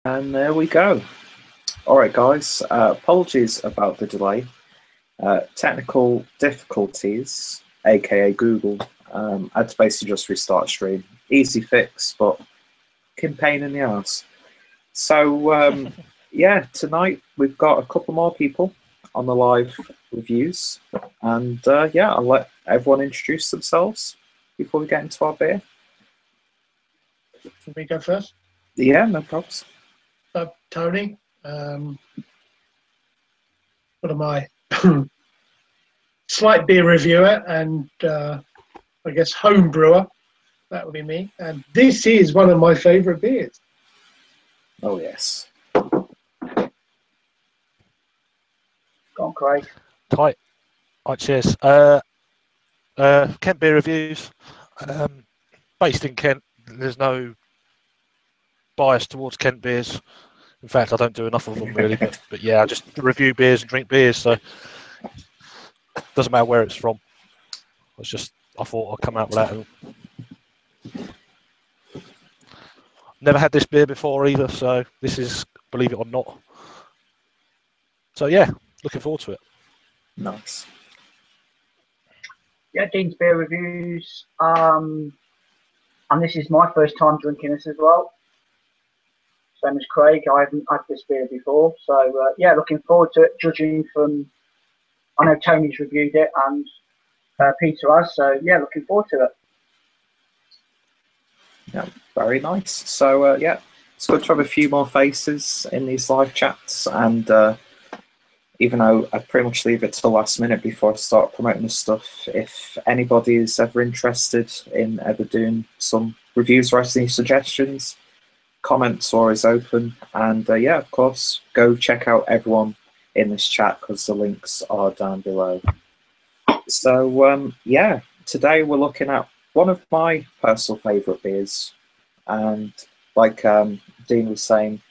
And there we go. All right, guys. Apologies about the delay. Technical difficulties, aka Google. I had to basically just restart stream. Easy fix, but pain in the ass. So yeah, tonight we've got a couple more people on the live reviews, and yeah, I'll let everyone introduce themselves before we get into our beer. Should we go first? Yeah, no problems. Tony, what am I? Slight beer reviewer and I guess home brewer. That would be me. And this is one of my favourite beers. Oh yes. Go on, Craig. Tight. Right, cheers. Kent Beer Reviews. Based in Kent. There's no bias towards Kent beers. In fact, I don't do enough of them really. But yeah, I just review beers and drink beers. So doesn't matter where it's from. I thought I'd come out with that. Never had this beer before either. So this is, believe it or not. So yeah, looking forward to it. Nice. Yeah, Dean's Beer Reviews. And this is my first time drinking this as well. Same as Craig, I haven't had this beer before. So, yeah, looking forward to it, judging from... I know Tony's reviewed it and Peter has, so yeah, looking forward to it. Yeah, very nice. So, yeah, it's good to have a few more faces in these live chats, and even though I pretty much leave it to the last minute before I start promoting this stuff, if anybody is ever interested in ever doing some reviews or any suggestions, comments are always open. And yeah, of course, go check out everyone in this chat because the links are down below. So yeah, today we're looking at one of my personal favourite beers. And like Dean was saying,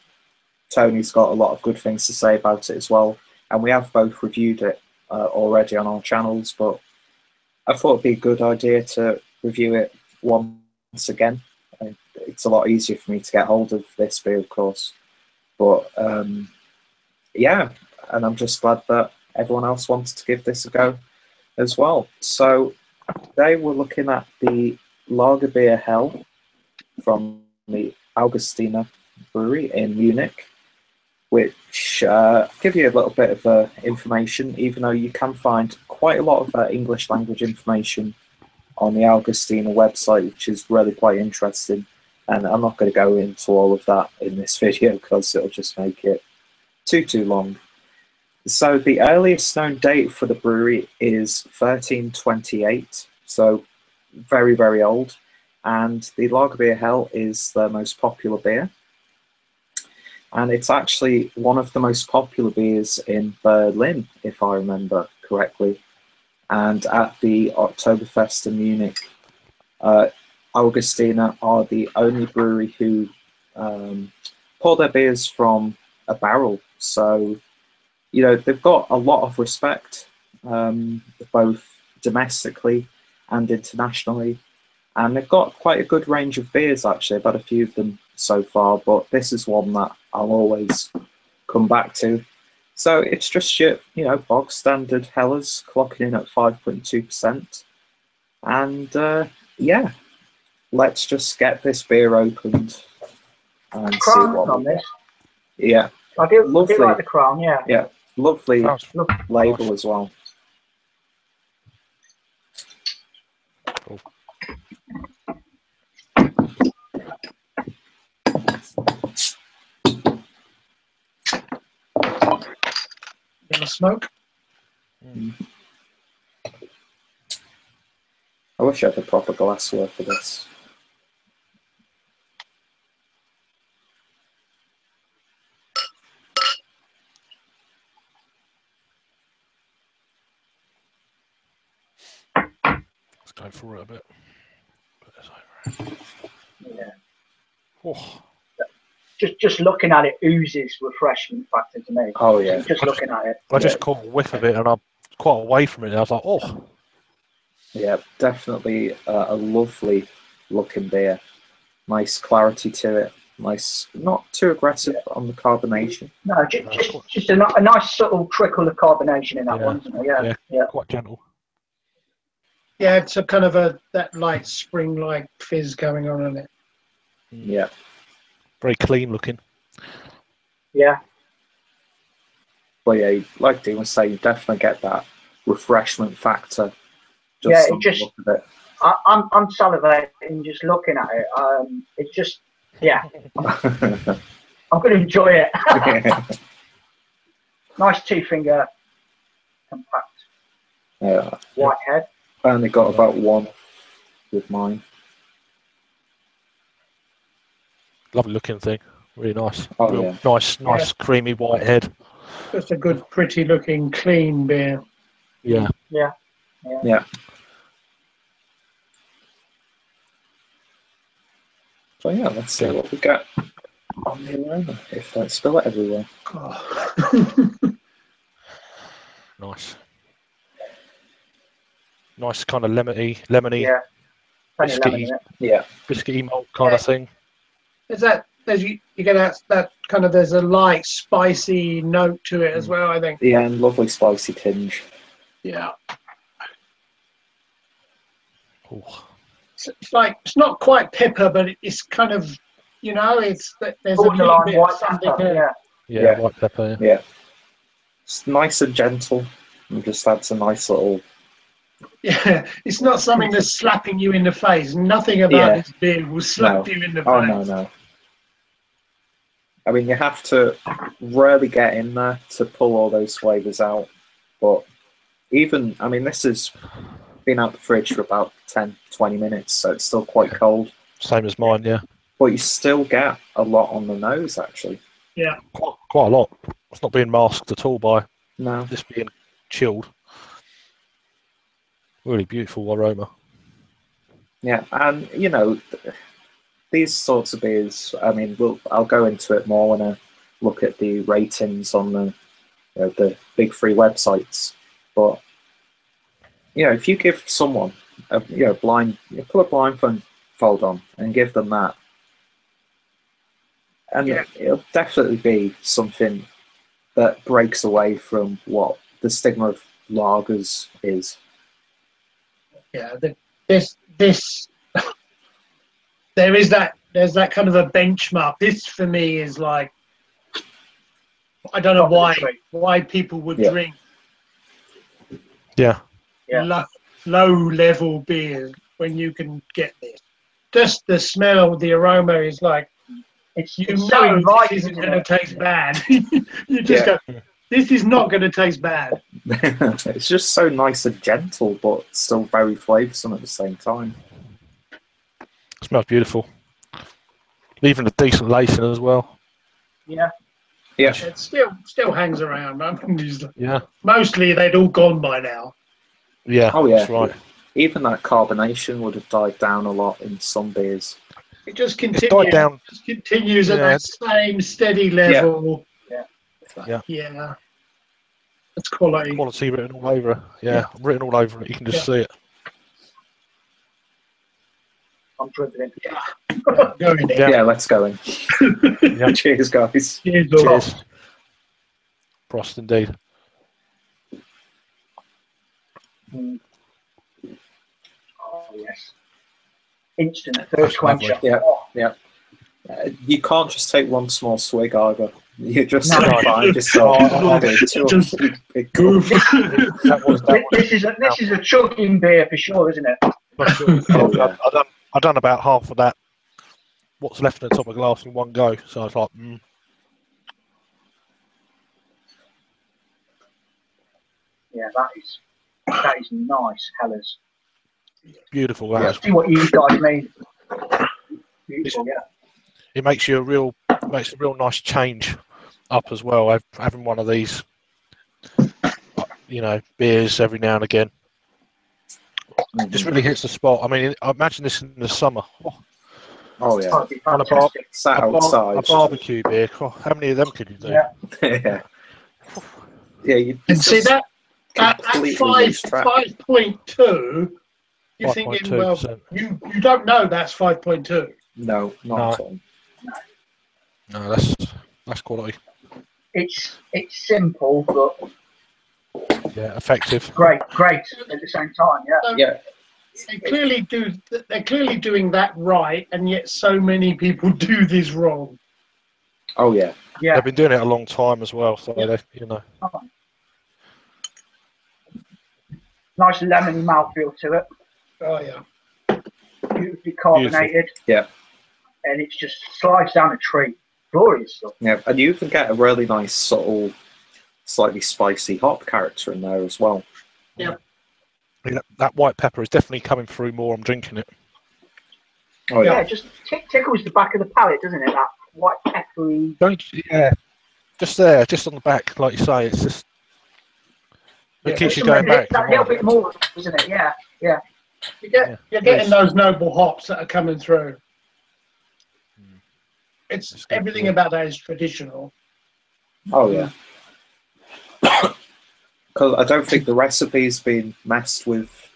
Tony's got a lot of good things to say about it as well. And we have both reviewed it already on our channels, but I thought it'd be a good idea to review it once again. It's a lot easier for me to get hold of this beer, of course. But yeah, and I'm just glad that everyone else wanted to give this a go as well. So today we're looking at the Lagerbier Hell from the Augustiner-Bräu in Munich, which give you a little bit of information, even though you can find quite a lot of English language information on the Augustiner website, which is really quite interesting. And I'm not going to go into all of that in this video because it'll just make it too long. So the earliest known date for the brewery is 1328, so very, very old. And the Lagerbier Hell is the most popular beer. And it's actually one of the most popular beers in Berlin, if I remember correctly. And at the Oktoberfest in Munich, Augustiner are the only brewery who pour their beers from a barrel. So, you know, they've got a lot of respect, both domestically and internationally. And they've got quite a good range of beers, actually. I've had a few of them so far, but this is one that I'll always come back to. So it's just your, you know, bog standard Hellers clocking in at 5.2%. And yeah, let's just get this beer opened and see what on this. Yeah. I do like the crown, yeah. Yeah, lovely label as well. Cool. Gonna smoke? I wish I had a proper glassware for this. Let's go for it a bit. Put this over. Yeah. Oh. Just looking at it oozes refreshment factor to me. Oh yeah. Just looking at it. I just caught a whiff of it and I'm quite away from it. And I was like, oh. Yeah, definitely a lovely looking beer. Nice clarity to it. Nice, not too aggressive on the carbonation. No, just a nice subtle trickle of carbonation in that one, isn't there? Yeah. Quite gentle. Yeah, it's a kind of that light spring-like fizz going on in it. Yeah. Very clean looking. Yeah. But yeah, like Dean was saying, you definitely get that refreshment factor. It just. I'm salivating just looking at it. It's just, I'm going to enjoy it. Nice 2-finger compact white head. I only got about one with mine. Lovely looking thing. Really nice. Oh, Nice creamy white head. Just a good, pretty looking, clean beer. Yeah. So yeah, let's see what we get on the aroma, if don't spill it everywhere. Nice. Nice kind of lemony, biscuity malt kind of thing. You get that kind of, there's a light spicy note to it as well, I think. Yeah, and lovely spicy tinge. Yeah. Ooh. It's like, it's not quite pepper, but it's kind of, there's a little bit of something there. Yeah, white pepper. Yeah. It's nice and gentle. And just adds a nice little. Yeah, it's not something that's slapping you in the face. Nothing about this beer will slap you in the face. Oh, no. I mean, you have to really get in there to pull all those flavours out. But this has been out the fridge for about 10, 20 minutes, so it's still quite cold. Same as mine, yeah. But you still get a lot on the nose, actually. Yeah. Quite a lot. It's not being masked at all by this being chilled. Really beautiful aroma. Yeah, and these sorts of beers, I'll go into it more when I look at the ratings on the big free websites. But if you give someone put a blindfold on and give them that, and it'll definitely be something that breaks away from what the stigma of lagers is. Yeah, there's that kind of a benchmark. This for me is like, I don't know why people would drink low level beers when you can get this. Just the smell, the aroma is like, it's this inviting, isn't going to taste bad. You just go, this is not going to taste bad. It's just so nice and gentle, but still very flavoursome at the same time. It smells beautiful. Even a decent lacing as well. Yeah. It still hangs around. Yeah. Mostly they'd all gone by now. Yeah. Oh yeah. That's right. Even that carbonation would have died down a lot in some beers. It just continues. Just continues at that same steady level. Yeah. It's quality. Quality written all over it. Yeah, written all over it. You can just see it. I'm dribbling. Yeah, let's go in. Cheers, guys. Cheers. Frost indeed. Oh yes. Instant thirst quencher. Yeah. You can't just take one small swig either. You just find yourself big goof. This is a chugging beer for sure, isn't it? I've done about half of that. What's left in the top of the glass in one go? So I was like, Yeah, that is nice, Hellers. Beautiful. See what you guys made. Beautiful, It makes a real nice change up as well. Having one of these, beers every now and again. It just really hits the spot. I mean, I imagine this in the summer. Oh yeah. And a barbecue beer. Oh, how many of them could you do? Yeah. You see that at 5.2. You're thinking, well, you don't know that's 5.2. No, not at all. No, that's quality. It's simple, but yeah, effective. Great at the same time. Yeah. Yeah. They're clearly doing that right, and yet so many people do this wrong. Oh yeah. Yeah. They've been doing it a long time as well, so they, you know. Nice lemony mouthfeel to it. Oh yeah. Beautifully carbonated. Beautiful. Yeah. And it's just sliced down a tree. Glorious stuff. Yeah, and you even get a really nice, subtle, slightly spicy hop character in there as well. Yeah. That white pepper is definitely coming through more. I'm drinking it. Oh yeah. Yeah, it just tickles the back of the palate, doesn't it? That white peppery. Yeah. Just there, just on the back, like you say. It's just. It keeps you going back. That little bit more, isn't it? Yeah. Yeah. You're getting those noble hops that are coming through. It's everything about that is traditional. Oh yeah. Because I don't think the recipe's been messed with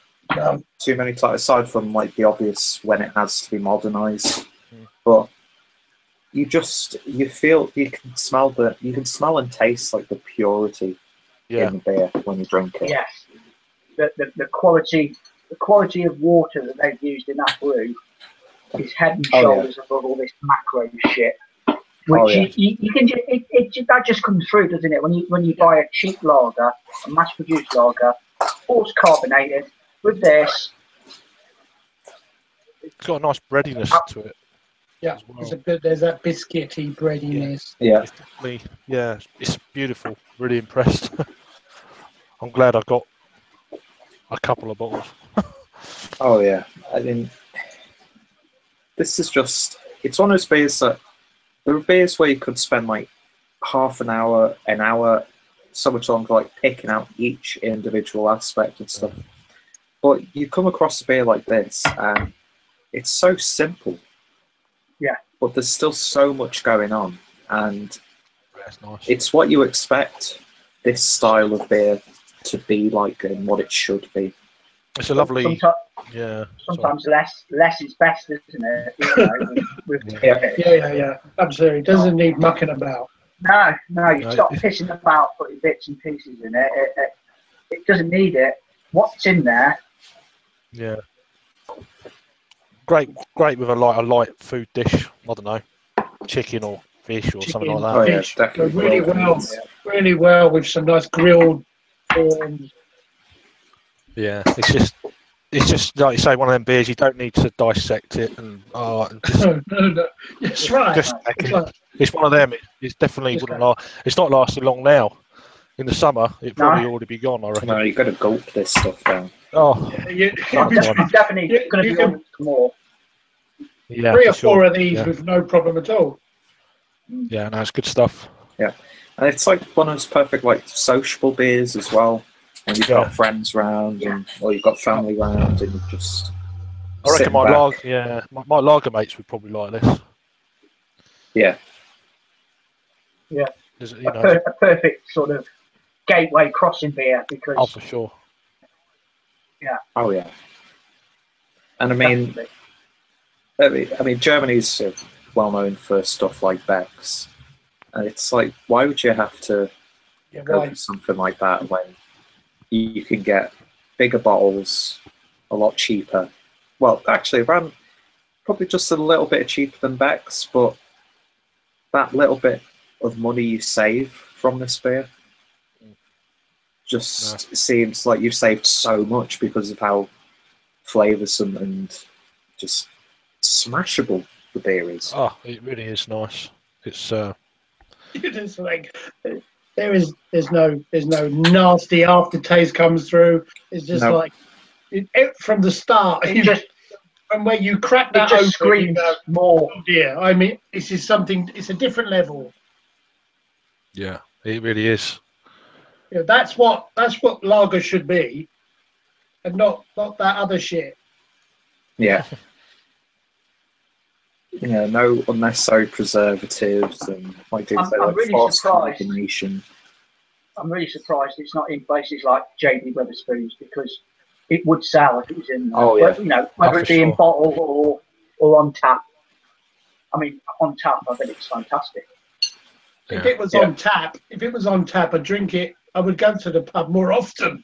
too many times, aside from like the obvious when it has to be modernized. But you feel, you can smell and taste like the purity in the beer when you drink it. Yes. The quality of water that they've used in that brew is head and shoulders above all this macro shit. Which you can that just comes through, doesn't it? When you buy a cheap lager, a mass-produced lager, force carbonated with this. It's got a nice breadiness to it. Yeah, well. There's that biscuity breadiness. Yeah. It's definitely, it's beautiful. Really impressed. I'm glad I got a couple of bottles. Oh yeah. I mean, this is just, it's one of those beers that, there are beers where you could spend like half an hour, so much longer, like picking out each individual aspect and stuff. But you come across a beer like this, and it's so simple. Yeah. But there's still so much going on, and Nice. it's what you expect this style of beer to be like and what it should be. It's a lovely. Sometimes less is best, isn't it? You know, Yeah. Absolutely. It doesn't need mucking about. No. You stop pissing about, putting bits and pieces in it. It doesn't need it. What's in there? Yeah. Great with a light food dish. I don't know, chicken or fish or something like that. Oh yeah, definitely. Really well with some nice grilled prawns. Yeah, it's just like you say, one of them beers you don't need to dissect it and just, No. That's right. It's one of them. It's definitely wouldn't last. It's not lasting long now. In the summer, it probably already be gone. I reckon. No, you've got to gulp this stuff down. Oh, definitely going to be on more. Yeah, 3 or 4 of these with no problem at all. Yeah, no, it's good stuff. Yeah, and it's like one of those perfect like sociable beers as well. And you've got friends round, or you've got family round, and you just. I reckon my lager mates would probably like this. Yeah. Yeah. A perfect sort of gateway crossing beer because. Oh, for sure. Yeah. Oh yeah. And I mean, Germany's well known for stuff like Beck's, and it's like, why would you have to go for something like that when you can get bigger bottles a lot cheaper? Well, actually, around probably just a little bit cheaper than Beck's, but that little bit of money you save from this beer just seems like you've saved so much because of how flavoursome and just smashable the beer is. Oh, it really is nice. It's It is like there's no nasty aftertaste comes through. It's just like from the start. From where you crack that open, screams more. Oh dear! I mean, this is something. It's a different level. Yeah, it really is. Yeah, that's what lager should be, and not that other shit. Yeah. Yeah, no unnecessary preservatives and like I'm really surprised. Combination. I'm really surprised it's not in places like JD Wetherspoons because it would sell if it was in there. Oh yeah. Whether it be in bottle or on tap. I mean, on tap, I bet it's fantastic. If it was on tap, I'd drink it. I would go to the pub more often.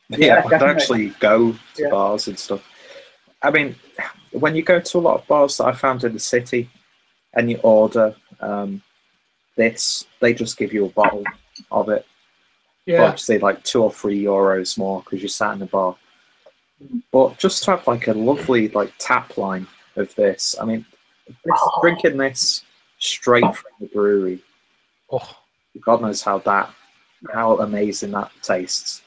Yeah, I'd definitely. actually go to bars and stuff. I mean, when you go to a lot of bars that I found in the city, and you order this, they just give you a bottle of it. Yeah. Obviously, like €2 or €3 more because you sat in a bar. But just to have like a lovely like tap line of this, I mean, drinking this straight from the brewery, God knows how amazing that tastes.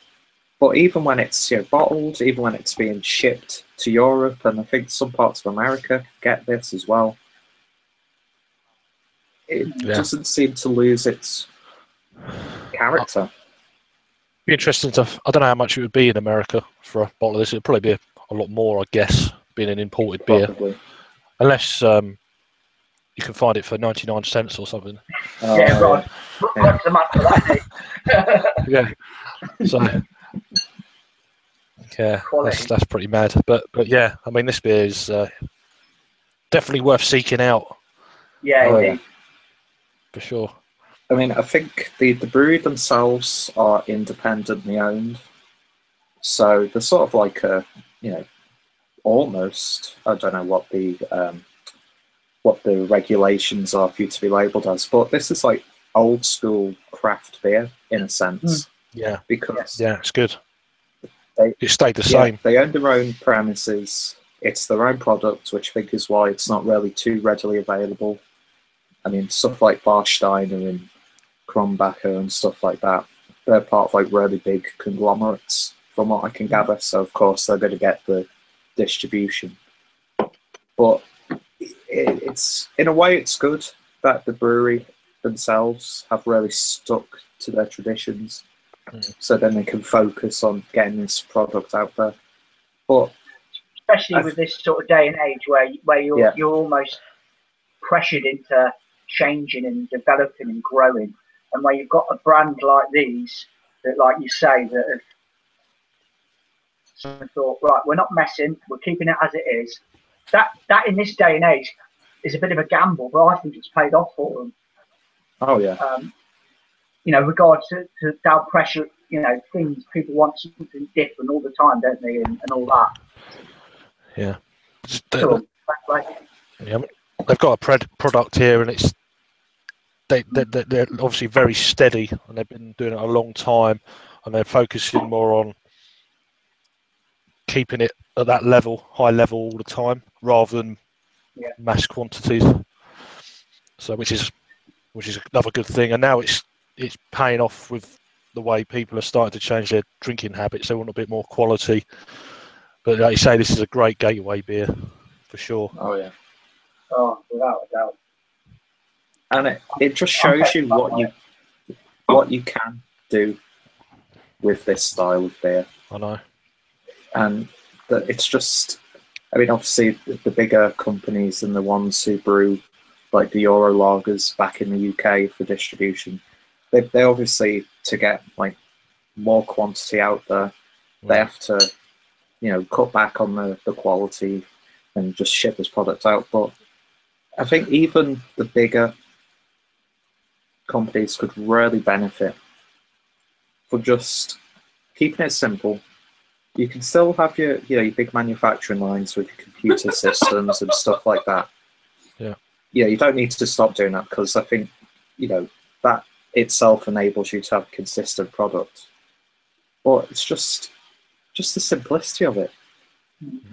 But even when it's bottled, even when it's being shipped to Europe, and I think some parts of America get this as well, it doesn't seem to lose its character. Be interesting to. I don't know how much it would be in America for a bottle of this. It'd probably be a lot more, I guess, being an imported beer, unless you can find it for 99 cents or something. Yeah, right. What's the matter with that? Yeah. So. Yeah, that's pretty mad. But yeah, I mean, this beer is definitely worth seeking out. Yeah, for sure. I mean, I think the brewery themselves are independently owned, so they're sort of like a, almost, I don't know what the regulations are for you to be labelled as, but this is like old school craft beer in a sense. Yeah, because it's good. It stayed the same. They own their own premises. It's their own product, which I think is why it's not really too readily available. I mean, stuff like Warsteiner and Kronbacher and stuff like that, they're part of like really big conglomerates, from what I can gather. So of course they're going to get the distribution. But it's in a way it's good that the brewery themselves have really stuck to their traditions. So then they can focus on getting this product out there. But especially with this sort of day and age where you're almost pressured into changing and developing and growing, and where you've got a brand like these that, like you say, that have thought, right, we're not messing, we're keeping it as it is. That in this day and age is a bit of a gamble, but I think it's paid off for them. Oh yeah. Regard to down pressure, things, people want something different all the time, don't they, and all that. Yeah. Cool. They've got a product here, and they're obviously very steady, and they've been doing it a long time, and they're focusing more on keeping it at that level, high level all the time, rather than mass quantities. So, which is another good thing, and now it's paying off with the way people are starting to change their drinking habits. They want a bit more quality. But like you say, this is a great gateway beer for sure. Oh yeah. Oh, without a doubt. And it just shows you what you can do with this style of beer. I know. And it's just, I mean, obviously the bigger companies and the ones who brew like the Euro lagers back in the UK for distribution, they obviously, to get like more quantity out there, they have to, cut back on the quality and just ship this product out. But I think even the bigger companies could really benefit for just keeping it simple. You can still have your big manufacturing lines with your computer systems and stuff like that. Yeah, you don't need to stop doing that, because I think that itself enables you to have a consistent product. But it's just the simplicity of it.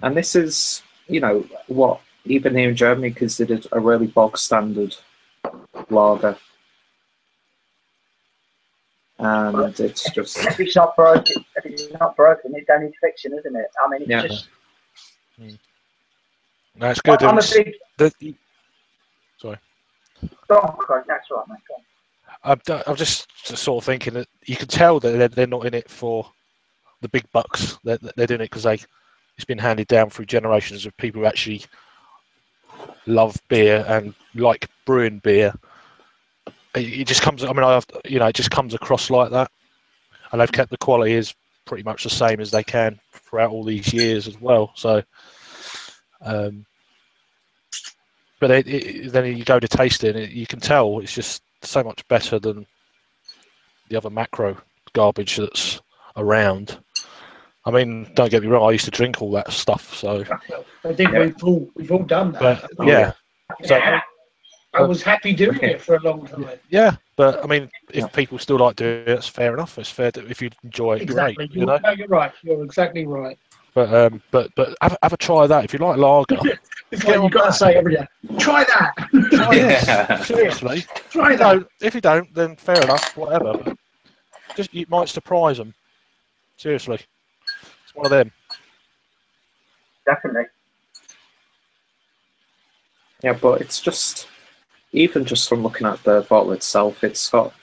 And this is what even here in Germany considered a really bog standard lager. And it's just, if it's not broken, it don't need fixing, isn't it? I mean, it's just. No, it's good. I'm a big. Sorry. Go on, Craig. That's right, mate. Go on. I'm just sort of thinking that you can tell that they're not in it for the big bucks. They're doing it because it's been handed down through generations of people who actually love beer and like brewing beer. It just comes. I mean, it just comes across like that, and they've kept the quality as pretty much the same as they can throughout all these years as well. So, but then you go to taste it, and you can tell it's just so much better than the other macro garbage that's around. I mean, don't get me wrong, I used to drink all that stuff, so I think we've all done that. but yeah. So I was happy doing it for a long time. yeah, but I mean, if people still like doing it, that's fair enough. It's fair if you enjoy it, Exactly. great. You know? No, you're right. You're exactly right. But have a try of that if you like lager. It's like you've got to say every day, try that. Try this. Seriously. Try that. If you don't, then fair enough, whatever. But just you might surprise them. Seriously, it's one of them. Definitely. Yeah, but it's just, even just from looking at the bottle itself, it's got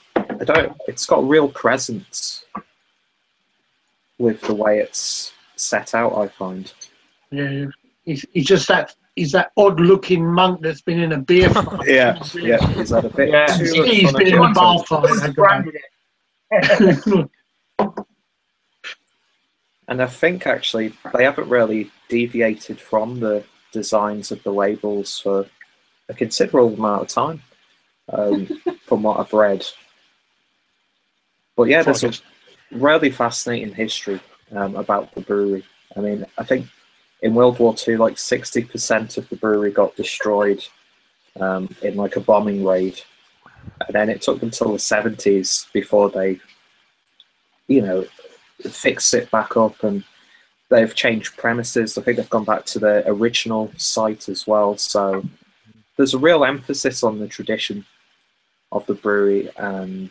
real presence with the way it's set out, I find. Yeah, he's that odd-looking monk that's been in a beer fight. Yeah, is that a bit? Yeah. He's been in a bar fight. Branded it. And I think actually they haven't really deviated from the designs of the labels for a considerable amount of time, from what I've read. But yeah, there's a really fascinating history about the brewery. I mean, I think in World War II, like 60% of the brewery got destroyed in like a bombing raid. And then it took until the 70s before they, fix it back up, and they've changed premises. I think they've gone back to the original site as well. So there's a real emphasis on the tradition of the brewery, and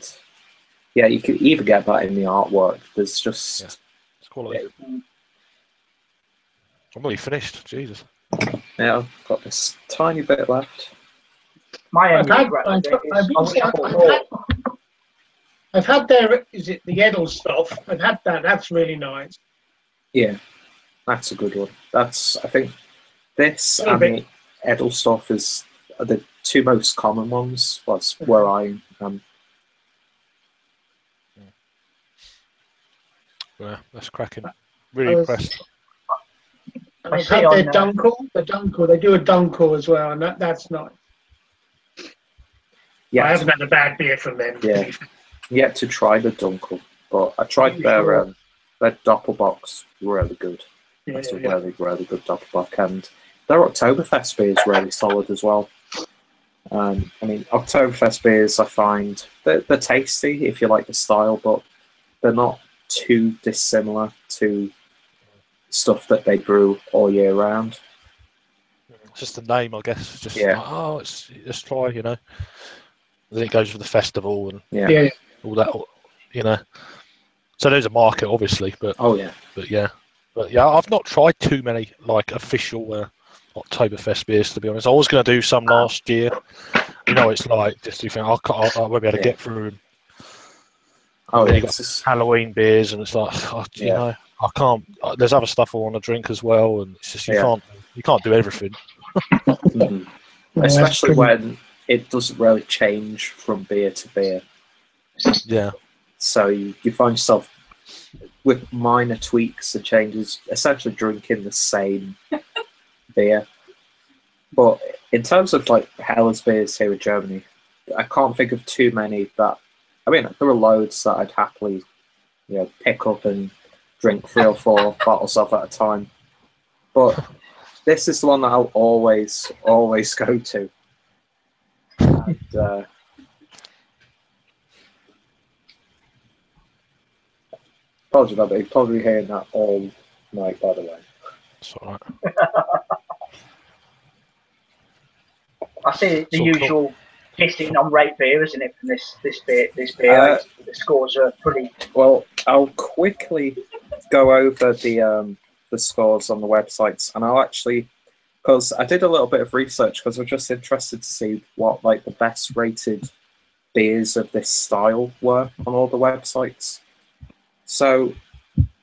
yeah, you can even get that in the artwork. There's just it's quality. I'm nearly finished. Jesus. Yeah, I've got this tiny bit left. I've had their, is it the Edel stuff? I've had that. That's really nice. Yeah, that's a good one. I think this and the Edel stuff are the two most common ones. That's where I am. Yeah, that's cracking. Really impressed. I've had their Dunkel. They do a Dunkel as well, and that's nice. Yeah, I haven't had a bad beer from them. Yeah, yet to try the Dunkel, but I tried their Doppelbock's really good. That's a really, really good Doppelbock, and their Oktoberfest beer is really solid as well. I mean, Oktoberfest beers, I find they're tasty if you like the style, but they're not too dissimilar to stuff that they brew all year round. It's just the name, I guess. Just let's try, Then it goes for the festival and all that, So there's a market, obviously, but but yeah, I've not tried too many like official Oktoberfest beers, to be honest. I was going to do some last year. It's like just you think I won't be able to get through them. You got Halloween beers, and it's like I can't. There's other stuff I want to drink as well, and it's just you can't do everything. Especially when it doesn't really change from beer to beer. Yeah. So you find yourself with minor tweaks and changes, essentially drinking the same beer. But in terms of like Heller's beers here in Germany, I can't think of too many that. I mean, there are loads that I'd happily, pick up and drink 3 or 4 bottles of at a time. But this is the one that I'll always go to. And, apologies about that. You're probably hearing that all night, by the way. That's all right. I see the usual listing on rate beer, isn't it? From this beer. The scores are pretty. Well, I'll quickly go over the scores on the websites, and I'll actually, because I did a little bit of research because I'm just interested to see what like the best rated beers of this style were on all the websites. So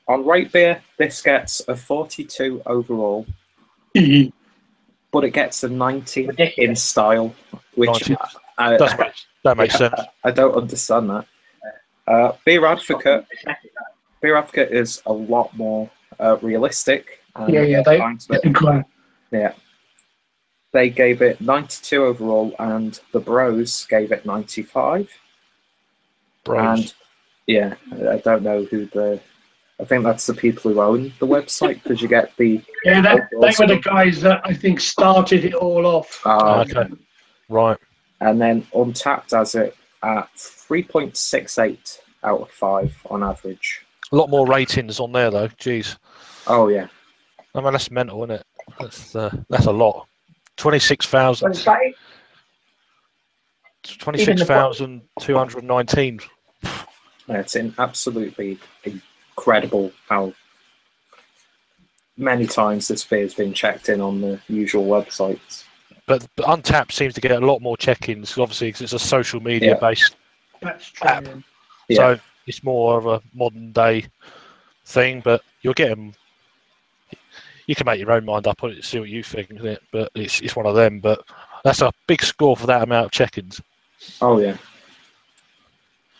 on Rate Beer, this gets a 42 overall, but it gets a 90 in style, which that makes sense. I don't understand that. Beer Advocate is a lot more realistic. Yeah. they gave it 92 overall, and the Bros gave it 95. Bros. And yeah, I don't know who I think that's the people who own the website, because you get the... Yeah, they were the guys that I think started it all off. Okay. Right. And then Untapped has it at 3.68 out of 5 on average. A lot more ratings on there, though. Jeez. Oh, yeah. I mean, that's mental, isn't it? That's a lot. 26,000. 26,219. Yeah, it's absolutely incredible how many times this beer has been checked in on the usual websites. But Untapped seems to get a lot more check-ins, obviously, because it's a social media-based app. Yeah. So it's more of a modern-day thing, but you'll get them. You can make your own mind up on it, see what you think of it, but it's one of them. But that's a big score for that amount of check-ins. Oh, yeah.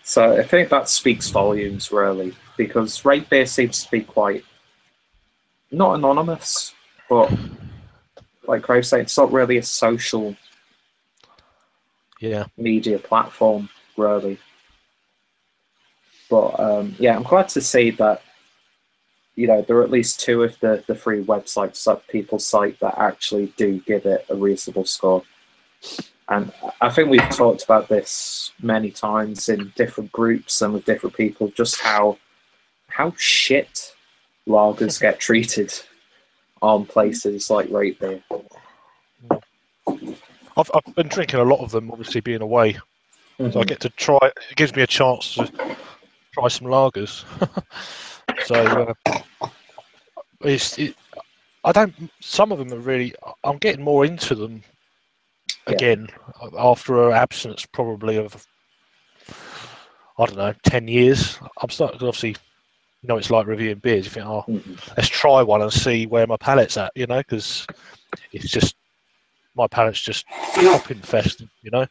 So I think that speaks volumes, really, because Rate Beer seems to be quite, not anonymous, but like Craig said, it's not really a social media platform, really. But yeah, I'm glad to see that, you know, there are at least 2 of the 3 websites that people cite that actually do give it a reasonable score. And I think we've talked about this many times in different groups and with different people, just how shit lagers get treated on places like Rate Beer. I've been drinking a lot of them, obviously being away, so I get to try. It gives me a chance to try some lagers. So I don't. Some of them are really. I'm getting more into them again after an absence, probably of, I don't know, 10 years. I'm starting to obviously, you know, it's like reviewing beers. You think, oh, let's try one and see where my palate's at, you know, because it's just, my palate's just hop infested, you know.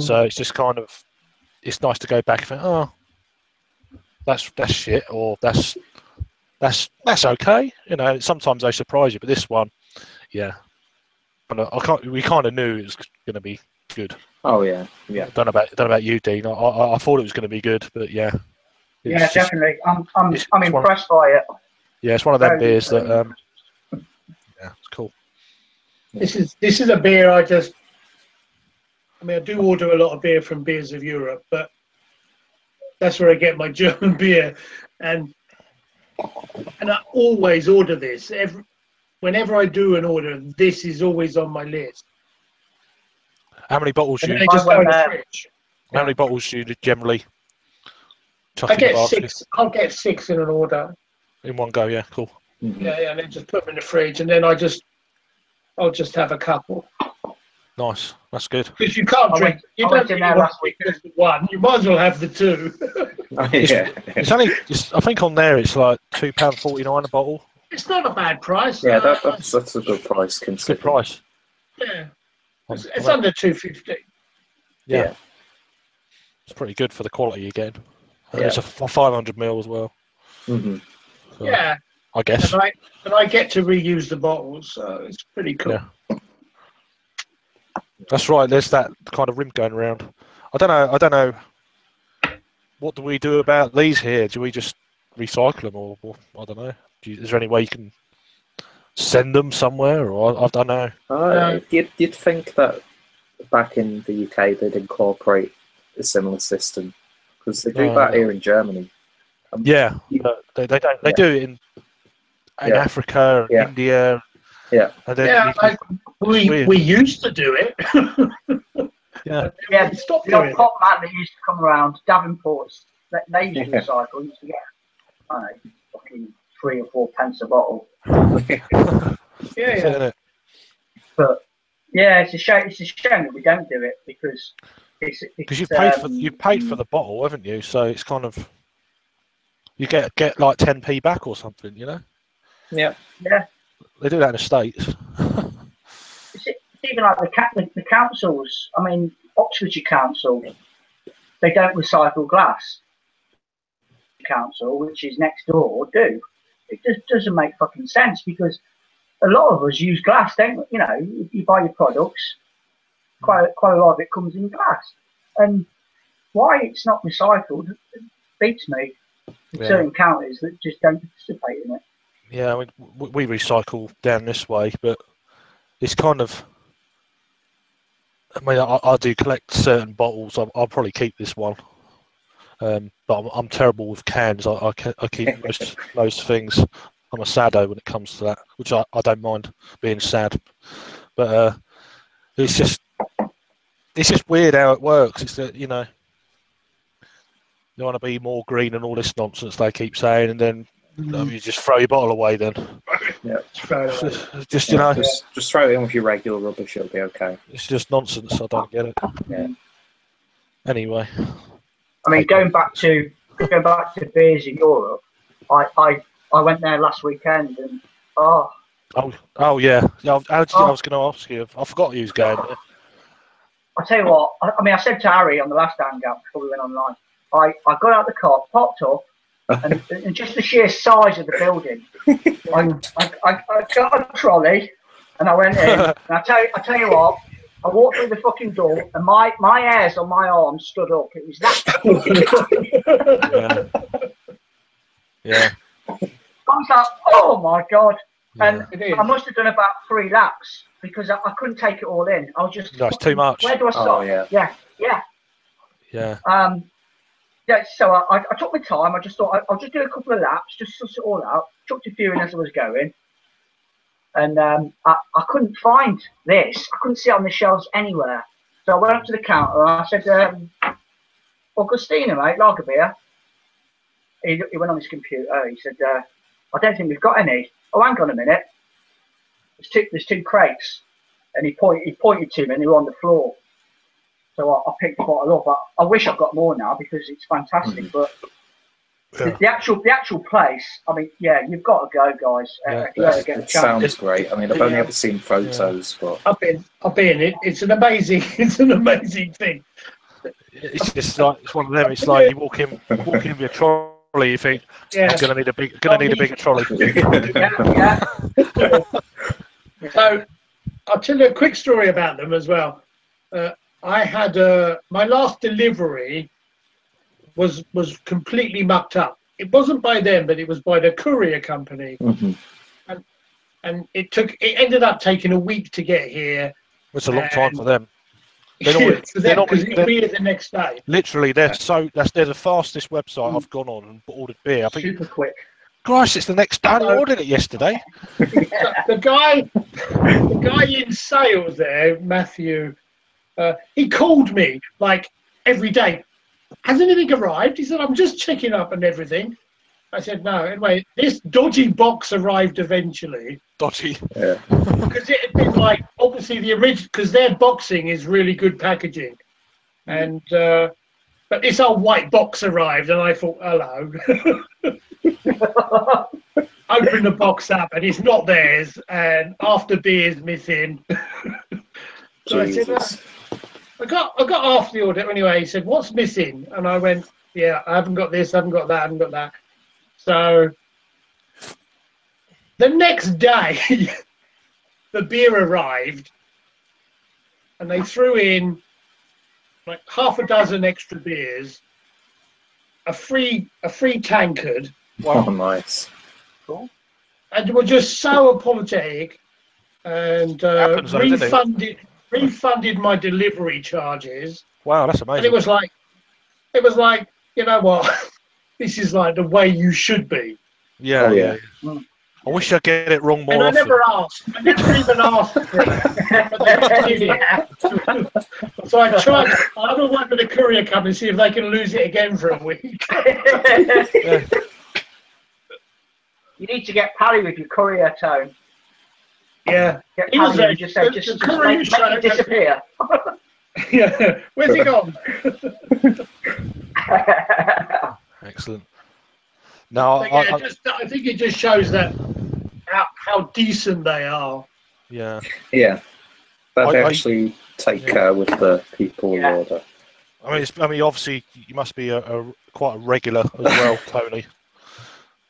So it's just kind of, it's nice to go back and think, oh, that's shit, or that's okay, you know. Sometimes they surprise you, but this one, yeah. We kind of knew it was going to be good. Oh yeah. Don't know about you, Dean. I thought it was going to be good, but yeah. Yeah, definitely. I'm impressed by it. Yeah, it's one of them beers that. Yeah, it's cool. This is a beer I do order a lot of beer from Beers of Europe, but that's where I get my German beer, and I always order this. Whenever I do an order, this is always on my list. How many bottles do you? How many bottles do you generally? I get 6. I'll get 6 in an order. In one go, yeah, cool. Yeah, and then just put them in the fridge, and then I'll just have a couple. Nice, that's good. Because you can't drink. You don't really want to drink just the one. You might as well have the 2. It's only. I think on there it's like £2.49 a bottle. It's not a bad price. Yeah, that's a good price. Good price. Yeah, it's under £2.50. Yeah, it's pretty good for the quality you're getting. It's a 500ml as well. So, yeah, I guess. And I get to reuse the bottles, so it's pretty cool. Yeah. That's right. There's that kind of rim going around. I don't know. What do we do about these here? Do we just recycle them, or I don't know? Is there any way you can send them somewhere, or I don't know? You'd think that back in the UK they'd incorporate a similar system, because they do that here in Germany. Yeah, they don't. They do it in Africa, and India. Yeah, and then we used to do it. Yeah, the old pop man that used to come around Davenport's, they used to recycle. Used to get, I don't know, fucking 3 or 4 pence a bottle. Yeah. But yeah, it's a shame. It's a shame that we don't do it, because you've paid for the bottle, haven't you? So it's kind of, you get like 10p back or something, you know? Yeah. They do that in the States. It's even like the councils. I mean, Oxfordshire Council, they don't recycle glass. Council, which is next door, do. It just doesn't make fucking sense, because a lot of us use glass, don't we? You know, if you buy your products, quite a lot of it comes in glass. And why it's not recycled beats me. Certain counties that just don't participate in it. Yeah, I mean, we recycle down this way, but it's kind of. I mean, I do collect certain bottles. I'll probably keep this one, but I'm terrible with cans. I keep most things. I'm a saddo when it comes to that, which I don't mind being sad, but it's just weird how it works. It's that, you know, you want to be more green and all this nonsense they keep saying, and then you just throw your bottle away. Then Yeah, just you know, just throw it in with your regular rubbish. It'll be okay. it's just nonsense. I don't get it. Yeah. Anyway, I mean, going back to beers in Europe, I went there last weekend and oh yeah. I was going to ask you. I forgot you was going there. I tell you what. I mean, I said to Harry on the last hangout before we went online. I got out of the car, popped up, and just the sheer size of the building. I got a trolley and I went in. And I tell you what. I walked through the fucking door and my hairs on my arm stood up. It was that. Yeah. I was like, oh my god. Yeah. And I must have done about 3 laps because I couldn't take it all in. I was just. No, it's too much. Where do I stop? Oh, yeah. Yeah. So I took my time. I just thought I'll just do a couple of laps, just suss it all out. Chucked a few in as I was going. And I couldn't find this. I couldn't see it on the shelves anywhere. So I went up to the counter and I said, Augustiner, mate, Lagerbier. He went on his computer. He said, I don't think we've got any. Oh, hang on a minute. There's 2 crates. And he pointed to me and they were on the floor. So I picked the bottle up. I wish I've got more now because it's fantastic. But the actual place, I mean, yeah, you've got to go, guys. If you ever get a It chance. sounds great. I mean, I've only ever seen photos, but I've been it. It's an amazing thing. It's just like it's one of them. It's like you walk in with a trolley. You think, I'm gonna need a bigger trolley. Yeah. So I'll tell you a quick story about them as well. I had my last delivery was completely mucked up. It wasn't by them, but it was by the courier company, and it ended up taking a week to get here. It's a long time for them. Because it'll be here the next day. Literally, they're the fastest website I've gone on and ordered beer. I think Super quick. Christ, it's the next day. I ordered it yesterday. The guy in sales there, Matthew, he called me like every day. Has anything arrived? He said, I'm just checking up and everything. I said, no. Anyway, this dodgy box arrived eventually. Dodgy. yeah. Because it had been like, obviously the original, because their boxing is really good packaging. And, but this old white box arrived and I thought, hello. Open the box up and it's not theirs. And after beer's missing. So I said, I got half the order anyway. He said, what's missing? And I went, yeah, I haven't got this, I haven't got that, I haven't got that. So the next day, the beer arrived and they threw in like half a dozen extra beers, a free tankard. Wow, nice. Cool. And were just so apologetic and refunded my delivery charges. Wow, that's amazing. And it was like, you know what? This is like the way you should be. Yeah, yeah. I wish I get it wrong more And often. I never asked. I never even asked for it. But they did it. So I tried. I haven't worked with a courier company to see if they can lose it again for a week. Yeah. You need to get Pally with your courier tone. Yeah. Get He was Pally and just say, just make it disappear. Yeah. Where's he gone? Excellent. No, I think it just shows that how decent they are. Yeah. Yeah. But they actually take care with the people who order. I mean, obviously, you must be quite a regular as well, Tony.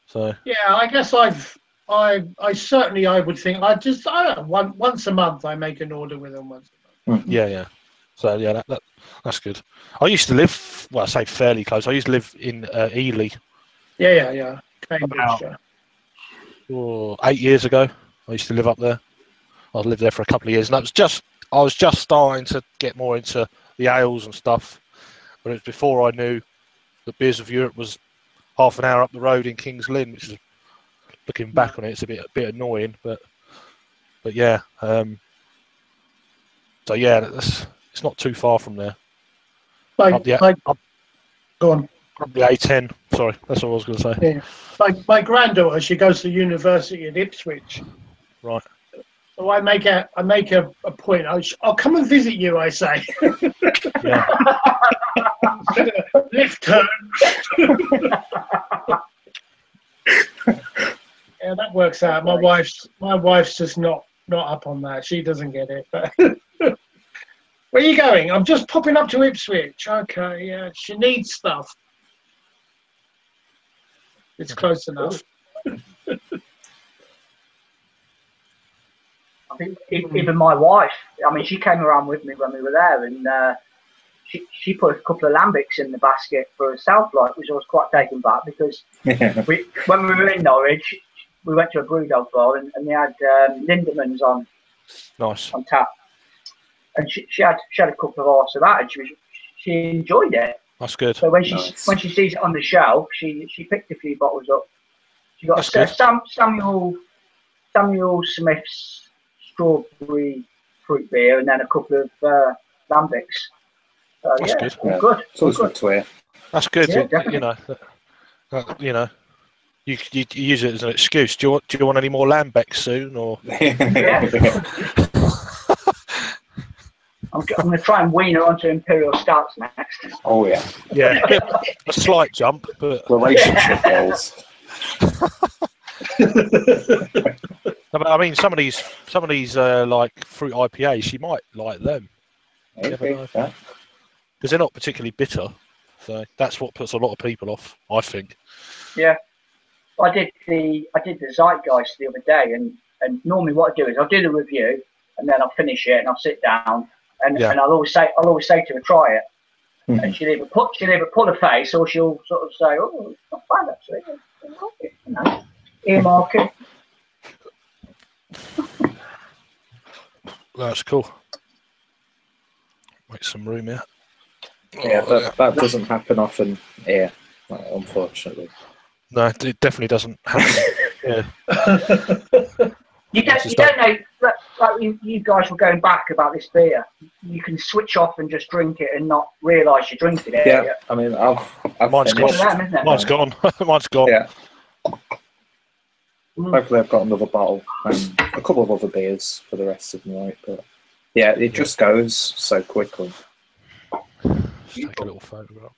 So. Yeah, I guess I've I certainly I would think I don't know, once a month I make an order with them once a month. Yeah. So yeah, that's good. I used to live, well, I say fairly close. I used to live in Ely Yeah. Cambridgeshire. 8 years ago. I used to live up there. I lived there for a couple of years, and I was just starting to get more into the ales and stuff. But it was before I knew that Beers of Europe was half an hour up the road in Kings Lynn, which is, looking back on it, it's a bit annoying, but yeah. So yeah, it's not too far from there. Up the A10. Sorry, that's what I was going to say. Yeah. My granddaughter, she goes to university at Ipswich. Right. So I make a point. I'll come and visit you, I say. Yeah. Lift turn. Yeah, that works out. My wife's just not up on that. She doesn't get it. But where are you going? I'm just popping up to Ipswich. Okay, yeah. She needs stuff. It's close enough. I think even my wife, I mean, she came around with me when we were there, and she put a couple of lambics in the basket for herself, like, which I was quite taken back, because when we were in Norwich, we went to a Brewdog bar, and they had Lindemans on tap, and she had a couple of hours of that, and she enjoyed it. That's good. So when she sees it on the shelf, she picked a few bottles up. She got Samuel Smith's strawberry fruit beer, and then a couple of lambics. So, that's good. Yeah. Good. It's always good to hear. That's good. Yeah, you use it as an excuse. Do you want any more lambics soon, or? I'm going to try and wean her onto Imperial Stouts next. Oh yeah. Yeah. A slight jump, but relationship goals. I mean, some of these like fruit IPAs, she might like them. Okay, because they're not particularly bitter, so that's what puts a lot of people off, I think. Yeah, I did the Zeitgeist the other day, and normally what I do is I'll do the review, and then I'll finish it, and I'll sit down, and I'll always say to her, try it, and she'll either pull a face, or she'll sort of say, oh, it's not bad actually, I like it, you know, earmark it. That's cool. Make some room here. Yeah, that doesn't happen often here, unfortunately. No, it definitely doesn't happen. Yeah. You don't know, like you guys were going back about this beer. You can switch off and just drink it and not realise you're drinking it. Yeah, I mean, mine's gone. Mine's gone. Mine's gone. Yeah. Hopefully I've got another bottle and a couple of other beers for the rest of the night, but yeah, it just goes so quickly. Just take a little photograph.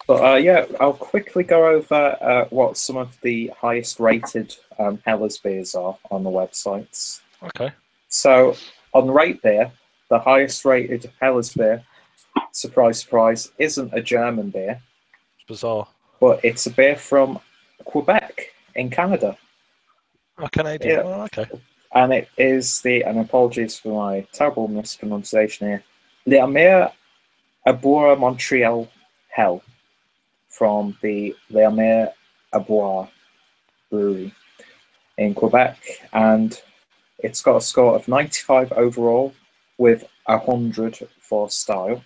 But yeah, I'll quickly go over what some of the highest rated Helles beers are on the websites. Okay. So on Rate Beer, the highest rated Helles beer, surprise, surprise, isn't a German beer. It's bizarre. But it's a beer from Quebec in Canada. Oh, Canadian. Yeah. Oh, okay. And it is and apologies for my terrible mispronunciation here, Lagerbier Montreal Hell from the Lagerbier Brewery in Quebec. And it's got a score of 95 overall with 100 for style.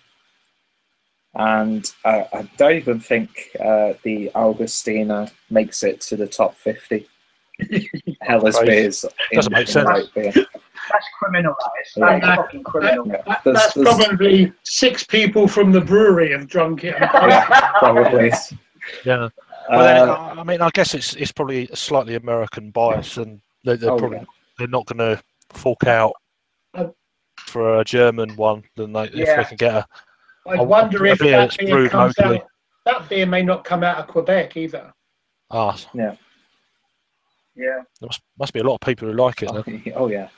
And I don't even think the Augustiner makes it to the top 50. Helles beers. Doesn't make sense. That's criminal, that is. That's fucking criminal. That's probably 6 people from the brewery have drunk it. Yeah, probably. Yeah. Well, then, I mean, I guess it's probably a slightly American bias, and they're not going to fork out for a German one than if they can get I wonder if that beer comes out. That beer may not come out of Quebec either. Ah, yeah. Yeah. There must be a lot of people who like it. Oh yeah.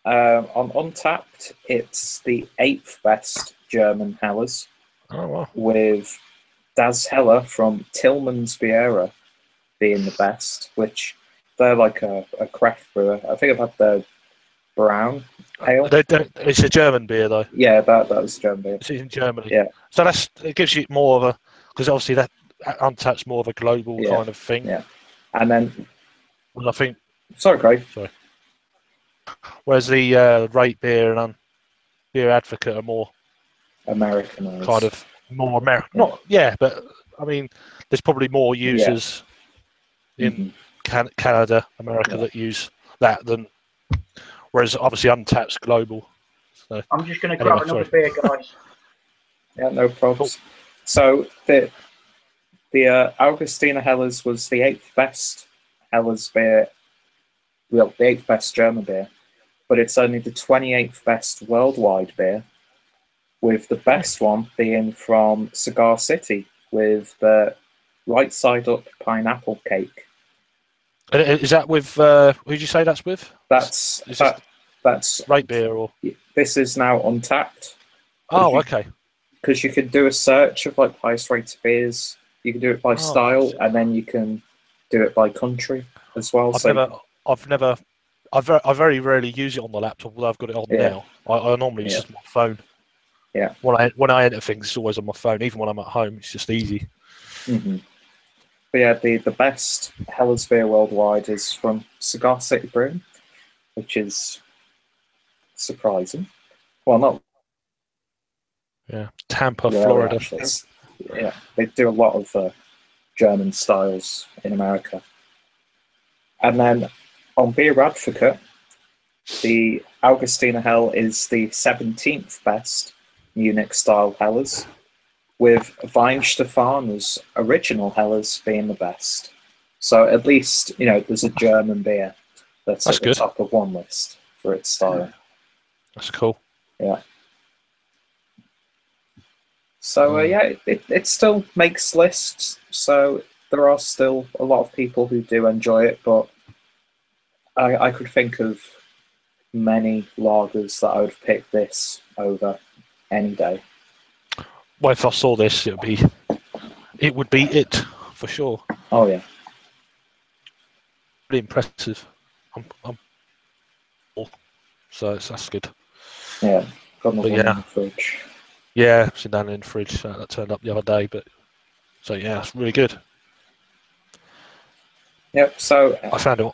On Untapped, it's the 8th best German Helles. Oh wow. With Das Heller from Tillman's Biera being the best, which they're like a craft brewer. I think I've had the brown ale. It's a German beer, though. Yeah, that was German beer. It's in Germany. Yeah. So it gives you more of a, because obviously that Untapped's more of a global kind of thing. Yeah. And then, well, I think. Sorry, Craig. Sorry. Whereas the Rate Beer and Beer Advocate are more Americanized. kind of more American. But I mean, there's probably more users in Canada, America that use that than. Whereas obviously Untapped's global. So, I'm just going to grab another beer, guys. Yeah, no problems. Cool. So the Augustiner Helles was the 8th best Helles beer, well, the 8th best German beer, but it's only the 28th best worldwide beer, with the best one being from Cigar City with the right side up pineapple cake. Is that with who did you say that's with? That's Rate Beer, or this is now Untapped. Oh, okay. Because you can do a search of like highest rated beers. You can do it by style, and then you can do it by country as well. I very rarely use it on the laptop, although I've got it on now. I normally use just my phone. Yeah. When I enter things, it's always on my phone. Even when I'm at home, it's just easy. Mm-hmm. But yeah, the best Helles beer worldwide is from Cigar City Brewing, which is surprising. Well, not. Yeah, Tampa, Florida. Actually. Yeah, they do a lot of German styles in America. And then on Beer Advocate, the Augustiner Hell is the 17th best Munich style Helles, with Weinstefaner's original Helles being the best. So at least, there's a German beer that's at the top of one list for its style. That's cool. Yeah. So, it still makes lists. So there are still a lot of people who do enjoy it, but I could think of many lagers that I would pick this over any day. Well, if I saw this, it would be it for sure. Oh yeah, pretty impressive. So that's good. Yeah, got another one in the fridge. Yeah, sitting down in the fridge. That turned up the other day, so yeah, it's really good. Yep. So I found mine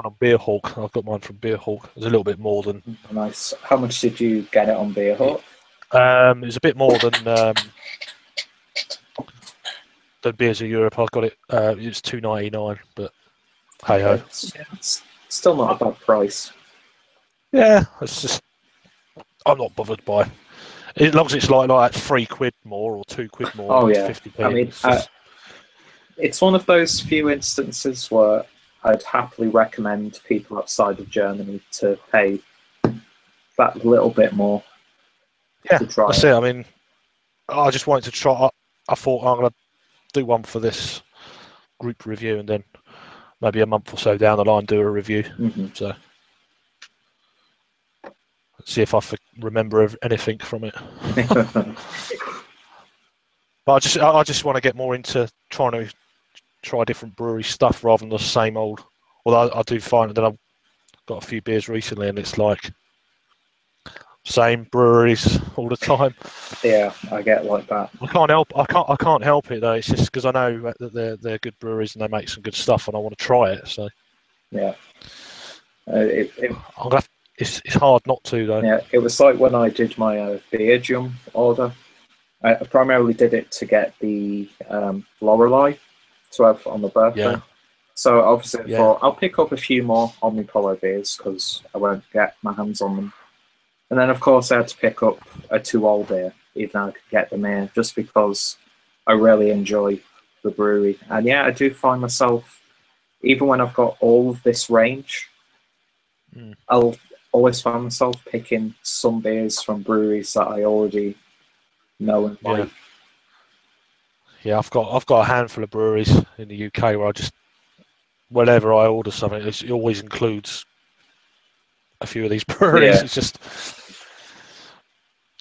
on Beer Hawk. I've got mine from Beer Hawk. It's a little bit more than. Nice. How much did you get it on Beer Hawk? It was a bit more than Beers of Europe. I got it. It was $2.99, but hey ho. It's still not a bad price. Yeah, it's just I'm not bothered by. As long as it's like £3 more or £2 more. Oh yeah, 50p. I mean, it's one of those few instances where I'd happily recommend people outside of Germany to pay that little bit more. Yeah, that's it. I mean, I just wanted to try. I thought I'm going to do one for this group review, and then maybe a month or so down the line do a review. Mm-hmm. So see if I remember anything from it. But I just want to get more into trying to try different brewery stuff rather than the same old. Although I do find that I've got a few beers recently, and it's like same breweries all the time. Yeah, I get like that. I can't help it though. It's just because I know that they're good breweries and they make some good stuff, and I want to try it. So yeah, it's hard not to though. Yeah, it was like when I did my beer jum order. I primarily did it to get the Lorelei to have on the birthday. Yeah. So obviously I thought I'll pick up a few more Omnipollo beers because I won't get my hands on them. And then of course I had to pick up a 2-old beer, even though I could get them here, just because I really enjoy the brewery. And yeah, I do find myself, even when I've got all of this range, I'll always find myself picking some beers from breweries that I already know and like. Yeah, I've got a handful of breweries in the UK where I just, whenever I order something, it always includes a few of these breweries. Yeah. It's just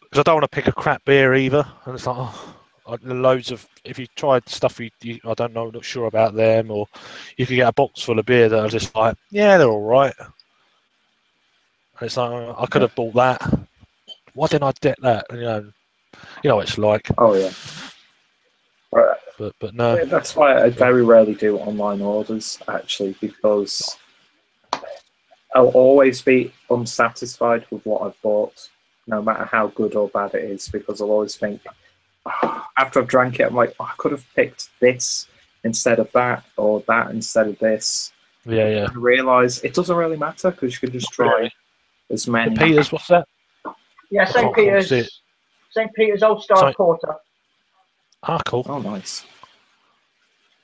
because I don't want to pick a crap beer either, and it's like, loads of. If you tried stuff I don't know, not sure about them, or you could get a box full of beer that are just like, yeah, they're all right. And it's like, I could have bought that. Why didn't I get that? You know what it's like. Oh yeah. But no. Yeah, that's why I very rarely do online orders, actually, because I'll always be unsatisfied with what I've bought, no matter how good or bad it is, because I'll always think, after I've drank it, I'm like, I could have picked this instead of that, or that instead of this. Yeah, yeah. And I realise it doesn't really matter, because you can just try as many. Peters, what's that? Yeah, St. Peter's Old Style Porter. Ah, cool. Oh, nice.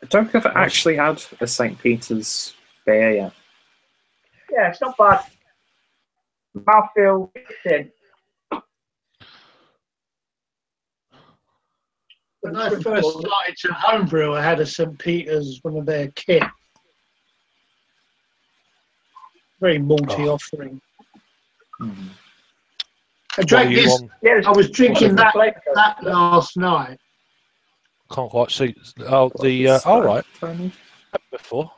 I don't think I've actually had a St. Peter's beer yet. Yeah, it's not bad. Mouthfeel thin. When I first started to homebrew, I had a St. Peter's, one of their kit. Very malty offering. Mm. I drank this. I was drinking that last night. Can't quite see. Oh, all right. Before.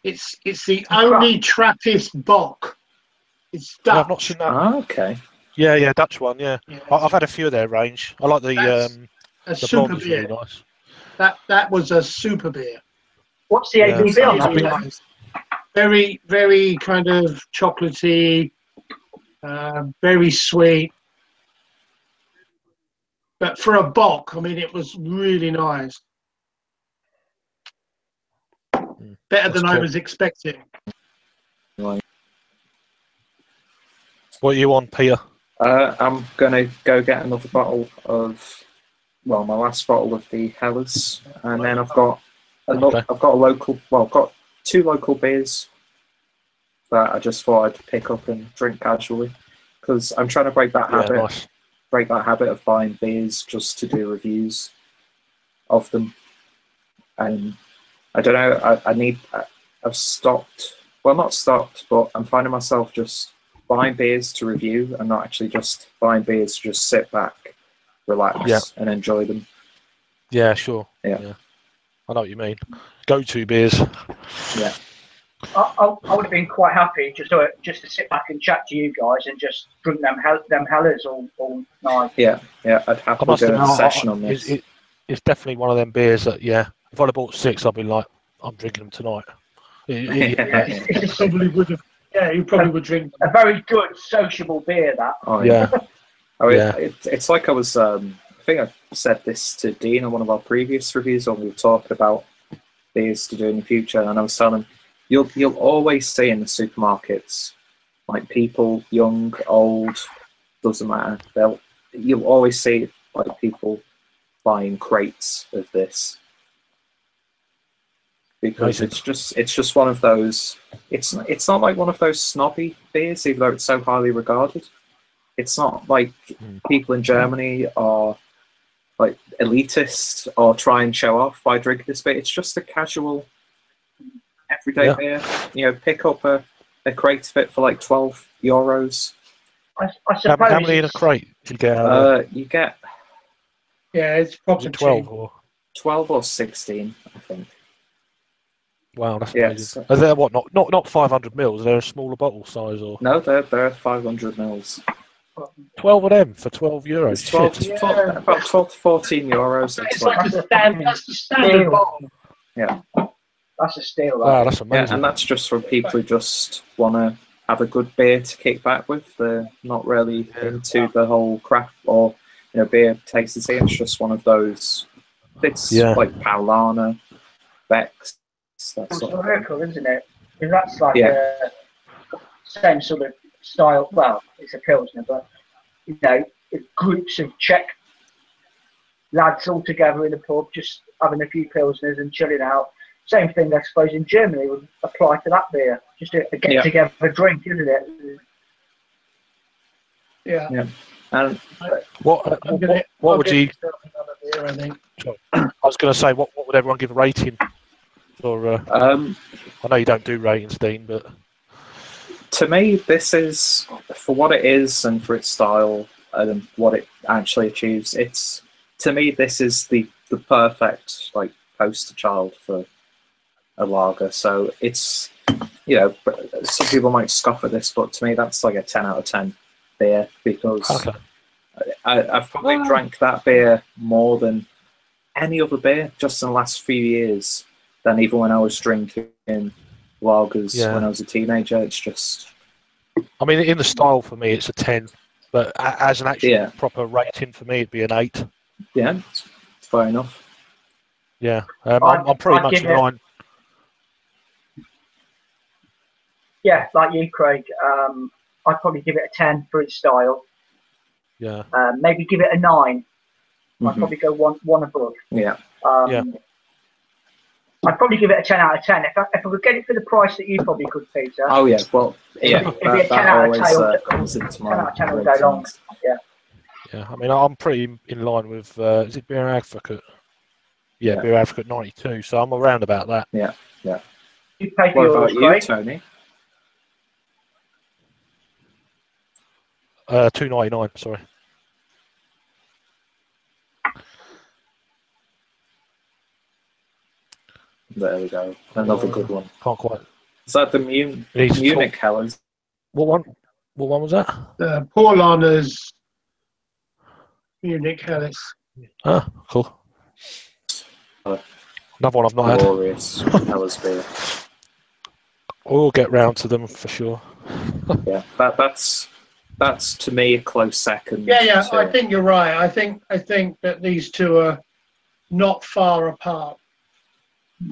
It's the only Trappist bock. It's Dutch. Yeah, I've not seen that. Ah, okay. Yeah, Dutch one. Yeah, I've had a few of their range. I like the super blonde. beer. Really nice. That was a super beer. What's the ABV on that? Nice. Very, very kind of chocolatey, very sweet. But for a bock, I mean, it was really nice. Better than I was expecting. Right. What are you on, Peter? I'm gonna go get another bottle of, my last bottle of the Helles, and then I've got I've got two local beers that I just thought I'd pick up and drink casually, because I'm trying to break that habit. Nice. Break that habit of buying beers just to do reviews of them. And I don't know, I've stopped, well, not stopped, but I'm finding myself just buying beers to review and not actually just buying beers to just sit back, relax, and enjoy them. Yeah, sure. Yeah. I know what you mean. Go-to beers. Yeah. I would have been quite happy just to sit back and chat to you guys and just drink them Hellers all night. Yeah, I'd happily do a session on this. It's definitely one of them beers that, if I'd have bought 6, I'd be like, I'm drinking them tonight. You probably would have. Yeah, you probably would drink a very good sociable beer. That. Oh yeah. It's like I was. I think I said this to Dean on one of our previous reviews when we were talking about beers to do in the future, and I was telling him, you'll always see in the supermarkets, like, people, young, old, doesn't matter. You'll always see, like, people buying crates of this, because it's just one of those. It's not like one of those snobby beers, even though it's so highly regarded. It's not like people in Germany are like elitist or try and show off by drinking this beer. It's just a casual, everyday beer. Pick up a crate of it for like €12. I suppose. How many in a crate do you get? You get. Yeah, it's probably 12 or 12 or 16, I think. Wow, that's amazing. Are they what? Not 500 mils. They're a smaller bottle size, or no? They're 500 mils. 12 of them for €12. It's 12, about 12 to 14 euros. It's like that's the standard bottle. Yeah. That's a steal. Wow, that's amazing. Yeah, and that's just for people who just want to have a good beer to kick back with. They're not really into the whole craft or beer tasting scene. It's just one of those. It's like Paulana, Beck's. That's sort of miracle, isn't it? Because that's like the same sort of style. Well, it's a Pilsner, but groups of Czech lads all together in a pub, just having a few Pilsners and chilling out. Same thing, I suppose, in Germany would apply to that beer. Just a get-together drink, isn't it? Yeah. And what would you? Beer, I think. I was going to say, what would everyone give a rating? Or I know you don't do ratings, Dean, but to me, this is, for what it is and for its style and what it actually achieves, it's to me, this is the perfect like poster child for a lager. So it's, you know, some people might scoff at this, but to me, that's like a 10 out of 10 beer, because I've probably drank that beer more than any other beer just in the last few years than even when I was drinking lagers when I was a teenager. It's just, I mean, in the style for me, it's a 10, but as an actual proper rating for me, it'd be an 8. Yeah, it's fair enough. Yeah, I'm pretty much in line. Yeah, like you, Craig. I'd probably give it a 10 for its style. Yeah. Maybe give it a 9. I'd probably go one above. Yeah. I'd probably give it a 10 out of 10. If I could get it for the price that you probably could, Peter. Oh, yeah. Well, yeah. It'd be a 10 out of 10. Comes into my 10 out of 10 all day long. Yeah. Yeah, I mean, I'm pretty in line with, is it Beer Advocate? Yeah, Beer Advocate 92, so I'm around about that. Yeah, yeah. You pay for What yours, about you, Craig? Tony? $2.99, sorry. There we go. Another good one. Can't quite. Is that the Munich Hell? What one was that? Paulaner's Munich Hell. Ah, cool. Another one I've not had. Glorious Hellas beer. We'll get round to them for sure. Yeah, that's to me a close second. Yeah, I think you're right. I think that these two are not far apart.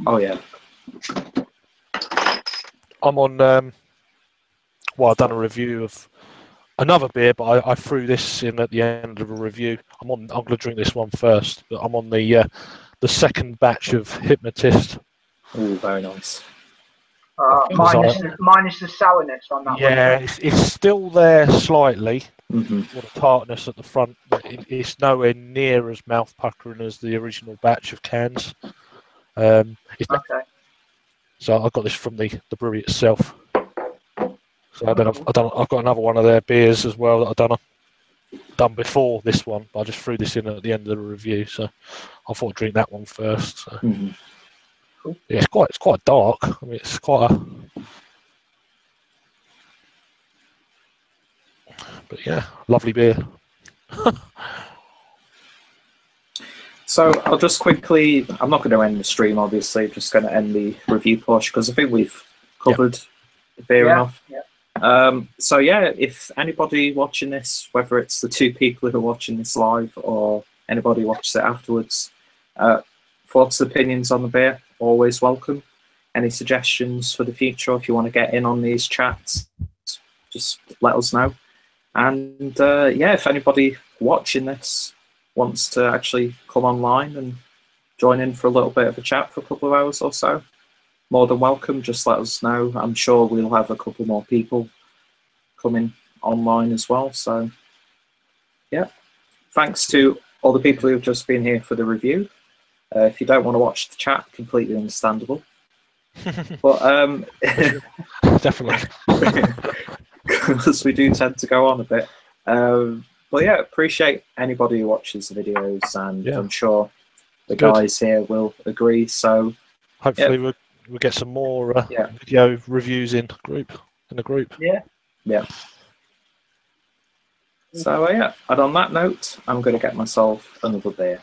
Oh yeah. I'm on. Well, I've done a review of another beer, but I threw this in at the end of a review. I'm going to drink this one first, but I'm on the second batch of Hypnotist. Oh, very nice. Minus the sourness on that one. Yeah, it's still there slightly. With the tartness at the front, but it's nowhere near as mouth puckering as the original batch of cans. Okay. So I got this from the brewery itself. So then I've got another one of their beers as well that I've done before this one, but I just threw this in at the end of the review. So I thought I'd drink that one first. So. Cool. Yeah, it's quite dark. I mean, it's quite a. But yeah, lovely beer. So I'll just quickly, I'm not going to end the stream, obviously, just going to end the review push, because I think we've covered the beer enough. Yeah. So yeah, if anybody watching this, whether it's the 2 people who are watching this live or anybody watches it afterwards, thoughts, opinions on the beer, always welcome. Any suggestions for the future, if you want to get in on these chats, just let us know. And yeah, if anybody watching this wants to actually come online and join in for a little bit of a chat for a couple of hours or so, more than welcome. Just let us know. I'm sure we'll have a couple more people coming online as well. So yeah, thanks to all the people who've just been here for the review. If you don't want to watch the chat, completely understandable. But definitely, because we do tend to go on a bit. But yeah, appreciate anybody who watches the videos, and I'm sure the guys here will agree. So hopefully we'll get some more video reviews in the group. Yeah. So yeah, and on that note, I'm going to get myself another beer.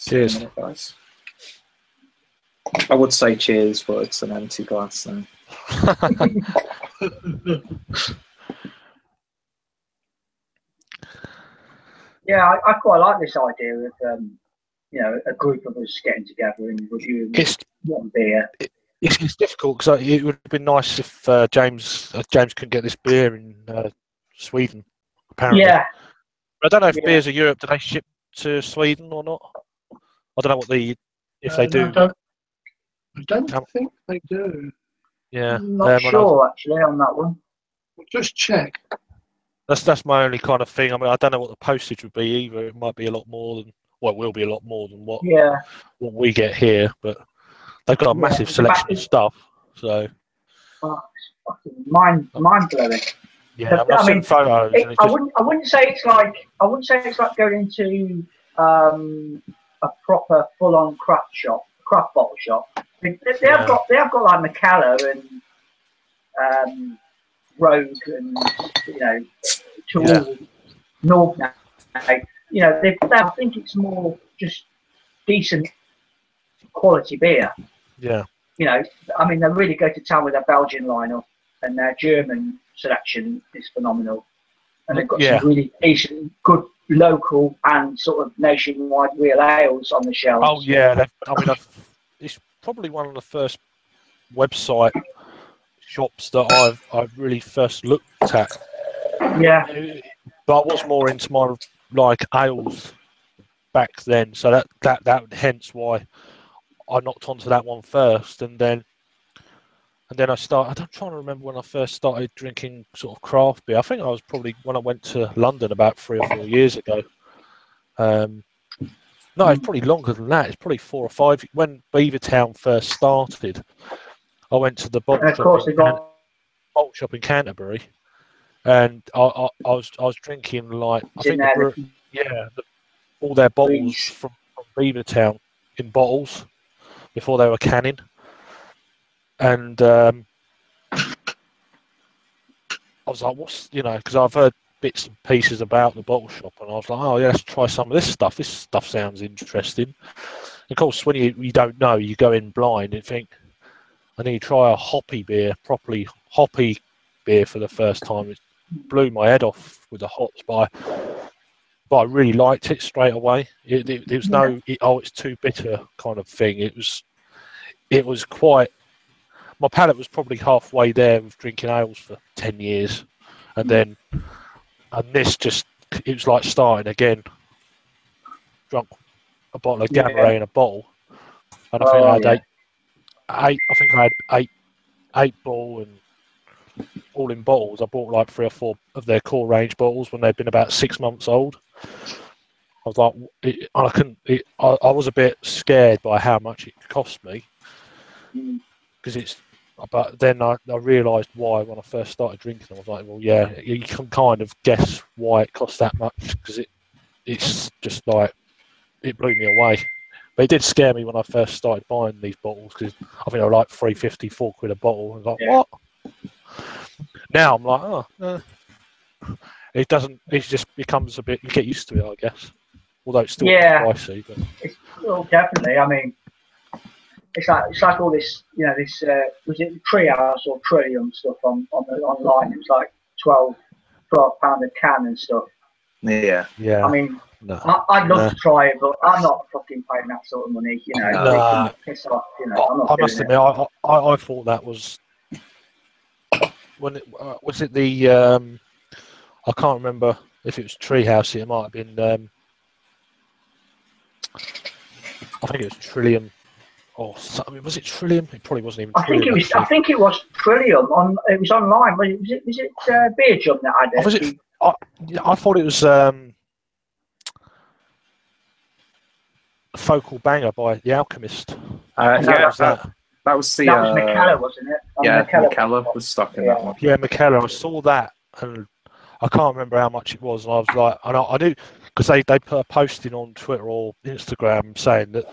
Cheers, guys. I would say cheers, but it's an empty glass now. Yeah, I quite like this idea of a group of us getting together and reviewing one beer. It's difficult because it would have been nice if James could get this beer in Sweden. Apparently, I don't know if beers of Europe, do they ship to Sweden or not? I don't know if they do. I don't think they do. Yeah, not sure actually on that one. We'll just check. That's my only kind of thing. I mean, I don't know what the postage would be either. It might be a lot more than it will be a lot more than what we get here. But they've got a massive selection of stuff. So it's fucking mind blowing. Yeah, I've seen photos. I wouldn't say it's like going into a proper full-on craft bottle shop. They have got like Macalla and Rogue and to all North now. I think it's more just decent quality beer. Yeah. I mean, they really go to town with their Belgian lineup, and their German selection is phenomenal. And they've got some really decent, good local and sort of nationwide real ales on the shelves. Oh yeah, it's probably one of the first website shops that I've really first looked at. Yeah. But I was more into my like ales back then, so that hence why I knocked onto that one first, and then I started. I'm trying to remember when I first started drinking sort of craft beer. I think I was probably when I went to London about 3 or 4 years ago. No, it's probably longer than that. It's probably 4 or 5. When Beavertown first started, I went to the bottle shop in Canterbury, and I was drinking like I think all their bottles from Beavertown in bottles before they were canning, and I was like, what's because I've heard bits and pieces about the bottle shop, and I was like, oh yeah, let's try some of this stuff. This stuff sounds interesting. Of course, when you don't know, you go in blind and think, and then you try a hoppy beer, properly hoppy beer for the first time. It blew my head off with the hops, but I really liked it straight away. It was no, it's too bitter kind of thing. It was quite. My palate was probably halfway there with drinking ales for 10 years, and this it was like starting again. Drunk a bottle of Gamay in a bottle, and I think I had eight. I think I had eight ball and all in bottles. I bought like 3 or 4 of their core range bottles when they'd been about 6 months old. I was like, I was a bit scared by how much it cost me because But then I realised why when I first started drinking. I was like, well, yeah, you can kind of guess why it costs that much because it's just like it blew me away. But it did scare me when I first started buying these bottles because I think they were like £3.50, £4 a bottle. I was like, what? Now I'm like, oh, it doesn't. It just becomes a bit. You get used to it, I guess. Although it's still pricey. But Well, definitely. I mean, it's like all this, this was it Treehouse or Trillium stuff online. It was like £12 a can and stuff. Yeah. I mean, I'd love to try it, but I'm not fucking paying that sort of money. Piss off. I must admit, I thought that was when was it the I can't remember if it was Treehouse. It might have been. I think it was Trillium. Oh, was it Trillium? It probably wasn't even. Trillium, I think it was Trillium. It was online. Was it Beer Jump that had it? Was it? I thought it was Focal Banger by The Alchemist. That was the. That was Macalla, wasn't it? Macalla was stuck in that one. Yeah, Macalla. I saw that, and I can't remember how much it was. And I was like, and I knew because they put a posting on Twitter or Instagram saying that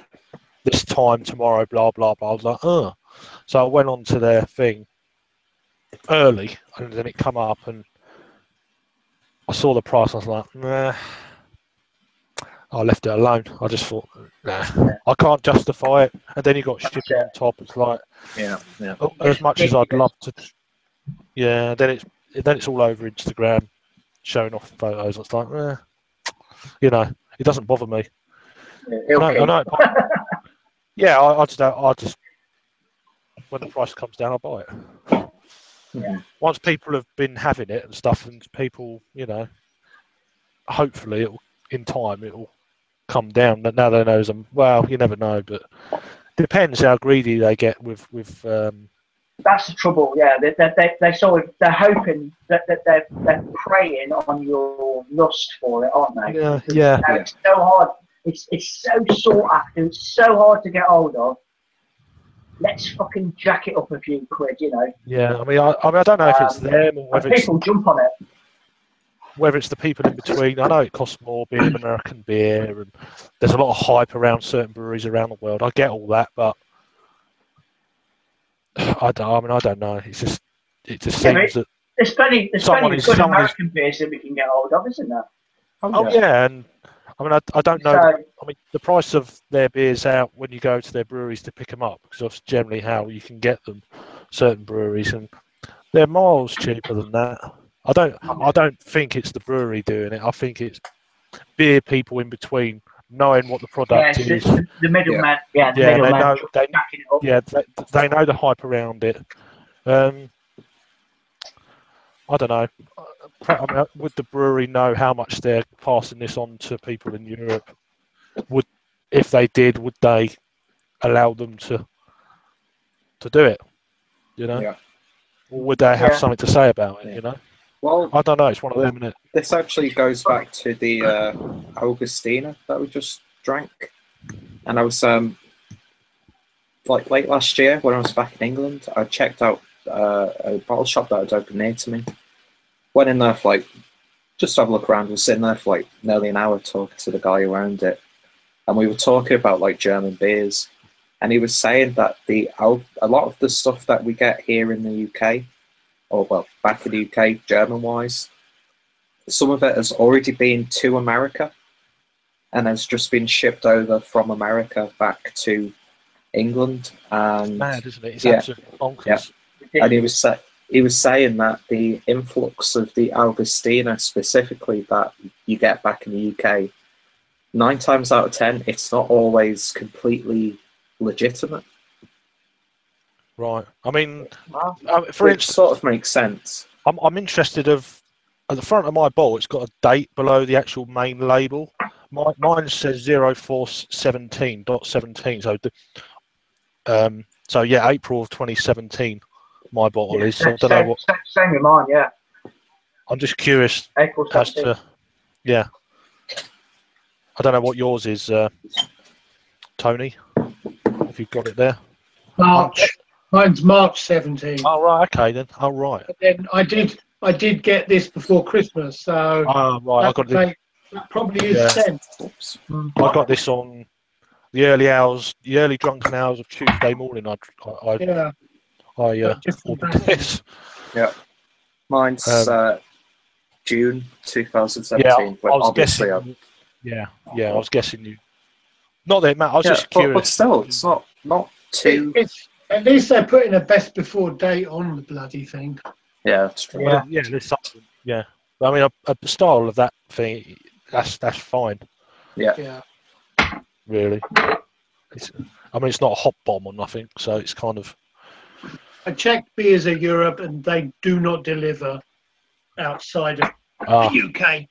this time tomorrow, blah blah blah. I was like, oh. So I went on to their thing early, and then it come up, and I saw the price. I was like, nah. I left it alone. I just thought, nah, I can't justify it. And then you got shipping on top. It's like, as much as I'd love to, then it's all over Instagram, showing off photos. It's like, it doesn't bother me. I know. Yeah, I just when the price comes down, I'll buy it. Yeah. Once people have been having it and stuff, and people, hopefully in time it'll come down. But now they know them. Well, you never know, but depends how greedy they get with. That's the trouble. Yeah, they're hoping that they're preying on your lust for it, aren't they? Yeah. It's so hard. It's so sought after. It's so hard to get hold of. Let's fucking jack it up a few quid, Yeah, I mean, I don't know if it's them or whether people jump on it. whether it's the people in between. I know it costs more being American beer, and there's a lot of hype around certain breweries around the world. I get all that, but I don't know. It just seems that there's plenty of good American beers that we can get hold of, isn't there? Oh yeah, and I mean I don't know. I mean the price of their beers out when you go to their breweries to pick them up, because that's generally how you can get them. Certain breweries, and they're miles cheaper than that. I don't think it's the brewery doing it. I think it's beer people in between knowing what the product is. The middleman. Yeah, the yeah, middleman. they know the hype around it. I don't know. I mean, would the brewery know how much they're passing this on to people in Europe? If they did, would they allow them to do it? You know, or would they have something to say about it? You know. Well, I don't know. It's one of them, isn't it? This actually goes back to the Augustiner that we just drank, and I was like late last year when I was back in England. I checked out a bottle shop that had opened near to me. Went in there for like just to have a look around. Was sitting there for like nearly an hour talking to the guy who owned it, and we were talking about like German beers, and he was saying that a lot of the stuff that we get here in the UK, or well back in the UK German wise, some of it has already been to America, and has just been shipped over from America back to England. And it's mad, isn't it? It's absolutely bonkers. Yeah. And he was saying that the influx of the Augustiner specifically that you get back in the UK, 9 times out of 10, it's not always completely legitimate. Right. I mean, for instance, sort of makes sense. I'm interested at the front of my bottle, it's got a date below the actual main label. Mine says 0417.17. So yeah, April of 2017. My bottle is. So I don't know what. Same with mine, yeah. I'm just curious as to. Yeah. I don't know what yours is, Tony. If you've got it there. Mine's March 17. Oh right, okay then. Oh right. But then I did get this before Christmas, so right. That probably is 10. I got this on the early drunken hours of Tuesday morning. I ordered this. Yeah, mine's June 2017. Yeah, but I was obviously guessing. I was guessing you. Not that it matters. I was just curious. But still, it's not too. At least they're putting a best before date on the bloody thing. Yeah, that's true. Yeah, there's something. Yeah, but, I mean, a style of that thing, that's fine. Yeah. Really. It's not a hot bomb or nothing, so it's kind of. I checked Beers of Europe, and they do not deliver outside of the UK.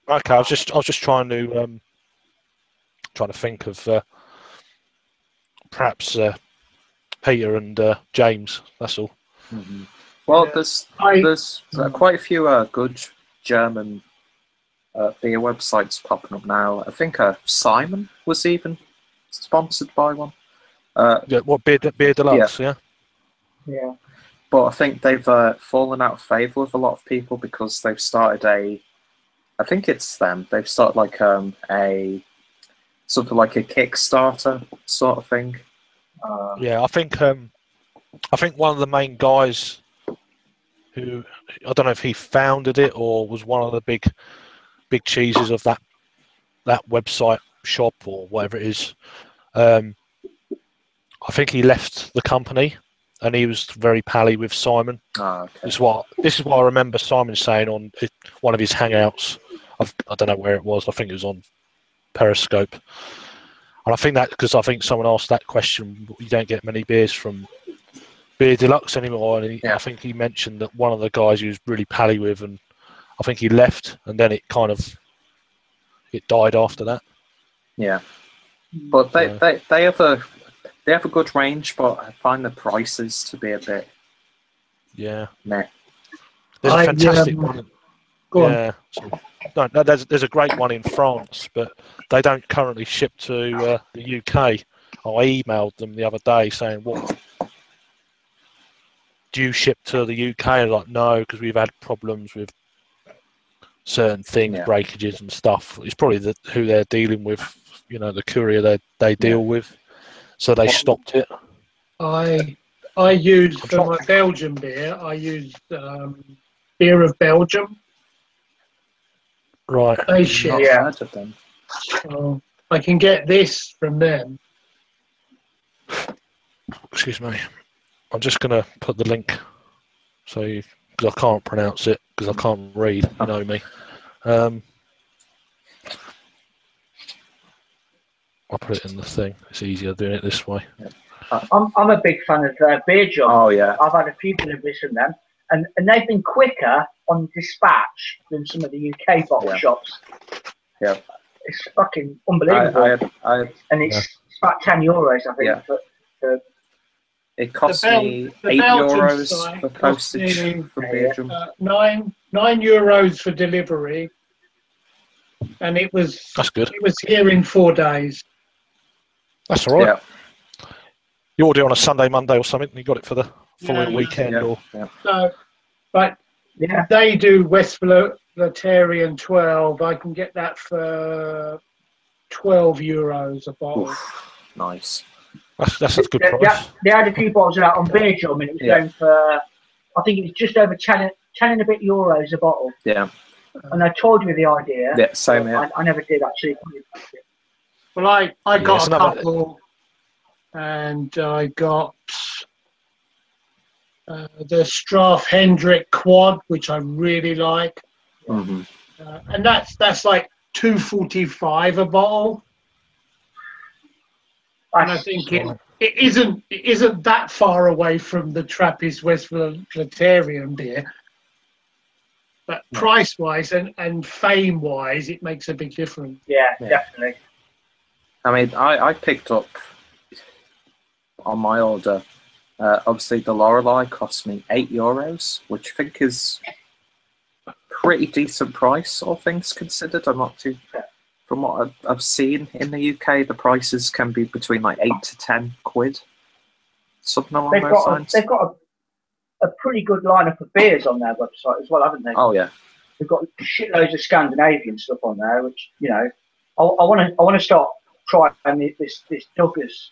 Okay, I was just trying to think of perhaps Peter and James. That's all. Mm-hmm. Well, there's quite a few good German beer websites popping up now. I think Simon was even sponsored by one. What Beer Deluxe? Yeah. But I think they've fallen out of favour with a lot of people because they've started I think it's them. They've started like something like a Kickstarter sort of thing. I think one of the main guys who, I don't know if he founded it or was one of the big cheeses of that website shop or whatever it is. I think he left the company and he was very pally with Simon. Okay. This is what I remember Simon saying on one of his hangouts. I don't know where it was. I think it was on Periscope. And I think that because I think someone asked that question, you don't get many beers from Beer Deluxe anymore. And I think he mentioned that one of the guys he was really pally with, and I think he left, and then it died after that. Yeah, but they have a good range, but I find the prices to be a bit. Yeah. Meh. There's a fantastic one. Go on. No, there's a great one in France, but they don't currently ship to the UK. I emailed them the other day saying, "What do you ship to the UK?" And like, no, because we've had problems with certain things, breakages and stuff. It's probably who they're dealing with, you know, the courier they deal with. So they stopped it. I used for my Belgian beer. I used Beer of Belgium. Right. They ship. Yeah. Of them. So I can get this from them. Excuse me. I'm just going to put the link, so because I can't pronounce it because I can't read. You know me. I'll put it in the thing. It's easier doing it this way. I'm a big fan of Beer Jump. Oh yeah. I've had a few deliveries from them, and they've been quicker on dispatch than some of the UK bottle shops. Yeah. It's fucking unbelievable. And it's about €10, I think. Yeah. For it cost me €8 for postage for Beer Jump. €9 for delivery, and that's good. It was here in 4 days. That's all right. Yeah. You order on a Sunday, Monday, or something, and you got it for the following weekend, or So, but they do West Voltarian 12. I can get that for €12 a bottle. Oof, nice. That's a good price. They had a few bottles of that on Beer Jump, and it was going for, I think it was just over 10 and a bit euros a bottle. Yeah. And I told you the idea. Yeah, same here. I never did actually. Well, I got a couple, and I got the Straff Hendrick Quad, which I really like, and that's like $2.45 a bottle. And I think it isn't that far away from the Trappist West Voltarian beer, but price wise and fame wise, it makes a big difference. Yeah, definitely. I mean, I picked up on my order. Obviously, the Lorelei cost me €8, which I think is a pretty decent price, all things considered. I'm not too. From what I've seen in the UK, the prices can be between like £8 to £10, something along those lines. They've got a pretty good lineup of beers on their website as well, haven't they? Oh yeah. They've got shitloads of Scandinavian stuff on there, which I want to start trying this Douglas.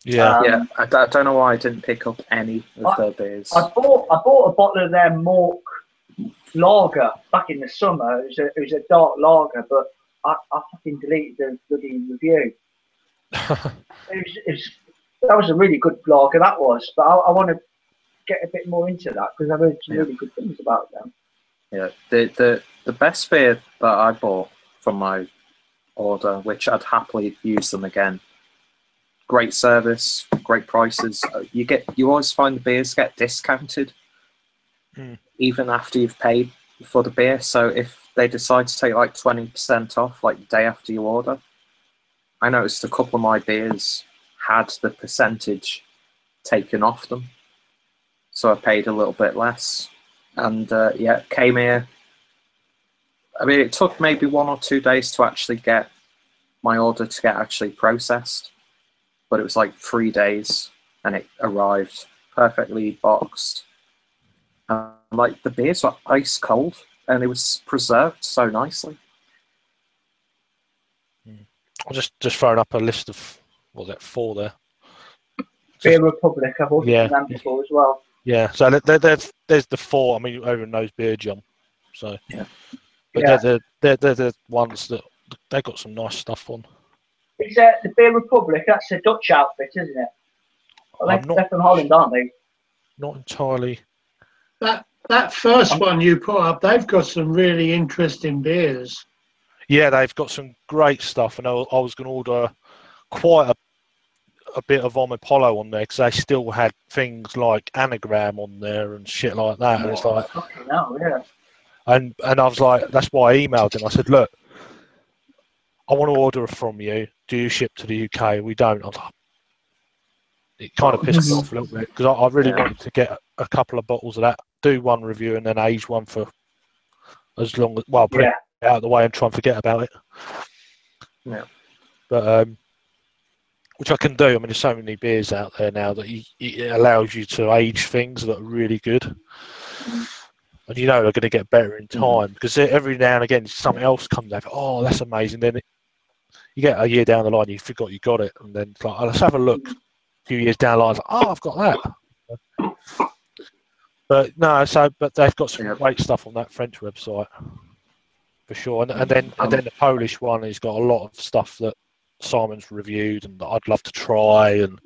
Yeah, I don't know why I didn't pick up any of their beers. I bought a bottle of their Mork lager back in the summer. It was a dark lager, but I fucking deleted the bloody review. That was a really good lager, that was. But I want to get a bit more into that because I've heard some really good things about them. Yeah, the best beer that I bought from my order, which I'd happily use them again. Great service, great prices. You always find the beers get discounted even after you've paid for the beer. So if they decide to take like 20% off, like the day after you order, I noticed a couple of my beers had the percentage taken off them, so I paid a little bit less. And came here. I mean, it took maybe 1 or 2 days to actually get my order to get actually processed, but it was like 3 days, and it arrived perfectly boxed. Like the beers were ice cold, and it was preserved so nicely. I'll just throwing up a list of 4 there. Beer Republic, I've ordered them before as well. Yeah, so there's the 4. I mean, everyone knows Beer Jump, so but they're the ones that they got some nice stuff on. Is the Beer Republic? That's a Dutch outfit, isn't it? Well, they're from Holland, aren't they? Not entirely. That first one you put up, they've got some really interesting beers. Yeah, they've got some great stuff, and I was going to order quite a bit of Omapollo on there because they still had things like Anagram on there and shit like that. And it's like, fucking hell, yeah. And I was like, that's why I emailed him. I said, look, I want to order from you. Do you ship to the UK? We don't. I was like, it kind of pissed me off a little bit because I really wanted to get a couple of bottles of that, do one review, and then age one for as long as put it out of the way and try and forget about it. Yeah, but which I can do. I mean, there's so many beers out there now that it allows you to age things that are really good. and you know they're going to get better in time because every now and again something else comes out. Oh, that's amazing! Then you get a year down the line, you forgot you got it, and then it's like, oh, let's have a look. A few years down the line, it's like, oh, I've got that. But no, but they've got some great stuff on that French website for sure, and then the Polish one has got a lot of stuff that Simon's reviewed and that I'd love to try, and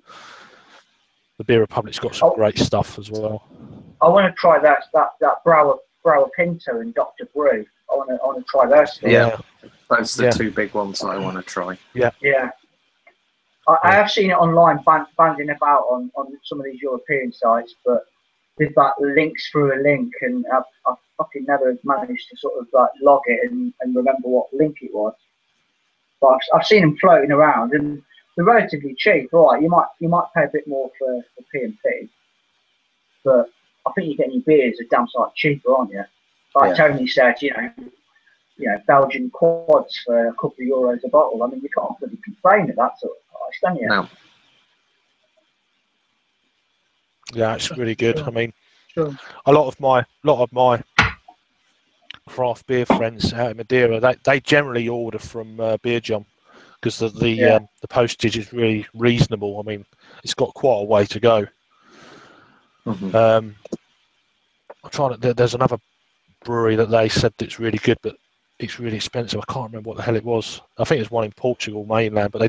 the Beer Republic's got some great stuff as well. I want to try that Brauer Pinto and Dr. Brew. I want to try those. Yeah, those are the two big ones that I want to try. Yeah. I have seen it online, banding about on some of these European sites, but with that links through a link, and I fucking never managed to sort of like log it and remember what link it was. But I've seen them floating around, and they're relatively cheap. All right, you might pay a bit more for P&P, but I think you're getting your beers a damn sight cheaper, aren't you? Like Tony said, you know, Belgian quads for a couple of euros a bottle. I mean, you can't really complain at that sort of price, can you? No. Yeah, it's really good. Sure. I mean, Sure. a lot of my craft beer friends out in Madeira, they generally order from Beer Jump because the postage is really reasonable. I mean, it's got quite a way to go. I'm trying to. There's another brewery that they said that's really good, but it's really expensive. I can't remember what the hell it was. I think it's one in Portugal mainland, but they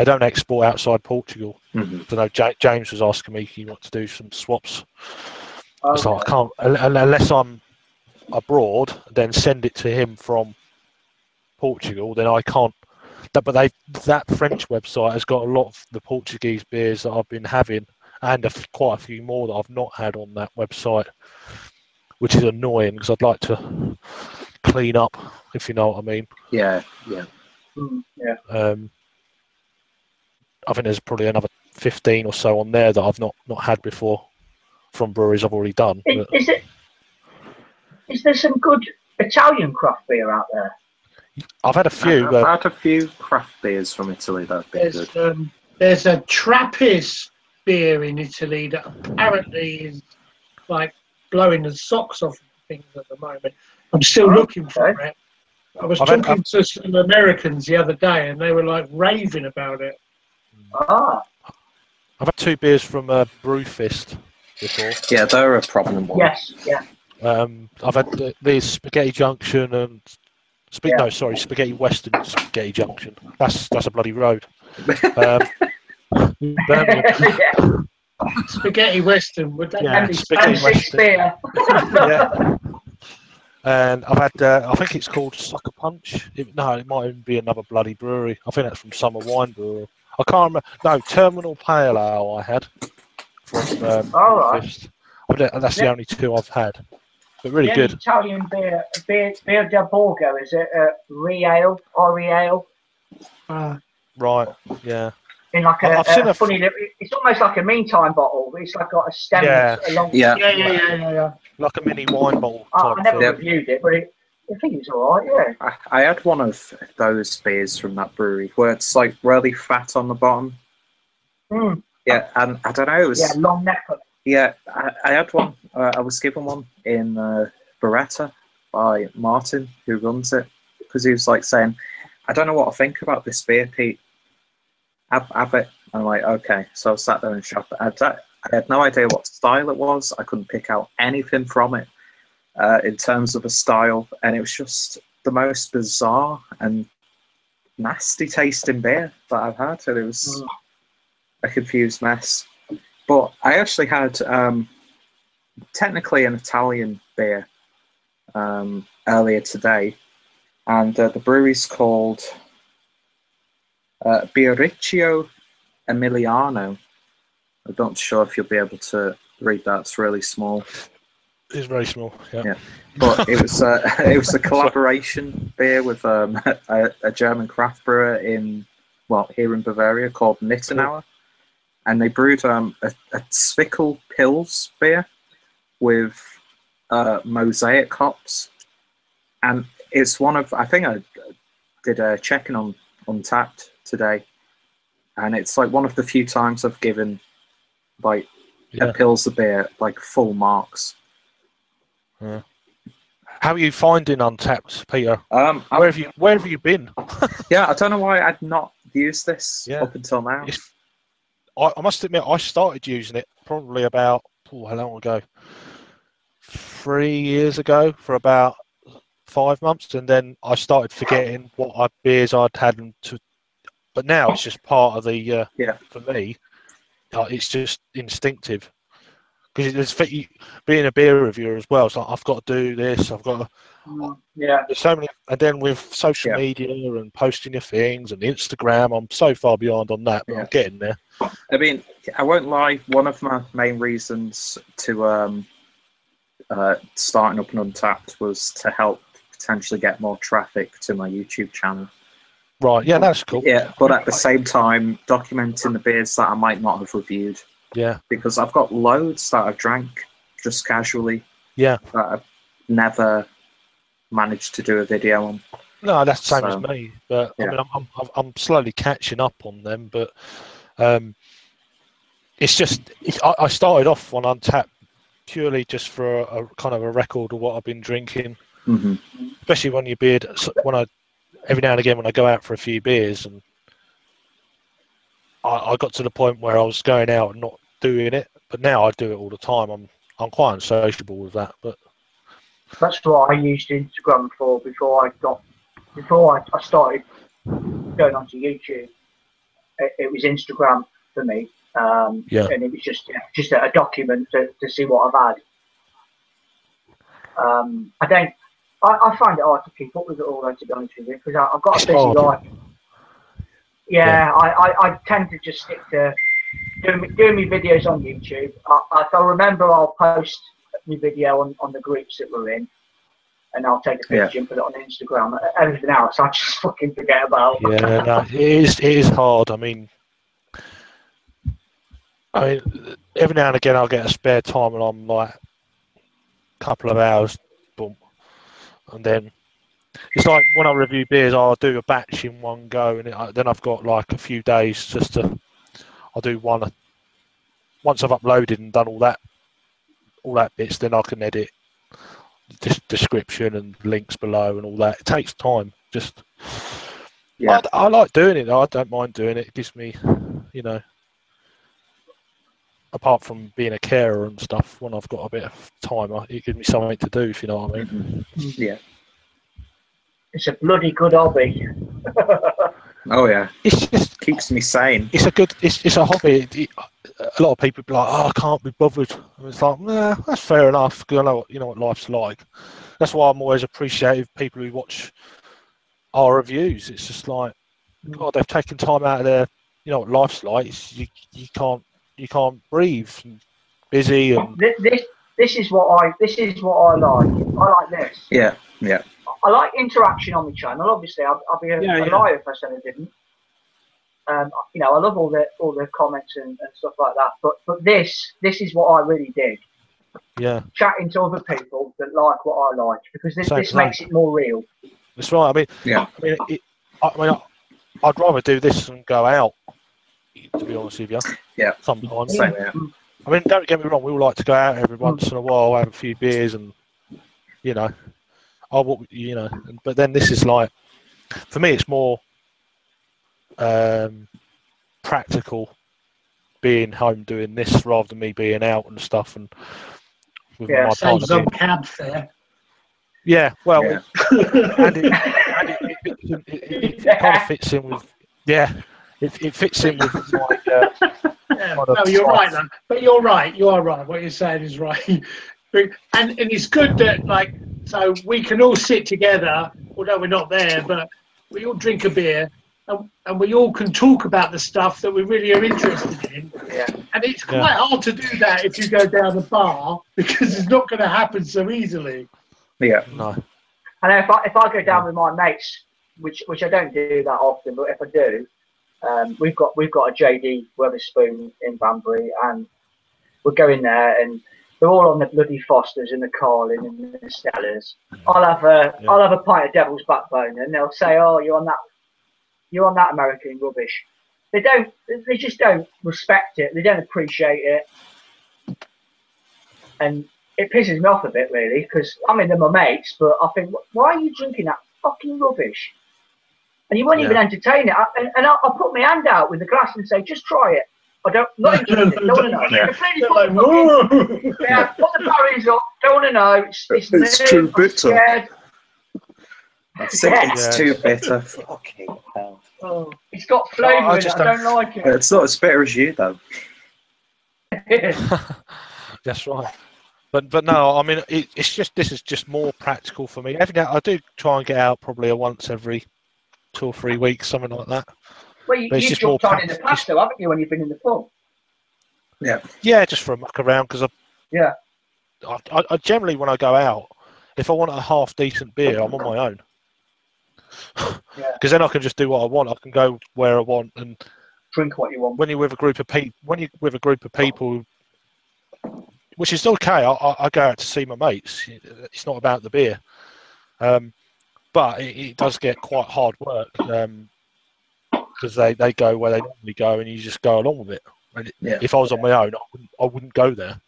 don't export outside Portugal. So no, James was asking me if he wants to do some swaps. So I can't unless I'm abroad, then send it to him from Portugal. Then I can't. But that French website has got a lot of the Portuguese beers that I've been having, and quite a few more that I've not had on that website, which is annoying because I'd like to clean up, if you know what I mean. Yeah. I think there's probably another 15 or so on there that I've not had before from breweries I've already done. Is there some good Italian craft beer out there? I've had a few. I've had a few craft beers from Italy that have been good. There's a Trappist beer in Italy that apparently is like blowing the socks off things at the moment. I'm still looking for it. I was talking to some Americans the other day, and they were like raving about it. I've had 2 beers from Brewfist before. Yeah, they're a prominent one. Yes, yeah. I've had the Spaghetti Junction and Spaghetti Western Spaghetti Junction. That's a bloody road. Spaghetti Western, would that be Spaghetti Western? Beer. Yeah. And I've had, I think it's called Sucker Punch. It might even be another bloody brewery. I think that's from Summer Wine Brewery. I can't remember. No, Terminal Pale Ale I had from Fist. That's the only 2 I've had. But really good. Italian beer del Borgo, is it Reale? Right, yeah. In like a funny little, it's almost like a meantime bottle. It's like got a stem along. Yeah. Like a mini wine bottle. I never reviewed it, but I think it's all right. Yeah. I had one of those beers from that brewery where it's like really fat on the bottom. Yeah, and I don't know. It was, long neck. Yeah, I had one. I was given one in Beretta by Martin, who runs it, because he was like saying, "I don't know what to think about this beer, Pete. Have it." I'm like, okay. So I sat there and shopped. I had no idea what style it was. I couldn't pick out anything from it in terms of a style, and it was just the most bizarre and nasty tasting beer that I've had. And it was a confused mess. But I actually had technically an Italian beer earlier today, and the brewery's called Birriccio Emiliano. I'm not sure if you'll be able to read that. It's really small. It's very small. Yeah. But it was a collaboration beer with a German craft brewer here in Bavaria called Nittenauer. And they brewed a Zwickel Pils beer with mosaic hops. And it's one of, I think I did a check-in on Untapped today. And it's like one of the few times I've given like a Pilsner beer like full marks. Yeah. How are you finding Untapped, Peter? Where have you been? Yeah, I don't know why I'd not used this Yeah. up until now. I must admit, I started using it probably about how long ago? 3 years ago, for about 5 months, and then I started forgetting what beers I'd had to. But now it's just part of the. For me, it's just instinctive. Because being a beer reviewer as well, so I've got to do this. I've got to. There's so many, and then with social media and posting your things and Instagram, I'm so far behind on that, but I'm getting there. I mean, I won't lie. One of my main reasons to starting up an Untapped was to help potentially get more traffic to my YouTube channel. Right. Yeah, that's cool. Yeah, but at the same time, documenting the beers that I might not have reviewed. Yeah. Because I've got loads that I've drank just casually. Yeah. That I've never managed to do a video on. No, that's the same as me. But I mean, I'm slowly catching up on them. But it's just I started off on Untapped purely just for a kind of a record of what I've been drinking. Mm-hmm. Especially when you beard. Every now and again when I go out for a few beers, and I got to the point where I was going out and not doing it, but now I do it all the time. I'm quite unsociable with that, but that's what I used Instagram for before I started going onto YouTube. It was Instagram for me, and it was just a document to see what I've had. I find it hard to keep up with it all, though, to be honest with you, because I've got a busy life. Yeah, I tend to just stick to doing my videos on YouTube. If I remember, I'll post my video on the groups that we're in, and I'll take a picture and put it on Instagram. Everything else, I just fucking forget about. Yeah, no, it is hard. I mean, every now and again I'll get a spare time, and I'm like a couple of hours, boom, and then. It's like when I review beers, I'll do a batch in one go, and then I've got like a few days just to. I'll do one. Once I've uploaded and done all that bits, then I can edit description and links below and all that. It takes time. Just. Yeah. I like doing it. I don't mind doing it. It gives me, apart from being a carer and stuff, when I've got a bit of time, it gives me something to do. If you know what I mean. Yeah. It's a bloody good hobby. Oh yeah, it just keeps me sane. It's a hobby. A lot of people be like, "Oh, I can't be bothered." And it's like, nah, that's fair enough. Because I know what life's like. That's why I'm always appreciative of people who watch our reviews. It's just like, God, they've taken time out of their. You know what life's like. You can't breathe. And busy and this is what I like. I like this. Yeah. I like interaction on the channel. Obviously, I'd be a liar if I said I didn't. I love all the comments and stuff like that. But this is what I really dig. Yeah. Chatting to other people that like what I like, because this makes it more real. That's right. I mean, I'd rather do this than go out. To be honest with you. Yeah. Sometimes. Same here. I mean, don't get me wrong. We all like to go out every once in a while, have a few beers, and but then this is like, for me, it's more practical being home doing this rather than me being out and stuff and with my saves partner. some cab fare. Yeah, well, it kind of fits in with it fits in with my. No, you're right, man. But you're right. You are right. What you're saying is right. And it's good that so we can all sit together, although we're not there, but we all drink a beer and we all can talk about the stuff that we really are interested in. Yeah. And it's quite hard to do that if you go down a bar, because it's not going to happen so easily. Yeah. No. And if I go down with my mates, which I don't do that often, but if I do, we've got a JD Weatherspoon in Banbury, and we're going there, and they're all on the bloody Fosters and the Carlin and the Stellars. I'll have a pint of Devil's Backbone, and they'll say, "Oh, you're on that American rubbish." They just don't respect it. They don't appreciate it. And it pisses me off a bit, really, because I mean, they're my mates, but I think, why are you drinking that fucking rubbish? And you won't even entertain it. I'll put my hand out with the glass and say, just try it. Not interested. Don't want to know. Yeah. Completely put the barriers up. Don't want to know. It's too bitter. Scared. I think it's too bitter. Fucking hell. Oh, it's got flavour in it. I don't like it. It's not as bitter as you, though. That's right. But no, I mean, this is just more practical for me. Every day I do try and get out probably once every 2 or 3 weeks, something like that. Well, you've jumped on in the past, though, haven't you, when you've been in the pub? Yeah. Yeah, just for a muck around, because I generally, when I go out, if I want a half decent beer, I'm on my own. Because then I can just do what I want. I can go where I want and drink what you want. When you're with a group of people, which is okay. I go out to see my mates. It's not about the beer, but it does get quite hard work because they go where they normally go, and you just go along with it. And if I was on my own, I wouldn't go there.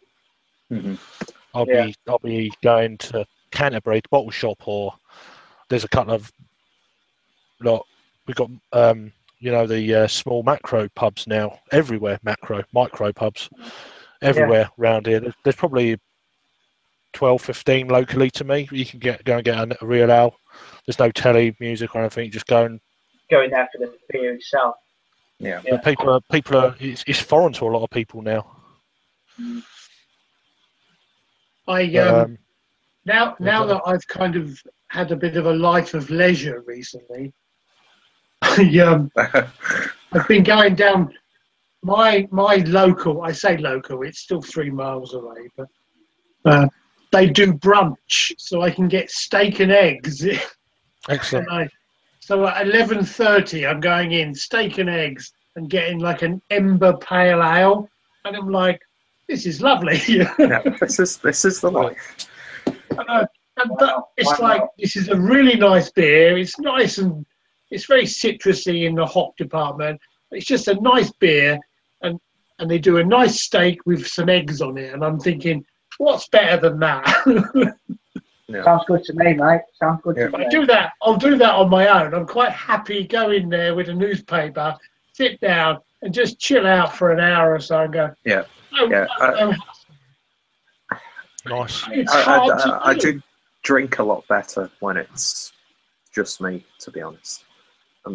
Mm-hmm. I'll be going to Canterbury bottle shop, or there's a couple of we've got the small macro pubs now everywhere, micro pubs everywhere around here. There's probably 12, 15 locally to me. You can go and get a real ale. There's no telly, music or anything. You just go in there for the beer itself. Yeah. But people are it's foreign to a lot of people now. Now that I've kind of had a bit of a life of leisure recently, I've been going down my local. I say local; it's still 3 miles away, but they do brunch, so I can get steak and eggs. Excellent. So at 11:30, I'm going in steak and eggs and getting like an ember pale ale, and I'm like, this is lovely. This is the life. It's like, this is a really nice beer. It's nice and it's very citrusy in the hop department. It's just a nice beer, and they do a nice steak with some eggs on it, and I'm thinking, what's better than that? Sounds good to me, mate. Sounds good to me. I'll do that on my own. I'm quite happy going there with a newspaper, sit down, and just chill out for an hour or so and go. Nice. I do drink a lot better when it's just me, to be honest.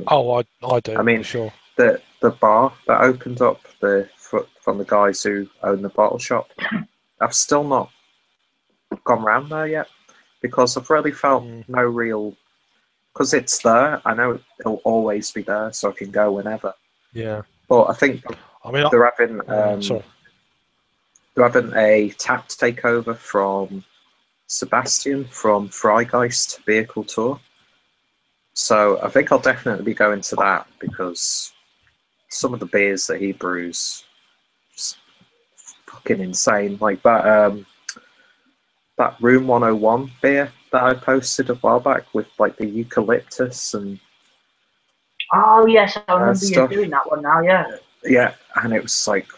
I do. I mean, for sure. The bar that opened up from the guys who own the bottle shop, I've still not gone round there yet because I've really felt no real. Because it's there, I know it'll always be there, so I can go whenever. Yeah. But I think they're having they're having a tapped takeover from Sebastian from Freigeist Beer Kultur. So I think I'll definitely be going to that because some of the beers that he brews just fucking insane. Like that Room 101 beer that I posted a while back with like the eucalyptus and oh yes, I remember you doing that one now. Yeah, and it was like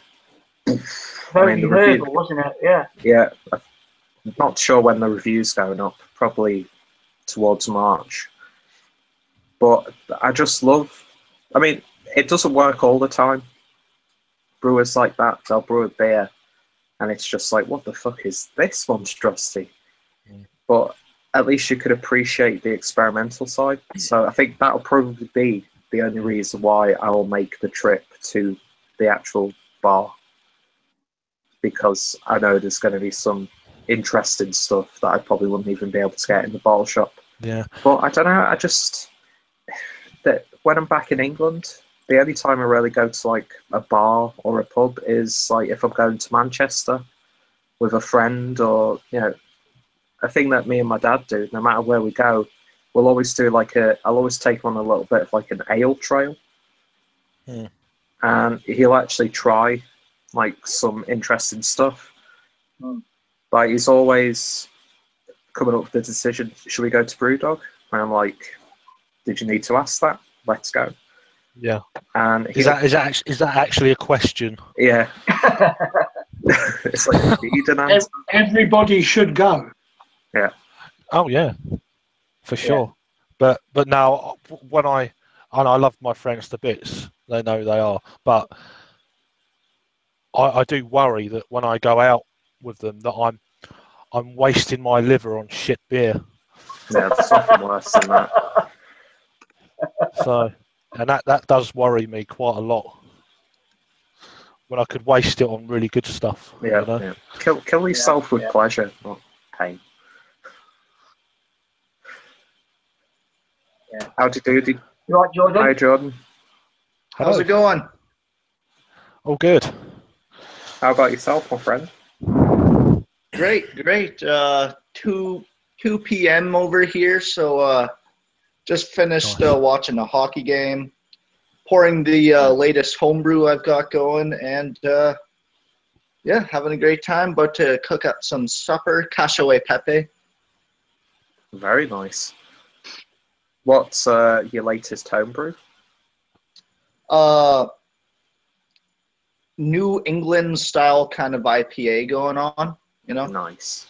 very herbal, wasn't it? Yeah. I'm not sure when the review's going up. Probably towards March. But I just love. I mean, it doesn't work all the time. Brewers like that, they'll brew a beer, and it's just like, what the fuck is this monstrosity? But at least you could appreciate the experimental side. So I think that'll probably be the only reason why I'll make the trip to the actual bar. Because I know there's going to be some interesting stuff that I probably wouldn't even be able to get in the bottle shop. Yeah. But I don't know, that when I'm back in England, the only time I really go to like a bar or a pub is like if I'm going to Manchester with a friend or, a thing that me and my dad do, no matter where we go, we'll always do I'll always take him on a little bit of like an ale trail. And he'll actually try like some interesting stuff. Like he's always coming up with the decision, should we go to Brewdog? And I'm like, did you need to ask that? Let's go. Yeah. And is that actually a question? Yeah. It's like a feeding answer. Everybody should go. Yeah. Oh yeah, for sure. But now when I love my friends to bits, they know they are. But I do worry that when I go out with them that I'm wasting my liver on shit beer. Yeah, there's nothing worse than that. So, and that does worry me quite a lot. When I could waste it on really good stuff. Yeah, you know? yeah. Kill yourself with pleasure, not pain. Yeah. Howdy doody. You right, Jordan? Hi, Jordan. How's it going? All good. How about yourself, my friend? Great, great. 2 p.m. over here, so just finished Nice. watching a hockey game, pouring the latest homebrew I've got going, and yeah, having a great time. About to cook up some supper, cassoulet pepe. Very nice. What's your latest homebrew? New England style kind of IPA going on, you know. Nice.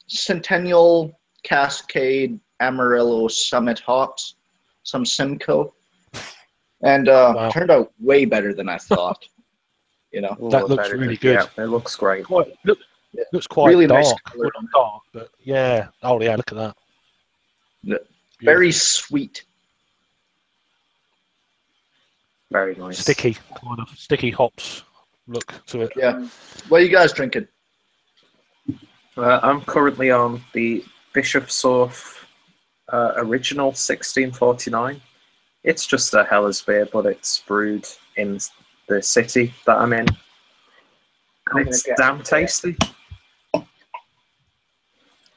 Centennial, Cascade, Amarillo, Summit hops, some Simcoe, and Wow. turned out way better than I thought. You know, That looks really good. Yeah, it looks great. Looks quite Really dark. nice Well, color. not dark, but yeah. Oh yeah, look at that. Very Beautiful. sweet. Very nice. Sticky, kind of sticky hops look to it. Yeah. What are you guys drinking? I'm currently on the Bischofshof original 1649. It's just a Hellas beer, but it's brewed in the city that I'm in. And it's damn tasty.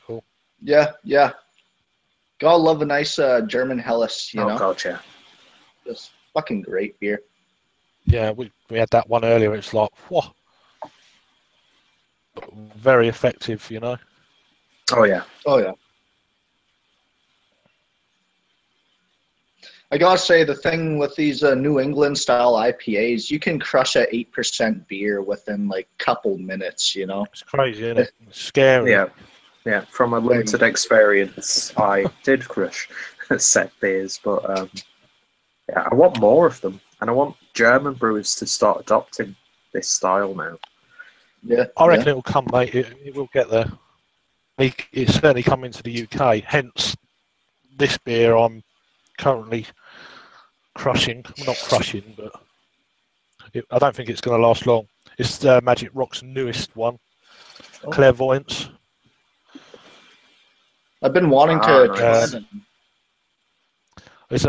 Cool. Yeah, yeah. Gotta love a nice German Helles, you know. Oh, God, yeah. Just fucking great beer. Yeah, we had that one earlier. It's like, whoa. Very effective, you know. Oh, yeah. Oh, yeah. I gotta say, the thing with these New England style IPAs, you can crush a 8% beer within like couple minutes, you know. It's crazy, isn't it? It's scary. Yeah. Yeah, from a limited experience, I did crush set beers, but yeah, I want more of them, and I want German brewers to start adopting this style now. Yeah, I reckon it will come, mate. It will get there. It's certainly come into the UK. Hence, this beer I'm currently crushing. Well, not crushing, but I don't think it's going to last long. It's Magic Rock's newest one, Clairvoyance. I've been wanting to try them. It's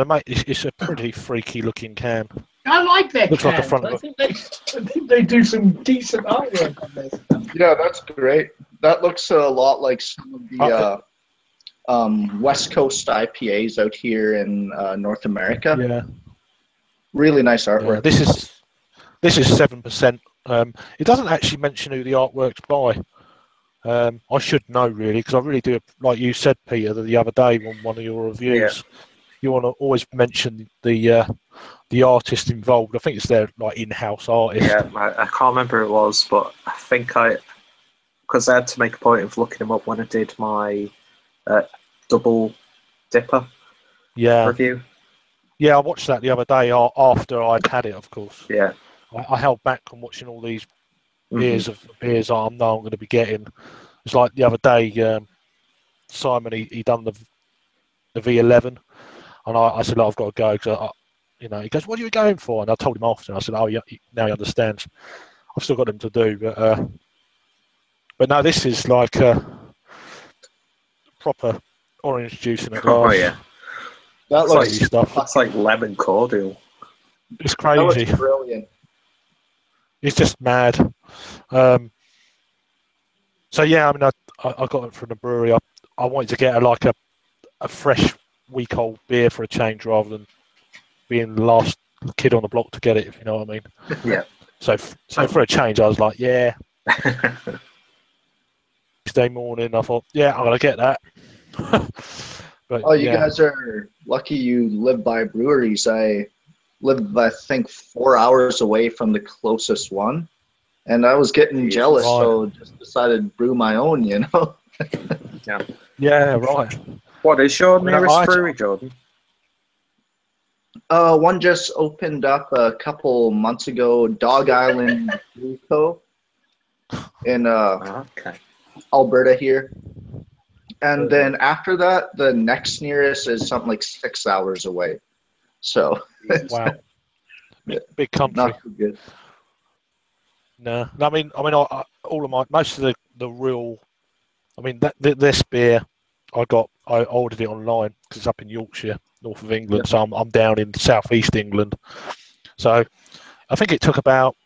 a pretty freaky looking can. I like their Looks like a cans. front I of think they do some decent artwork on this stuff. Yeah, that's great. That looks a lot like some of the West Coast IPAs out here in North America. Yeah. Really nice Yeah, artwork. this is 7%. It doesn't actually mention who the artwork's by. I should know really, because I really do. Like you said, Peter, the other day on one of your reviews, you want to always mention the artist involved. I think it's their like in-house artist. Yeah, I can't remember who it was, but I think because I had to make a point of looking him up when I did my double dipper review. Yeah, I watched that the other day after I'd had it, of course. Yeah. I held back on watching all these beers I'm going to be getting. It's like the other day, Simon, he done the V11, and I said, I've got to go, because he goes, what are you going for? And I told him after, and I said, oh, yeah, now he understands. I've still got them to do, but no, this is like proper orange juice in a glass. Oh, yeah. That looks stuff. That's like lemon cordial. It's crazy. That looks brilliant. It's just mad. So yeah, I mean, I got it from the brewery. I wanted to get a fresh week-old beer for a change, rather than being the last kid on the block to get it, if you know what I mean. Yeah. So for a change, I was like, yeah. Tuesday morning, I thought, yeah, I'm gonna get that. But you guys are lucky you live by breweries. I live, I think, 4 hours away from the closest one. And I was getting jealous, Right. so just decided to brew my own, you know? Yeah, right. What is your I mean, nearest I- brewery, Jordan? One just opened up a couple months ago, Dog Island Brew Co. in Okay. Alberta here. And then after that, the next nearest is something like 6 hours away. So, Wow. Big country. not too good. No, I mean, all of my most of the real, I mean, this beer, I ordered it online because it's up in Yorkshire, north of England. So I'm down in southeast England. So I think it took about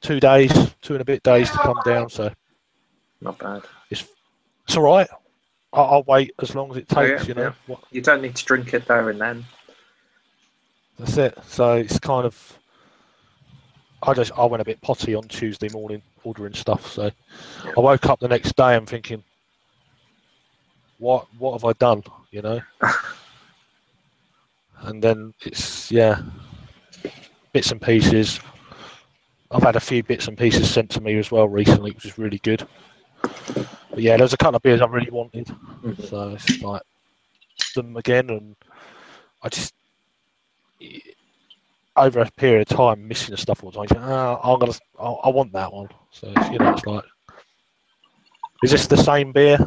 2 days, 2 and a bit days to come down. So Not bad. it's all right. I'll wait as long as it takes. You know, Yeah. What, You don't need to drink it there and then. that's it. So it's kind of. I went a bit potty on Tuesday morning ordering stuff. So I woke up the next day and thinking, what have I done? You know. And then it's bits and pieces. I've had a few bits and pieces sent to me as well recently, which is really good. But yeah, there's a couple of beers I really wanted, so it's like them again, and I just over a period of time missing the stuff all the time. I want that one. So it's like, is this the same beer?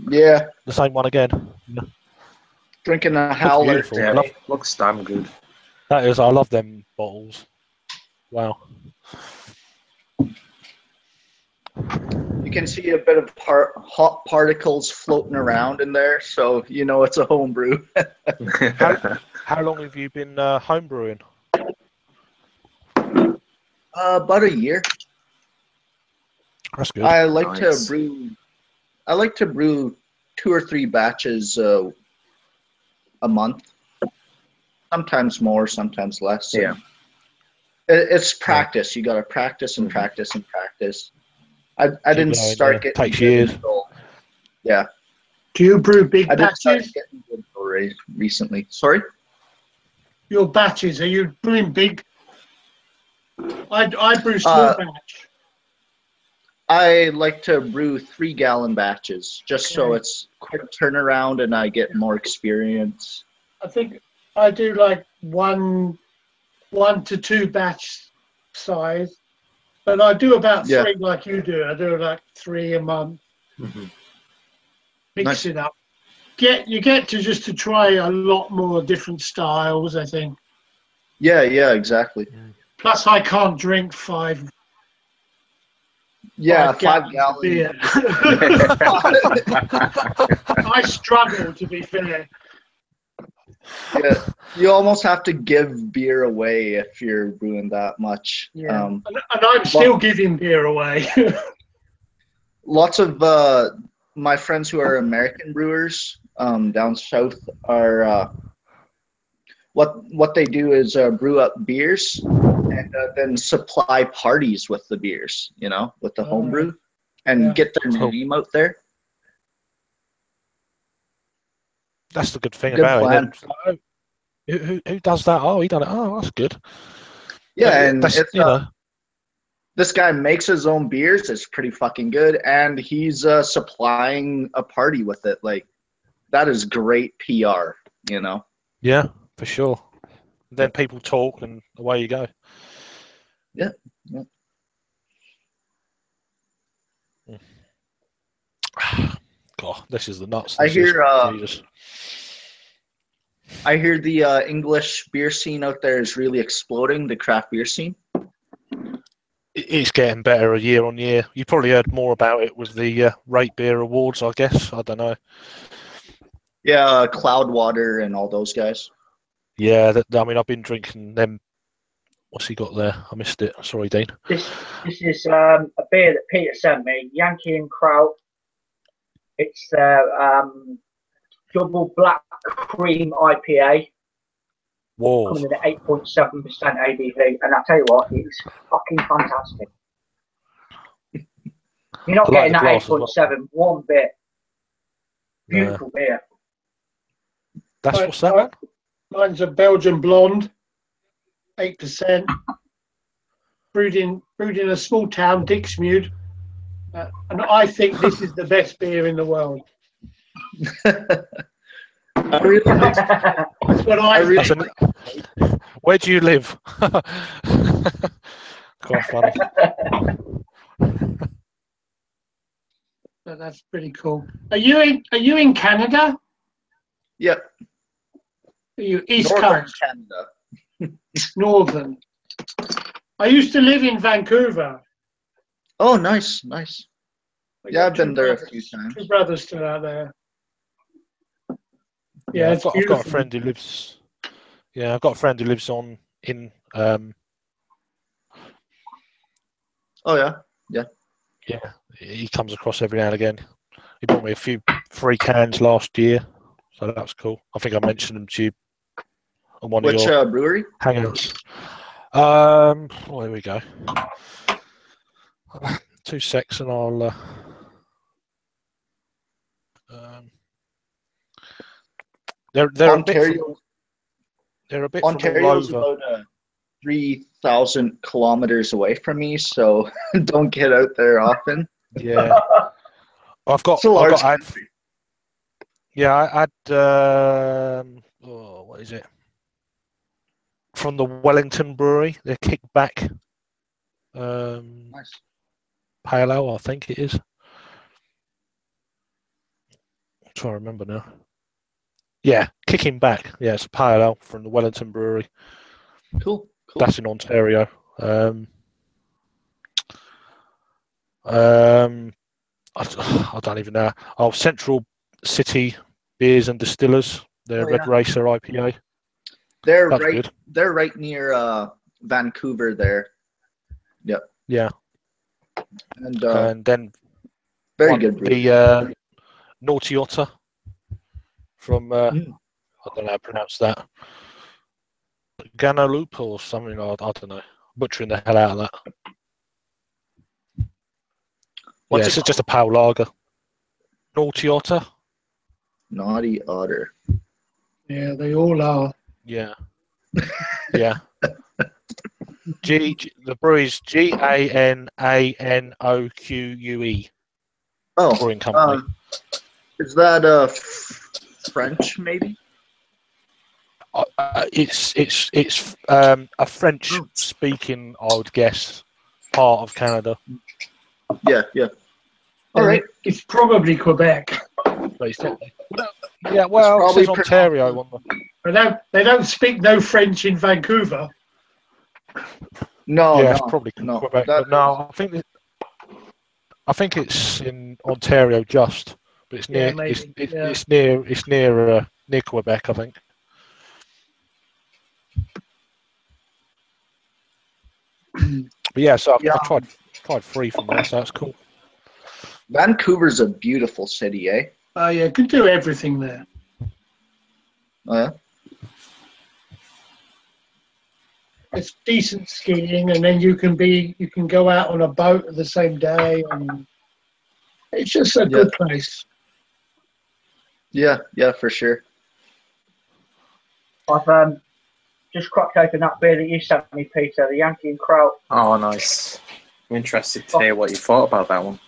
Yeah, The same one again? Yeah. drinking a Looks howler beautiful. Yeah, today. looks damn good. That is, I love them bottles. Wow. You can see a bit of hot particles floating around in there, so you know it's a homebrew. How long have you been homebrewing? About a year. That's good. I like Nice. to brew. I like to brew 2 or 3 batches a month. Sometimes more, sometimes less. Yeah. It's practice. You got to practice and practice and practice. I didn't going, start getting takes good years. until, yeah. Do you brew big I didn't start batches? getting good until recently. Sorry? Your batches, are you brewing big? I brew small batch. I like to brew 3-gallon batches just so Okay. it's quick turnaround and I get more experience. I think I do like 1 to 2 batch size, but I do about 3 like you do. I do like 3 a month. Mix it up. You get to try a lot more different styles, I think. Yeah, exactly. Plus, I can't drink 5. Yeah, 5 gallons. beer. I struggle, to be fair. Yeah, you almost have to give beer away if you're brewing that much. Yeah, and I'm still giving beer away. Lots of my friends who are American brewers down south are what they do is brew up beers and then supply parties with the beers, with the homebrew, and get their name out there. That's the good thing Good about plan. it. Who does that? Oh, he done it. Oh, that's good. Yeah, and that's, it's this guy makes his own beers. It's pretty fucking good, and he's supplying a party with it. Like, that is great PR, Yeah, for sure. Then people talk, and away you go. Yeah. God, this is the nuts. I hear Jesus. I hear the English beer scene out there is really exploding, the craft beer scene. It's getting better year on year. You probably heard more about it with the Rate Beer Awards, I guess. I don't know. Yeah, Cloudwater and all those guys. Yeah, I've been drinking them. What's he got there? I missed it. Sorry, Dean. This is a beer that Peter sent me, Yankee and Kraut. It's double black cream IPA. Whoa. Coming in at 8.7% ABV, and I tell you what, it's fucking fantastic. You're not getting that 8.7 one bit. Beautiful beer. What's that one? Mine's a Belgian blonde, 8%. brewed in a small town, Dixmude, and I think this is the best beer in the world. I really think That's what I think. Where do you live? Quite funny. But that's pretty cool. Are you in Canada? Yep. Are you East Northern Coast? Canada. Northern. I used to live in Vancouver. Oh, nice, nice. I Yeah, got I've been there a brothers- few times. Two brothers still out there. Yeah, it's I've got a beautiful. friend who lives. Yeah, I've got a friend who lives in. Oh yeah. Yeah, he comes across every now and again. He brought me a few free cans last year, so that was cool. I think I mentioned them to you on one Which of your brewery? hangouts. Well, here we go. 2 secs, and I'll. They're Ontario. They're a bit from all Ontario's over. about 3,000 kilometers away from me, so don't get out there often. Yeah, It's a large country. I had what is it? From the Wellington Brewery, their Kickback Nice. Pale Ale, I think it is. I'm trying to remember now. Yeah, Kicking Back. Yeah, it's a Pale Ale from the Wellington Brewery. Cool. That's in Ontario. I don't even know. Oh, Central City Beers and Distillers. Their Red Racer IPA. They're That's right. good. They're right near Vancouver. There. Yep. Yeah. And then very good brewery. The Naughty Otter from I don't know how to pronounce that. Ganaloop or something. I don't know. Butchering the hell out of that. What's it's just a pale lager. Naughty Otter. Naughty Otter. Yeah, they all are. Yeah. Yeah. The brewery's GANANOQUE. Oh, Brewing company. is that French maybe? It's a French-speaking, I would guess, part of Canada. Yeah. All right. It's probably Quebec. But it's not. Yeah, well, it says Ontario on the. But they don't speak no French in Vancouver. No, it's probably Quebec. But no, I think it's in Ontario just, but it's near. It's near Quebec, I think. But yeah, so I've tried 3 from there, so that's cool. Vancouver's a beautiful city, eh? Oh yeah, could do everything there. Oh yeah. It's decent skiing, and then you can go out on a boat the same day, and it's just a good place. Yeah, for sure. I've just cracked open that beer that you sent me, Peter, the Yankee and Kraut. Oh, nice. I'm interested to hear what you thought about that one.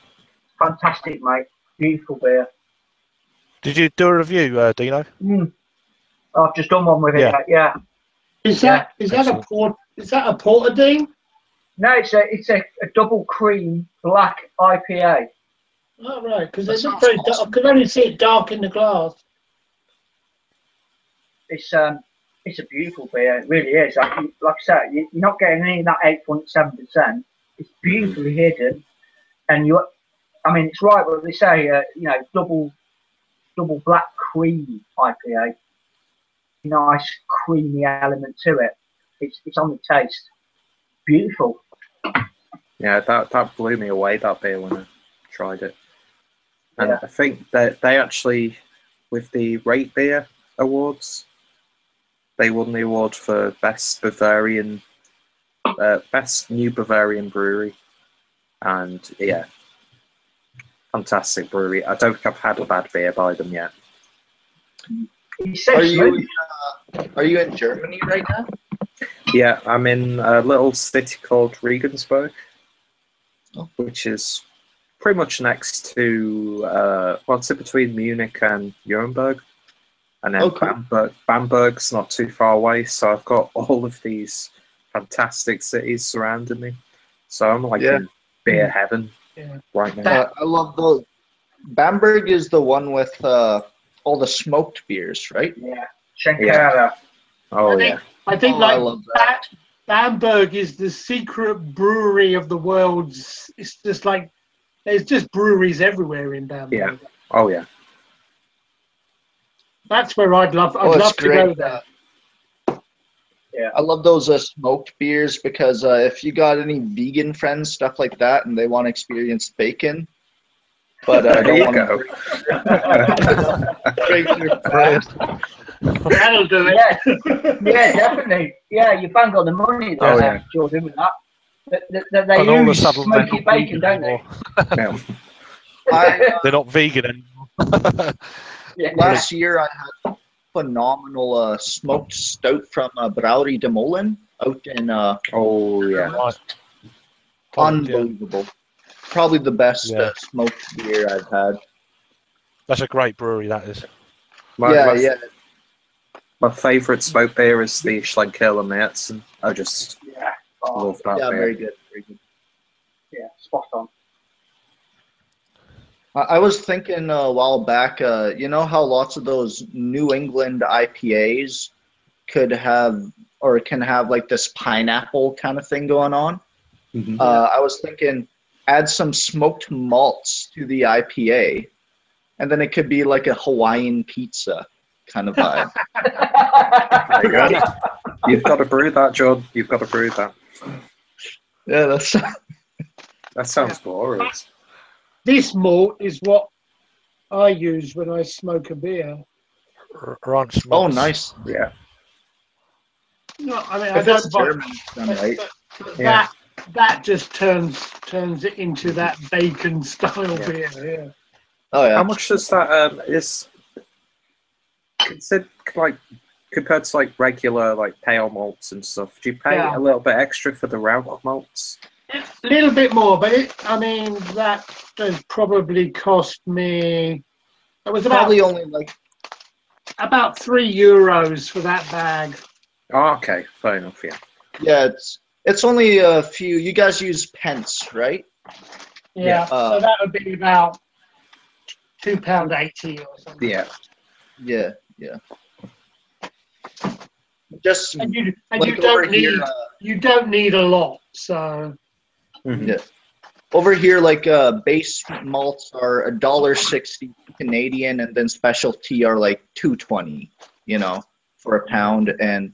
Fantastic, mate. Beautiful beer. Did you do a review, Dino? I've just done one with it. Yeah. Is that a porter? No, it's a double cream black IPA. Oh right, because it's not very dark. I could only see it dark in the glass. It's a beautiful beer. It really is. Like I said, you're not getting any of that 8.7%. It's beautifully hidden, and it's right what they say. Double black cream IPA. Nice creamy element to it. It's on the taste. Beautiful. Yeah, that blew me away, that beer, when I tried it. And I think that they actually, with the Rate Beer Awards, they won the award for best new Bavarian brewery. And yeah, fantastic brewery. I don't think I've had a bad beer by them yet. Are you in Germany right now? Yeah, I'm in a little city called Regensburg, Oh. which is pretty much next to, well, it's in between Munich and Nuremberg. And then Oh, cool. Bamberg's not too far away, so I've got all of these fantastic cities surrounding me. So I'm like in beer heaven right now. I love those. Bamberg is the one with all the smoked beers, right? Yeah. Shankara. Oh, yeah. I think I like love that. Bamberg is the secret brewery of the world's. It's just like there's just breweries everywhere in Bamberg. Yeah. Oh, yeah. That's where I'd love it's to go great. there. Yeah. I love those smoked beers because if you got any vegan friends, stuff like that, and they want to experience bacon, but There don't you want go. to That'll do it. Yeah, definitely. Yeah, you bang on the money there, Oh, yeah. Jordan, with that. They And all of a use sudden they're smoky not bacon, vegan don't they? anymore. Yeah. They're not vegan anymore. Yeah. Last year I had phenomenal smoked stout from Brouwery de Molen out in Oh, yeah. Right. unbelievable. Probably the best Yeah. smoked beer I've had. That's a great brewery, that is. Yeah. My favourite smoke beer is the Schlenkerla Märzen. I just Oh, love that Yeah, beer. very good. Very good. yeah, spot on. I was thinking a while back, you know how lots of those New England IPAs could have or can have like this pineapple kind of thing going on? Mhm. I was thinking add some smoked malts to the IPA, and then it could be like a Hawaiian pizza kind of vibe. There you go. You've got to brew that, John. You've got to brew that. Yeah, that's That sounds glorious. This malt is what I use when I smoke a beer. Ranch oh malts. nice. Yeah. No, I mean If I it's don't buy German, it's done right. but Yeah. that just turns it into that bacon style beer. Yeah. Oh yeah. How much does that is it like compared to like regular like pale malts and stuff? Do you pay Yeah. a little bit extra for the round malts? A little bit more, but that has probably cost me. It was Probably only like about €3 for that bag. Oh, okay, fair enough. Yeah. yeah, it's only a few. You guys use pence, right? Yeah, so that would be about £2.80 or something. Yeah. Yeah. Just And you like over you don't need a lot. So Mhm. yeah. Over here, like base malts are $1.60 Canadian, and then specialty are like $2.20, for a pound. And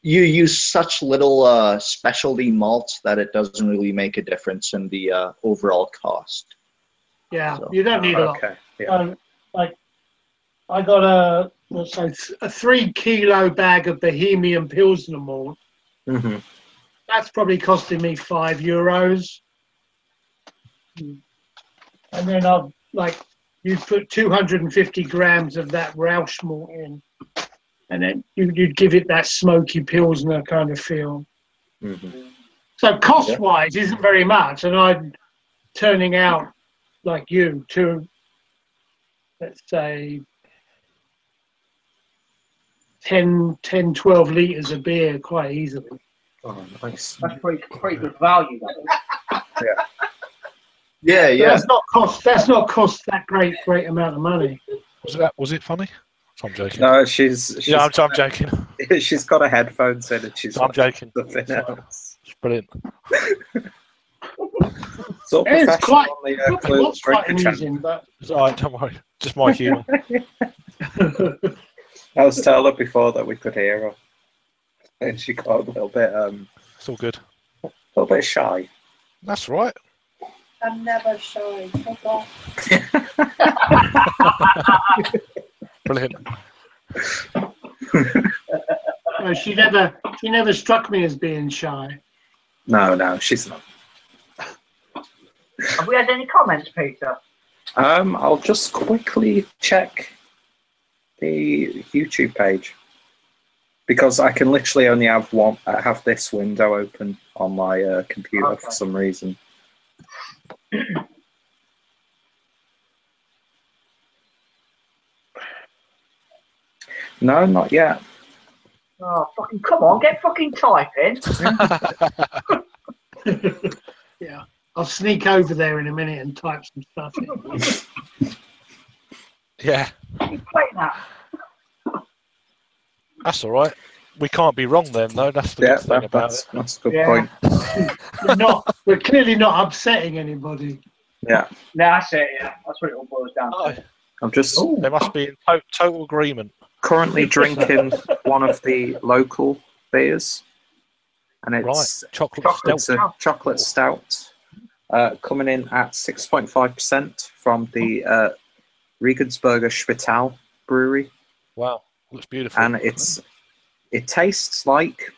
you use such little specialty malts that it doesn't really make a difference in the overall cost. yeah, So- you don't need a lot. Okay. Yeah. Like I got a 3-kilo bag of Bohemian Pilsner malt. hmm That's probably costing me €5. And then you put 250 grams of that Rausch malt in, and then you'd give it that smoky Pilsner kind of feel. hmm So cost-wise, isn't very much, and I'm turning out like you to, let's say, 10, 12 litres of beer quite easily. Oh, nice. That's pretty good value. That is. Yeah, But yeah. That's not cost that great amount of money. Was it funny? I'm joking. No, she's Yeah, I'm joking. she's got her headphones in and she's I'm joking. nothing else. It's brilliant. It's all It's professional quite, on the it Clueless was quite Drinker channel. amusing, but It's all right, don't worry. Just my humour. I was telling her before that we could hear her, and she got a little It's all good. bit shy. That's right. I'm never shy. Fuck off. Brilliant. no, she never struck me as being shy. No, she's not. Have we had any comments, Peter? I'll just quickly check the YouTube page. because I can literally only have this window open on my computer for some reason. No, not yet. Oh, fucking come on, get fucking typing. Yeah, I'll sneak over there in a minute and type some stuff in. Yeah, Wait now. that's all right. We can't be wrong then, though. That's the good thing about it. That's a good point. We're clearly not upsetting anybody. Yeah. No, that's it. Yeah, that's what it all boils down to. I'm just They must be in total agreement. currently drinking one of the local beers, and it's Chocolate it's stout. a chocolate stout, coming in at 6.5% from the Regensburger Spital Brewery. Wow, looks beautiful. And it tastes like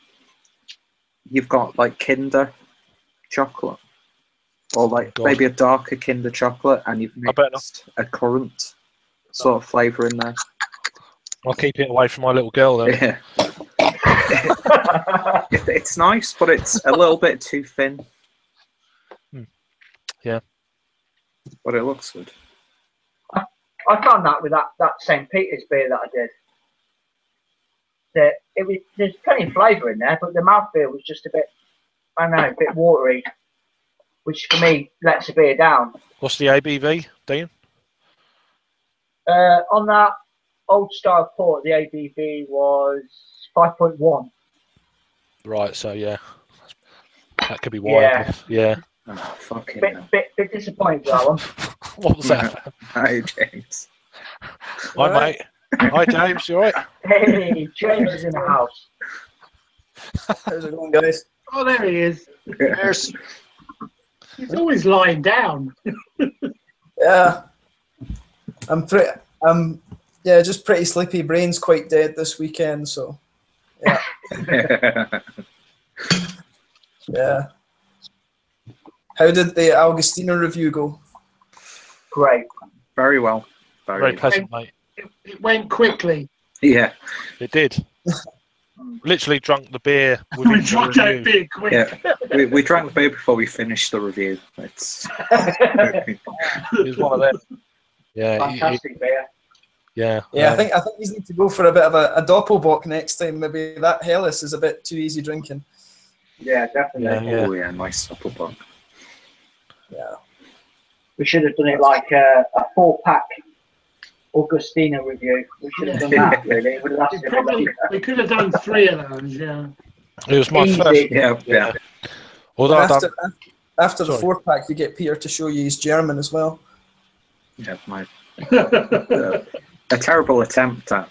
you've got like Kinder chocolate, or like maybe a darker Kinder chocolate, and you've mixed a currant sort of flavour in there. I'll keep it away from my little girl then. Yeah. It's nice, but it's a little bit too thin. Yeah. But it looks good. I found that with that St. Peter's beer that I did. There's plenty of flavour in there, but the mouthfeel was just a bit, I don't know, a bit watery, which for me lets the beer down. What's the ABV, Dean? On that old style port, the ABV was 5.1. Right, so yeah, that could be why. Yeah. Oh, fucking bit disappointed with that one. What was that? Hi, James. Hi, mate. Hi, James. You all right? Hey, James is in the house. How's it going, guys? Oh, there he is. There's He's always lying down. Yeah, just pretty sleepy. Brain's quite dead this weekend, so yeah. Yeah. How did the Augustiner review go? Great. Very well. Very pleasant, mate. It went quickly. Yeah. It did. Literally drunk the beer. We drank that beer quick. Yeah. We drank the beer before we finished the review. It's It was one of them. Yeah. Fantastic beer. Yeah. Yeah, I think you need to go for a bit of a doppelbock next time. Maybe that Hellas is a bit too easy drinking. Yeah, definitely. Oh yeah, nice doppelbock. Yeah. We should have done it like a 4-pack Augustiner review. We should have done that, really. It would have lasted a bit longer. We could have done 3 of those, yeah. It was my Easy. first. Yeah. Although After the 4-pack, you get Peter to show you his German as well. Yeah, a terrible attempt at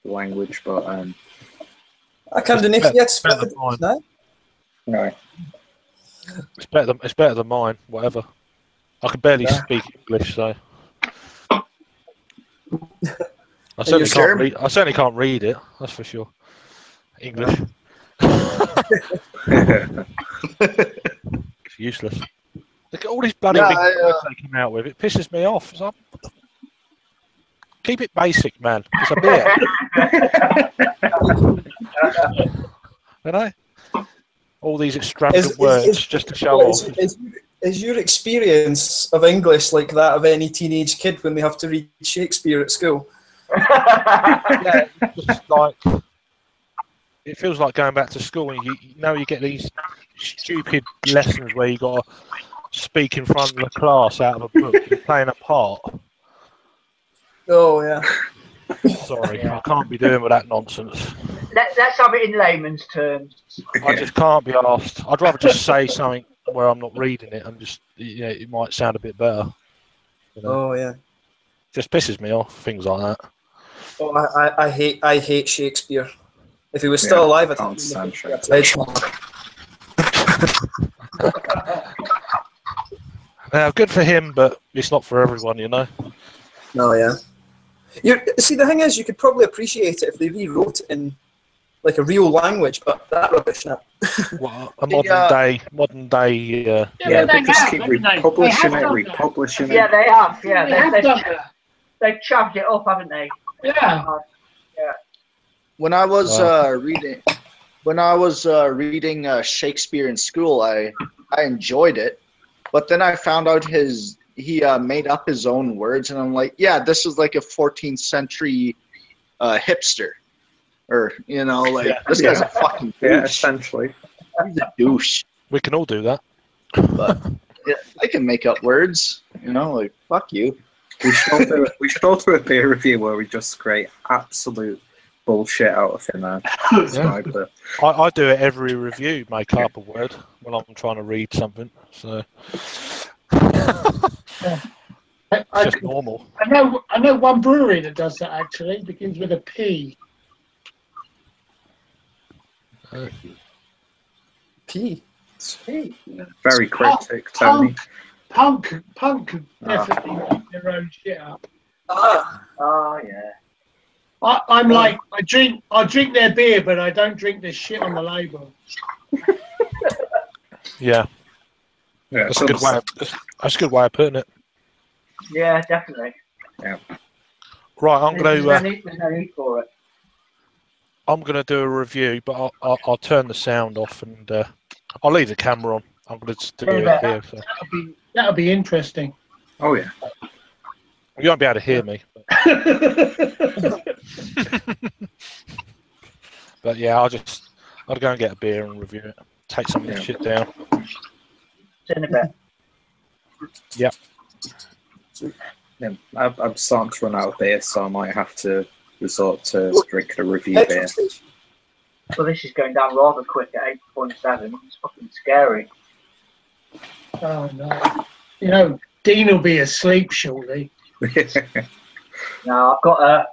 language, but I can't do anything yet. No? no. It's better than mine. Whatever. I can barely speak English, so I certainly can't read it. That's for sure. English. It's useless. Look at all these bloody big words they come out with. It pisses me off. It's like, keep it basic, man. It's a beer. You know? All these extravagant words just to show off. Is your experience of English like that of any teenage kid when they have to read Shakespeare at school? Yeah, it's just like, it feels like going back to school and you get these stupid lessons where you got to speak in front of the class out of a book. You're playing a part. Oh, yeah. Sorry, I can't be doing with that nonsense. Let's have it in layman's terms. I just can't be asked. I'd rather just say something where I'm not reading it and just, it might sound a bit better. You know? Oh, yeah. Just pisses me off, things like that. Oh, I hate Shakespeare. If he was still alive, I can't stand Shakespeare. Now, good for him, but it's not for everyone, you know. No, yeah. See, the thing is, you could probably appreciate it if they rewrote it in like a real language, but that rubbish now. Well, a modern day. Yeah, they just keep republishing it. Yeah, they have. Yeah, They have done that. they've chavved it up, haven't they? Yeah. Yeah. When I was reading Shakespeare in school, I enjoyed it, but then I found out he made up his own words, and I'm like, yeah, this is like a 14th century hipster, or this guy's a fucking douche. Yeah, essentially. He's a douche. We can all do that. But yeah, I can make up words, like fuck you. We should all do a peer review where we just create absolute bullshit out of thin air. Yeah. I do it every review, make up a word when I'm trying to read something. So it's just normal. I know one brewery that does that actually. Begins with a P. P. Very cryptic, Tony. Punk definitely make their own shit up. Oh yeah. I'm like I drink their beer, but I don't drink the shit on the label. Yeah. Yeah, That's a good way of putting it. Yeah, definitely. Yeah. Right, I'm There's going no need for it. I'm going to do a review, but I'll turn the sound off and I'll leave the camera on. I'm going to do it here. So. That'll be interesting. Oh yeah. You won't be able to hear me. But yeah, I'll go and get a beer and review it. Take some of this shit down. See you in a bit. Yep. Yeah, I'm starting to run out of beer, so I might have to resort to drinking a review beer. Well, this is going down rather quick at 8.7. It's fucking scary. Oh no! Dean will be asleep shortly. No, I've got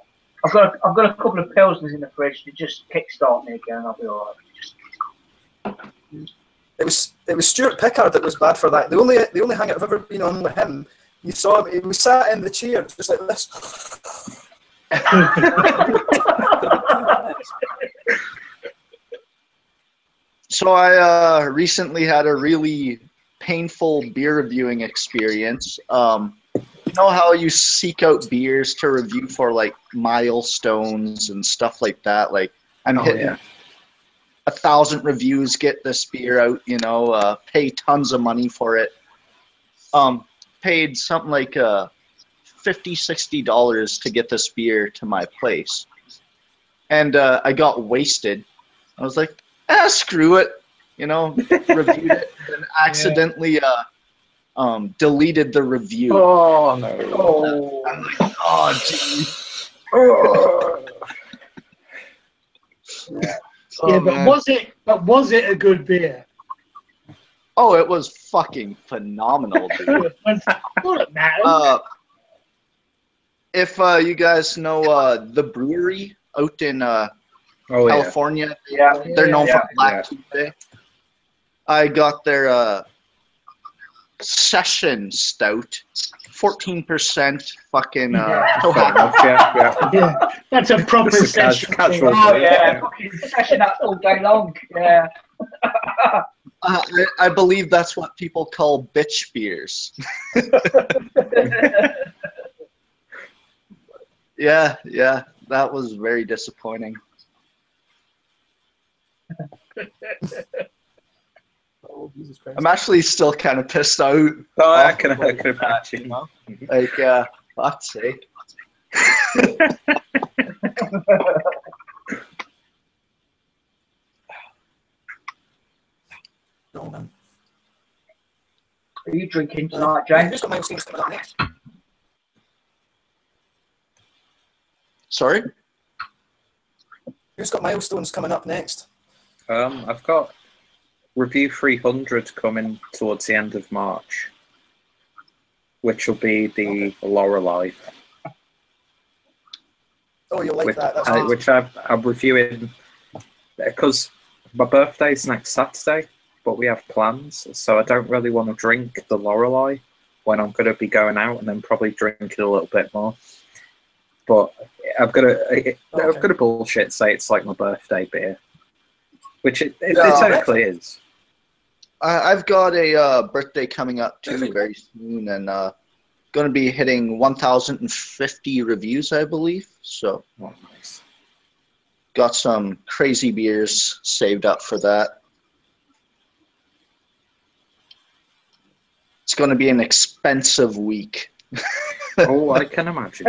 a couple of pilsners in the fridge to just kickstart me again. I'll be alright. It was Stuart Pickard that was bad for that. The only hang I've ever been on with him, you saw him. He was sat in the chair just like this. So I recently had a really painful beer reviewing experience. You know how you seek out beers to review for like milestones and stuff like that? Like I'm hitting 1,000 reviews, get this beer out, pay tons of money for it. Paid something like $50, $60 to get this beer to my place. And I got wasted. I was like, screw it. Reviewed it and accidentally deleted the review. Oh no! I'm like, oh geez. Was it a good beer? Oh, it was fucking phenomenal, dude. If you guys know the brewery out in California, they're known for Black Tuesday. I got their session stout, 14% fucking. Yeah, that's a proper session. Fucking session that's all day long. Yeah. I believe that's what people call bitch beers. Yeah, that was very disappointing. Oh, Jesus Christ. I'm actually still kind of pissed out. Oh, I can imagine. Like, fuck's sake. No, man. Are you drinking tonight, James? Who's got milestones coming up next? Sorry? Who's got milestones coming up next? I've got Review 300 coming towards the end of March, which will be the Lorelei. Oh, you'll like that. That's nice. Which I'm reviewing because my birthday's next Saturday, but we have plans, so I don't really want to drink the Lorelei when I'm going to be going out, and then probably drink it a little bit more. But I'm gonna bullshit say it's like my birthday beer, which it technically is. I've got a birthday coming up too very soon, and going to be hitting 1,050 reviews, I believe. So, oh, nice. got some crazy beers saved up for that. It's going to be an expensive week. Oh, I can imagine.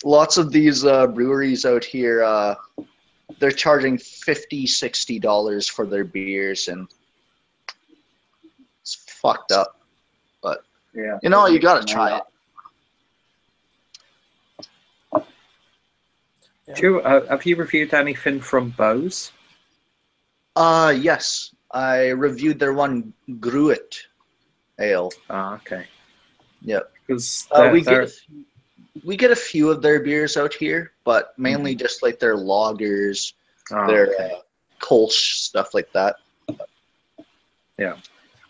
Lots of these breweries out here, they're charging $50, $60 for their beers, and it's fucked up. But Yeah. you know, you gotta try it. Have you reviewed anything from Bose? Yes. I reviewed their one Gruit ale. Ah, okay. Yep. Because we get a few of their beers out here, but mainly just like their lagers, their Kolsch, stuff like that. Yeah.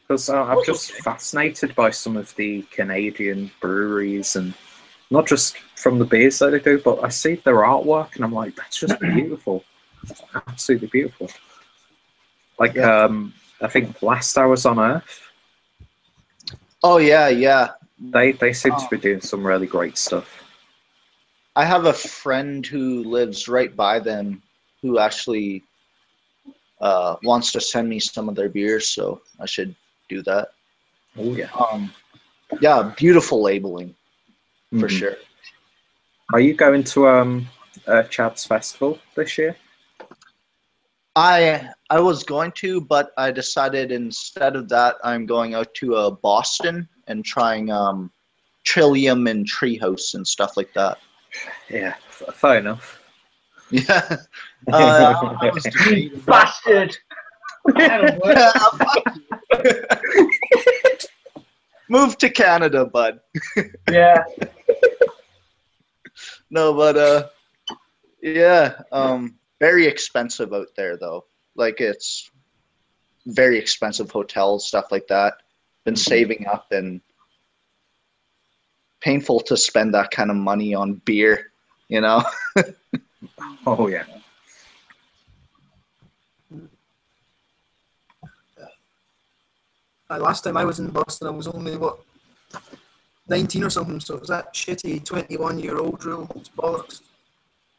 Because I'm just fascinated by some of the Canadian breweries, and not just from the beers that they do, but I see their artwork and I'm like, that's just beautiful. Absolutely beautiful. Like, I think Last Hours on Earth. Oh, yeah. They seem to be doing some really great stuff. I have a friend who lives right by them who actually wants to send me some of their beers, so I should do that. Oh, yeah. Yeah, beautiful labeling, for sure. Are you going to Chad's Festival this year? I was going to, but I decided instead of that, I'm going out to Boston and trying Trillium and Treehouse and stuff like that. Yeah, fair enough. Yeah. I was debating. Bastard! Move to Canada, bud. Yeah. No, but yeah, very expensive out there though. Like, it's very expensive hotels, stuff like that. Been saving up, and painful to spend that kind of money on beer, you know? Oh, yeah. Last time I was in Boston, I was only, 19 or something, so it was that shitty 21-year-old rule. It's bollocks.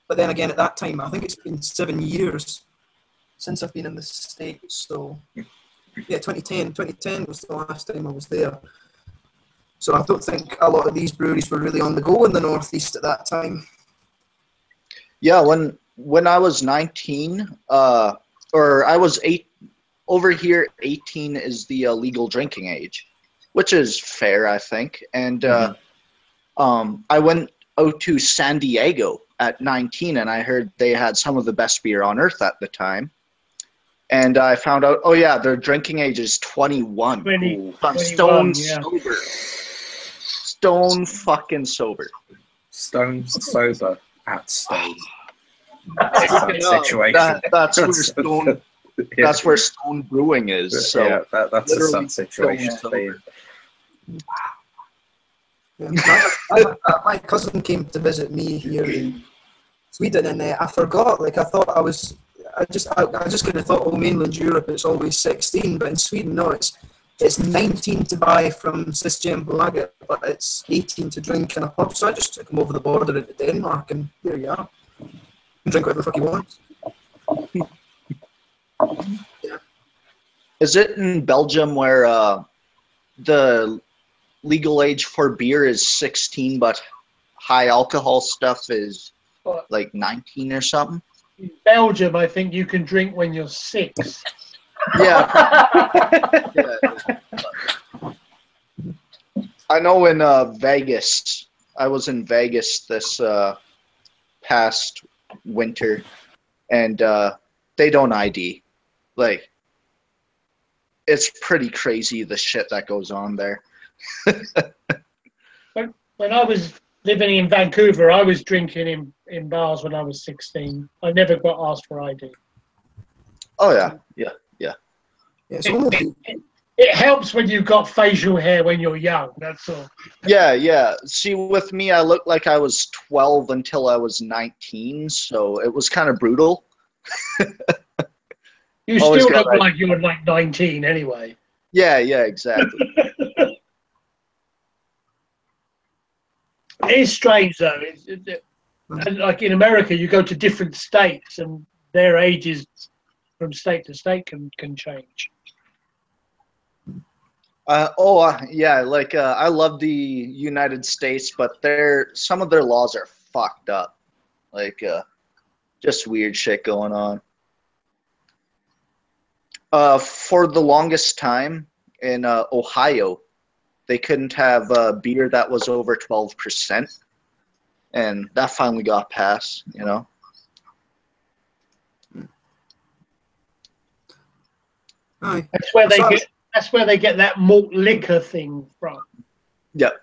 But then again, at that time, I think it's been 7 years since I've been in the States, so yeah, 2010 was the last time I was there. So I don't think a lot of these breweries were really on the go in the Northeast at that time. Yeah, when I was 19, or I was 8, over here 18 is the legal drinking age, which is fair, I think. And I went out to San Diego at 19, and I heard they had some of the best beer on earth at the time. And I found out, oh yeah, their drinking age is 21. 21, Stone yeah. sober. Stone fucking sober. Stone sober at Stone. That's a sad situation. That's where Stone. That's where Stone Brewing is. So yeah, that's a sad situation to be in. Yeah, my cousin came to visit me here in Sweden, and I forgot. Like, I thought I just kind of thought, oh, mainland Europe it's always 16, but in Sweden, no, it's 19 to buy from Systembolaget, but it's 18 to drink in a pub. So I just took him over the border into Denmark, and there you are. You can drink whatever the fuck you want. Yeah. Is it in Belgium where the legal age for beer is 16, but high alcohol stuff is like 19 or something? In Belgium, I think you can drink when you're 6. Yeah. I know in Vegas, I was in Vegas this past winter, and they don't ID. Like, it's pretty crazy the shit that goes on there. When I was living in Vancouver, I was drinking in bars when I was 16. I never got asked for ID. Oh yeah. It's only It helps when you've got facial hair when you're young, that's all. Yeah. See, with me, I looked like I was 12 until I was 19, so it was kind of brutal. You still look like you were like 19 anyway. Yeah, exactly. It is strange though. And like in America, you go to different states, and their ages from state to state can change. Yeah, like I love the United States, but some of their laws are fucked up. Like just weird shit going on. For the longest time in Ohio, they couldn't have beer that was over 12%, and that finally got passed. You know. Aye. That's where they get that malt liquor thing from. Yep.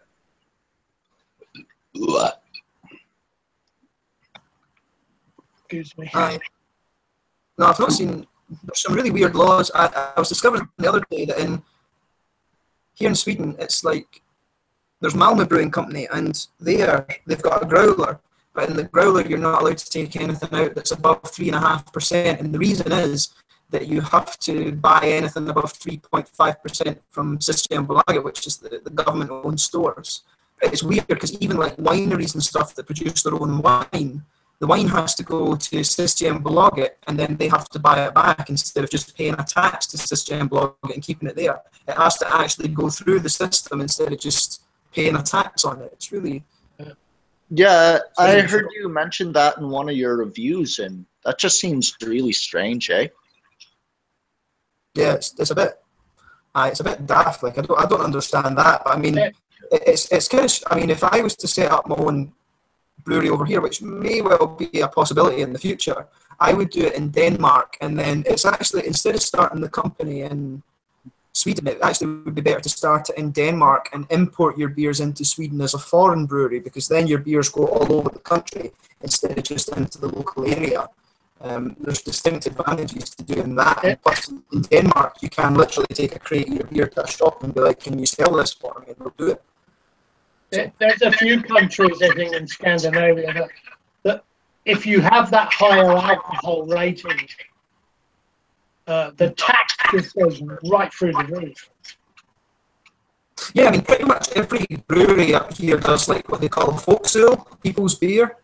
Excuse me. Aye. No, I've not seen. There's some really weird laws. I was discovering the other day that here in Sweden, it's like there's Malmö Brewing Company, and they've got a growler, but in the growler you're not allowed to take anything out that's above 3.5%, and the reason is that you have to buy anything above 3.5% from Systembolaget, which is the government-owned stores. It's weird because even like wineries and stuff that produce their own wine, the wine has to go to Systembolaget, and then they have to buy it back instead of just paying a tax to Systembolaget and keeping it there. It has to actually go through the system instead of just paying a tax on it. It's really... Yeah, I heard you mention that in one of your reviews, and that just seems really strange, eh? Yeah, it's a bit daft. Like I don't understand that. But I mean, it's kind of. I mean, if I was to set up my own brewery over here, which may well be a possibility in the future, I would do it in Denmark, and then it's actually, instead of starting the company in Sweden, it actually would be better to start it in Denmark and import your beers into Sweden as a foreign brewery, because then your beers go all over the country instead of just into the local area. There's distinct advantages to doing that. And plus, in Denmark, you can literally take a crate of your beer to a shop and be like, "Can you sell this for me?" And they'll do it. There's a few countries, I think, in Scandinavia that if you have that higher alcohol rating, the tax just goes right through the roof. Yeah, I mean, pretty much every brewery up here does like what they call folk ale, people's beer.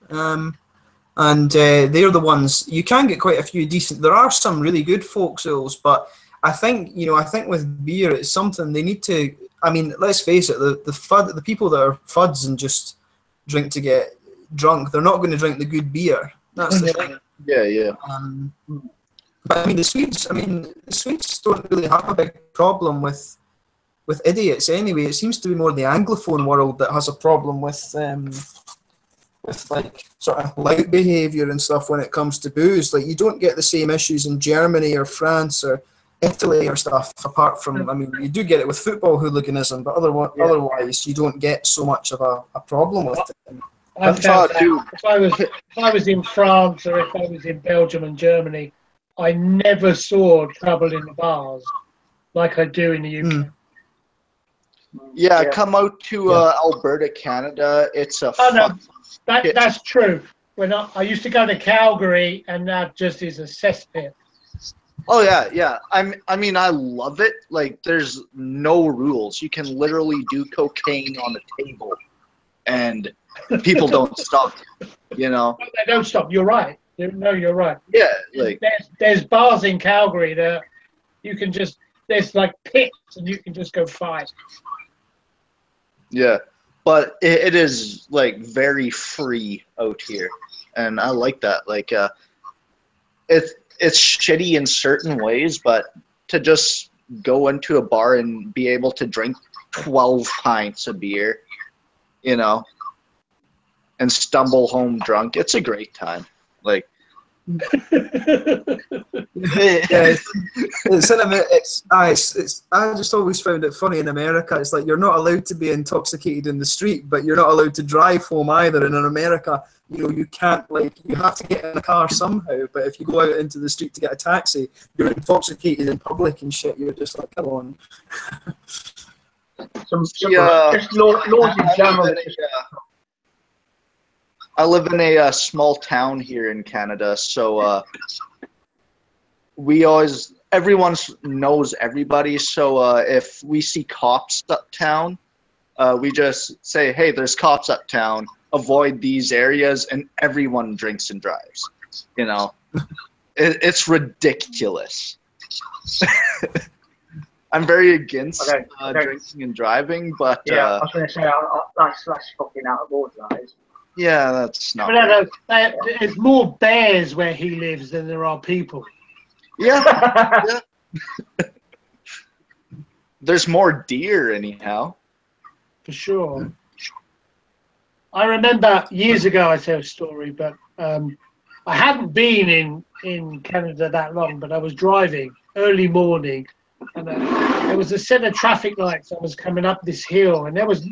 And they're the ones, you can get quite a few decent, there are some really good folk ales, but I think with beer, it's something they need to, I mean, let's face it, the people that are fuds and just drink to get drunk, they're not going to drink the good beer. That's the thing. Yeah. But I mean, the Swedes don't really have a big problem with idiots anyway. It seems to be more the Anglophone world that has a problem with like sort of loud behaviour and stuff when it comes to booze. Like you don't get the same issues in Germany or France or Italy or stuff, apart from, I mean, you do get it with football hooliganism, but otherwise you don't get so much of a problem with it. If I was in France or if I was in Belgium and Germany, I never saw trouble in the bars like I do in the UK. Yeah, come out to Alberta, Canada. It's a that's true. When I used to go to Calgary, and that just is a cesspit. Oh yeah. I mean, I love it. Like, there's no rules. You can literally do cocaine on a table, and people don't stop. You know, they don't stop. You're right. No, you're right. Yeah, like there's bars in Calgary that you can just, there's like pits, and you can just go fight. Yeah, but it is like very free out here, and I like that. Like, it's shitty in certain ways, but to just go into a bar and be able to drink 12 pints of beer, you know, and stumble home drunk, it's a great time. Like, I just always found it funny in America. It's like you're not allowed to be intoxicated in the street, but you're not allowed to drive home either. And in America, you know, you can't, like, you have to get in a car somehow. But if you go out into the street to get a taxi, you're intoxicated in public and shit. You're just like, come on. Laws in general. I live in a small town here in Canada, so everyone knows everybody. So if we see cops uptown, we just say, "Hey, there's cops uptown," avoid these areas, and everyone drinks and drives. You know, it's ridiculous. I'm very against drinking and driving, but yeah, I was going to say that's fucking out of order. That is. Yeah, that's not. There's more bears where he lives than there are people. Yeah. Yeah. There's more deer, anyhow. For sure. I remember years ago, I tell a story, but I hadn't been in Canada that long, but I was driving early morning, and there was a set of traffic lights. I was coming up this hill, and I was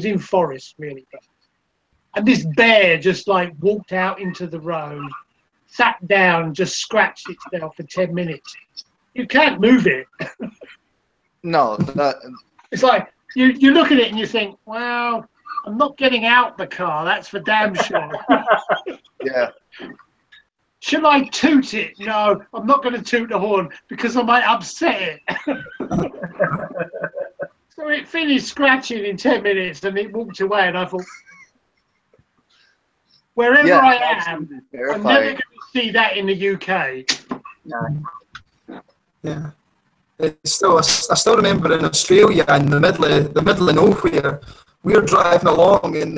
in forest really, and this bear just like walked out into the road, sat down, just scratched itself for 10 minutes. You can't move it. No, it's like you look at it and you think, well, I'm not getting out the car, that's for damn sure. Yeah. Should I toot it? No, I'm not going to toot the horn because I might upset it. So it finished scratching in 10 minutes and it walked away, and I thought, wherever I am, I'm never going to see that in the UK. No. Yeah. It's still, I still remember in Australia, in the middle of nowhere, we were driving along and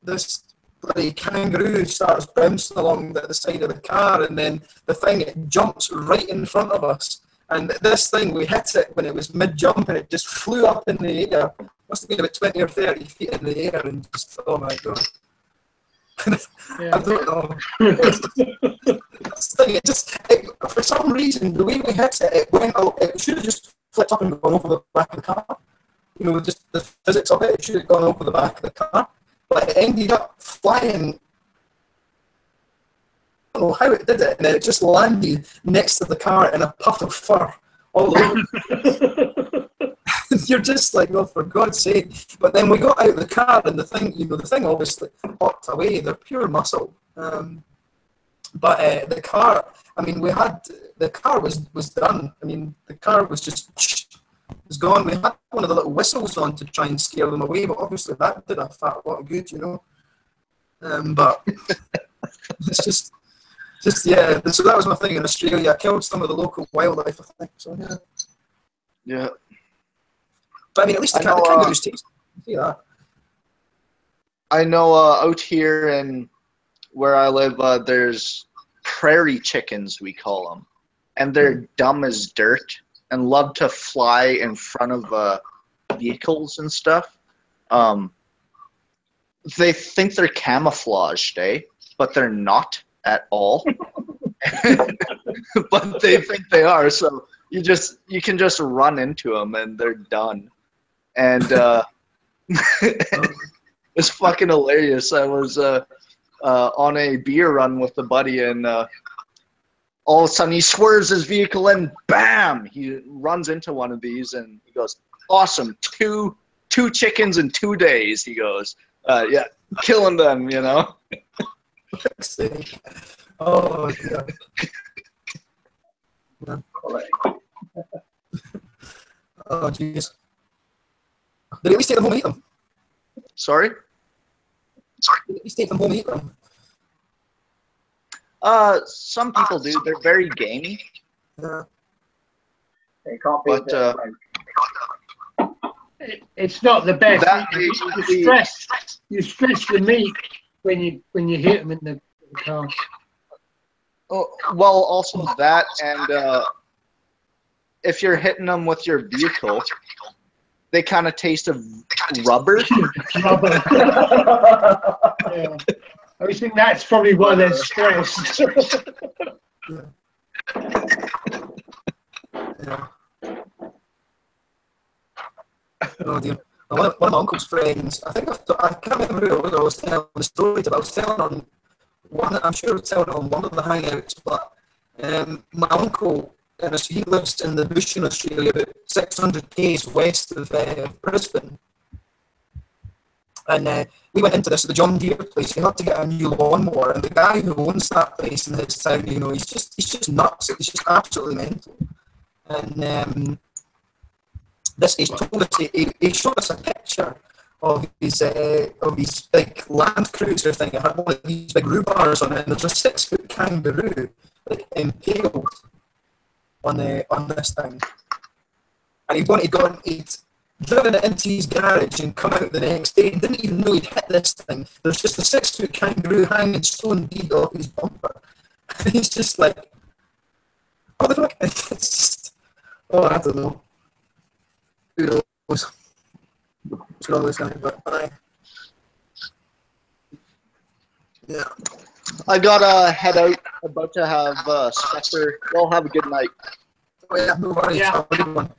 this bloody kangaroo starts bouncing along the side of the car, and then the thing, it jumps right in front of us. And this thing, we hit it when it was mid-jump, and it just flew up in the air. Must have been about 20 or 30 feet in the air, and just, oh my God. I don't know. This thing, for some reason, the way we hit it, it should have just flipped up and gone over the back of the car. You know, just the physics of it should have gone over the back of the car. But it ended up flying. I don't know how it did it, and then it just landed next to the car in a puff of fur all over. You're just like, oh, for God's sake. But then we got out of the car, and the thing obviously popped away. They're pure muscle. But the car, I mean, the car was done. I mean, the car was just was gone. We had one of the little whistles on to try and scare them away, but obviously that did a fat lot of good, you know. But it's just yeah. So that was my thing in Australia. I killed some of the local wildlife, I think. So yeah. Yeah. But I mean, at least the kangaroos taste. See that? I know out here in where I live, there's prairie chickens, we call them, and they're dumb as dirt and love to fly in front of vehicles and stuff. They think they're camouflaged, but they're not at all. But they think they are, so you can just run into them and they're done. And it's fucking hilarious. I was on a beer run with a buddy, and all of a sudden he swerves his vehicle and bam, he runs into one of these, and he goes, awesome, two chickens in 2 days. He goes, yeah, killing them, you know. Oh God. Oh jeez. Did at least take them home and eat them? Sorry? Did at least take them home and eat them? Some people do. They're very gamey. Yeah. It can't be. But it's not the best. That You stress the meat when you hit them in the car. Oh, well, also that, and if you're hitting them with your vehicle, they kind of taste of rubber. Rubber. Yeah. I think that's probably why they're stressed. Yeah. Oh dear. One of my uncle's friends, I can't remember who it was I was telling the story to, but I was telling on one, I'm sure I was telling on one of the hangouts, but my uncle, he lives in the bush in Australia, about 600 k's west of Brisbane. And we went into the John Deere place. He had to get a new lawnmower, and the guy who owns that place in his town, you know, he's just nuts. He's just absolutely mental. And he's told us, he showed us a picture of his big Land Cruiser thing. It had one of these big rhubards on it, and there's a 6-foot kangaroo like impaled on this thing. And he'd driven it into his garage and come out the next day and didn't even know he'd hit this thing. There's just a 6-foot kangaroo hanging stone dead off his bumper. And he's just like, what the fuck? It's just, I don't know. Who knows? It's all this guy, but yeah. I gotta head out. About to have supper. Y'all have a good night. Oh yeah, no worries. Yeah. Have a good one.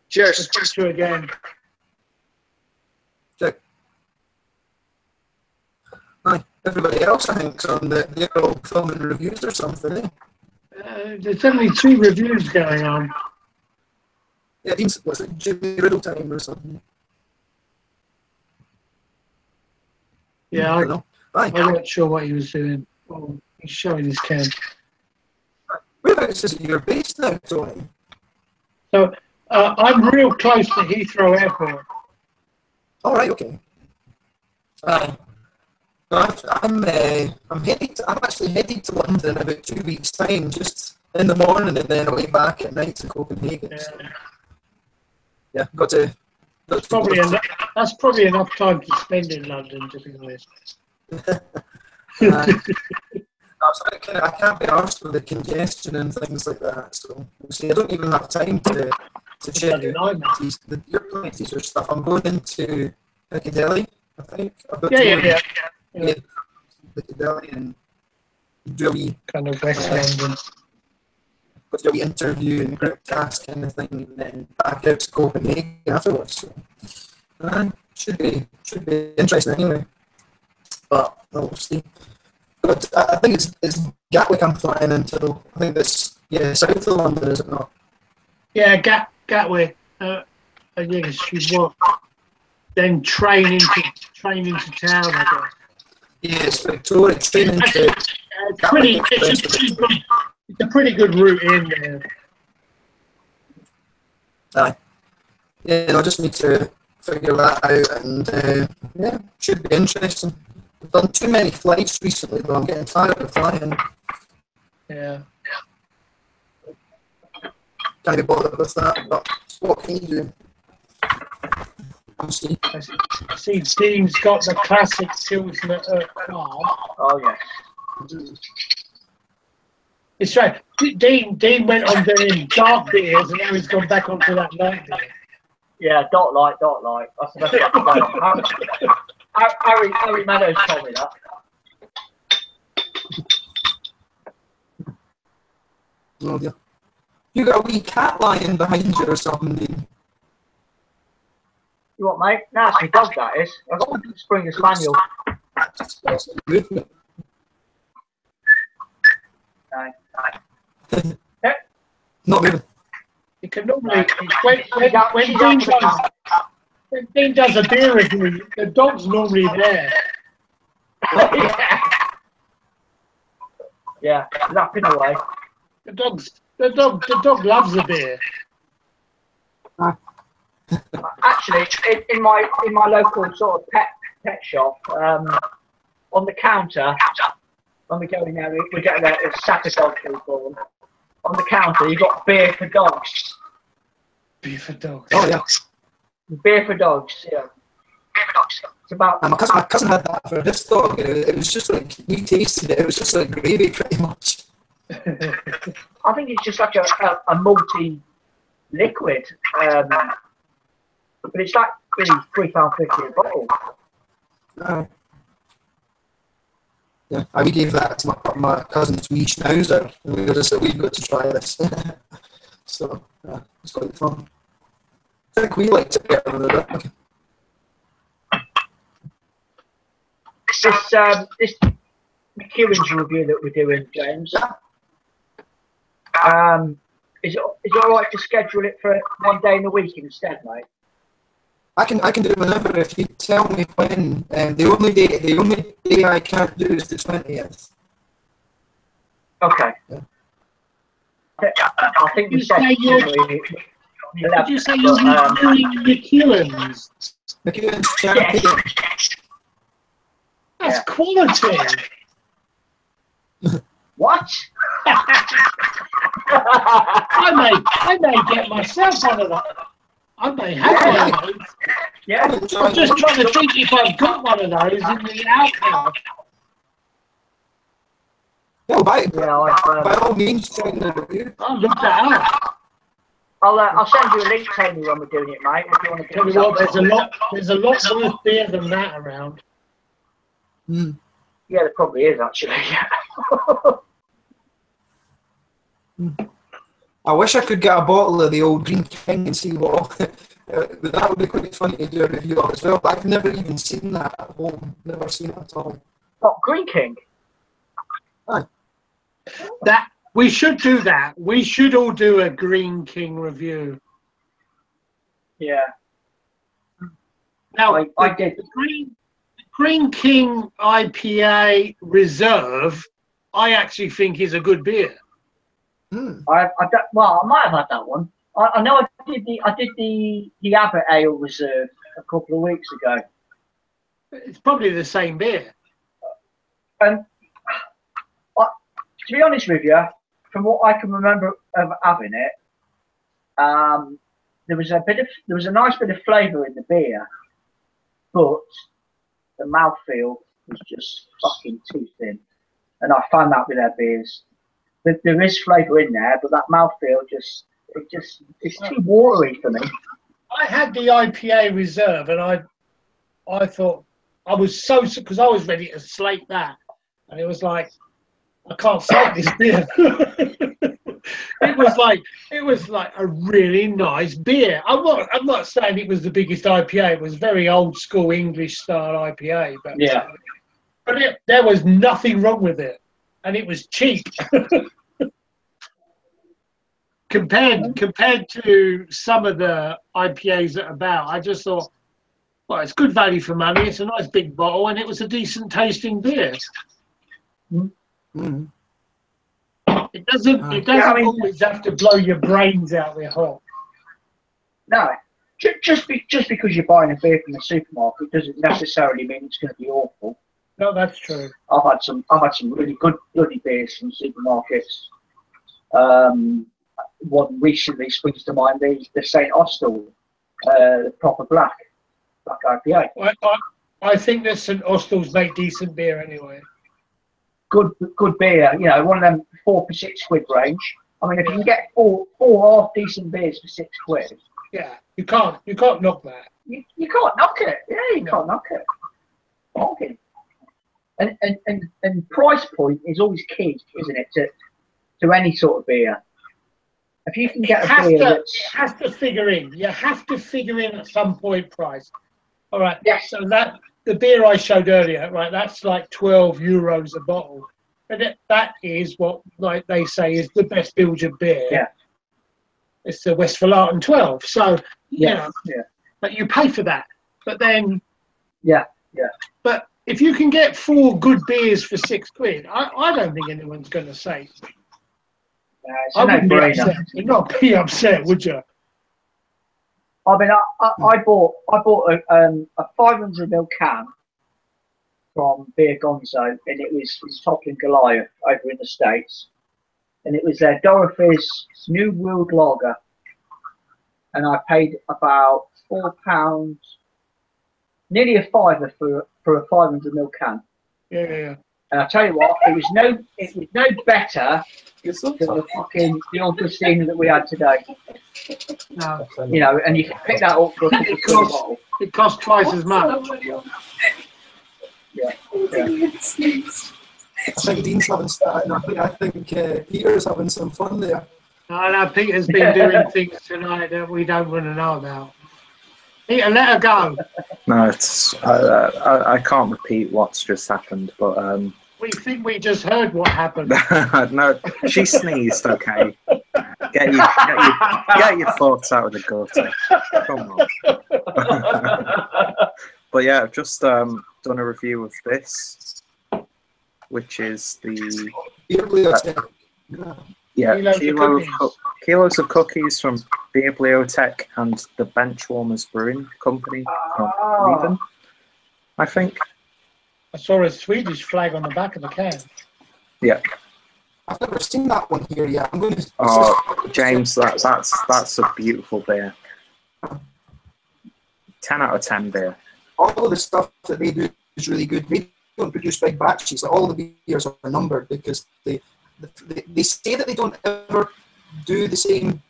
Cheers. Let's do it again. Check. Aye. Everybody else, I think, they're all filming reviews or something, eh? There's only 2 reviews going on. Yeah, was it Jimmy Riddle time or something? Yeah, I don't know. Aye. I'm not sure what he was doing. Oh, he's showing his cam. Whereabouts is it you're based now, Tony? So I'm real close to Heathrow Airport. All right, okay. I'm actually headed to London in about 2 weeks' time, just in the morning and then away back at night to Copenhagen. So, yeah, got to. That's probably enough time to spend in London, to be honest. I can't be arsed with the congestion and things like that. So we'll see. I don't even have time to check your places or stuff. I'm going into Piccadilly, I think. Yeah. Piccadilly and do a wee kind of West London. Got to do a wee interview and group task kind of thing, and then back out to Copenhagen afterwards. So, should be interesting anyway. But we'll see. But I think it's Gatwick I'm flying until. I think it's south of London, is it not? Yeah, Gatwick. I guess you walk, then train into town. I guess. Yeah, it's Victoria. Train into. It's a pretty good route in there. Aye. Yeah, I just need to figure that out, and should be interesting. I've done too many flights recently, though. I'm getting tired of flying. Yeah. Can't be bothered with that, but what can you do? I see Dean's got the classic Pilsner car. Oh, yes. It's right. Dean went on doing dark beers and now he's gone back onto that light beer. Yeah, dot light. That's the best way to say it. Harry Meadows told me that. Oh, dear. You got a wee cat lying behind you or something, Dean? You what, mate? No, it's my dog, that is. I've got a Springer Spaniel. Movement. Not moving. You can normally, when Dean does a beer review, the dog's normally there. Yeah, lapping away. The dog loves the beer. Actually, in my local sort of pet shop, on the counter, when we go in there, we get a sack of dog food for them. On the counter, you've got beer for dogs. Beer for dogs. Oh yeah. Beer for dogs. Yeah. It's about. My cousin had that for his dog. It was just like we tasted it. It was just like gravy, pretty much. I think it's just like a multi liquid, but it's like really £3.50 a bottle. Yeah, we gave that to my cousin's wee schnauzer, and we just said we've got to try this. So it's quite fun. I think we like to get rid of it. This McEwen's review that we're doing, James. Is it all right to schedule it for one day in the week instead, mate? I can do it whenever if you tell me when. The only day I can't do is the 20th. Okay. Yeah. I think we said Did you say you're doing McEwen's? McEwen's champagne. That's quality. What? I may get myself one of that. I may have one of those. Yeah. I'm just trying to think if I've got one of those in the outhouse. No, by Yeah, all means, check the review. I'll look that up. I'll send you a link, Tony, when we're doing it, mate. If you want to Tell you what, there's a lot worse beer than that around. Mm. Yeah, there probably is actually. I wish I could get a bottle of the old Green King and see what. But that would be quite funny to do a review of as well. But I've never even seen that at home. Never seen it at all. What, Green King? Aye. That we should do that. We should all do a Green King review. Yeah. Now, I did. The Green King IPA Reserve, I actually think is a good beer. Mm. I might have had that one. I know I did the Abbott Ale Reserve a couple of weeks ago. It's probably the same beer. And to be honest with you, from what I can remember of having it, there was a nice bit of flavour in the beer, but the mouthfeel was just fucking too thin. And I find that with their beers. There is flavour in there, but that mouthfeel it's too watery for me. I had the IPA Reserve, and I thought I was because I was ready to slate that, and it was like I can't slate this beer. It was like a really nice beer. I'm not saying it was the biggest IPA. It was very old school English style IPA, but Yeah. But there was nothing wrong with it, and it was cheap. Compared to some of the IPAs that are about, I just thought, well, it's good value for money. It's a nice big bottle, and it was a decent tasting beer. Mm. It doesn't always have to blow your brains out with hot. No, just because you're buying a beer from the supermarket doesn't necessarily mean it's going to be awful. No, that's true. I've had some really good bloody beers from supermarkets. One recently springs to mind, the St. Austell, the proper black IPA. I think that St. Austell's make decent beer anyway. Good beer, you know, one of them 4 for £6 range. I mean, if you can get four half decent beers for £6, yeah, you can't knock that. You can't knock it. Yeah, you can't knock it. Okay. And price point is always key, isn't it, to any sort of beer. If you can get a beer it has to figure in. You have to figure in at some point price. All right. Yes. So the beer I showed earlier, right? That's like €12 a bottle, and that is what, like they say, is the best Belgian beer. Yeah. It's the Westfalen 12. So yeah. but you pay for that. But then yeah. But if you can get 4 good beers for £6, I don't think anyone's going to say. It's I a wouldn't be no-brainer. upset. You'd not be upset, would you? I mean, I bought a 500ml can from Beer Gonzo, and it was Toppling Goliath over in the States, and it was their Dorothy's New World Lager, and I paid about £4, nearly a fiver for a 500ml can. Yeah. And I tell you what, it was no better than the fucking Augustiner that we had today. No. You know, and you can pick that up for a couple of bottle. It costs twice as much. Yeah. I think Dean's having started. I think Peter's having some fun there. No, Peter's been doing things tonight that we don't want to know about. Peter, let her go. No, it's I can't repeat what's just happened, but We think we just heard what happened. no, she sneezed. Okay, get your thoughts out of the gutter. Come on. But yeah, I've just done a review of this, which is the Yeah, Kilos of kilos of cookies from Bibliotech and the Benchwarmers Brewing Company from Sweden, I think. I saw a Swedish flag on the back of the can. Yeah. I've never seen that one here yet. I'm going to. Oh, James, that's a beautiful beer. 10 out of 10 beer. All of the stuff that they do is really good. They don't produce big batches. Like, all the beers are numbered because they say that they don't ever do the same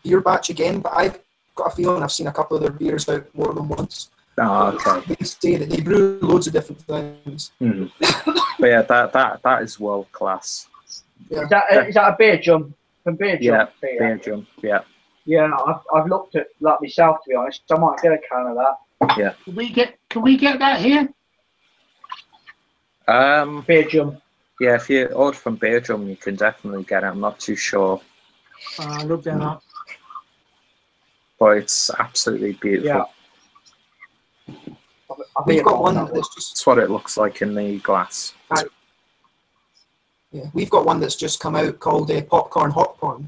beer batch again, but I've got a feeling I've seen a couple of their beers out more than once. Oh, okay. They say that they brew loads of different things. Mm. But yeah, that is world class. Yeah. Is that a beer jump? From beer jump? Yeah, beer jump. Yeah. Yeah, I've looked at that myself, to be honest. I might get a can of that. Yeah. Can we get that here? Beer jump. Yeah, if you order from Beer Drum, you can definitely get it. I'm not too sure, Look that up. but it's absolutely beautiful. Yeah. We've got one that's just. It's what it looks like in the glass. Yeah, we've got one that's just come out called Popcorn Hot Porn.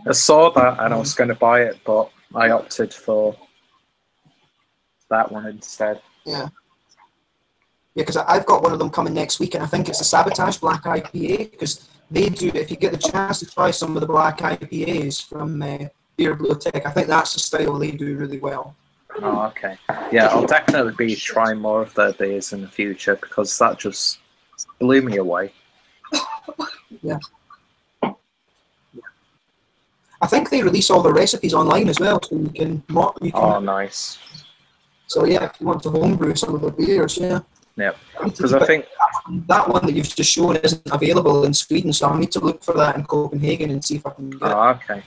I saw that and I was going to buy it, but I opted for that one instead. Yeah. Yeah, because I've got one of them coming next week, and I think it's a Sabotage Black IPA, because they do, if you get the chance to try some of the black IPAs from Bibliotech, I think that's the style they do really well. Oh, okay. Yeah, I'll definitely be trying more of their beers in the future, because that just blew me away. Yeah. I think they release all the recipes online as well, so you can. Oh, nice. So yeah, if you want to homebrew some of the beers, yeah. Yeah, because I think that one that you've just shown isn't available in Sweden, so I need to look for that in Copenhagen and see if I can get it. Oh, okay.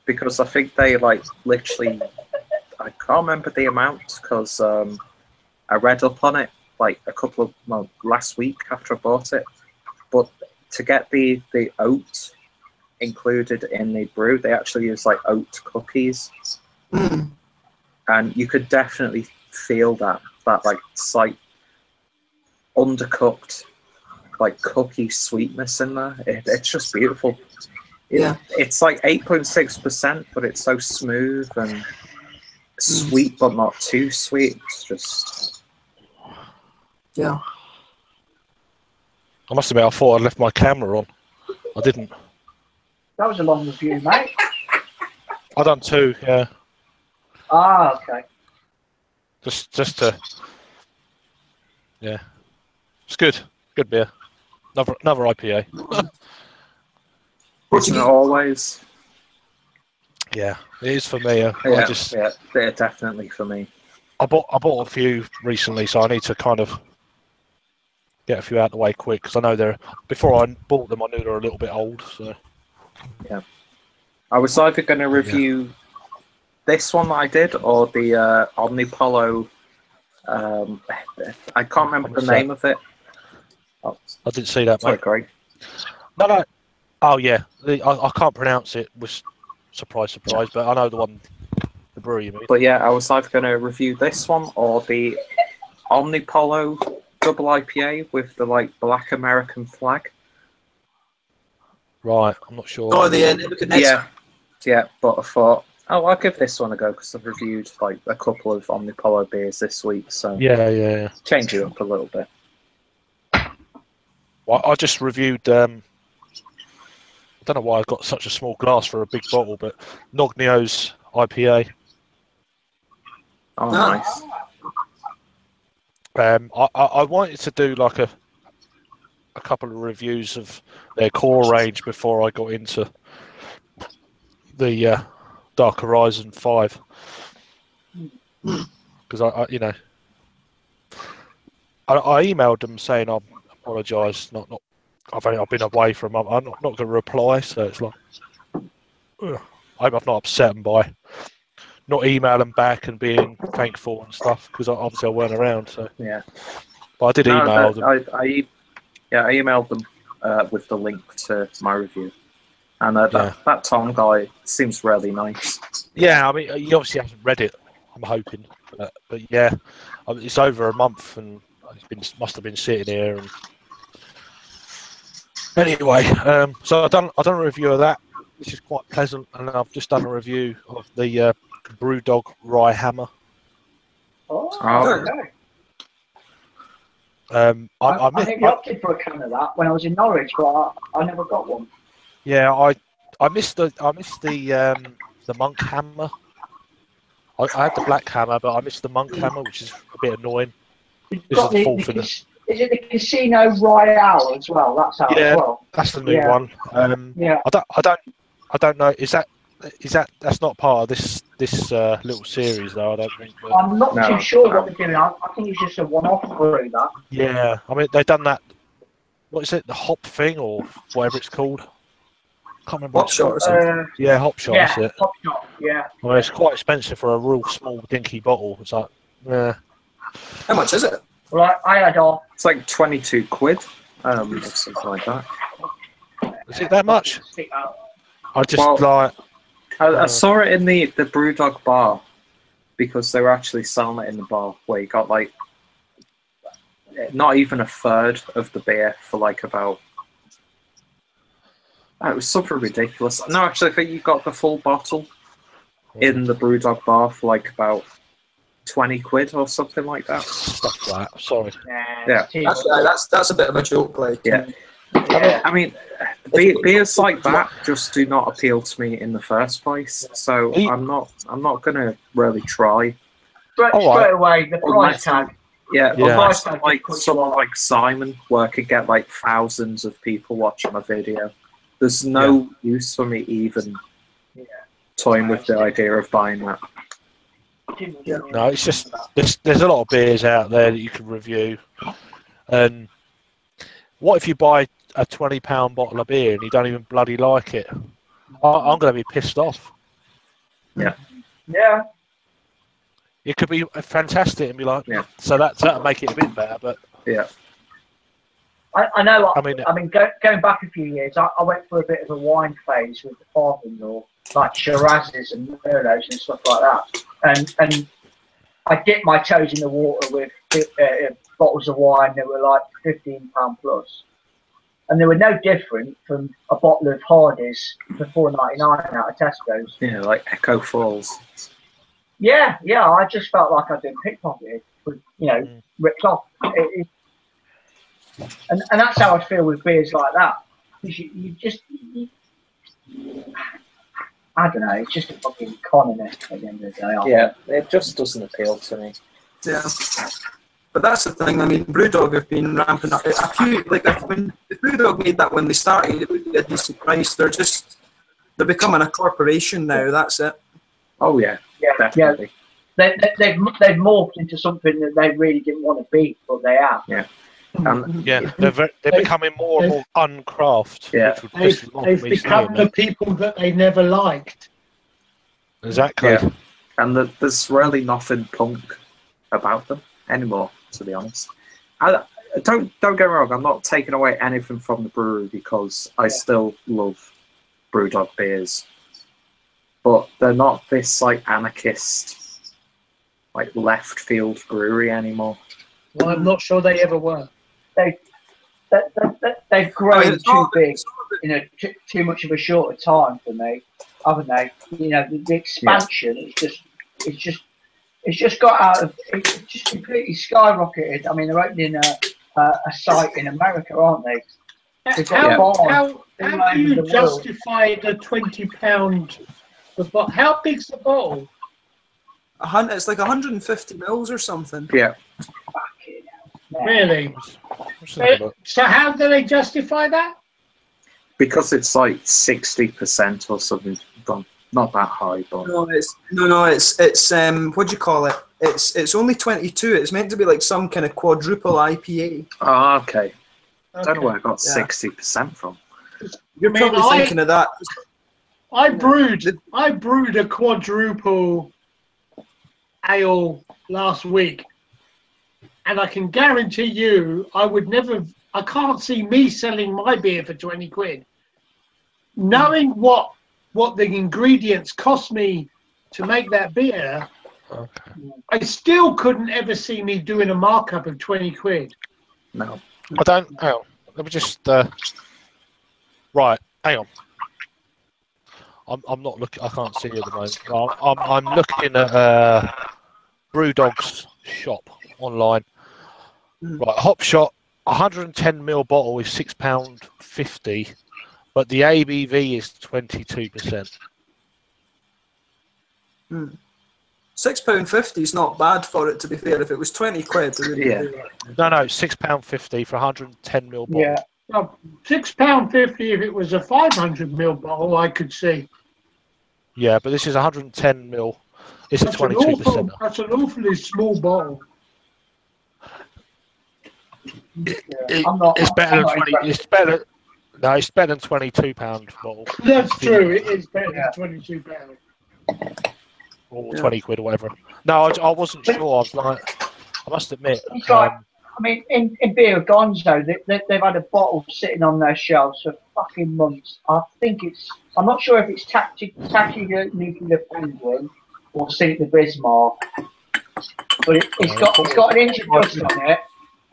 Because I think they literally, I can't remember the amount because I read up on it last week after I bought it. But to get the oat included in the brew, they actually use oat cookies, and you could definitely feel that slight undercooked cookie sweetness in there. It's just beautiful. Yeah, it's 8.6%, but it's so smooth and sweet, but not too sweet. It's just yeah. I must admit, I thought I left my camera on. I didn't. That was a long review, mate. I done 2, yeah. Ah, okay. Just to, yeah. It's good. Good beer. Another IPA. Isn't it always? Yeah, it is for me. Yeah, they're definitely for me. I bought a few recently, so I need to kind of get a few out of the way quick, because I know before I bought them, I knew they were a little bit old. So yeah, I was either going to review this one that I did or the Omnipollo. I can't remember the name of it. Oh, I didn't see that, mate. Great. No. Oh yeah, I can't pronounce it. Was surprise, but I know the one, the brewery you mean. But yeah, I was either going to review this one or the Omnipollo double IPA with the black American flag. Right, I'm not sure. Oh, the yeah, but I thought, I'll give this one a go because I've reviewed a couple of Omnipollo beers this week, so yeah. Change it up a little bit. Well, I just reviewed. I don't know why I got such a small glass for a big bottle, but Nognio's IPA. Oh, nice. I wanted to do a couple of reviews of their core range before I got into the Dark Horizon 5, because I emailed them saying I apologise. I've been away for a month. I'm not going to reply, so it's I hope I've not upset them by not emailing back and being thankful and stuff, because obviously I weren't around. So yeah, but I did email them. I emailed them with the link to my review, and that Tom guy seems really nice. Yeah, I mean, he obviously hasn't read it. I'm hoping, but yeah, it's over a month, and must have been sitting here, and Anyway, so I've done a review of that, which is quite pleasant, and I've just done a review of the Brewdog Rye Hammer. Oh, okay. I maybe opted for a can of that when I was in Norwich, but I never got one. Yeah, I missed the monk hammer. I had the black hammer, but I missed the monk hammer, which is a bit annoying. This is the fourth in the... Is it the Casino Royale as well? That's out as well. That's the new one. Yeah. I don't know. Is that's not part of this little series though? I don't think. But... I'm not too sure what they're doing. I think it's just a one-off brew that. Yeah, I mean they've done that. What is it? The hop thing or whatever it's called? Can't remember. Hop shot or something. Yeah, hop shot. Yeah, is it? hop shot. Yeah. Well, it's quite expensive for a real small dinky bottle. It's like, yeah. How much is it? Right, I had all. It's like 22 quid, or something like that. Is it that much? I just I saw it in the Brewdog bar because they were actually selling it in the bar where you got like not even a third of the beer for like about. It was something ridiculous. No, actually, I think you got the full bottle in the Brewdog bar for like about 20 quid or something like that. Stuff like that. Sorry. Yeah, that's a bit of a joke. Like, yeah. I mean, beers like that just do not appeal to me in the first place. So I'm not gonna really try. Straight away, the price tag. Yeah, unless like someone like Simon, where I could get like thousands of people watching my video. There's no use for me even toying with the idea of buying that. No, it's just there's a lot of beers out there that you can review. And what if you buy a £20 bottle of beer and you don't even bloody like it? I'm going to be pissed off. Yeah. Yeah. It could be fantastic and be like, so that'll make it a bit better, but yeah. I know. I mean, going back a few years, I went through a bit of a wine phase with the father-in-law, like Shirazes and Merlots and stuff like that. And I dipped my toes in the water with bottles of wine that were like £15 plus, and they were no different from a bottle of Hardy's for £4.99 out of Tesco's. Yeah, like Echo Falls. Yeah. I just felt like I'd been pickpocketed, ripped off. And that's how I feel with beers like that. I don't know, it's just a fucking economy at the end of the day. Yeah, it just doesn't appeal to me. Yeah. But that's the thing, I mean, Brewdog have been ramping up. When the Brewdog made that when they started, it would be a decent price. They're becoming a corporation now, that's it. Oh, yeah, definitely. They've morphed into something that they really didn't want to be, but they are. Yeah. They're becoming more and more uncraft. Yeah, they've become the people that they never liked. Exactly. Yeah. And there's really nothing punk about them anymore, to be honest. Don't get me wrong. I'm not taking away anything from the brewery because I still love Brewdog beers, but they're not this like anarchist, like left field brewery anymore. Well, I'm not sure they ever were. They've grown too big in too much of a shorter time for me, haven't they? The expansion it's just got out of it's just completely skyrocketed. I mean, they're opening a site in America, aren't they? How do you justify the £20? How big's the bottle? It's like 150 mils or something. Yeah. Really? So how do they justify that? Because it's like 60% or something. Not that high, but no, it's what do you call it? It's only 22. It's meant to be like some kind of quadruple IPA. Oh, okay. I don't know where I got 60% from. You're probably thinking of that. I brewed a quadruple ale last week, and I can guarantee you I can't see me selling my beer for 20 quid. Knowing what the ingredients cost me to make that beer, I still couldn't ever see me doing a markup of 20 quid. No. I don't. Oh, let me just. Right, hang on. I'm not looking. I can't see you at the moment. I'm looking at Brewdog's shop online. Right, Hop Shot, 110ml bottle is £6.50, but the ABV is 22%. £6.50 is not bad for it, to be fair. If it was 20 quid, it wouldn't Yeah. do that. No, £6.50 for 110ml bottle. Yeah. Well, £6.50 if it was a 500ml bottle, I could see. Yeah, but this is 110ml. It's a 22%. That's an awfully small bottle. It's better than 20. It's better. No, it's better than £22 bottle. That's true. It is better than £22. Or 20 quid or whatever. No, I wasn't sure. I was like, I must admit. It's like, I mean, in Beer Gonzo, they've had a bottle sitting on their shelves for fucking months. I'm not sure if it's Tacky Nuclear Penguin or Sink the Bismarck, but it's got an inch of dust on it,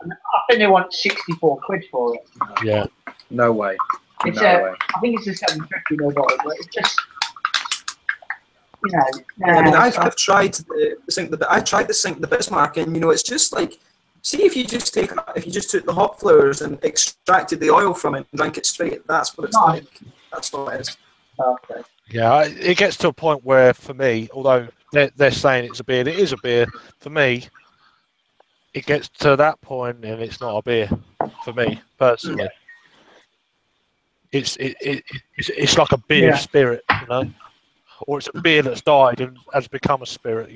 and I think they want 64 quid for it. Yeah. No way. It's no way. I think it's a 750 bottle, but it's just, you know. I mean, I've tried the Sink the Bismarck, and it's just like, see if you just took the hop flowers and extracted the oil from it and drank it straight. That's what it's like. That's what it is. Okay. Yeah, it gets to a point where, for me, although they're saying it's a beer, it is a beer. For me, it gets to that point and it's not a beer. For me personally, it's like a beer spirit, or it's a beer that's died and has become a spirit,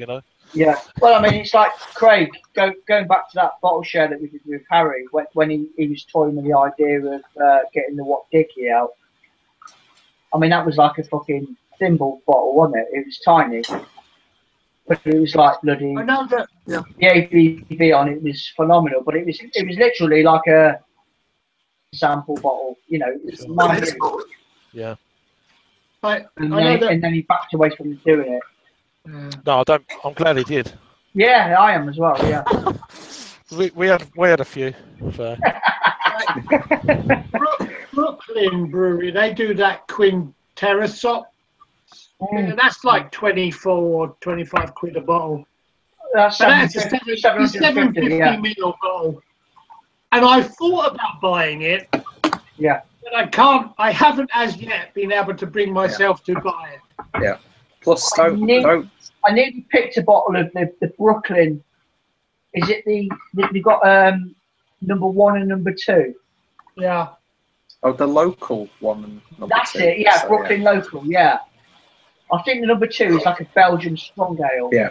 Yeah, well, I mean, it's like Craig going back to that bottle share that we did with Harry when he was toying with the idea of getting the What Dickie out. I mean, that was like a fucking thimble bottle, wasn't it? It was tiny, but it was like bloody. I know that. The ABV on it was phenomenal, but it was literally like a sample bottle, It's yeah. And then he backed away from doing it. No, I don't. I'm glad he did. Yeah, I am as well. Yeah. we had a few. So. Brooklyn Brewery, they do that Quinn Terrasop. And that's like 24 or 25 quid a bottle. That's a 750ml bottle. And I thought about buying it. Yeah. But I haven't as yet been able to bring myself to buy it. Yeah. Plus, Stalk. I nearly picked a bottle of the Brooklyn. Is it they've got number 1 and number 2? Yeah. Oh, the local one and number 2. That's it, yeah, so, Brooklyn local, yeah. I think the number 2 is like a Belgian strong ale. Yeah.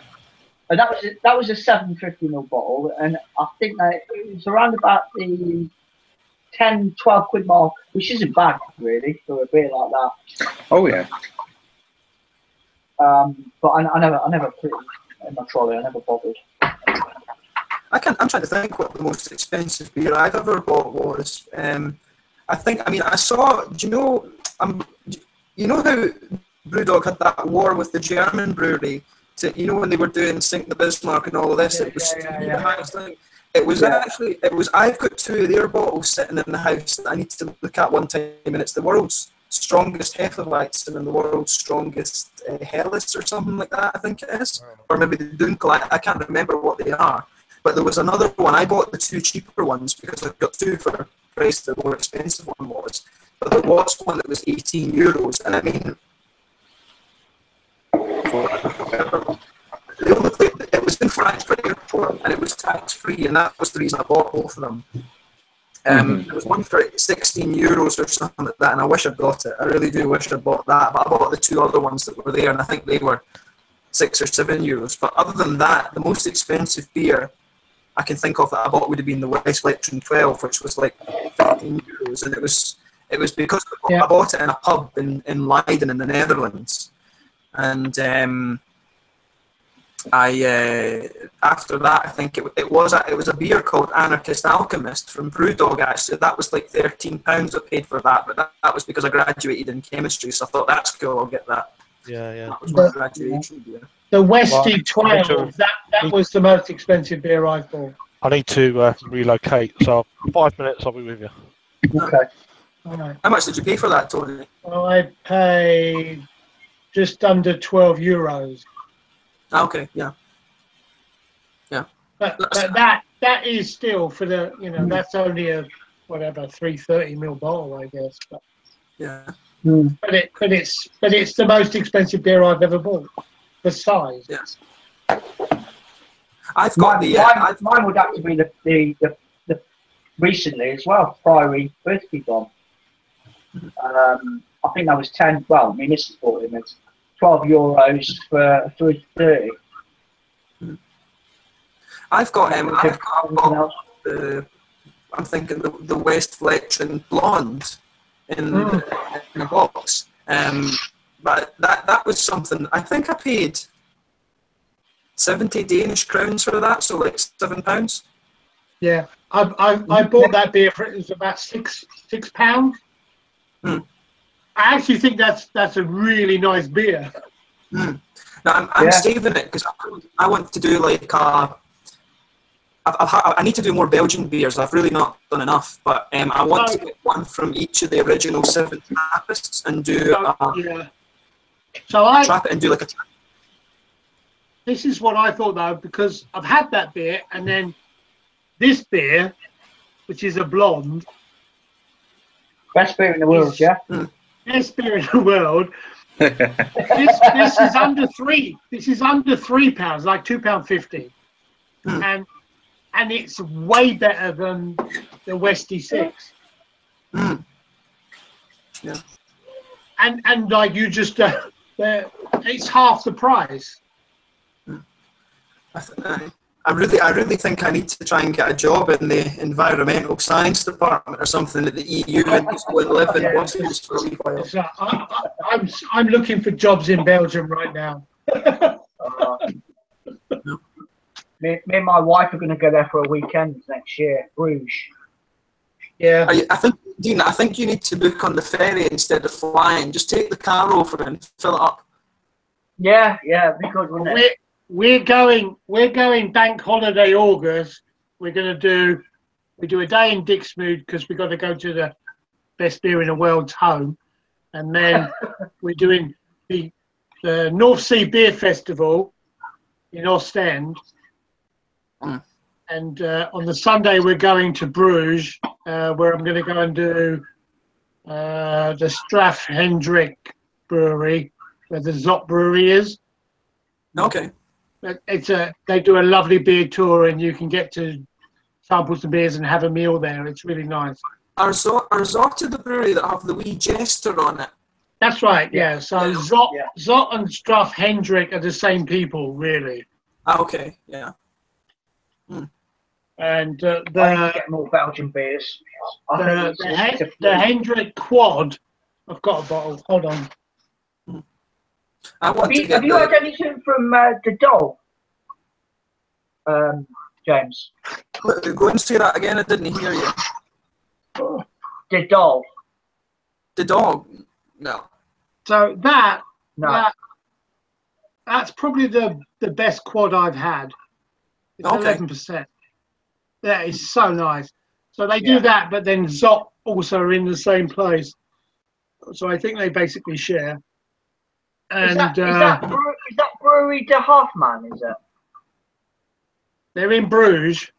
And that was a 750ml bottle, and I think that it was around about the 10, 12 quid mark, which isn't bad really for a beer like that. Oh yeah. But I never put it in my trolley. I never bothered. I'm trying to think what the most expensive beer I've ever bought was. I saw. Do you know how Brewdog had that war with the German brewery? When they were doing Sink the Bismarck and all of this, it was the highest thing. It was I've got 2 of their bottles sitting in the house that I need to look at one time, and it's the world's strongest Hefeweizen and the world's strongest Helles or something like that, I think it is. Or maybe the Dunkel, I can't remember what they are. But there was another one. I bought the 2 cheaper ones because I've got 2 for the price the more expensive one was. But there was one that was €18, and I mean, it was in Frankfurt Airport and it was tax free, and that was the reason I bought both of them. There was one for €16 or something like that, and I wish I'd got it. I really do wish I'd bought that, but I bought the 2 other ones that were there, and I think they were €6 or €7. But other than that, the most expensive beer I can think of that I bought would have been the West Lectern 12, which was like €15, and it was because I bought it in a pub in Leiden in the Netherlands, and after that, I think it was a beer called Anarchist Alchemist from Brewdog. Actually, that was like £13 I paid for that, but that was because I graduated in chemistry, so I thought that's cool. I'll get that. Yeah. That was my graduation beer. The Westy 12. That was the most expensive beer I bought. I need to relocate, so 5 minutes. I'll be with you. Okay. Right. How much did you pay for that, Tony? I paid just under €12. Okay, yeah. But that is still for the, that's only a whatever 330 ml bottle, I guess. But Yeah. but it's the most expensive beer I've ever bought for size. Yes. I've got mine would have to be the recently as well, Priory Birthday Bomb. I think that was 10. Well, I mean, this is bought him. It's €12 for 330. I've got I'm thinking the West Fletching Blonde in a box. But that was something. I think I paid 70 Danish crowns for that, so like £7. Yeah, I bought that beer for it was about £6. I actually think that's a really nice beer. Now I'm saving it because I want to do like I need to do more Belgian beers. I've really not done enough, but I want to get one from each of the original 7 Trappists and do trap it and do like a. This is what I thought though, because I've had that beer and then this beer, which is a blonde. Best beer in the world, yeah. Best beer in the world. this is under £3. This is under £3, like £2.50, and it's way better than the Westie 6. Yeah. And like you just, it's half the price. I really think I need to try and get a job in the environmental science department or something at the EU and just go and live in Brussels for a wee while. So I'm looking for jobs in Belgium right now. Me and my wife are going to go there for a weekend next year, Bruges. Yeah. I think, Dean, you need to book on the ferry instead of flying. Just take the car over and fill it up. Yeah, because we're going bank holiday August. We do a day in Dixmude because we've got to go to the best beer in the world's home, and then we're doing the North Sea Beer Festival in Ostend. And on the Sunday we're going to Bruges, where I'm going to go and do the Straf Hendrik Brewery, where the Zot Brewery is. Okay. They do a lovely beer tour, and you can get to sample some beers and have a meal there. It's really nice. Are Zot the brewery that have the wee jester on it? That's right. Yeah. So Zot and Straf Hendrik are the same people, really. Okay. Yeah. And get more Belgian beers. the Hendrik Quad. I've got a bottle. Hold on. Have you had anything from the dog, James? Go and say that again. I didn't hear you. The dog. The dog. No. So that's probably the best quad I've had. It's 11%. That is so nice. So they do that, but then Zot also are in the same place. So I think they basically share. And is that brewery de Hoffman, is it? They're in Bruges.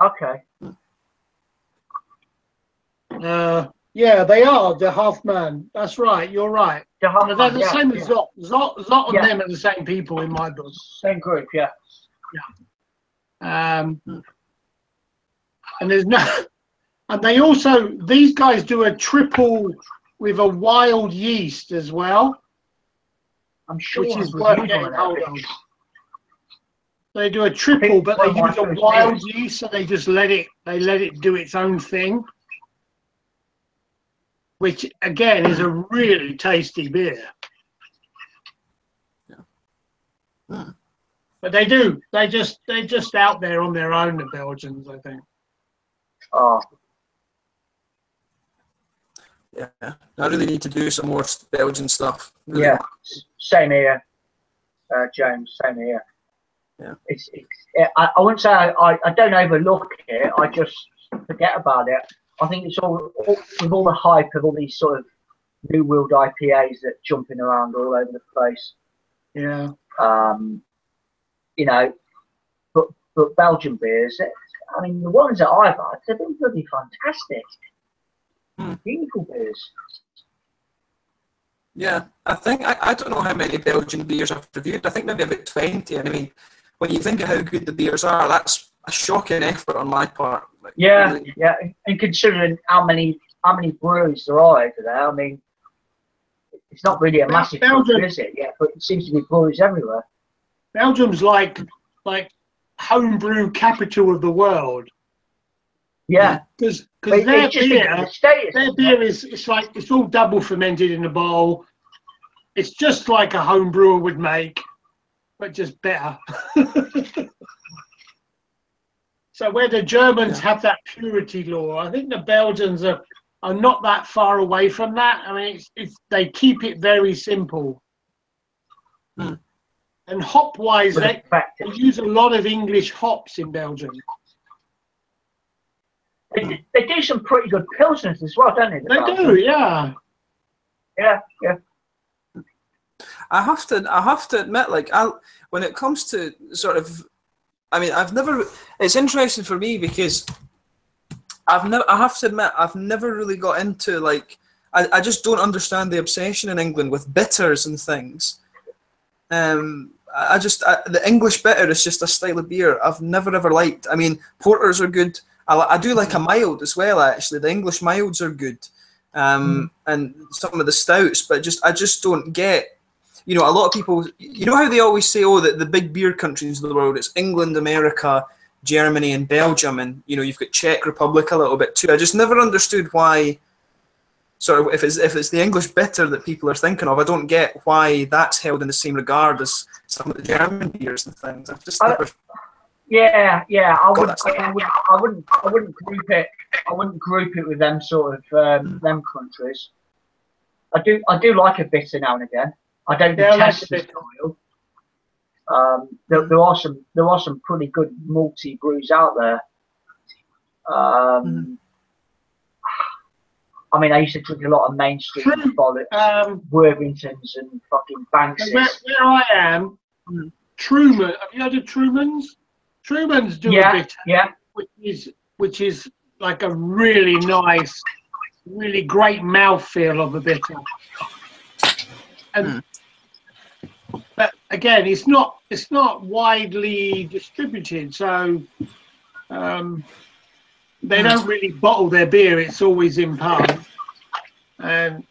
Okay. Yeah, they are the Hoffman. That's right. You're right. The Hoffman, they're the same as Zot. Zot and them are the same people in my book. Same group, yeah. And there's and they also, these guys do a triple with a wild yeast as well. I'm sure. Which is worth getting hold of. They do a triple, but they use a wild yeast, so they just let it do its own thing. Which again is a really tasty beer. But they're just out there on their own, the Belgians, I think. Oh. Yeah, I really need to do some more Belgian stuff. Really. Yeah, same here, James. Same here. Yeah. I wouldn't say I don't overlook it. I just forget about it. I think it's all with all the hype of all these sort of New World IPAs that jumping around all over the place. Yeah. You know, but Belgian beers, I mean, the ones that I've had, they've been bloody fantastic. Beautiful beers. Yeah, I think I don't know how many Belgian beers I've reviewed. I think maybe about 20. And I mean, when you think of how good the beers are, that's a shocking effort on my part. Like, Yeah, really. yeah. And considering how many breweries there are over there, I mean, it's not really a massive country, is it? Yeah, but it seems to be breweries everywhere. Belgium's like homebrew capital of the world. Yeah, because their beer is it's all double fermented in a bowl. It's just like a home brewer would make, but just better. So where the Germans have that purity law, I think the Belgians are not that far away from that. I mean, they keep it very simple. And hop-wise, they use a lot of English hops in Belgium. They do some pretty good pilsners as well, don't they? They do, yeah. Yeah, yeah. I have to admit, like, when it comes to sort of, I mean, it's interesting for me because I have to admit, I've never really got into, like, I just don't understand the obsession in England with bitters and things. The English bitter is just a style of beer I've never ever liked. I mean, porters are good. I do like a mild as well, actually. The English milds are good. And some of the stouts, but I just don't get, a lot of people, how they always say, that the big beer countries of the world, it's England, America, Germany, and Belgium, and, you've got Czech Republic a little bit too. I just never understood why, sort of, if it's the English bitter that people are thinking of, I don't get why that's held in the same regard as some of the German beers and things. I've just never... Yeah. I wouldn't group it. I wouldn't group it with them sort of them countries. I do like a bitter now and again. I don't detest the style. There are some pretty good malty brews out there. I mean, I used to drink a lot of mainstream Worthingtons and fucking Bankses. Where I am, Truman. Have you heard of Truman's? Truman's do a bitter, which is like a really nice, really great mouthfeel of a bitter. And but again, it's not widely distributed, so they don't really bottle their beer. It's always in pub, and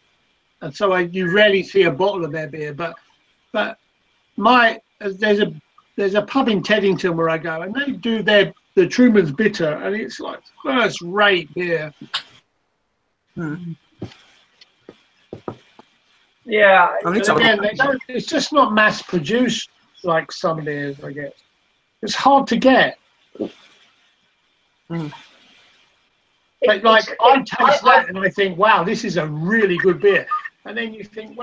so you rarely see a bottle of their beer. But there's a pub in Teddington where I go, and they do the Truman's bitter, and it's like first rate beer. Yeah, again, it's just not mass produced like some beers, I guess. It's hard to get. Like I taste that and I think, wow, this is a really good beer. And then you think,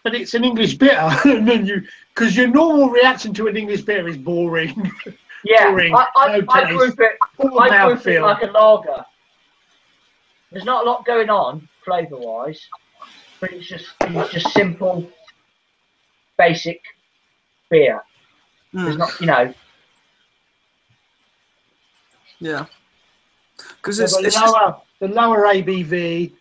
but it's an English bitter, and then because your normal reaction to an English beer is boring. Yeah, boring, I group it like a lager. There's not a lot going on flavour-wise, but it's just simple, basic beer. There's not, Yeah. Because the lower ABV.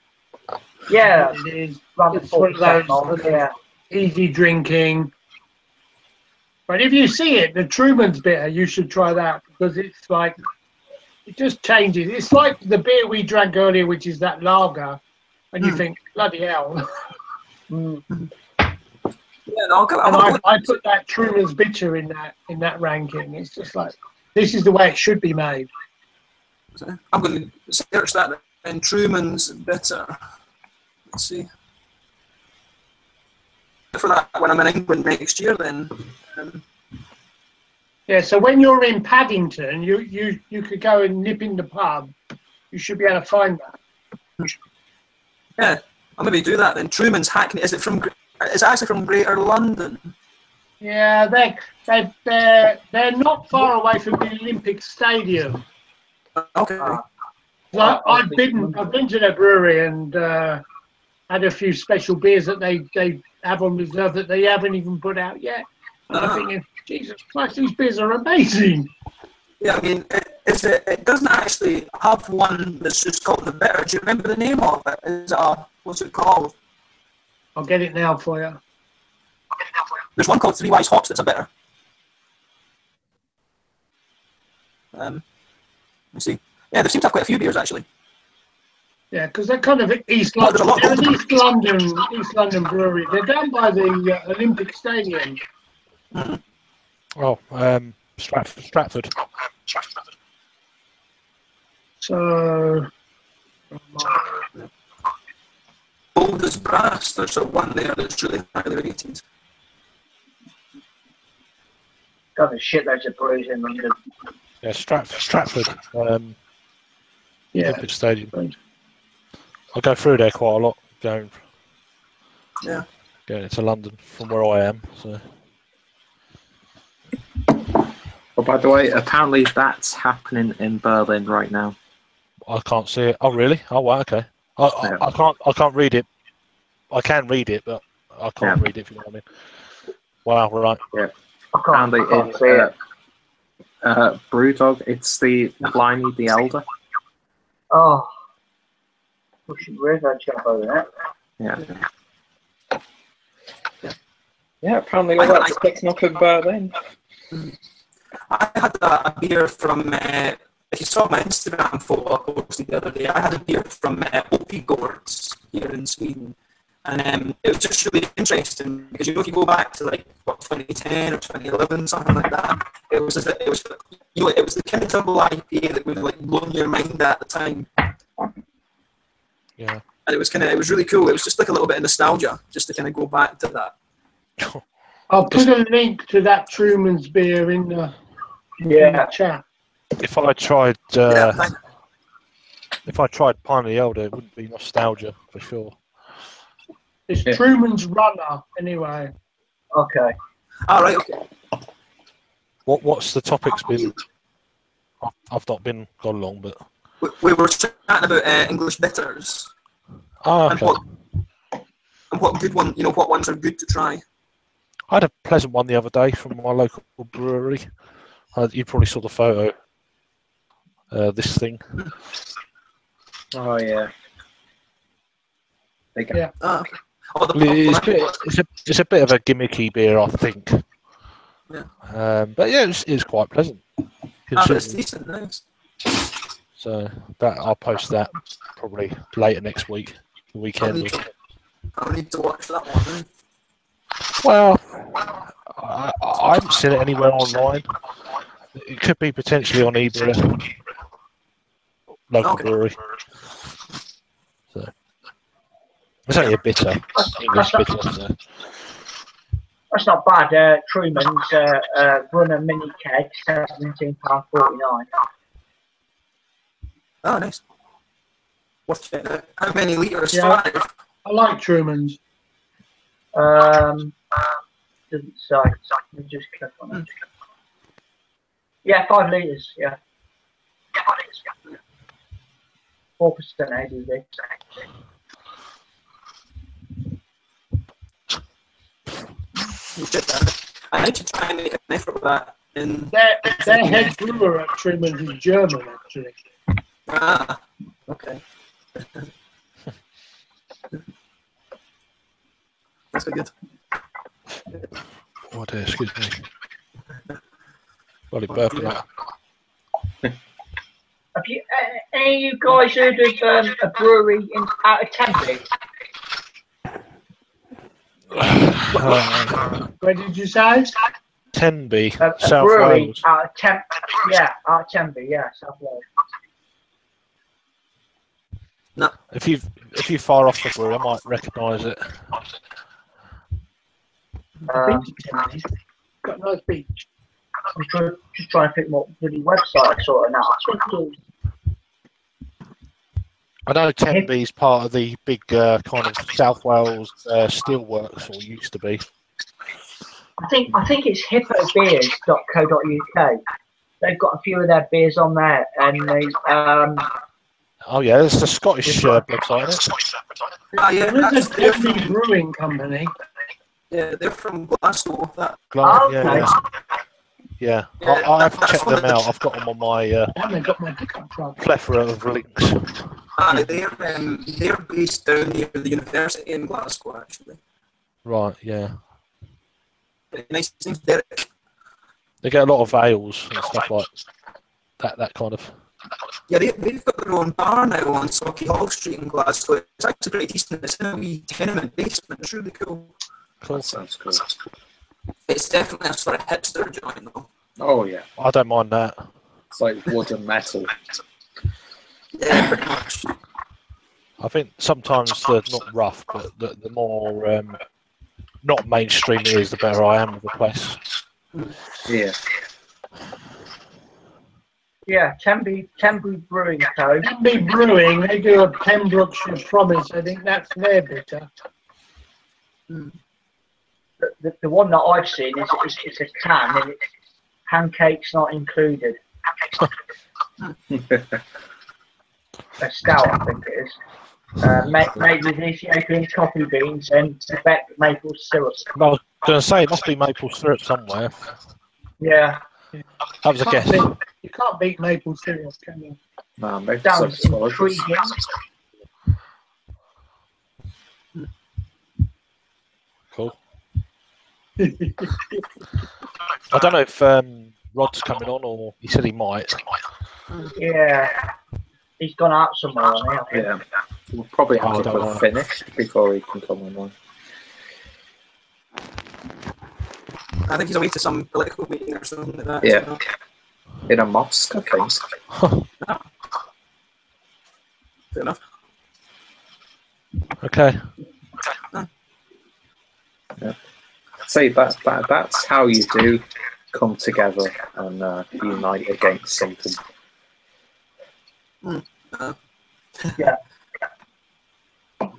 Yeah, it's one of those easy drinking. But if you see it, the Truman's bitter, you should try that because it's like it just changes. It's like the beer we drank earlier, which is that lager, and you think, bloody hell. Yeah, I put that Truman's bitter in that ranking. It's just like this is the way it should be made. I'm going to search that in Truman's bitter. Let's see. For that, when I'm in England next year, then. Yeah, so when you're in Paddington, you could go and nip in the pub. You should be able to find that. Yeah, I'll maybe do that then. Truman's Hackney. Is it actually from Greater London? Yeah, they're not far away from the Olympic Stadium. Okay. I've been to their brewery and had a few special beers that they have on reserve that they haven't even put out yet. And I'm thinking, Jesus Christ, these beers are amazing. Yeah, I mean, it doesn't actually have one that's just called the bitter. Do you remember the name of it? Is it what's it called? I'll get it now for you. There's one called Three Wise Hops that's a bitter. Let's see. Yeah, they seem to have quite a few beers actually. Yeah, because they're kind of East London. They're an East London brewery. They're down by the Olympic Stadium. Oh, Stratford. So, Old as Brass, there's a one there that's really highly rated. God, there's shitloads of breweries in London. Yeah, Stratford. yeah. Olympic Stadium. I go through there quite a lot, going into London from where I am. So. Oh, by the way, apparently that's happening in Berlin right now. I can't see it. Oh, really? Oh, wow. Okay. I can't read it. I can read it, but I can't read it. If you know what I mean. Wow. Right. Yeah. I can't see it. Brewdog. It's the Pliny the Elder. Oh, we should really jump over that. Yeah. Yeah. Apparently all that's picking up in Berlin. I had a beer from, if you saw my Instagram photo I posted the other day, I had a beer from Opigårds here in Sweden. And it was just really interesting because, if you go back to 2010 or 2011, something like that, it was the kind of double IPA that would have blown your mind at the time. Yeah. And it was really cool. It was just like a little bit of nostalgia, just to kind of go back to that. I'll put a link to that Truman's beer in the chat. If I tried, Pine the Elder, it wouldn't be nostalgia for sure. It's Truman's Runner, anyway. Okay. All right. Okay. What's the topic's been? I've not been gone long, but we were chatting about English bitters. Oh, okay. And what good one? What ones are good to try? I had a pleasant one the other day from my local brewery. You probably saw the photo. This thing. Oh yeah. Yeah. It's a bit of a gimmicky beer, I think. Yeah. But yeah, it's quite pleasant. It's decent, nice. So I'll post that probably later next week, the weekend. I'll need to watch that one then. Well, I haven't seen it anywhere online. It could be potentially on eBay, local brewery. So it's only a bitter, English bitter. So. That's not bad. Truman's run a mini keg, £17.49. Oh, nice. What's it? How many litres? Yeah, 5? I like Truman's. Doesn't say. Let me just click on it. Yeah, 5 litres. Yeah. 4% ABV. I need to try and make an effort with that. Their head brewer at Truman's is German, actually. Ah, okay. That's good. Oh dear, excuse me. Bloody burping out. Have you, any of you guys heard of a brewery out of Tempe? Where did you say? Tenby, A South brewery Wales. out of Tempe. Yeah, out of Tempe. Yeah, South Wales. No. If you fire off the brewery, I might recognise it. Got a nice beach. I'm just trying to think what bloody website I saw it now. I know Tenby is part of the big kind of South Wales steelworks, or used to be. I think it's hippobeers.co.uk. They've got a few of their beers on there, and they Oh yeah, it's the Scottish website, isn't it? Yeah, There is a they're Tempe from, Brewing Company. yeah, they're from Glasgow. That, Yeah, yeah. I've checked them out. I've got them on my And they got my pickup truck. plethora of links. they're based down near the university in Glasgow, actually. Right, yeah. Nice name's Derek. They get a lot of ales and stuff like that kind of. Yeah, they've got their own bar now on Socky Hall Street in Glasgow. It's actually pretty decent. It's in a wee tenement basement. It's really cool. Cool. That sounds cool. It's definitely a sort of hipster joint, though. Oh yeah, I don't mind that. it's like wood and metal. Yeah, pretty much. I think sometimes they're not rough, but the more not mainstream it is, the better I am with the place. Yeah. Yeah, Tempe Brewing Co. Tempe Brewing, they do a Pembrokeshire Promise. I think that's their bitter. The one that I've seen is a can, and it's pancakes not included. A stout, I think it is. Made with Ethiopian coffee beans and Quebec maple syrup. I was going to say it must be maple syrup somewhere. Yeah, That was a guess. You can't beat maple syrup, can you? No, maybe sounds some intriguing. Cool. I don't know if Rod's coming on, or he said he might. Yeah, he's gone out somewhere. I think. Yeah. We'll probably have I to don't have know. finished before he can come online. I think he's away to some political meeting or something like that. Yeah. So. In a mosque, I think. Fair enough. Okay. See, that's how you do come together and unite against something. Yeah,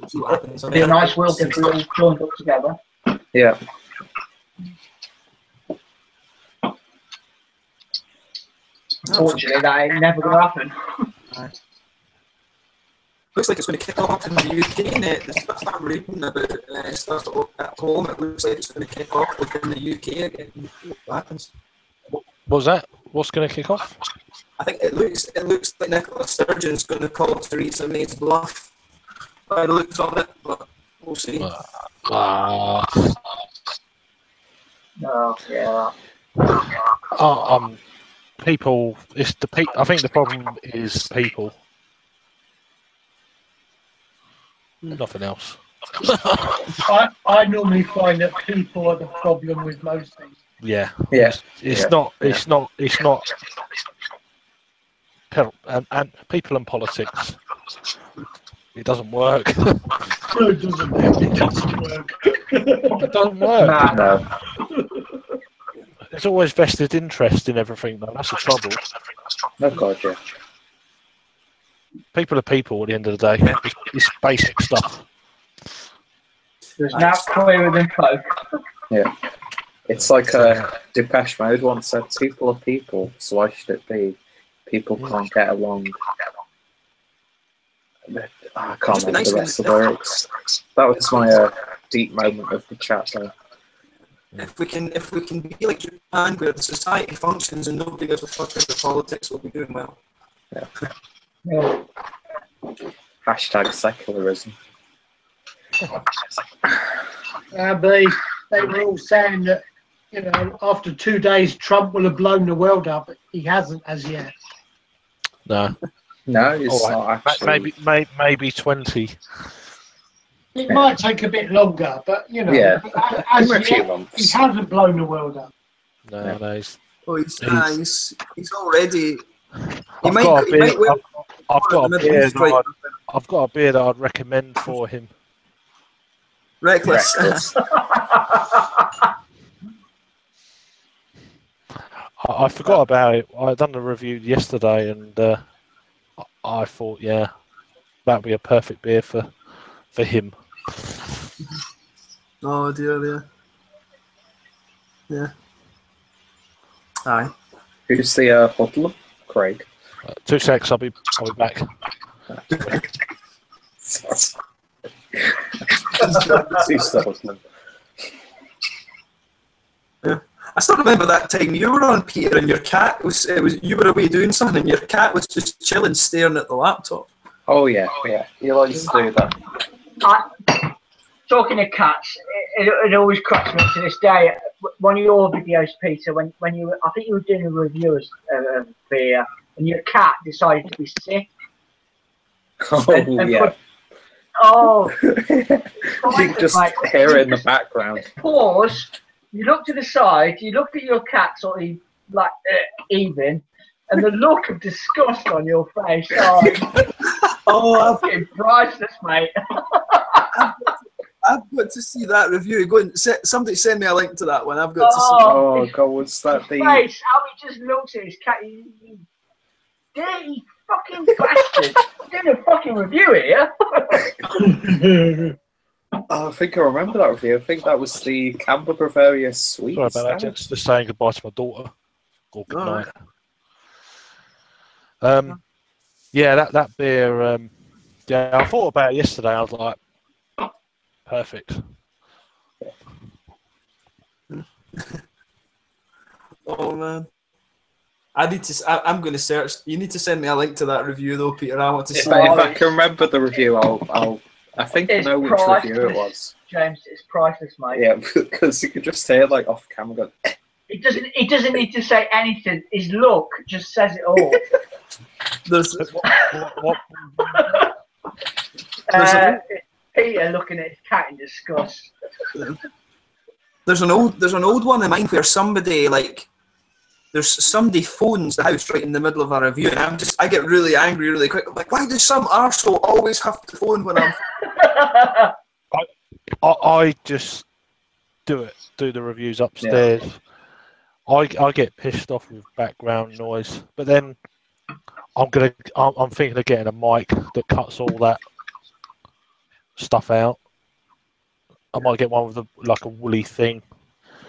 See what happens. it'd be a nice world if we all joined up together. Yeah. Unfortunately, that ain't never going to happen. Looks like it's going to kick off in the UK, and the stuff I'm reading about stuff at home, it looks like it's going to kick off within the UK again. What happens? What was that? What's going to kick off? I think it looks like Nicola Sturgeon's going to call Theresa May's bluff by the looks of it, but we'll see. Oh, yeah. People. It's the I think the problem is people. Nothing else. I normally find that people are the problem with most things. Yeah. Yeah. It's not. And people and politics. It doesn't work. No, it doesn't. It doesn't work. It doesn't work. No. There's always vested interest in everything, though. That's the trouble. Oh, God, yeah. People are people at the end of the day. It's basic stuff. There's now clearer than folk. Yeah. It's like Depeche Mode once said, people are people, so why should it be? People can't get along. I can't remember the rest of the lyrics. That was my deep moment of the chat, though. If we can be like Japan, where the society functions and nobody gives a fuck about the politics, we'll be doing well. Yeah. Hashtag secularism. They were all saying that, you know, after 2 days, Trump will have blown the world up. He hasn't as yet. No. No, it's All not right. actually. Maybe 20. It might take a bit longer, but, you know, Yeah. as Give him a few yet, months. he hasn't blown the world up. No. He's already. I've got a beer that I'd recommend for him. Reckless. I forgot about it. I done the review yesterday, and I thought, yeah, that'd be a perfect beer for him. Oh dear. Yeah. Aye. Who's the hoodlum? Craig. 2 secs. I'll be back. Two stars, man. Yeah. I still remember that time you were on, Peter, and your cat was you were away doing something, and your cat was just chilling, staring at the laptop. Oh yeah. He likes to do that. Talking of cats, it always cracks me up to this day. One of your videos, Peter, when you I think you were doing a review of beer, and your cat decided to be sick. Oh yeah. You can just hear it in the background. Pause. You look to the side. You look at your cat, sort of like even, and the look of disgust on your face. Oh, fucking priceless, mate. I've got to see that review. Go and somebody send me a link to that one. I've got to see. Oh God, what's that? Face, how he just looks at his cat. You dirty fucking bastard! I'm doing a fucking review here. I think I remember that review. I think that was the Camber Bavaria Sweet. Sorry about that, gents. Just saying goodbye to my daughter. Or good night. Yeah, that beer. Yeah, I thought about it yesterday. I was like, perfect. Oh man, I need to. I'm going to search. You need to send me a link to that review, though, Peter. I want to see. If I can remember the review, I'll. I think I know which review it was. James, it's priceless, mate. Yeah, because you could just say it like off camera. Go, He doesn't need to say anything. His look just says it all. Peter looking at his cat in disgust. There's an old one in mind where somebody somebody phones the house right in the middle of a review, and I get really angry really quick. I'm like, why does some arsehole always have to phone when I'm? I just do the reviews upstairs. Yeah. I get pissed off with background noise, but then I'm thinking of getting a mic that cuts all that stuff out. I might get one with a woolly thing,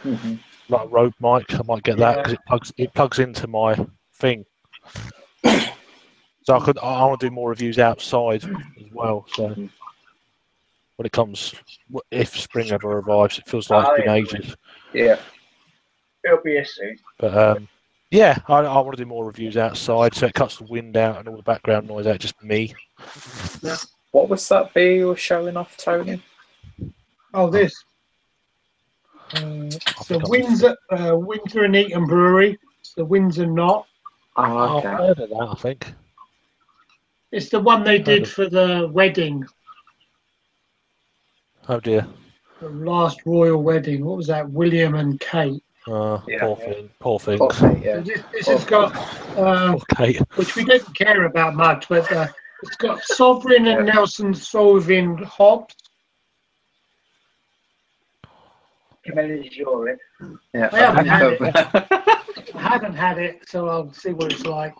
like a Rode mic. I might get that because it plugs into my thing. So I want to do more reviews outside as well. So when it comes, if spring ever arrives, it feels like it's been ages. Yeah, it'll be a soon. But yeah, I want to do more reviews outside, so it cuts the wind out and all the background noise out. Just me. Yeah. What was that beer you were showing off, Tony? Oh, this. The Windsor and Eton Brewery. It's the Windsor Knot. Oh, okay. I've heard of that, I think. It's the one they did for the wedding. Oh dear. The last royal wedding. What was that? William and Kate. Poor thing. Yeah. This has got, which we didn't care about much, but it's got Sovereign and Nelson Sauvin hops. Yeah, I haven't had it, so I'll see what it's like.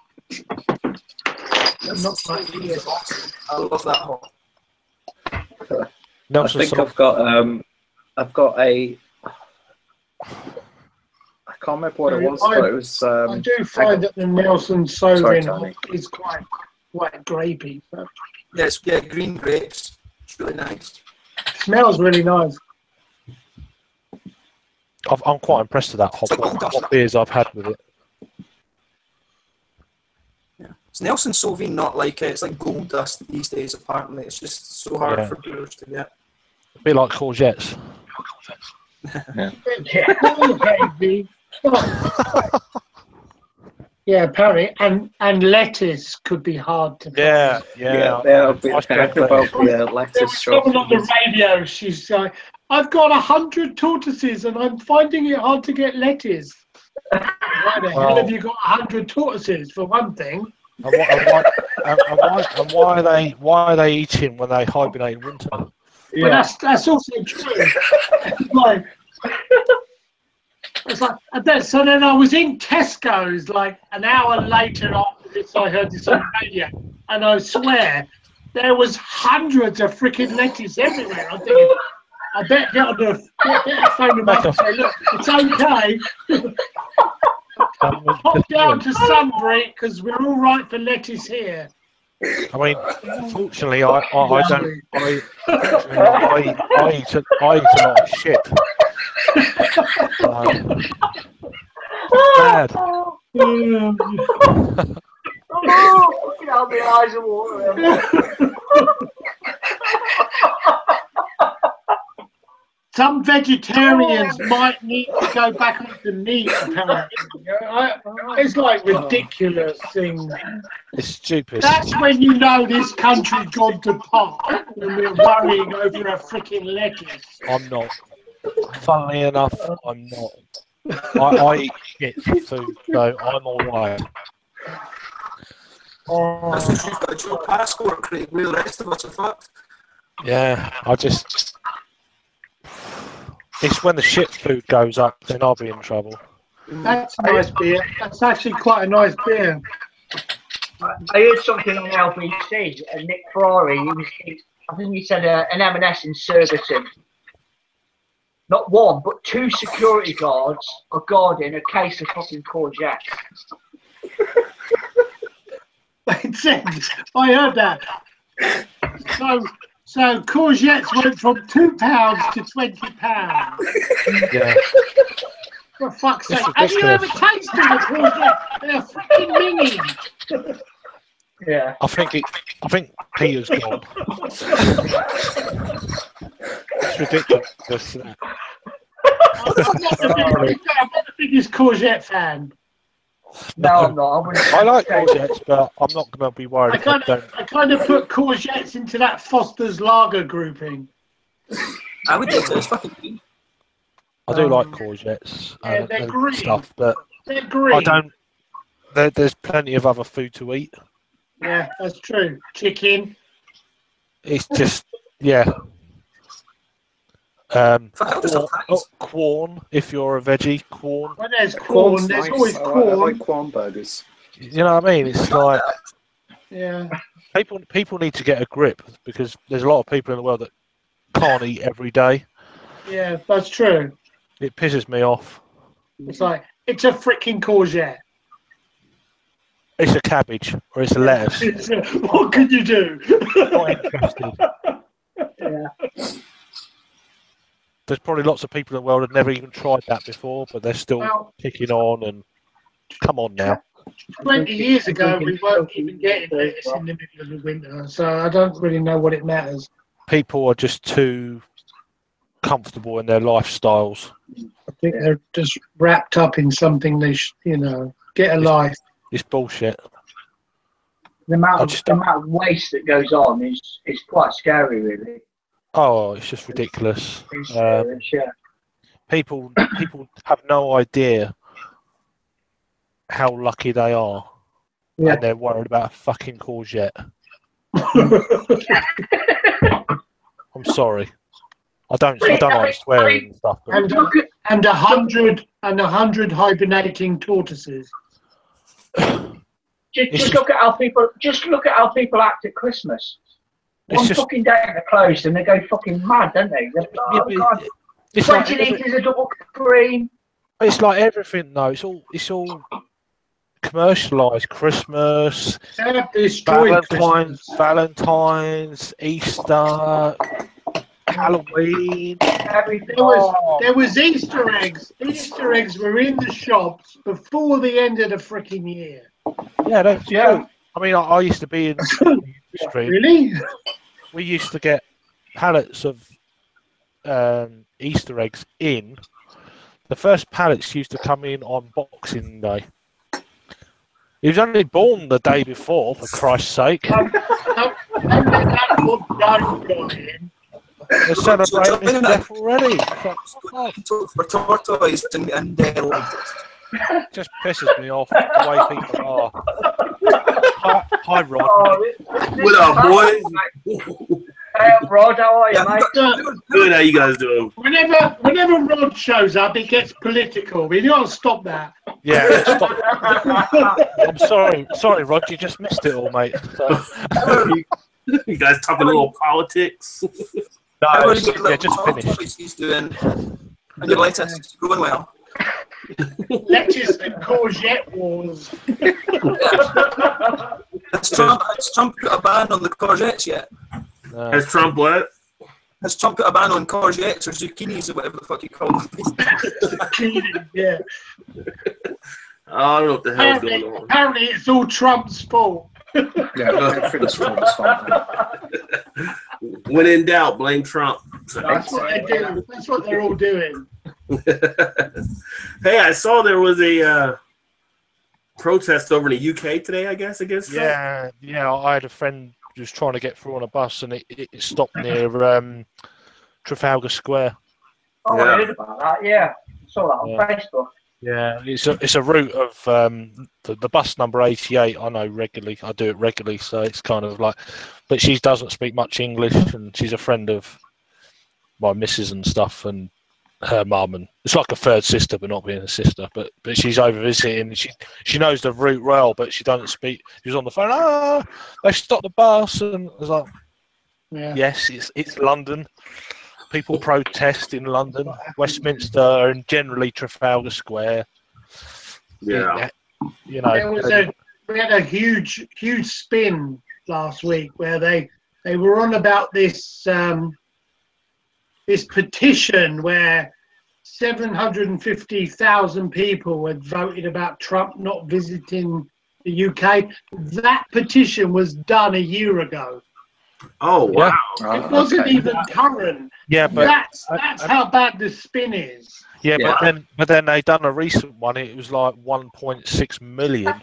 Not much. I love that hop. I think I've got a. I can't remember what it was, but it was. I do find that the Nelson Sauvin is quite grapey. So. Yes, green grapes. It's really nice. Smells really nice. I'm quite impressed with that hop. What beers I've had with it. Yeah. It's Nelson Sauvin, not like it's like gold dust these days. Apparently, it's just so hard for brewers to get. A bit like courgettes. Yeah, apparently, and lettuce could be hard to find. Lettuce. Someone on the radio, she's like, "I've got 100 tortoises, and I'm finding it hard to get lettuce." Why the hell have you got 100 tortoises, for one thing? And why are they eating when they hibernate in winter? Yeah. But that's also true. So then I was in Tesco's like an hour later after this. I heard this on the radio, and I swear there was hundreds of freaking lettuce everywhere. I'm thinking, I better get on the phone them up and say, look, it's okay. Pop down to Sunbury because we're all right for lettuce here. I mean, fortunately, I don't. I eat a lot of shit. Bad. Oh, fucking hell, my eyes are watering. Some vegetarians might need to go back onto meat, apparently. It's like ridiculous things. It's stupid. That's when you know this country's gone to pot, when we're worrying over a freaking lettuce. I'm not. Funnily enough, I'm not. I eat shit food, so I'm alright. That's because you've got a dual passport, Craig. Where the rest of us are fucked. Yeah, it's when the shit food goes up, then I'll be in trouble. That's a nice beer. That's actually quite a nice beer. I heard something on LBC, Nick Ferrari, I think he said an M&S in Surbiton. Not one, but 2 security guards are guarding a case of fucking courgettes. I heard that. So courgettes went from £2 to £20. Yeah. For fuck's sake! Have you ever tasted a courgette? They're freaking minging. Yeah. I think Peter's gone. It's ridiculous. I'm not the biggest courgette fan. No, I'm not. I like courgettes, but I'm not going to be worried if I don't. I kind of put courgettes into that Foster's Lager grouping. I would do it. It's fucking green. I do like courgettes they're and green. stuff, but They're green. I don't. There's plenty of other food to eat. Yeah, that's true. Chicken. It's just, yeah. Corn, if you're a veggie, corn. When there's corn, there's nice. always I corn. like corn burgers. You know what I mean? It's like Yeah. people need to get a grip, because there's a lot of people in the world that can't eat every day. Yeah, that's true. It pisses me off. It's like, it's a freaking courgette. It's a cabbage or it's a lettuce. What can you do? Not interested. Yeah. There's probably lots of people in the world that never even tried that before, but they're still kicking on. And come on now. 20 years ago, we weren't even getting lettuce in the middle of the winter, so I don't really know what it matters. People are just too comfortable in their lifestyles. I think they're just wrapped up in something they, get a life. It's bullshit. The amount of waste that goes on is quite scary, really. Oh, it's just ridiculous. Yeah. People have no idea how lucky they are, and they're worried about a fucking courgette. I'm sorry. I don't like swearing and stuff. But... And 100 hibernating tortoises. Just look at how people act at Christmas. One fucking day they're closed and they go fucking mad, don't they? Like, God. 20 litres of double cream. It's like everything though. It's all commercialised. Christmas, Valentine's, Easter, Halloween. There was Easter eggs. Easter eggs were in the shops before the end of the freaking year. Yeah. I mean, I used to be in the industry. Really? We used to get pallets of Easter eggs in. The first pallets used to come in on Boxing Day. He was only born the day before, for Christ's sake. They're celebrating his death already. For tortoise and they're like this. Just pisses me off the way people are. Hi, Rod. What up, boys? Hey, Rod, how are you, mate? Good, how you guys doing? Whenever Rod shows up, it gets political. We got to stop that. Yeah, I'm sorry, Rod. You just missed it all, mate. So. You guys talking a little politics? No, just finished. He's doing. And your latest, going well. Lettuce and courgette wars. Has Trump put a ban on the courgettes yet? Has Trump what? Has Trump put a ban on courgettes or zucchinis or whatever the fuck you call them? Yeah. I don't know what the hell's going on. Apparently, it's all Trump's fault. Yeah, everything's Trump's fault. When in doubt, blame Trump. So. That's what they do. That's what they're all doing. Hey, I saw there was a protest over in the UK today, I guess, against Trump. Yeah. I had a friend who was trying to get through on a bus, and it stopped near Trafalgar Square. Oh, Yeah. I heard about that. Yeah, I saw that on Facebook. Yeah, it's a route of the bus number 88. I know regularly. I do it regularly, so it's kind of like. But she doesn't speak much English, and she's a friend of my missus and stuff, and her mum, and it's like a third sister, but not being a sister. But she's over visiting. She knows the route well, but she doesn't speak. She was on the phone. They stopped the bus, and I was like, yes, it's London. People protest in London, Westminster, and generally Trafalgar Square. Yeah. You know, we had a huge spin last week where they were on about this this petition where 750,000 people had voted about Trump not visiting the UK. That petition was done a year ago. Oh, wow. It wasn't even current. Yeah, but that's how bad the spin is. Yeah, but then they done a recent one. It was like 1.6 million,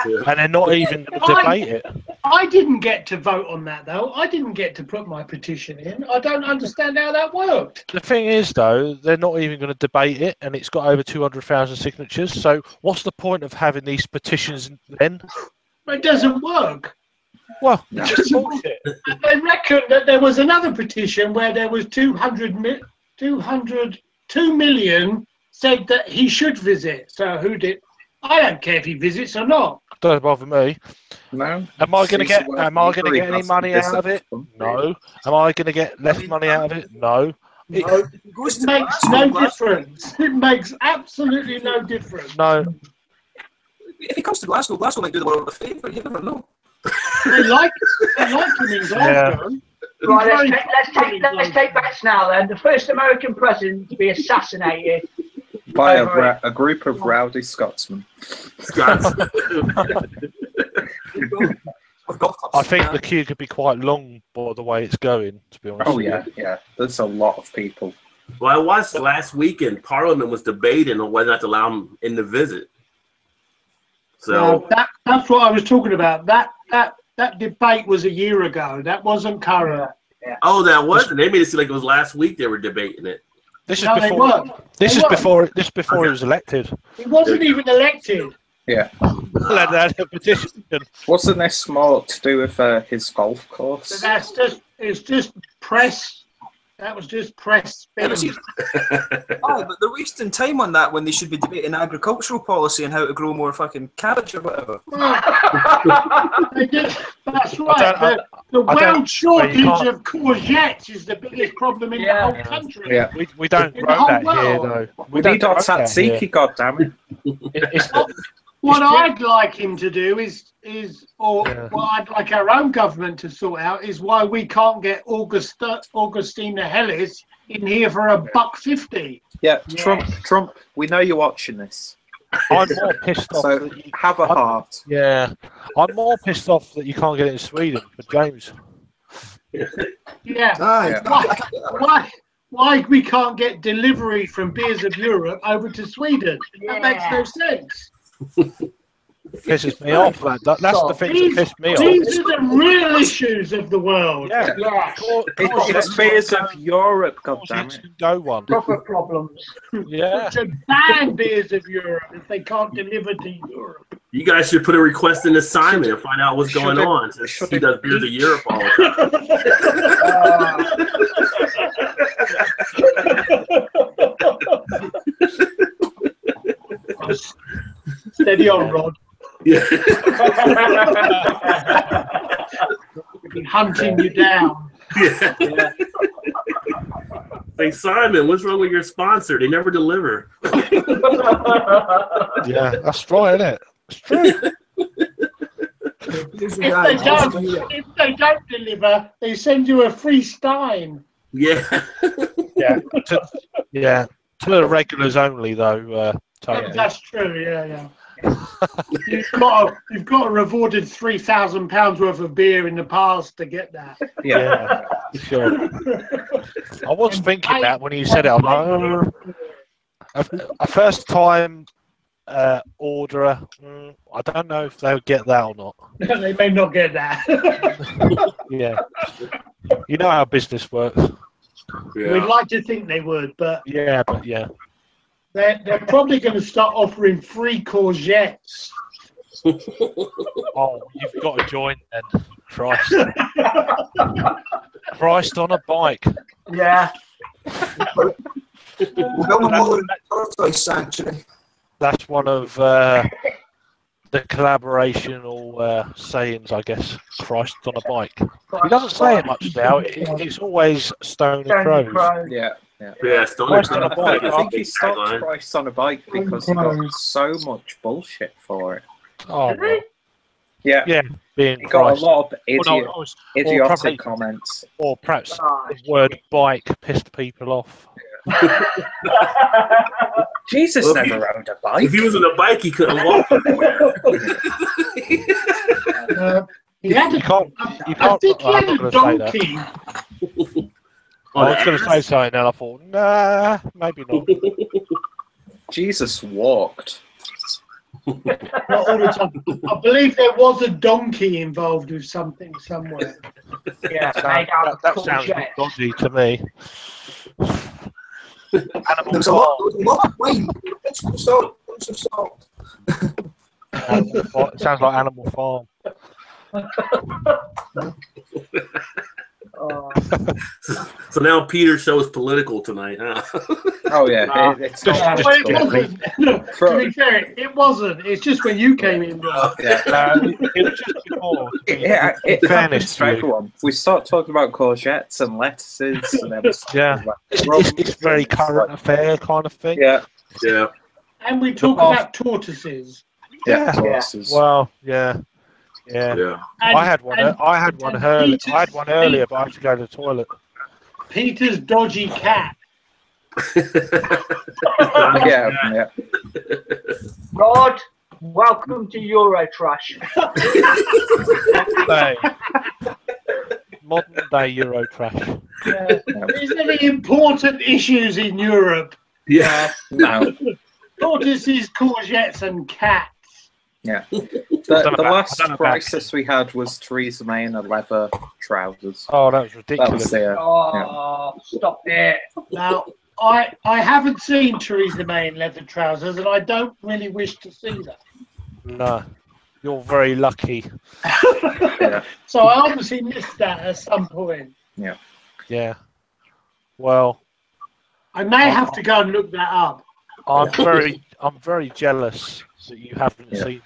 and they're not even going to debate it. I didn't get to vote on that though. I didn't get to put my petition in. I don't understand how that worked. The thing is, though, they're not even going to debate it, and it's got over 200,000 signatures. So, what's the point of having these petitions then? It doesn't work. Well, it's bullshit. They reckon that there was another petition where there was 2 million said that he should visit. So who did? I don't care if he visits or not. Don't bother me. No. Am I going to get any money out of it? No. Am I going to get less money out of it? No. It makes no difference. It makes absolutely no difference. No. If he comes to Glasgow might do the world a favour. You never know. They like him in Glasgow. Right, let's take bets now then. The first American president to be assassinated by a group of rowdy Scotsmen. I think the queue could be quite long by the way it's going, to be honest. Oh, yeah. There's a lot of people. Well, I watched last weekend, Parliament was debating on whether or not to allow him in the visit. So that's what I was talking about. That debate was a year ago. That wasn't current. Yeah. Oh, that wasn't. They made it seem like it was last week they were debating it. This is before he was elected. He wasn't even elected. Yeah. That petition. Wasn't this more to do with his golf course? So it's just press. That was just press spin. But they're wasting time on that when they should be debating agricultural policy and how to grow more fucking cabbage or whatever. That's right. The world shortage of courgettes is the biggest problem in the whole country. Yeah. We don't grow that here, though. We need our tzatziki, goddammit. It's not. What I'd like him to do what I'd like our own government to sort out is why we can't get Augustiner-Bräu in here for $1.50. Yeah, Trump, we know you're watching this. I'm more pissed off. So have a heart. Yeah, I'm more pissed off that you can't get it in Sweden for James. Yeah. Why we can't get delivery from Beers of Europe over to Sweden? That makes no sense. Pisses me off. That's the thing that pissed me off. These are the real issues of the world. Yeah. It's Beers of Europe, goddammit. Go one. Proper problems. Yeah. To ban Beers of Europe if they can't deliver to Europe. You guys should put a request in assignment and find out what's going on. Since he does Beers of Europe all the time. Steady on, Rod. Yeah. We've been hunting you down. Yeah. Hey Simon, what's wrong with your sponsor? They never deliver. Yeah, that's right, isn't it? It's true. If they don't deliver, they send you a free Stein. Yeah. Yeah. To the regulars only, though. Tony. That's true. Yeah. You've got to have ordered £3,000 worth of beer in the past to get that. Yeah, sure. I was thinking that when you said it. I'm like, a first time orderer. I don't know if they'll get that or not. They may not get that. Yeah. You know how business works. Yeah. We'd like to think they would, but Yeah. they're probably going to start offering free courgettes. Oh, you've got to join then. Christ. Christ on a bike. Yeah. Sanctuary. That's one of the collaborational sayings, I guess. Christ on a bike. He doesn't say it much now. It's always Stone and Crows. Yeah. Stone Christ on a bike. I think he stopped Christ on a bike because he got so much bullshit for it. Oh, well. Yeah. Being He got Christ. a lot of idiotic probably- comments. Or perhaps the word bike pissed people off. Jesus never rode a bike. If he was on a bike, he couldn't walk. He had You can't. I think he I'm had not a going to say that. donkey. I was going to say something, and I thought, nah, maybe not. Jesus walked. Not all the time. I believe there was a donkey involved with something somewhere. Yeah, made out of That sounds a bit courgette. dodgy to me. There's a lot of wine. It's salt. It sounds like Animal Farm. So now Peter's show is political tonight, huh? Oh yeah, it's Just- not Well, it political. wasn't. Look, to be fair, it wasn't. It's just when you came in, Rob. Yeah. It was just before. It Fairness happens to to you. everyone. We start talking about courgettes and lettuces, and then we start Yeah. talking about It's very current affair kind of thing. Yeah, Yeah. And we talk about tortoises. yeah, Yeah. tortoises. Well, yeah. Yeah. And, I had one earlier. I had one earlier, but I had to go to the toilet. Peter's dodgy cat. Yeah. Rod, welcome to Eurotrash. Modern day Eurotrash. Is there any important issues in Europe? Yeah. No. Tortoises, courgettes, and cats. Yeah. I The don't last know about crisis we had was Theresa May in her leather trousers. Oh, that was That ridiculous. was the. Oh, stop it. Now, I haven't seen Theresa May in leather trousers, and I don't really wish to see that. No, you're very lucky. So I obviously missed that at some point. Yeah. Well, I may have to go and look that up. I'm very jealous that you haven't seen.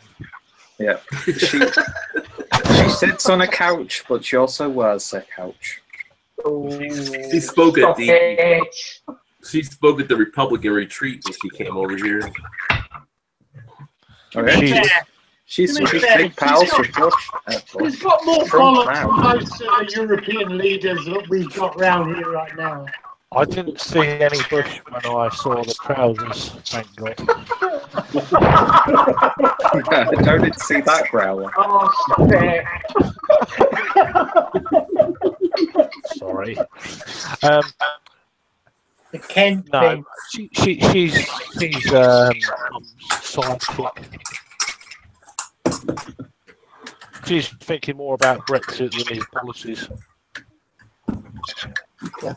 Yeah. She sits on a couch, but she also wears a couch. She spoke at Stop it. She spoke at the Republican retreat when she came over here. Okay. She's To be she's fair, big pals with Bush. She's got more Trump followers now. than most of the European leaders that we've got round here right now. I didn't see any bush when I saw the trousers. Thank God. I didn't see that growler. Oh, stop it. Sorry. The Kent No, thing. she's sidekick. She's thinking more about Brexit than his policies. Yeah.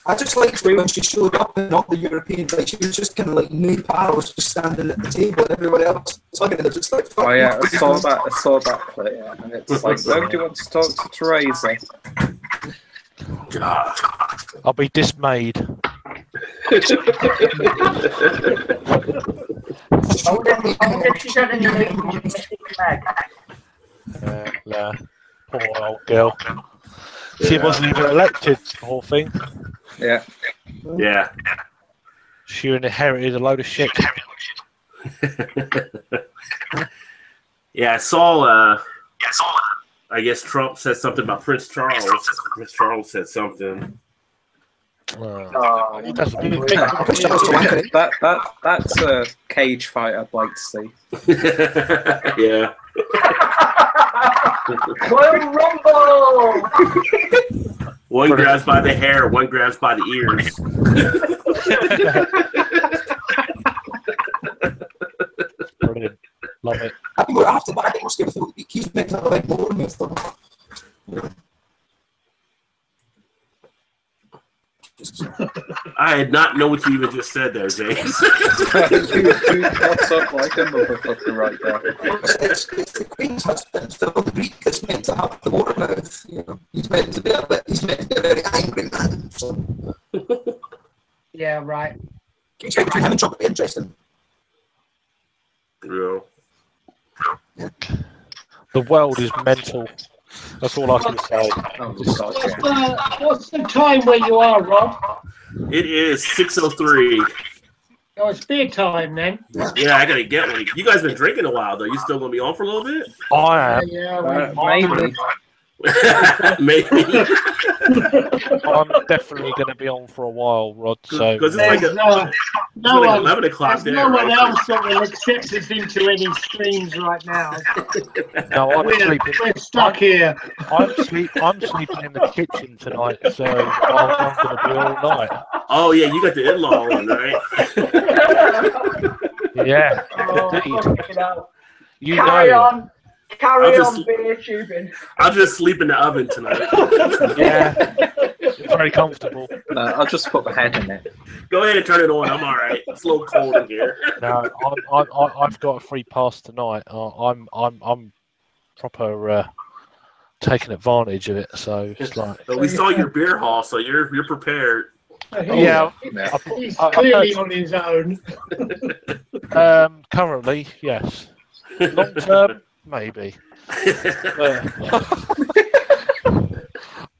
I just liked it when she showed up in all the Europeans, like she was just kind of like new pals just standing at the table and everyone else talking and just like, fuck Oh yeah, you. I saw that clip, yeah. And it's like, nobody wants to talk to Theresa. I'll be dismayed. I wonder if she's had any meetings with Mr. Meg. Poor old girl. She wasn't even elected, the whole thing. Yeah. Yeah. She inherited a load of shit. Yeah, I saw. I guess Trump said something about Prince Charles. Prince Charles said something. That's a cage fighter, Blatesy. Yeah. Royal Rumble! One grabs by the hair, one grabs by the ears. Brilliant. Love it. I think we're after that. I think we're scared of he's meant to have like more than this. I did not know what you even just said there, James. you what's up like a motherfucker right there. It's the Queen's husband, Phil the Greek, that's meant to have the water mouth. You know, he's meant to be a very angry man. So. Yeah, right. Can you between him and Trump would be interesting. Yeah. The world is mental. That's all I can say. What's the time where you are, Rob? It is 6:03. Oh, it's beer time then. Yeah, I gotta get one. You guys been drinking a while though. You still gonna be on for a little bit? I am. Yeah, maybe. Maybe. I'm definitely going to be on for a while, Rod. So because it's like no one, 11 o'clock there's there. no one else that will accept us into any streams right now. no, I'm sleeping. We're stuck here. I'm sleeping in the kitchen tonight, so I'm going to be all night. Oh yeah, you got the in-law one, right? Yeah, Indeed. You Carry know. on. Carry on beer tubing. I'll just sleep in the oven tonight. Yeah, it's very comfortable. No, I'll just put my head in it. Go ahead and turn it on. I'm all right. It's a little cold in here. No, I've got a free pass tonight. I'm proper taking advantage of it. So it's like. So we saw your beer haul, so you're prepared. Yeah, he's clearly on his own. Currently, yes. Long term, maybe.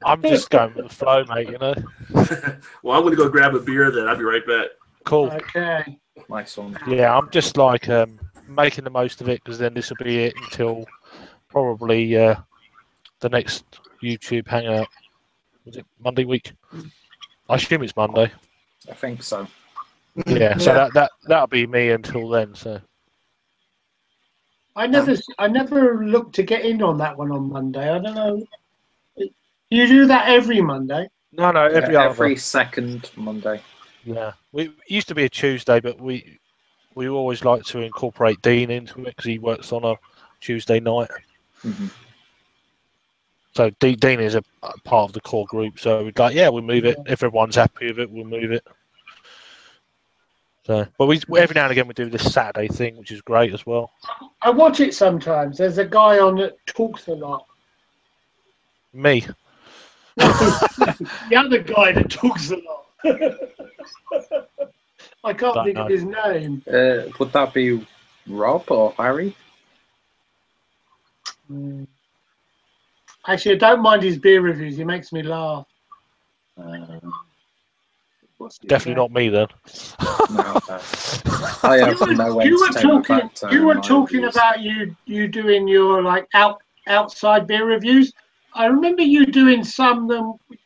I'm just going with the flow, mate. You know. Well, I'm going to go grab a beer. Then I'll be right back. Cool. Okay. Nice one. Yeah, I'm just like making the most of it because then this will be it until probably the next YouTube hangout. Was it Monday week? I assume it's Monday. I think so. Yeah, so that'll be me until then. So I never looked to get in on that one on Monday. I don't know. You do that every Monday? no, every second Monday. Yeah, it used to be a Tuesday, but we always like to incorporate Dean into it because he works on a Tuesday night. Mm-hmm. So Dean is a part of the core group. So we'd like, we'll move it. If everyone's happy with it, we'll move it. So, but we every now and again we do this Saturday thing, which is great as well. I watch it sometimes. There's a guy on that talks a lot. Me. The other guy that talks a lot. I can't think of his name. Would that be Rob or Harry? Actually, I don't mind his beer reviews. He makes me laugh. Definitely not me then. No, I have no You were talking about you doing your like outside beer reviews. I remember you doing some.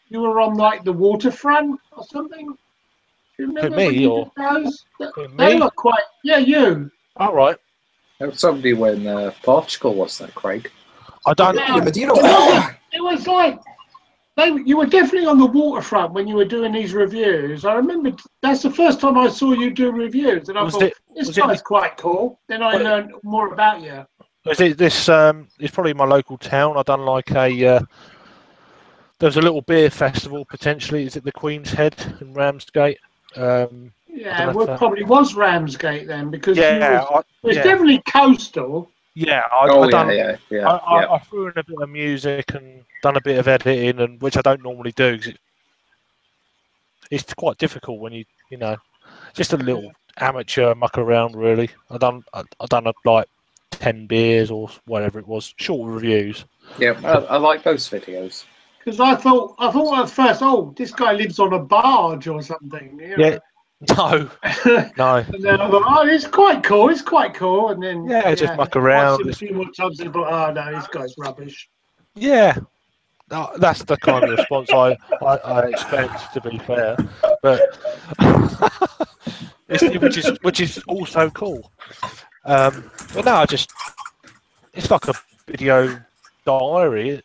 You were on like the waterfront or something. Do you remember me or those? me? They look quite. Yeah, you. All right. Somebody when Portugal was that, Craig? I don't. It was like you were definitely on the waterfront when you were doing these reviews. I remember that's the first time I saw you do reviews, and I thought this guy's quite cool. Then I learned more about you. Is it this? It's probably my local town. I done like a. There's a little beer festival potentially. Is it the Queen's Head in Ramsgate? Yeah, it probably was Ramsgate then because it was definitely coastal. Yeah, I threw in a bit of music and done a bit of editing, and which I don't normally do because it's quite difficult when you know, just a little amateur muck around really. I done like 10 beers or whatever it was, short reviews. Yeah, I like those videos. Because I thought at first, oh, this guy lives on a barge or something. You know? Yeah. No. No. And then I thought, oh, it's quite cool. It's quite cool. And then Yeah, just muck I around. watched it a few more times and thought, oh no, this guy's rubbish. Yeah. No, that's the kind of response I expect, to be fair. But which is also cool. But no, it's like a video diary.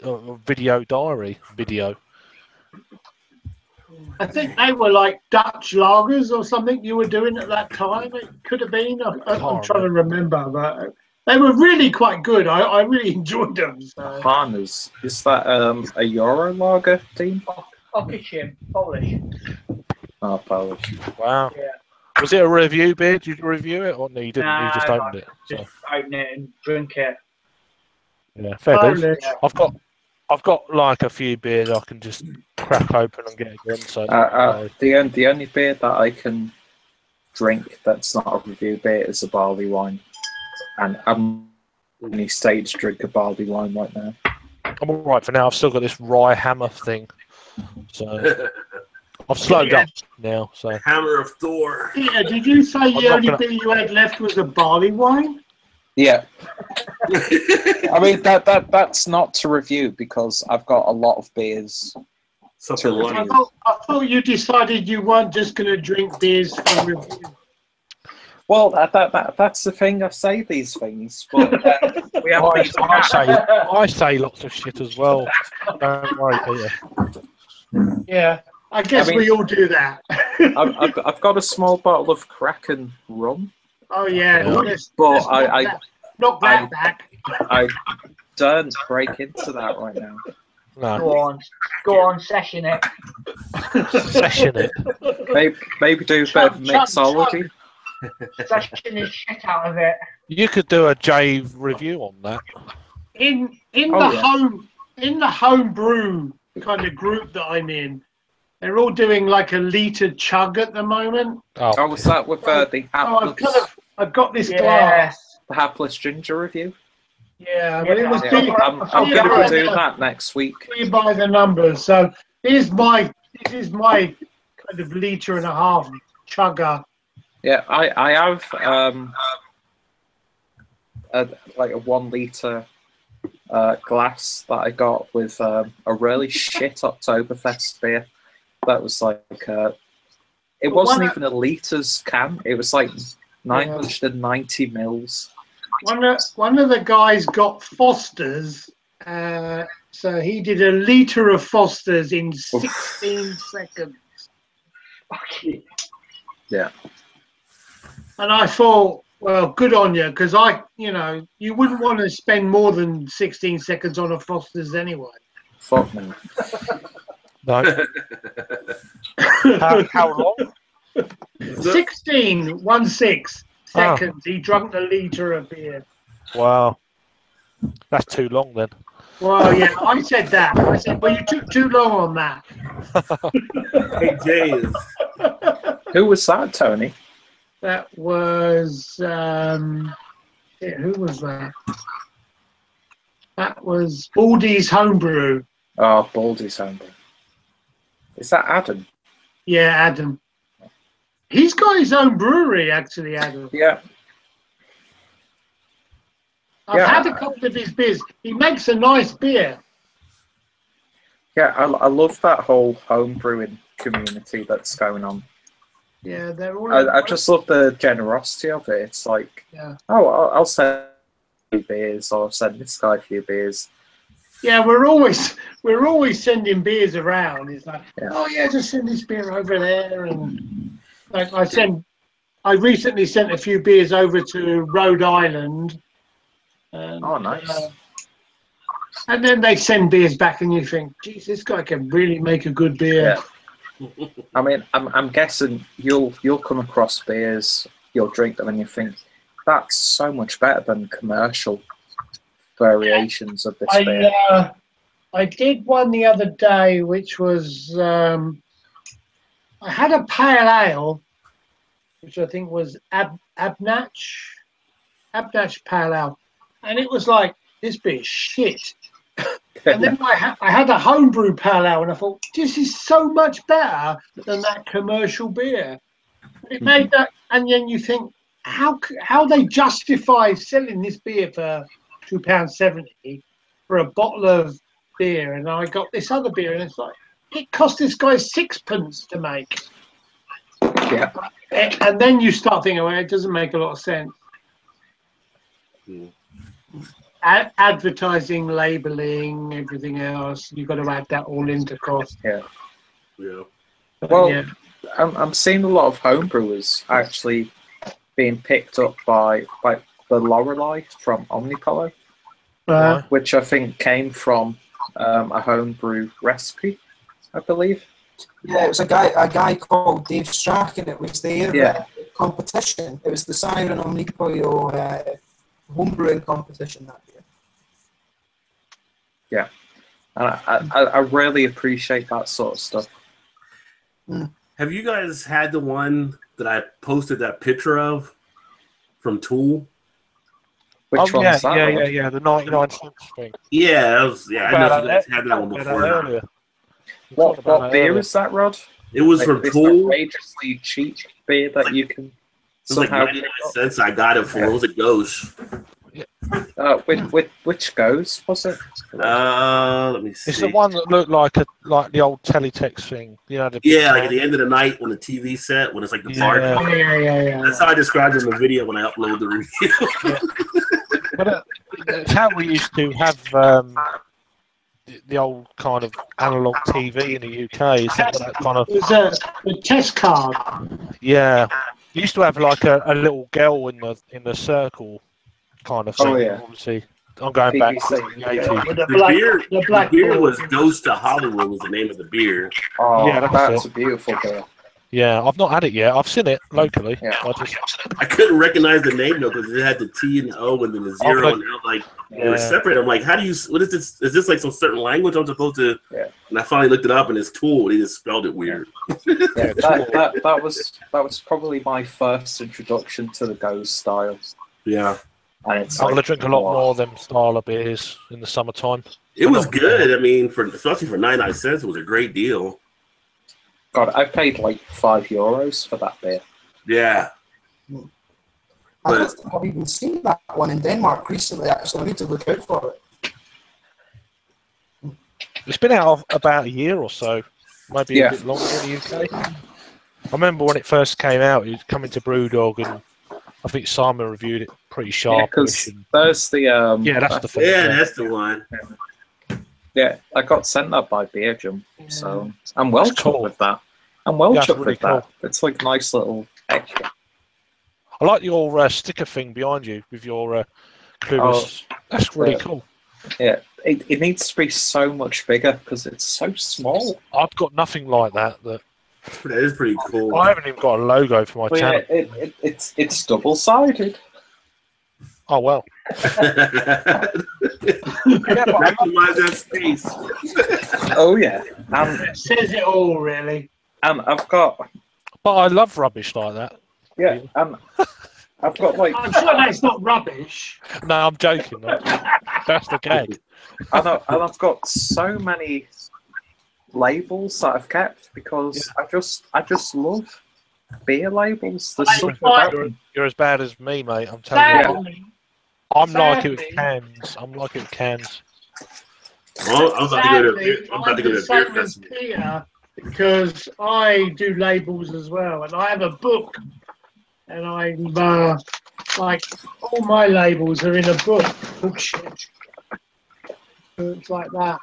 I think they were like Dutch lagers or something you were doing at that time. It could have been. I'm trying to remember, but they were really quite good. I really enjoyed them. So. Harness, is that a Euro lager team? Occupation, Polish. Oh, Polish. Wow. Yeah. Was it a review beer? Did you review it, or no? You didn't. No, you just opened it. So. Just open it and drink it. Yeah, fair Polish. dues. I've got like a few beers I can just crack open and get again. So the only beer that I can drink that's not a review beer is a barley wine, and I'm in any stage to drink a barley wine right now. I'm all right for now. I've still got this rye hammer thing, so I've slowed up now. So Hammer of Thor. Peter, did you say the only beer you had left was a barley wine? Yeah. I mean that's not to review because I've got a lot of beers to review. I thought you decided you weren't just going to drink beers for review. Well, that's the thing. I say these things, but we have. I say lots of shit as well. Don't worry, Peter. Yeah, I guess we all do that. I've got a small bottle of Kraken rum. Oh yeah, but knock that back. I don't break into that right now. No. Go on, session it. Session it. Maybe do a bit of mixology. Session the shit out of it. You could do a Jave review on that. In the home brew kind of group that I'm in, they're all doing like a litre chug at the moment. Oh, was that with the hapless? I've got this glass. The hapless ginger review. Yeah, I'm going to do that next week. You buy the numbers. So this is my kind of litre and a half chugger. Yeah, I have like a 1 litre glass that I got with a really shit Oktoberfest beer. That was like it wasn't even a litres can. It was like 990 mils. One of the guys got Foster's, so he did a litre of Foster's in 16 seconds. Yeah. And I thought, well, good on you, because you wouldn't want to spend more than 16 seconds on a Foster's anyway. Fuck me. No. How long? 16 seconds. He drank a litre of beer. Wow. That's too long then. Well, yeah, I said that. I said, well, you took too long on that. Hey, Jay. Who was that, Tony? That was who was that? That was Baldy's Homebrew. Oh, Baldy's Homebrew. Is that Adam? Yeah, Adam. He's got his own brewery, actually, Adam. Yeah. I've had a couple of his beers. He makes a nice beer. Yeah, I love that whole home brewing community that's going on. Yeah, they're all. I just love the generosity of it. It's like, I'll send you beers, or I'll send this guy a few beers. Yeah, we're always sending beers around. It's like, just send this beer over there, and like I recently sent a few beers over to Rhode Island. And, nice. And then they send beers back, and you think, geez, this guy can really make a good beer. Yeah. I mean, I'm guessing you'll come across beers, you'll drink them, and you think that's so much better than commercial variations of this beer. I did one the other day, which was I had a pale ale, which I think was Abnach pale ale, and it was like, this beer's shit. And then I had a homebrew pale ale, and I thought, this is so much better than that commercial beer. It made that, and then you think, how they justify selling this beer for £2.70 for a bottle of beer, and I got this other beer, and it's like, it cost this guy sixpence to make. Yeah. And then you start thinking, well, it doesn't make a lot of sense. Advertising, labeling, everything else, you've got to add that all into cost. Yeah. But, Well, yeah. I'm seeing a lot of homebrewers actually being picked up by the Lorelei from Omnipolo, which I think came from a homebrew recipe, I believe. Yeah, it was a guy called Dave Strack, and it was their competition. It was the Siren Omnipolo homebrewing competition that year. Yeah, and I really appreciate that sort of stuff. Have you guys had the one that I posted that picture of from Tool? Which one's that? Yeah, the 99 cents thing. Yeah, I know if you guys had that one before. Earlier. What beer is that, Rod? It was from this Tool. Outrageously cheap beer that you can It was like somehow 99 cents. I got it for. It was a Ghost. which goes was it? Let me see. It's the one that looked like the old teletext thing. You know, like at the end of the night when the TV set, when it's like the park. Yeah. That's how I described it in the video when I upload the review. But it's how we used to have the old kind of analog TV in the UK. Is that kind of? It was a test card. Yeah, you used to have like a little girl in the circle kind of thing. Oh yeah. Obviously, I'm going back to the 80s. The beer was Ghost to Hollywood was the name of the beer. Oh, Yeah, that's a beautiful beer. Yeah, I've not had it yet. I've seen it locally. Yeah. I couldn't recognize the name though because it had the T and the O and then the zero, and I'm like, they were separate. I'm like, how do you? What is this? Is this like some certain language I'm supposed to? Yeah. And I finally looked it up, and it's Tool. They just spelled it weird. Yeah, that was probably my first introduction to the Ghost style. Yeah. And it's I'm gonna drink a lot more of them style of beers in the summertime. It was good. I mean, especially for 99 cents, it was a great deal. God, I paid like €5 for that beer. Yeah. I don't think I've even seen that one in Denmark recently, actually. I need to look out for it. It's been out about a year or so, maybe a bit longer in the UK. I remember when it first came out, it was coming to Brewdog, and I think Simon reviewed it pretty sharp. Yeah, because there's the... that's the thing. Yeah, that's the one. Yeah, I got sent that by Beer Jump, so I'm well chuffed with that. I'm well chuffed with that. It's like a nice little extra. I like your sticker thing behind you with your clues. That's really cool. Yeah, it needs to be so much bigger because it's so small. I've got nothing like that. That is pretty cool. I haven't even got a logo for my channel. Yeah, it's double-sided. Oh well. Maximize that space. Oh yeah, it says it all really. And I've got. But I love rubbish like that. Yeah, I've got like. I'm sure that's not rubbish. No, I'm joking. That's the gag. And I've got so many labels that I've kept because I just love beer labels. There's something about them. You're as bad as me, mate. I'm telling you. I'm like it with cans. Well, I'm about to go to beer festival. Because I do labels as well, and I have a book, and I'm like all my labels are in a book. It's like that.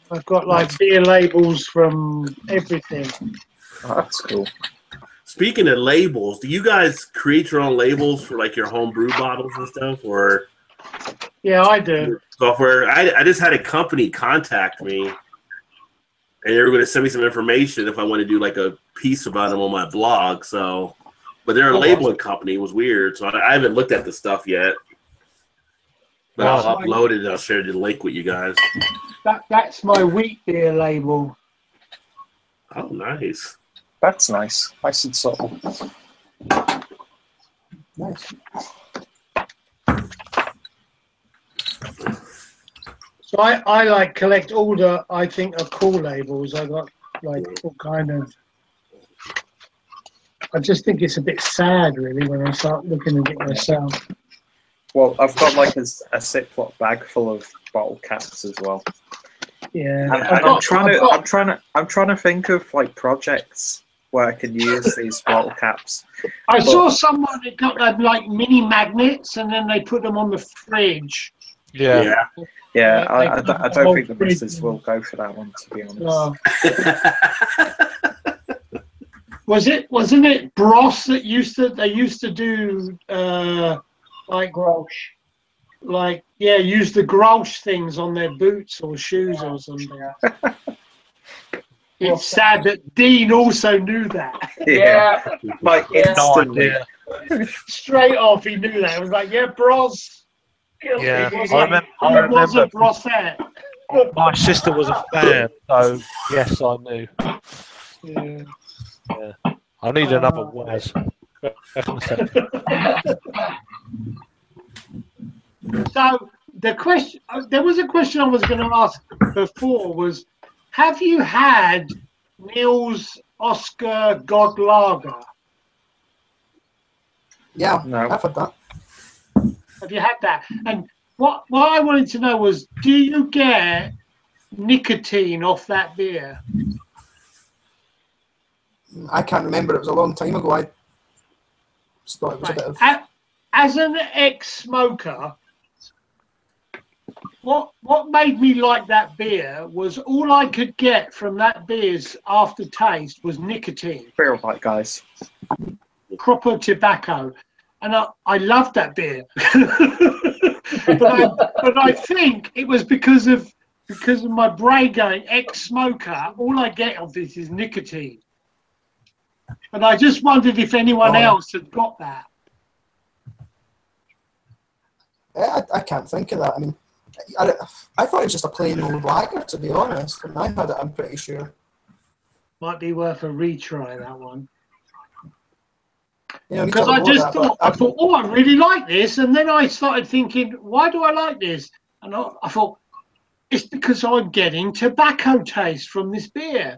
I've got like beer labels from everything. Oh, that's cool. Speaking of labels, do you guys create your own labels for like your home brew bottles and stuff, or? Yeah, I do. Software. I just had a company contact me, and they were going to send me some information if I want to do like a piece about them on my blog. So, but they're a labeling company. It was weird, so I haven't looked at the stuff yet. But I'll upload it and I'll share the link with you guys. That's my wheat beer label. Oh, nice. That's nice. Nice and subtle. Nice. So I like collect all the I think are cool labels. I got like all kind of. I just think it's a bit sad, really, when I start looking at it myself. Well, I've got like a Ziploc bag full of bottle caps as well. Yeah, And I'm trying to think of like projects where I can use these bottle caps. I saw someone that got them like mini magnets, and then they put them on the fridge. Yeah. Yeah, I don't think the missus will go for that one, to be honest. No. Wasn't it Bros that used to do like Grosh. like use the Grosh things on their boots or shoes or something. It's sad that Dean also knew that. Yeah. Like instantly. No idea. Straight off, he knew that. It was like, Bros. Yeah, It was I was a remember. Brosette. My sister was a fan, so yes, I knew. Yeah. Yeah. I need another Waz. Back in a second. So the question, there was a question I was going to ask before was, have you had Neil's Oscar God Lager? Yeah, No. I've had that. Have you had that? And what I wanted to know was, do you get nicotine off that beer? I can't remember. It was a long time ago. I just thought it was a bit of. As an ex-smoker, what made me like that beer was all I could get from that beer's aftertaste was nicotine. Beer like guys. Proper tobacco. And I loved that beer. but I think it was because of my brain going ex-smoker, all I get of this is nicotine. And I just wondered if anyone else had got that. I can't think of that. I mean, I thought it was just a plain old lager, to be honest. When I had it, I'm pretty sure. Might be worth a retry, that one. Yeah, because I just thought, oh, I really like this. And then I started thinking, why do I like this? And I thought, it's because I'm getting tobacco taste from this beer.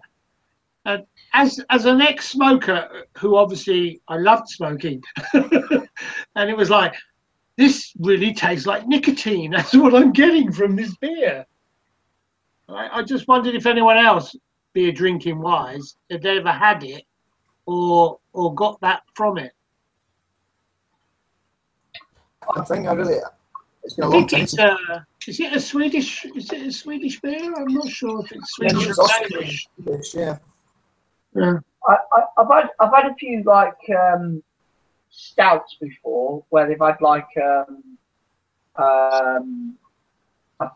And as an ex-smoker, who obviously I loved smoking, and it was like, this really tastes like nicotine. That's what I'm getting from this beer. I just wondered if anyone else, beer drinking wise, if they ever had it or got that from it. I think it's been a long time. Is it a Swedish beer? I'm not sure if it's Swedish or Danish. Yeah. Yeah. I've had a few like stouts before where they've had like a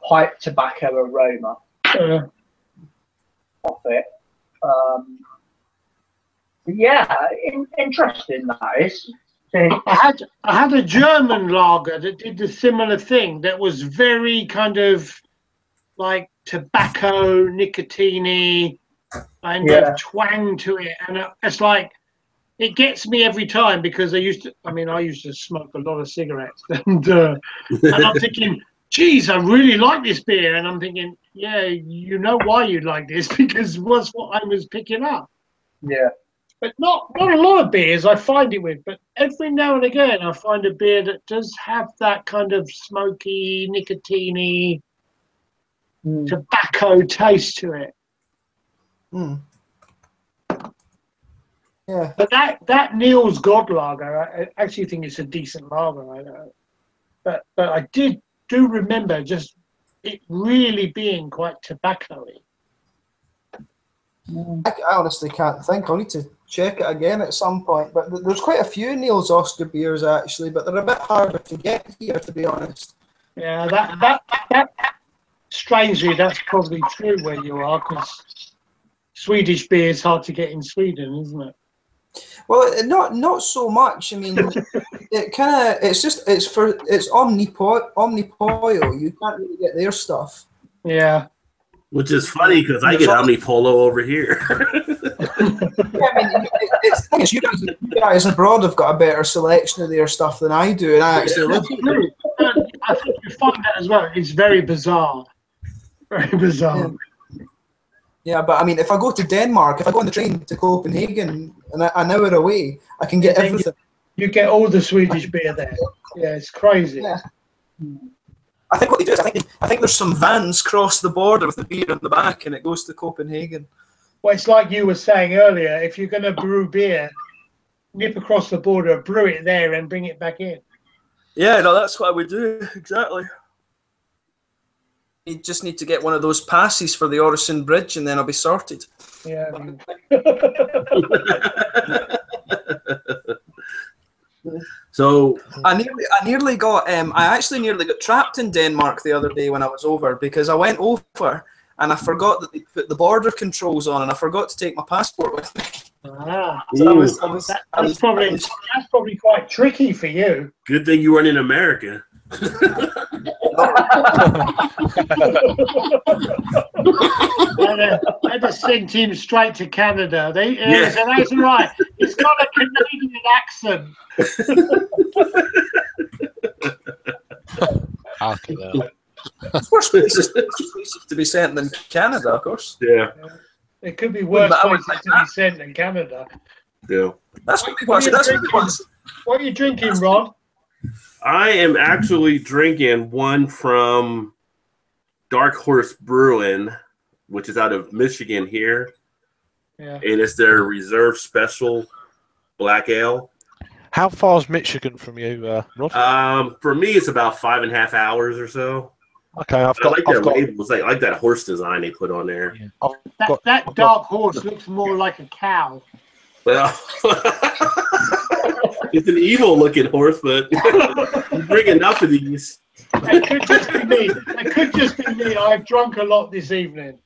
pipe tobacco aroma off it. Yeah, interesting that is. I had a German lager that did the similar thing. That was very kind of like tobacco, nicotine-y, and twang to it, and it's like it gets me every time because I used to smoke a lot of cigarettes, and I'm thinking, geez, I really like this beer, and I'm thinking, yeah, you know why you like this because was what I was picking up. Yeah. But not a lot of beers I find it with, but every now and again I find a beer that does have that kind of smoky, nicotine-y, tobacco taste to it. Mm. Yeah. But that Neil's God Lager, I actually think it's a decent lager. But I do remember just it really being quite tobacco-y. I honestly can't think. I'll need to check it again at some point. But there's quite a few Neil's Oscar beers actually, but they're a bit harder to get here, to be honest. Yeah, that strangely, that's probably true where you are, because Swedish beer is hard to get in Sweden, isn't it? Well, not so much. I mean, it's Omnipollo. You can't really get their stuff. Yeah. Which is funny because I get Omnipollo over here. Yeah, I mean, you guys abroad have got a better selection of their stuff than I do, and I actually look at it. I think you find that as well. It's very bizarre. Very bizarre. Yeah, but I mean, if I go to Denmark, if I go on the train to Copenhagen and an hour away, I can get everything. You get all the Swedish beer there. Yeah, it's crazy. Yeah. I think what they do is I think there's some vans cross the border with the beer in the back, and it goes to Copenhagen. Well, it's like you were saying earlier. If you're going to brew beer, nip across the border, brew it there, and bring it back in. Yeah, no, that's what I would do exactly. You just need to get one of those passes for the Øresund Bridge, and then I'll be sorted. Yeah. So I nearly got. I actually nearly got trapped in Denmark the other day when I was over, because I went over and I forgot that they put the border controls on, and I forgot to take my passport with me. Ah, So that's probably quite tricky for you. good thing you weren't in America. They just sent him straight to Canada. So that's right. He's got a Canadian accent. Worse places to be sent than Canada, of course. Yeah. It could be worse places to be sent than Canada. Yeah. What are you drinking, Rod? I am actually drinking one from Dark Horse Brewing, which is out of Michigan here. Yeah. And it's their Reserve Special Black Ale. How far is Michigan from you, Rod? For me, it's about 5.5 hours or so. Okay, I like their labels. I like that horse design they put on there. Yeah. That dark horse looks more like a cow. Well, it's an evil-looking horse, but you drink enough of these. It could just be me. It could just be me. I've drunk a lot this evening.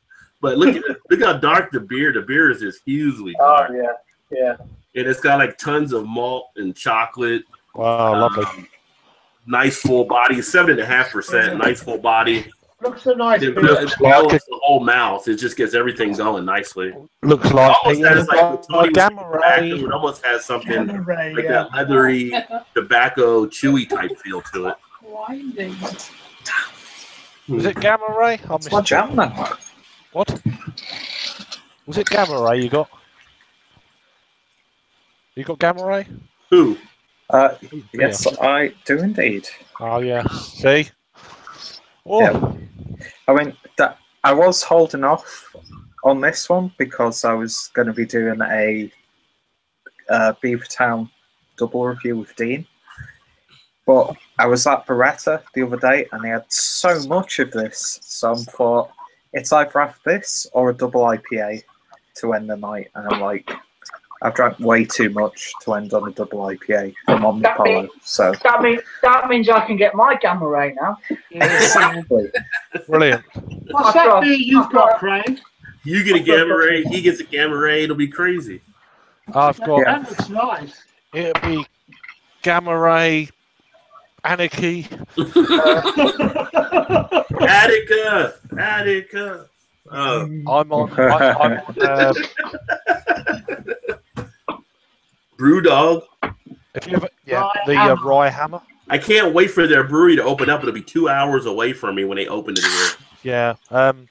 But look how dark the beer. The beer is just hugely dark. Oh yeah. And it's got like tons of malt and chocolate. Wow, lovely. Nice full body, 7.5%. Nice full body. Looks a nice It beer. balances the whole mouth. It just gets everything going nicely. Looks like It almost has like the Gamma Ray. It almost has something Gamma Ray, like yeah. that leathery tobacco, chewy type feel to it. Winding. Was it Gamma Ray? It's my jam now. What? Was it Gamma Ray you got? You got Gamma Ray? Who? Yes, I do indeed. Oh yeah. See? Oh. Yeah. I mean, I was holding off on this one because I was going to be doing a Beavertown double review with Dean. But I was at Beretta the other day and they had so much of this. So I thought, it's either after this or a double IPA to end the night. And I'm like, I've drank way too much to end on a double IPA from Omnipollo. So that means I can get my Gamma Ray now. exactly. Brilliant. What's that beer you've got, Craig? You get a Gamma Ray, he gets a Gamma Ray, it'll be crazy. I've got. That looks nice. It'll be Gamma Ray, Anarchy. Attica. Oh. I'm on Brewdog. if you ever, Rye Rye Hammer. I can't wait for their brewery to open up. It'll be 2 hours away from me when they open it here. Yeah. I've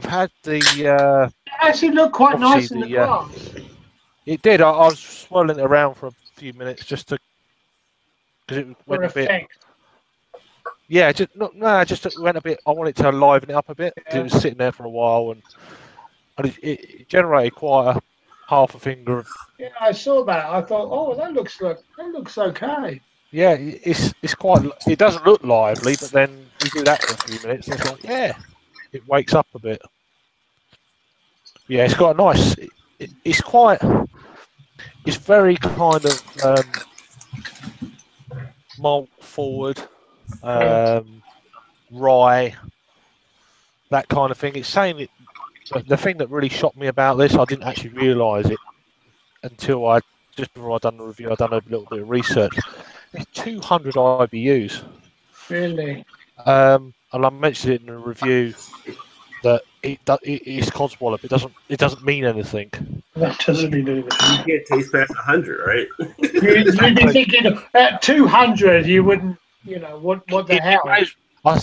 had the. It actually looked quite nice in the glass. It did. I was swirling it around for a few minutes just to, because it went a bit. Effect. Yeah, just it went a bit. I wanted to liven it up a bit. Yeah. It was sitting there for a while, and it generated quite a half a finger of. Yeah, I saw that. I thought, oh, that looks okay. Yeah, it's quite. It doesn't look lively, but then you do that for a few minutes, and it's like, yeah, it wakes up a bit. Yeah, it's got a nice. It's quite. It's very kind of malt forward, rye, that kind of thing. It's saying it. The thing that really shocked me about this, I didn't actually realise it until just before I'd done the review. I'd done a little bit of research. It's 200 IBUs. Really? And I mentioned it in the review that it's Codswallop. It doesn't mean anything. That doesn't mean anything. You can't taste past 100, right? You'd be thinking at 200, you wouldn't. You know what the hell? I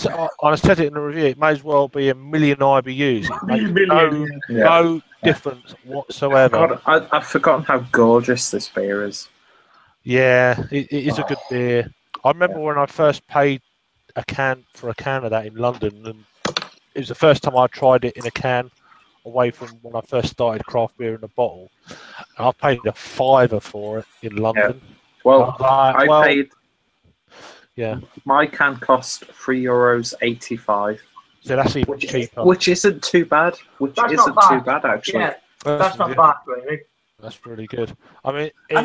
said it in the review. It may as well be a million IBUs. It makes no difference whatsoever. God, I've forgotten how gorgeous this beer is. Yeah, it is a good beer. I remember when I first paid a can of that in London, and it was the first time I tried it in a can, away from when I first started craft beer in a bottle. And I paid a £5 for it in London. Yeah. Well, I paid. Yeah. My can cost €3.85. So that's even cheaper. Which isn't too bad. That's not bad. Too bad actually. Yeah, that's not bad, really. That's really good. I mean, I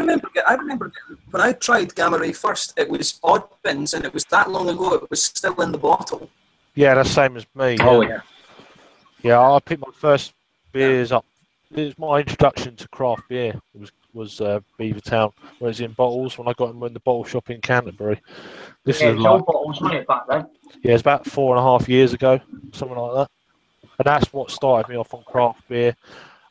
remember when I tried Gamma Ray first, it was odd bins, and it was that long ago. It was still in the bottle. Yeah, that's the same as me. Oh yeah. Yeah, I picked my first beers up. It was my introduction to craft beer. It was Beavertown, where it's in bottles. When I got them in the bottle shop in Canterbury. This is all bottles, wasn't it, back then? Yeah, it's about 4.5 years ago, something like that. And that's what started me off on craft beer.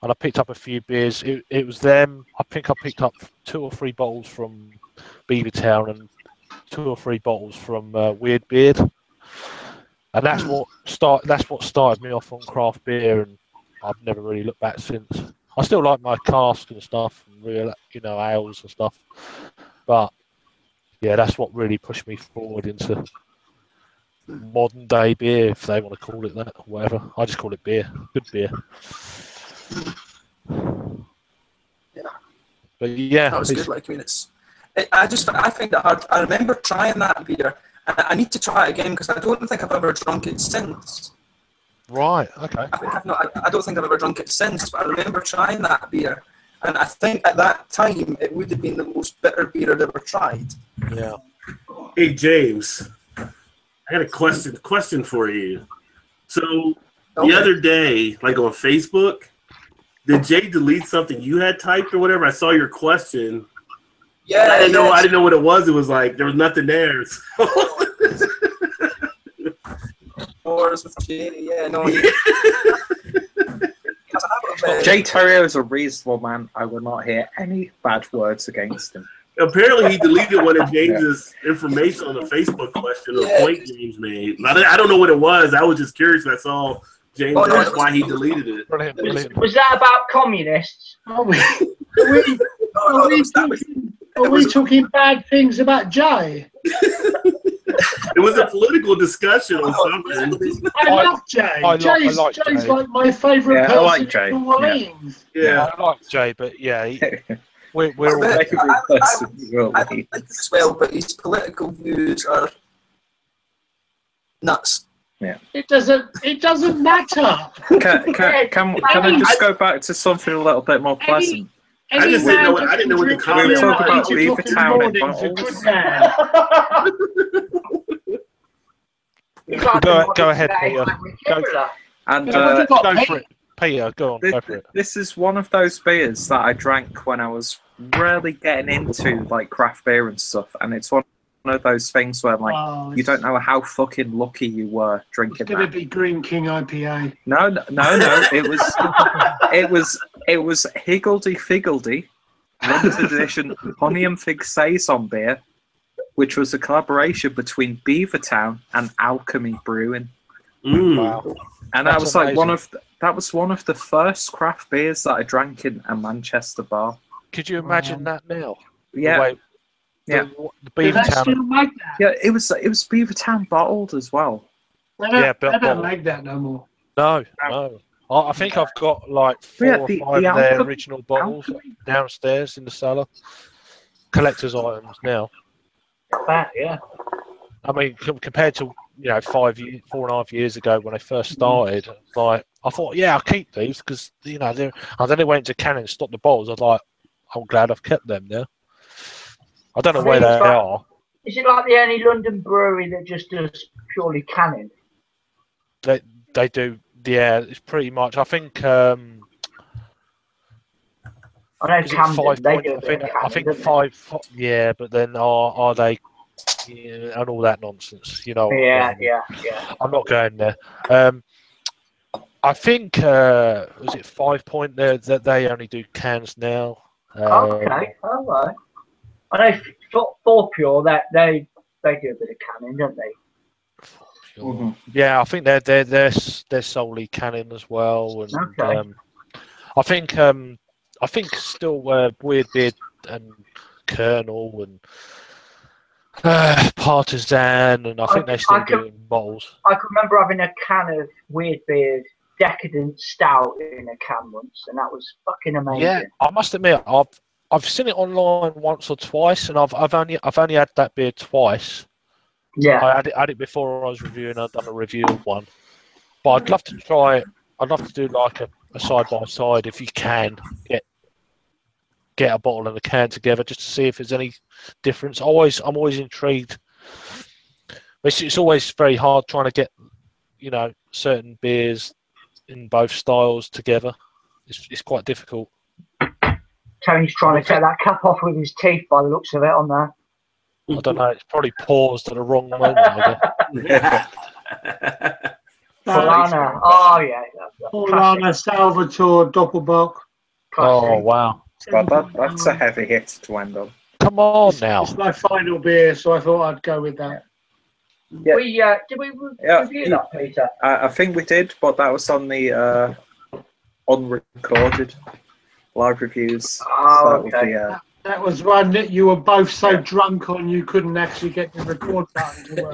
And I picked up a few beers. It was them. I think I picked up 2 or 3 bottles from Beavertown and 2 or 3 bottles from Weird Beard. And that's what started me off on craft beer, and I've never really looked back since. I still like my cask and stuff, and real, ales and stuff. But yeah, that's what really pushed me forward into modern day beer, if they want to call it that, or whatever. I just call it beer. Good beer. Yeah. But yeah, that was good. Like, I mean, I find it hard. I remember trying that beer, and I need to try it again because I don't think I've ever drunk it since. Right. Okay. I don't think I've ever drunk it since, but I remember trying that beer, and I think at that time it would have been the most bitter beer I'd ever tried. Yeah. Hey James, I got a question for you. So the other day, like on Facebook, did Jay delete something you had typed or whatever? I saw your question. Yeah, I didn't know what it was. It was like there was nothing there. Wars with Jay, yeah, no. Jay Terrio is a reasonable man. I will not hear any bad words against him. Apparently, he deleted one of James's information on the Facebook question or point James made. I don't know what it was. I was just curious. I saw James. That's why he deleted it. Brilliant. Was that about communists? Are we talking bad things about Jay? It was a political discussion on something. I love Jay. Jay's like my favourite person. I like Jay. Yeah, I like Jay, but yeah, we're all I like him as well, but his political views are nuts. Yeah. It doesn't matter. Can I just go back to something a little bit more pleasant? I just didn't know. I didn't know what the comment We were talking about Beavertown and bottles. Go ahead, Peter. Go for it. Peter, go on. Go for it. This is one of those beers that I drank when I was really getting into like craft beer and stuff, and it's one of those things where you don't know how fucking lucky you were drinking. It's going to be Green King IPA. No. It was Higgledy Figgledy limited edition Honey and Fig Saison beer, which was a collaboration between Beavertown and Alchemy Brewing. Wow. And that was like that was one of the first craft beers that I drank in a Manchester bar. Could you imagine that now? Yeah. The Do they Beavertown. still make that? Yeah, it was Beavertown bottled as well. They don't make that no more. No. I think I've got like 4 or 5 of their original bottles downstairs in the cellar. Collector's items now. Yeah. I mean, compared to 4.5 years ago when I first started, like I thought, yeah, I'll keep these because and then I went to Canon and stopped the bottles. I was like, I'm glad I've kept them now. I don't know where they are. Is it like the only London brewery that just does purely canning? They do, yeah. It's pretty much. I think. I know Camden. They do. I think 5. Yeah, but then are they? Yeah, and all that nonsense, Yeah. I'm not going there. I think was it 5 Point there that they only do cans now. Okay, all right. I know for Pure that they do a bit of canning, don't they? Yeah, I think they're solely canon as well, and Okay. I think still Weirdbeard and Colonel and Partisan, and I think they still do it in bottles. I can remember having a can of Weirdbeard Decadent Stout in a can once, and that was fucking amazing. Yeah, I must admit, I've seen it online once or twice, and I've only had that beer twice. Yeah. I had it before I was reviewing. I'd done a review of one, but I'd love to try it. I'd love to do like a side by side if you can get a bottle and a can together just to see if there's any difference. I'm always intrigued. It's always very hard trying to get certain beers in both styles together. It's quite difficult. Tony's trying to take that cap off with his teeth by the looks of it on there. I don't know. It's probably paused at the wrong moment. I guess. Polana. Oh yeah. Polana Salvatore Doppelbock. Oh wow. But that's a heavy hit to end on. Come on now. It's my final beer, so I thought I'd go with that. Yeah. Did we review that, Peter? I think we did, but that was on the unrecorded live reviews. Oh, so okay. That was one that you were both so drunk on you couldn't actually get the record button to work.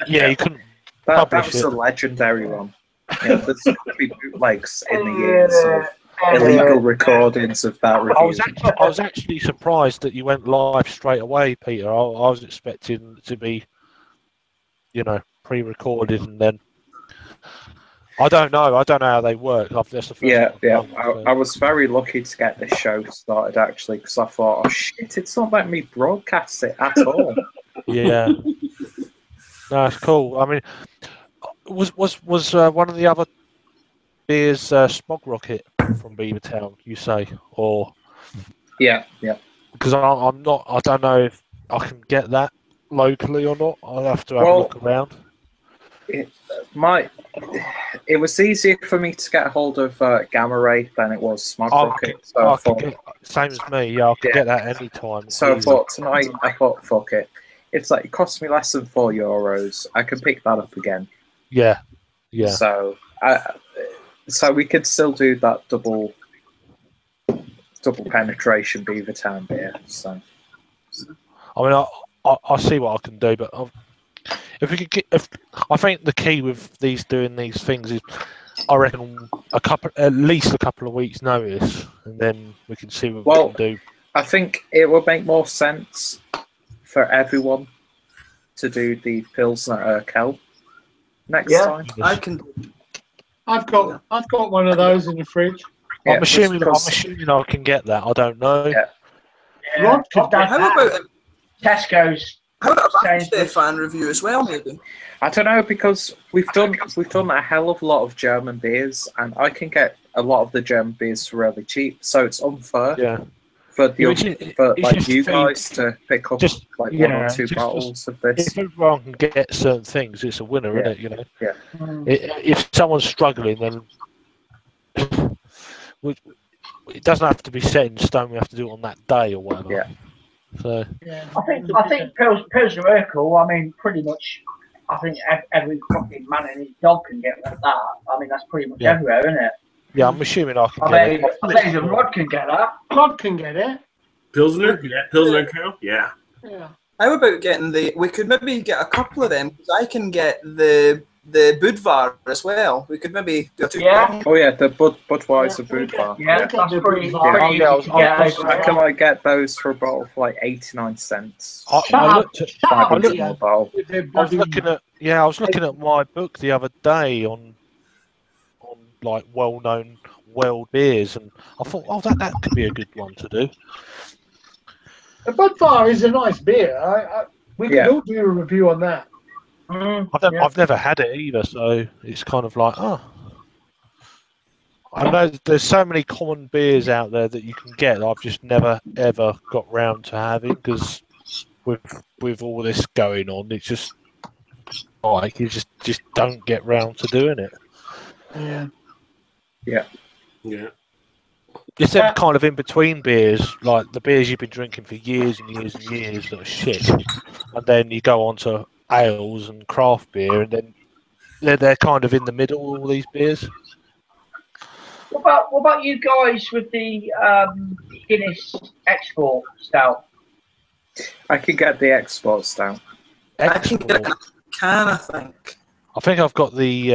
You couldn't. That was a legendary one. There's going to be bootlegs in the years of illegal recordings of that review. I was actually surprised that you went live straight away, Peter. I was expecting it to be, pre-recorded and then. I don't know how they work. That's the first I was very lucky to get this show started actually because I thought, oh shit, it's not letting me broadcast it at all. Yeah, no, it's cool. I mean, was one of the other beers Smog Rocket from Beavertown? You say, or yeah, because I'm not. I don't know if I can get that locally or not. I'll have to have a look around. It was easier for me to get a hold of Gamma Ray than it was Smog Rocket. Same as me. Yeah, I can get that anytime. So I thought tonight, fuck it. It's like it cost me less than €4. I can pick that up again. Yeah. So we could still do that double penetration Beavertown beer. So I mean, I see what I can do, but if we could get, I think the key with doing these things is, I reckon at least a couple of weeks' notice, and then we can see what we can do. I think it would make more sense for everyone to do the Pilsner Kell next time. I can. I've got one of those in the fridge. Yeah, I'm assuming I can get that. I don't know. Yeah. Rod could How about Tesco's? How about a fan review as well, maybe? I don't know, because we've done a hell of a lot of German beers, and I can get a lot of the German beers for really cheap. So it's unfair for you guys to pick up one or two bottles of this. If everyone can get certain things, it's a winner, isn't it? Yeah. If someone's struggling, then it doesn't have to be set in stone. We have to do it on that day or whatever. Yeah. So I think Pilsner Urquell, I mean, pretty much. I think every fucking man and his dog can get that. I mean, that's pretty much everywhere, isn't it? Yeah, I'm assuming I can get it. I bet even Rod can get that. Rod can get it. Pilsner? Yeah. Pilsner Urquell? Yeah. How about getting we could maybe get a couple of them, because I can get the Budvar as well. We could maybe go to Oh yeah, the Budweiser Budvar. Yeah, that's pretty easy I can get those for a bottle for like 89 cents. I was looking at my book the other day on like well-known world beers, and I thought, that could be a good one to do. The Budvar is a nice beer. We could all do a review on that. I've never had it either, so it's kind of like, I know there's so many common beers out there that you can get that I've just never ever got round to having, because with all this going on, it's just like you just don't get round to doing it. Yeah. It's them kind of in between beers, like the beers you've been drinking for years and years and years that are shit, and then you go on to ales and craft beer, and then they're kind of in the middle. All these beers. What about you guys with the Guinness export stout? I can get the export stout. I can get a can, I think. I think I've got the.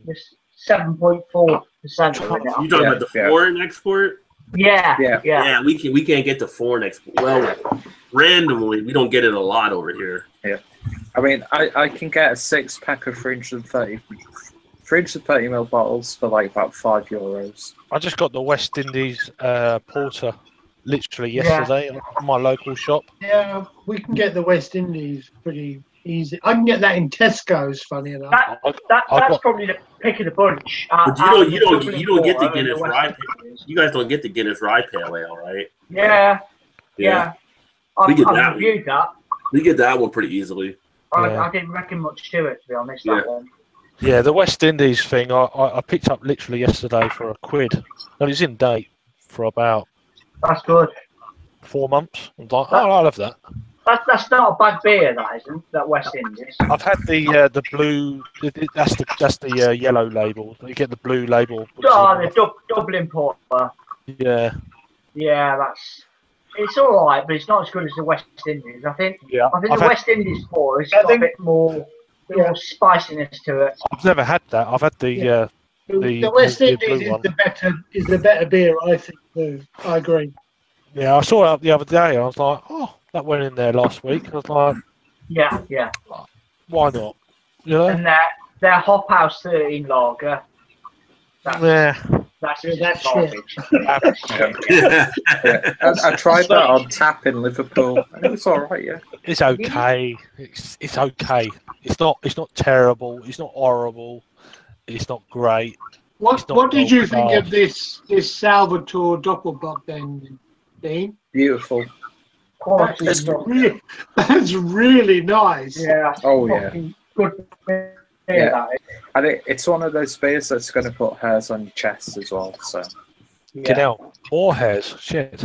This 7.4%. You talking about the foreign export? Yeah. Yeah, we can't get the foreign export. Well, randomly, we don't get it a lot over here. Yeah. I mean, I can get a 6-pack of 330 ml bottles for like about €5. I just got the West Indies porter literally yesterday at my local shop. Yeah, we can get the West Indies pretty easy. I can get that in Tesco's, funny enough. That's probably the pick of the bunch. But you don't get the Guinness Rye. You guys don't get the Guinness Rye Pale Ale, right? Yeah. We get that reviewed that. We get that one pretty easily. I didn't reckon much to it, to be honest. That one. Yeah, the West Indies thing I picked up literally yesterday for £1. And it's in date for about. That's good. 4 months. I'm like, I'll have that. That's not a bad beer, that isn't. That West Indies. I've had the blue. That's the yellow label. You get the blue label. The Dublin Porter. Yeah. Yeah, it's all right, but it's not as good as the West Indies. I think. Yeah. I think the West Indies Porter has got a bit more spiciness to it. I've never had that. I've had the West Indies is the better beer, I think. Too. I agree. Yeah, I saw it up the other day, and I was like, oh, that went in there last week. I was like, yeah. Why not? You know? And their Hop House 13 lager. That's garbage. I tried that on tap in Liverpool, and it was all right. Yeah, it's okay. It's okay. It's not terrible. It's not horrible. It's not great. What did you think of this Salvatore Doppelbock then, Dean? Beautiful. That's really nice. Yeah. Oh yeah. Good. Yeah. I think it's one of those beers that's going to put hairs on your chest as well. So. Get out. More hairs. Shit.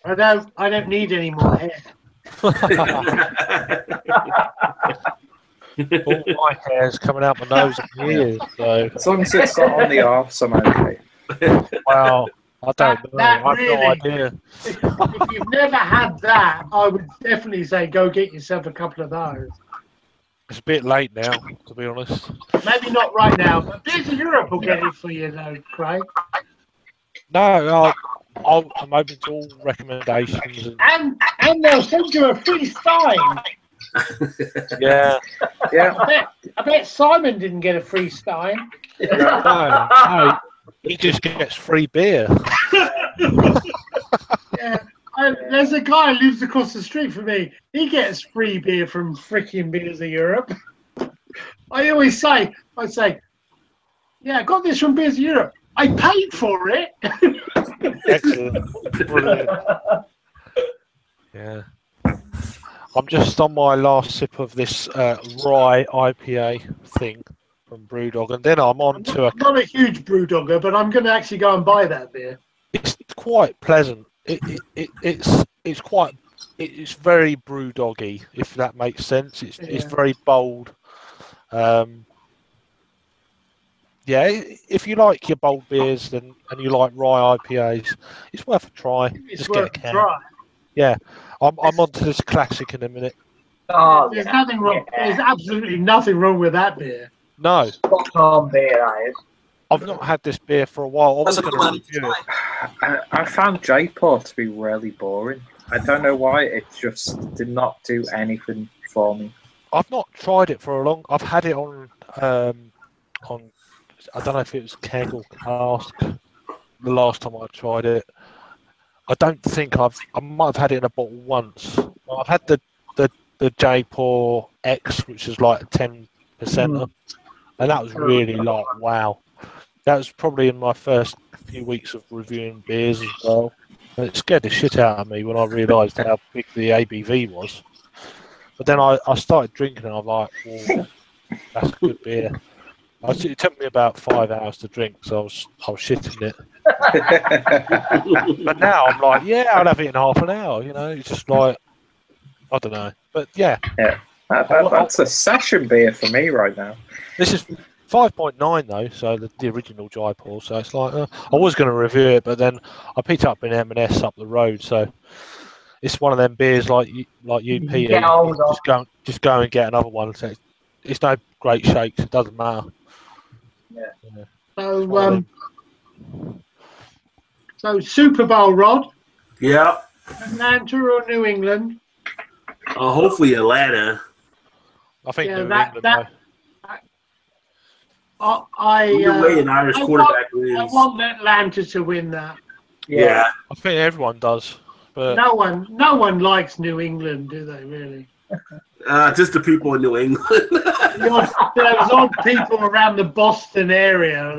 I don't need any more hair. All my hair's coming out my nose and ears. So. As long as it's not on the arse, I'm okay. Well, I don't know. I have no idea. If you've never had that, I would definitely say go get yourself a couple of those. It's a bit late now, to be honest. Maybe not right now, but Beers of Europe will get it for you, though, Craig. No, I'm open to all recommendations. And they'll send you a free stein. Yeah. I bet Simon didn't get a free stein. No, he just gets free beer. Yeah. There's a guy who lives across the street from me. He gets free beer from freaking Beers of Europe. I always say, yeah, I got this from Beers of Europe. I paid for it. Excellent. Brilliant. Yeah. I'm just on my last sip of this rye IPA thing from Brewdog, and then I'm on to not a huge Brewdogger, but I'm going to actually go and buy that beer. It's quite pleasant. It's very Brewdoggy, if that makes sense. It's very bold. If you like your bold beers and you like rye IPAs, it's worth a try. It's worth a try. Yeah, I'm onto this classic in a minute. Oh, there's nothing wrong. Yeah. There's absolutely nothing wrong with that beer. No. Spot on beer, that is. I've not had this beer for a while. I found Jaipur to be really boring. I don't know why. It just did not do anything for me. I've not tried it for a long. I've had it on. I don't know if it was keg or cask. The last time I tried it, I don't think I might have had it in a bottle once. I've had the Jaipur X, which is like 10%, and that was really like wow. That was probably in my first few weeks of reviewing beers as well. And it scared the shit out of me when I realised how big the ABV was. But then I started drinking and I was like, oh, that's good beer. It took me about 5 hours to drink, so I was shitting it. But now I'm like, yeah, I'll have it in half an hour. You know, it's just like, I don't know. But yeah. That's a session beer for me right now. This is 5.9 though, so the original Jaipur. So it's like I was going to review it, but then I picked up an M&S up the road, so it's one of them beers like you, Peter. Get hold of. Just go and get another one. So it's no great shakes. It doesn't matter. Yeah. So Super Bowl, Rod. Yeah. Atlanta or New England? Hopefully Atlanta. I think Yeah, New England. Either way, an Irish quarterback wins. I want Atlanta to win that. Yeah. I think everyone does. But No one likes New England, do they? Really? Just the people in New England. There's odd people around the Boston area.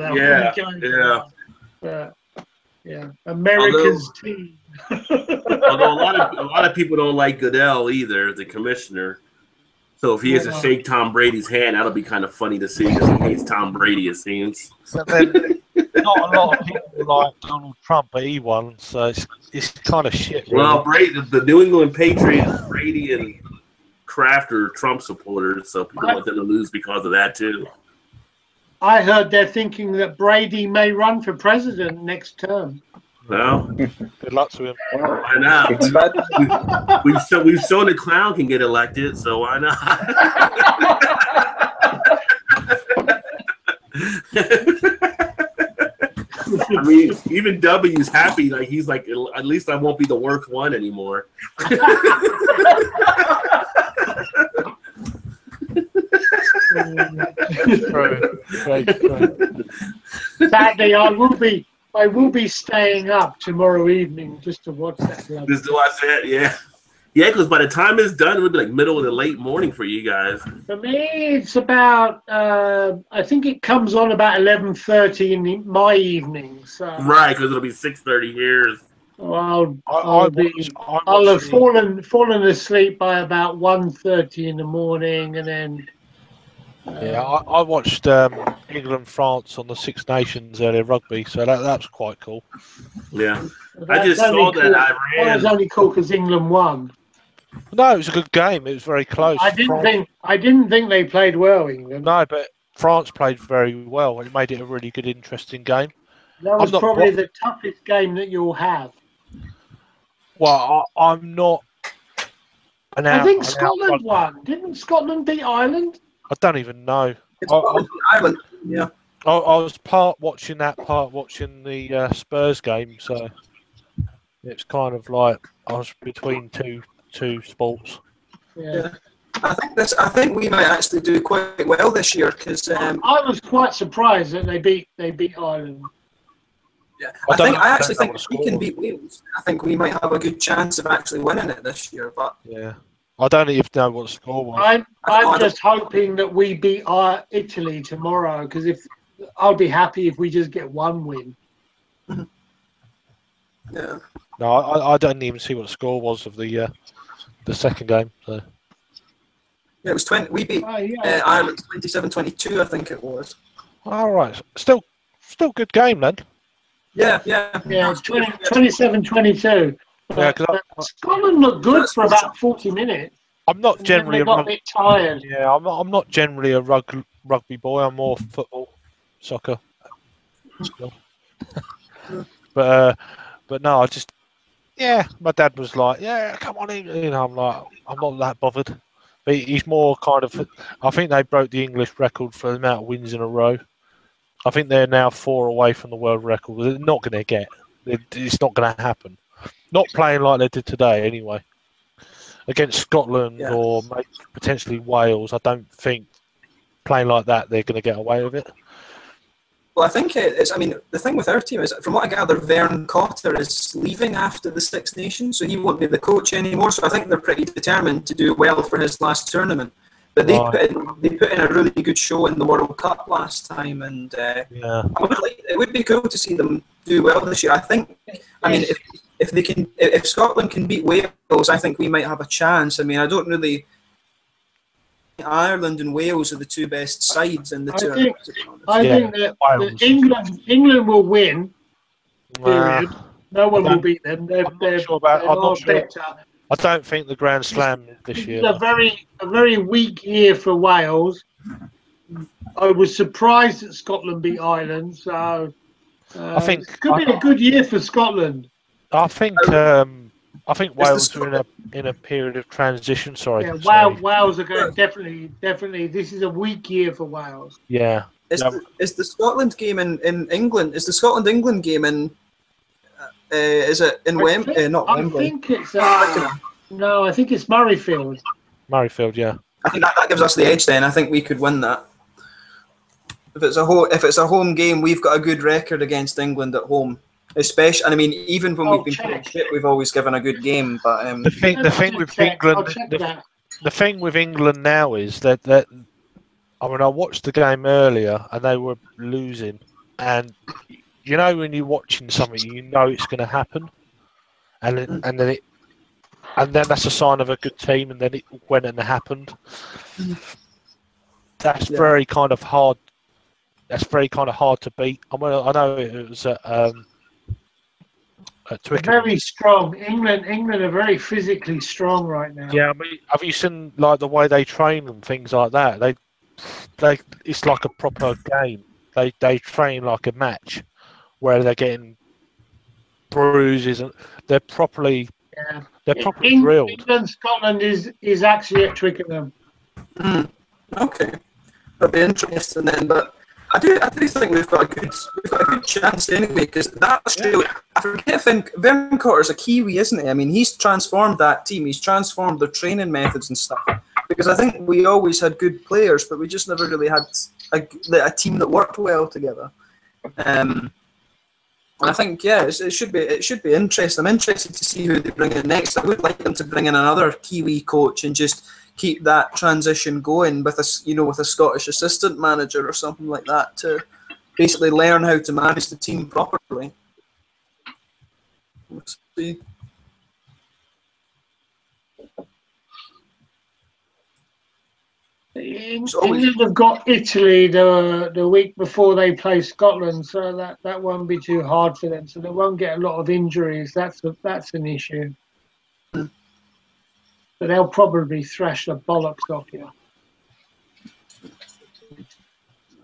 Yeah. America's team. Although a lot of people don't like Goodell either, the commissioner. So if he has to shake Tom Brady's hand, that'll be kind of funny to see because he hates Tom Brady, it seems. But then, not a lot of people like Donald Trump, but he won, so it's kind of shit. Really. Well, the New England Patriots, Brady and Kraft are Trump supporters, so people want them to lose because of that too. I heard they're thinking that Brady may run for president next term. Well, good luck to him. Why not? We've shown the clown can get elected, so why not? I mean, even W's happy. Like he's like, at least I won't be the worst one anymore. Sadly, I will be staying up tomorrow evening just to watch that. Just to watch that, yeah. Yeah, because by the time it's done, it'll be like middle of the late morning for you guys. For me, it's about, I think it comes on about 11:30 in my evening. So. Right, because it'll be 6:30 here. I'll have fallen asleep by about 1:30 in the morning, and then. I watched England France on the Six Nations earlier rugby, so that was quite cool. Yeah, I just saw that. That was only cool because England won. No, it was a good game. It was very close. I didn't think they played well, England. No, but France played very well. It made it a really good, interesting game. That was probably the toughest game that you'll have. Well, I'm not. I think Scotland won. Didn't Scotland beat Ireland? I don't even know. Ireland. Yeah. I was part watching the Spurs game, so it's kind of like I was between two sports. Yeah. I think we might actually do quite well this year because I was quite surprised that they beat Ireland. Yeah, I actually think if we can beat Wales, I think we might have a good chance of actually winning it this year. But yeah, I don't even know what the score was. I'm just hoping that we beat Italy tomorrow because I'll be happy if we just get one win. Yeah. No, I don't even see what the score was of the second game. So. Yeah, it was 20. We beat Ireland 27-22, I think it was. All right, still good game then. Yeah. 27-22. Yeah, Scotland looked good for about 40 minutes. I'm not generally a bit tired. Yeah, I'm not generally a rugby boy. I'm more football, soccer. But no, my dad was like, yeah, come on in. You know, I'm like, I'm not that bothered. But he's more kind of. I think they broke the English record for the amount of wins in a row. I think they're now 4 away from the world record. They're not going to get. It's not going to happen. Not playing like they did today, anyway. Against Scotland or maybe potentially Wales, I don't think playing like that they're going to get away with it. Well, I think it's. I mean, the thing with our team is, from what I gather, Vern Cotter is leaving after the Six Nations, so he won't be the coach anymore. So I think they're pretty determined to do well for his last tournament. But they put in a really good show in the World Cup last time, and it would be cool to see them do well this year. I think. I mean, if Scotland can beat Wales, I think we might have a chance. I mean, I don't really. Ireland and Wales are the two best sides in the tournament. I think that England will win. Period. No one will beat them. They're better. I don't think the Grand Slam this This year. is a very weak year for Wales. I was surprised that Scotland beat Ireland, so I think it could be a good year for Scotland. I think Wales are in a period of transition. Sorry. Yeah, sorry. Wales are going definitely. This is a weak year for Wales. Yeah. Is the Scotland game in England? Is the Scotland England game in? Is it in Wembley? Not Wembley. I think it's no. I think it's Murrayfield. Murrayfield, yeah. I think that gives us the edge. Then I think we could win that. If it's a home game, we've got a good record against England at home. Especially, and I mean, even when we've been playing shit, we've always given a good game. But the thing with England, the thing with England now is that I mean, I watched the game earlier and they were losing, and you know when you're watching something, you know it's going to happen, and then that's a sign of a good team, and then it went and happened. That's very kind of hard. That's very kind of hard to beat. I mean, I know it was at Twickenham. Very strong. England are very physically strong right now. Yeah, I mean, have you seen like the way they train and things like that? They it's like a proper game. They train like a match, where they're getting bruises and they're properly drilled. England Scotland is actually at Twickenham. Okay, that'd be interesting then. But I do think we've got a good chance anyway, because that Australia, I forget if Vimcott's a Kiwi, isn't he? I mean, he's transformed that team. He's transformed their training methods and stuff. Because I think we always had good players, but we just never really had a team that worked well together. And I think it should be interesting. I'm interested to see who they bring in next. I would like them to bring in another Kiwi coach and just keep that transition going with a Scottish assistant manager or something like that to basically learn how to manage the team properly. We'll see. England have got Italy the week before they play Scotland, so that won't be too hard for them. So they won't get a lot of injuries. That's an issue. But they'll probably thrash the bollocks off you.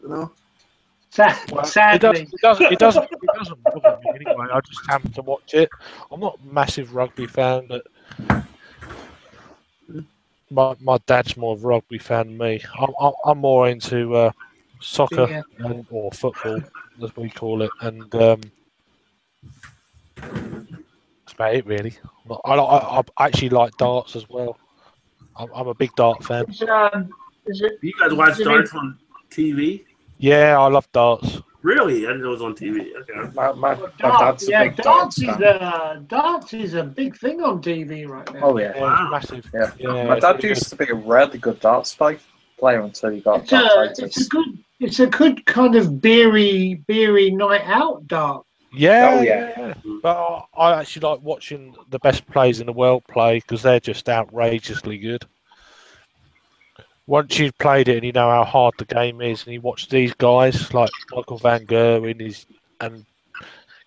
No. Sadly, it doesn't bother me anyway. I just happen to watch it. I'm not a massive rugby fan, but my dad's more of a rugby fan than me. I'm more into soccer or football, as we call it, and that's about it really. I actually like darts as well. I'm a big dart fan. You guys watch darts on TV? Yeah, I love darts. Really? I didn't know it was on TV. Okay. My dad's a big darts fan. Darts is a big thing on TV right now. Oh yeah, Wow. Massive. yeah. Yeah, My dad used to be a really good darts player until he got dartitis. It's a good kind of beery night out dart. Yeah, Oh, yeah. But I actually like watching the best players in the world play because they're just outrageously good. Once you've played it and you know how hard the game is, and you watch these guys like Michael Van Gerwen and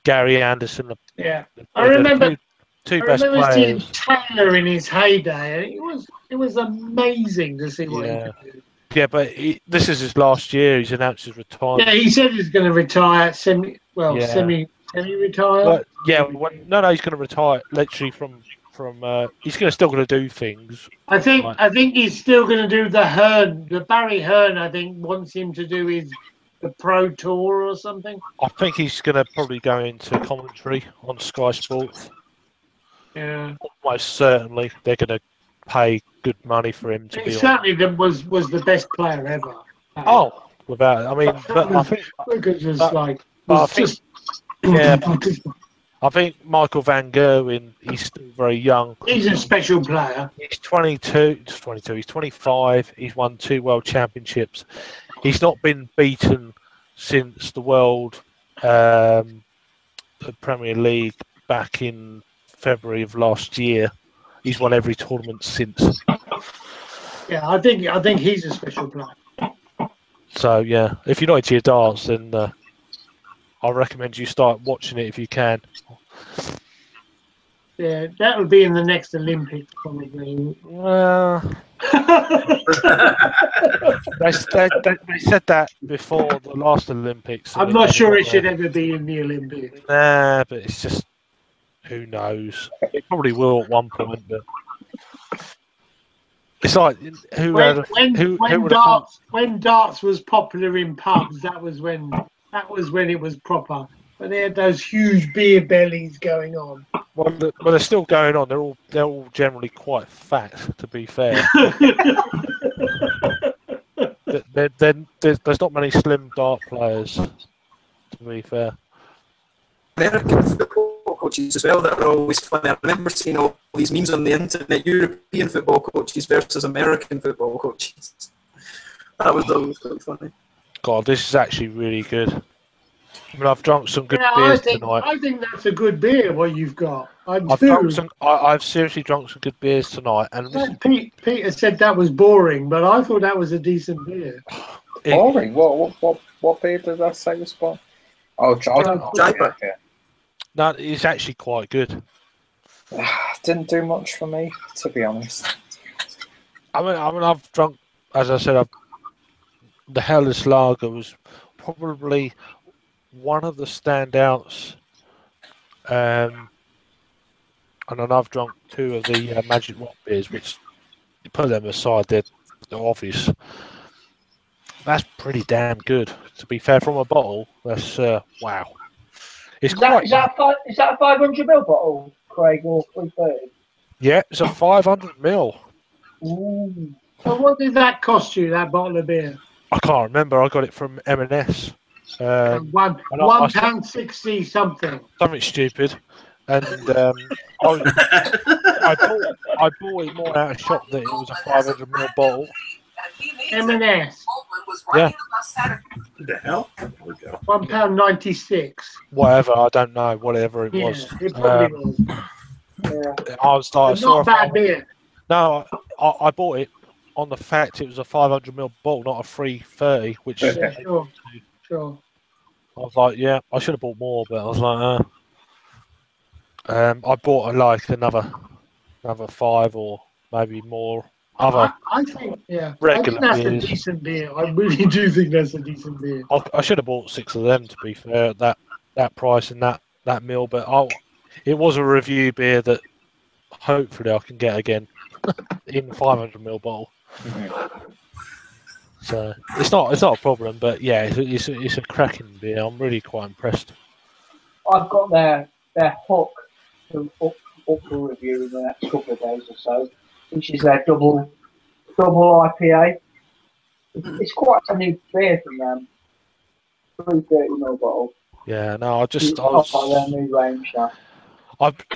Gary Anderson. Yeah, I remember two best players. Seeing Taylor in his heyday. It was amazing to see what he could do. Yeah, but this is his last year. He's announced his retirement. Yeah, he said he's going to retire semi-retire. But, no, he's going to retire literally from. He's still going to do things. I think he's still going to do the Barry Hearn. I think wants him to do the Pro Tour or something. I think he's going to probably go into commentary on Sky Sports. Yeah, almost certainly they're going to pay good money for him to be. Certainly, was the best player ever. Oh, without. I mean, but I think I think Michael Van Gerwen, he's still very young. He's a special player. He's 22. He's 25. He's won 2 world championships. He's not been beaten since the the Premier League back in February of last year. He's won every tournament since. Yeah, I think he's a special player. So yeah, if you're not into your darts, then I recommend you start watching it if you can. Yeah, that would be in the next Olympics, probably. They said that before the last Olympics. I'm not sure it should ever be in the Olympics. Nah, but it's just, who knows? It probably will at one point, but it's like when darts was popular in pubs, that was when it was proper. But they had those huge beer bellies going on. Well, they're still going on. They're all generally quite fat, to be fair. There's not many slim dart players, to be fair. American football coaches as well that are always funny. I remember seeing all these memes on the internet, European football coaches versus American football coaches. That was always quite funny. God, this is actually really good. I mean, I've drunk some good beers tonight. I think that's a good beer, what you've got. I've seriously drunk some good beers tonight. And Peter said that was boring, but I thought that was a decent beer. Boring? What beer did I say was boring? Oh, Jaiba. No, it's actually quite good. Didn't do much for me, to be honest. I mean, I've drunk, as I said, the Helles Lager was probably one of the standouts, and then I've drunk two of the Magic Rock beers, which you put them aside, they're obvious. That's pretty damn good. To be fair, from a bottle, that's wow. Is that a 500ml bottle, Craig, or 330? Yeah, it's a 500ml. Ooh. So what did that cost you? That bottle of beer? I can't remember. I got it from M&S. £1.60 something. Something stupid, and I bought it more out of shop that it was a 500ml bottle. M&S. Yeah. What the hell? There we go. £1.96. Whatever, I don't know. Whatever it was. It probably was. Yeah. I was like, not bad beer. No, I bought it on the fact it was a 500ml bottle, not a 330, which. Yeah, sure. I was like, yeah, I should have bought more, but I was like, I bought like another 5 or maybe more. I think that's beers. a decent beer. I really do think that's a decent beer. I should have bought 6 of them, to be fair, at that price and that mill, but it was a review beer that hopefully I can get again in 500ml bottle. Mm-hmm. So it's not a problem, but yeah, it's a cracking beer. I'm really quite impressed. I've got their hook up for review in the next couple of days or so, which is their double IPA. It's quite a new beer from them. 330ml bottle. Yeah, no, I was their new range now.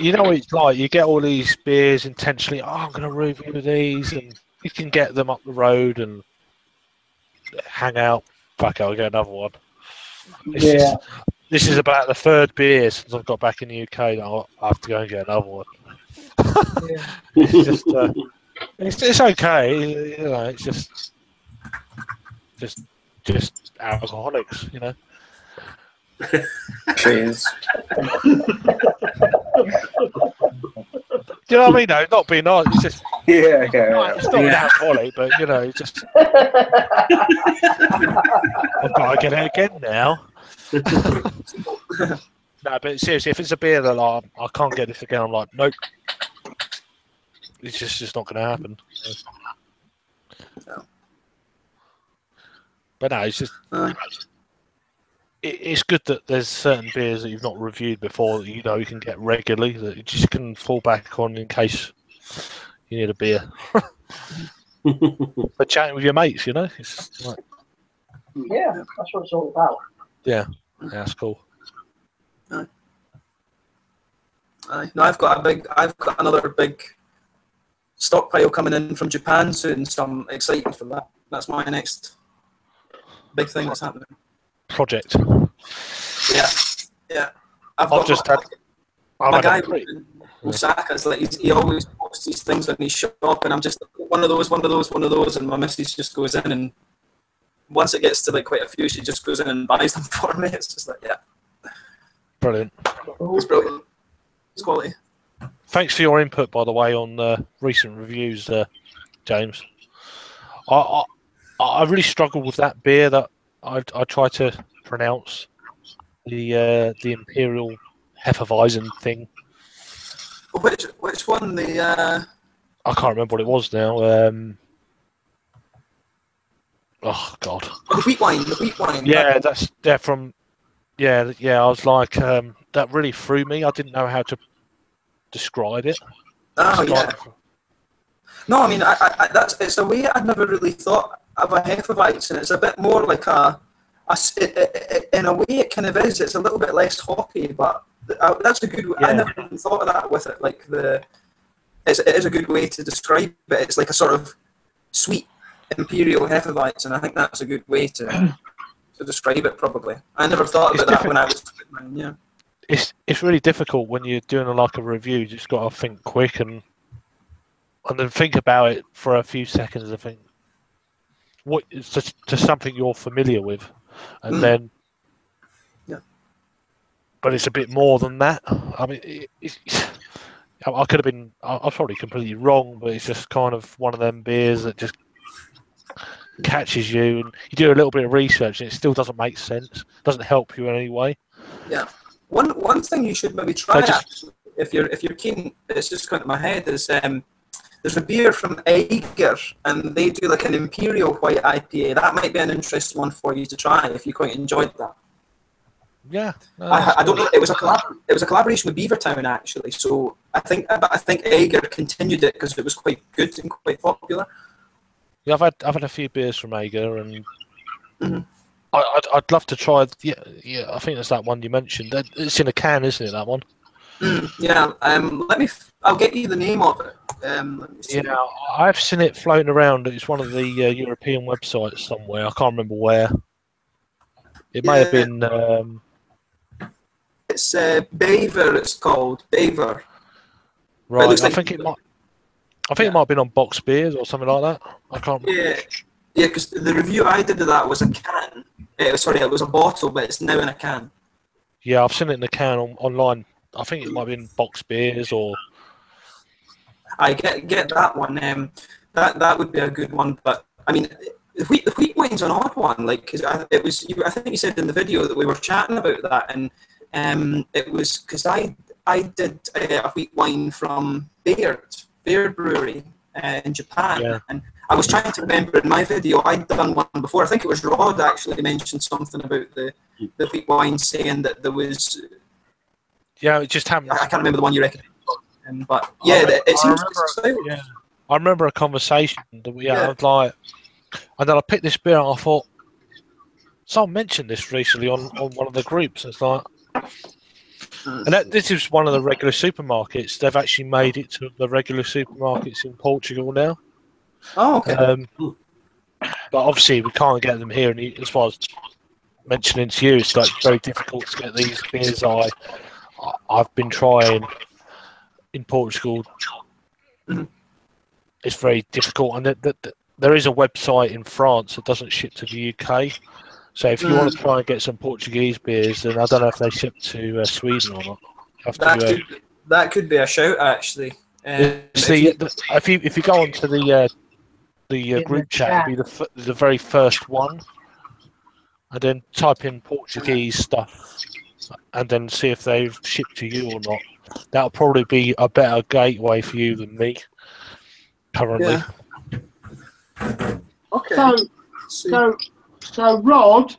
You know what it's like. You get all these beers intentionally. Oh, I'm going to review these, and you can get them up the road and hang out. Fuck it, I'll get another one. This is about the third beer since I've got back in the UK. I have to go and get another one. It's just, it's okay. You know, it's just alcoholics. You know. Cheers. Do you know what I mean? No, not being nice. It's just yeah. It's not an alcoholic, but you know, it's just I've got to get it again now. No, but seriously, if it's a beer that like, I can't get this again, I'm like, nope. It's just not going to happen. No. But no, it's just. It's good that there's certain beers that you've not reviewed before that you know you can get regularly that you just can fall back on in case you need a beer. But chatting with your mates, you know, it's like, yeah, that's what it's all about. Yeah, that's cool. No, I've got another big stockpile coming in from Japan soon, so I'm excited for that. That's my next big thing that's happening. Project. Yeah. I've just had. My guy in Osaka's like he always posts these things in his shop, and I'm just one of those, and my missus just goes in, and once it gets to like quite a few, she just goes in and buys them for me. It's just like, yeah, brilliant. It's brilliant. It's quality. Thanks for your input, by the way, on recent reviews, James. I really struggled with that beer that I try to pronounce, the Imperial Hefeweizen thing. Which one? The I can't remember what it was now. Oh God. the wheat wine. The wheat wine. Yeah, they're from. Yeah. I was like, that really threw me. I didn't know how to describe it. Oh yeah. No, I mean, it's a way I'd never really thought of a Hefeweizen. It's a bit more like in a way it kind of is. It's a little bit less hoppy, but that's a good. Yeah. I never even thought of that with it. Like it is a good way to describe it. It's like a sort of sweet Imperial Hefeweizen. I think that's a good way to describe it. Probably, I never thought about that when I was. Yeah. It's really difficult when you're doing a review. You just got to think quick and then think about it for a few seconds. I think what it's just something you're familiar with, and then but it's a bit more than that. I mean, I could have been. I was probably completely wrong, but it's just kind of one of them beers that just catches you, and you do a little bit of research, and it still doesn't make sense. Doesn't help you in any way. Yeah. One thing you should maybe try actually, if you're keen, it's just going to my head is there's a beer from Eiger and they do like an Imperial White IPA. That might be an interesting one for you to try if you quite enjoyed that. Yeah, no, I don't know. It was a collaboration with Beavertown actually. So I think Eiger continued it because it was quite good and quite popular. Yeah, I've had a few beers from Eiger and. Mm-hmm. I'd love to try. Yeah. I think that's that one you mentioned. It's in a can, isn't it? That one. Yeah. I'll get you the name of it. Yeah, I've seen it floating around. It's one of the European websites somewhere. I can't remember where. It may have been. It's Baver. It's called Baver. Right. I think it might have been on Box Beers or something like that. I can't remember. Yeah, because the review I did of that was a can. It was a bottle, but it's now in a can. Yeah, I've seen it in a can online. I think it might be in Box Beers or. I get that one. That would be a good one. But I mean, the wheat wine's an odd one. Like, cause I think you said in the video that we were chatting about that, and it was because I did a wheat wine from Beard Brewery in Japan, and I was trying to remember in my video I'd done one before. I think it was Rod actually mentioned something about the wheat wine, saying that there was. Yeah, it just happened. I can't remember the one you recommended, but yeah, it seems. I remember a conversation that I was like, and then I picked this beer and I thought, someone mentioned this recently on one of the groups. It's like, and this is one of the regular supermarkets. They've actually made it to the regular supermarkets in Portugal now. Oh, okay. But obviously we can't get them here, and as far as mentioning to you, it's like very difficult to get these beers. I've been trying in Portugal. It's very difficult, and there is a website in France that doesn't ship to the UK. So if you want to try and get some Portuguese beers, then I don't know if they ship to Sweden or not. That could be a shout actually. If you go onto the group chat, it'll be the very first one, and then type in Portuguese stuff, and then see if they've shipped to you or not. That'll probably be a better gateway for you than me currently. Yeah. Okay. So Rod,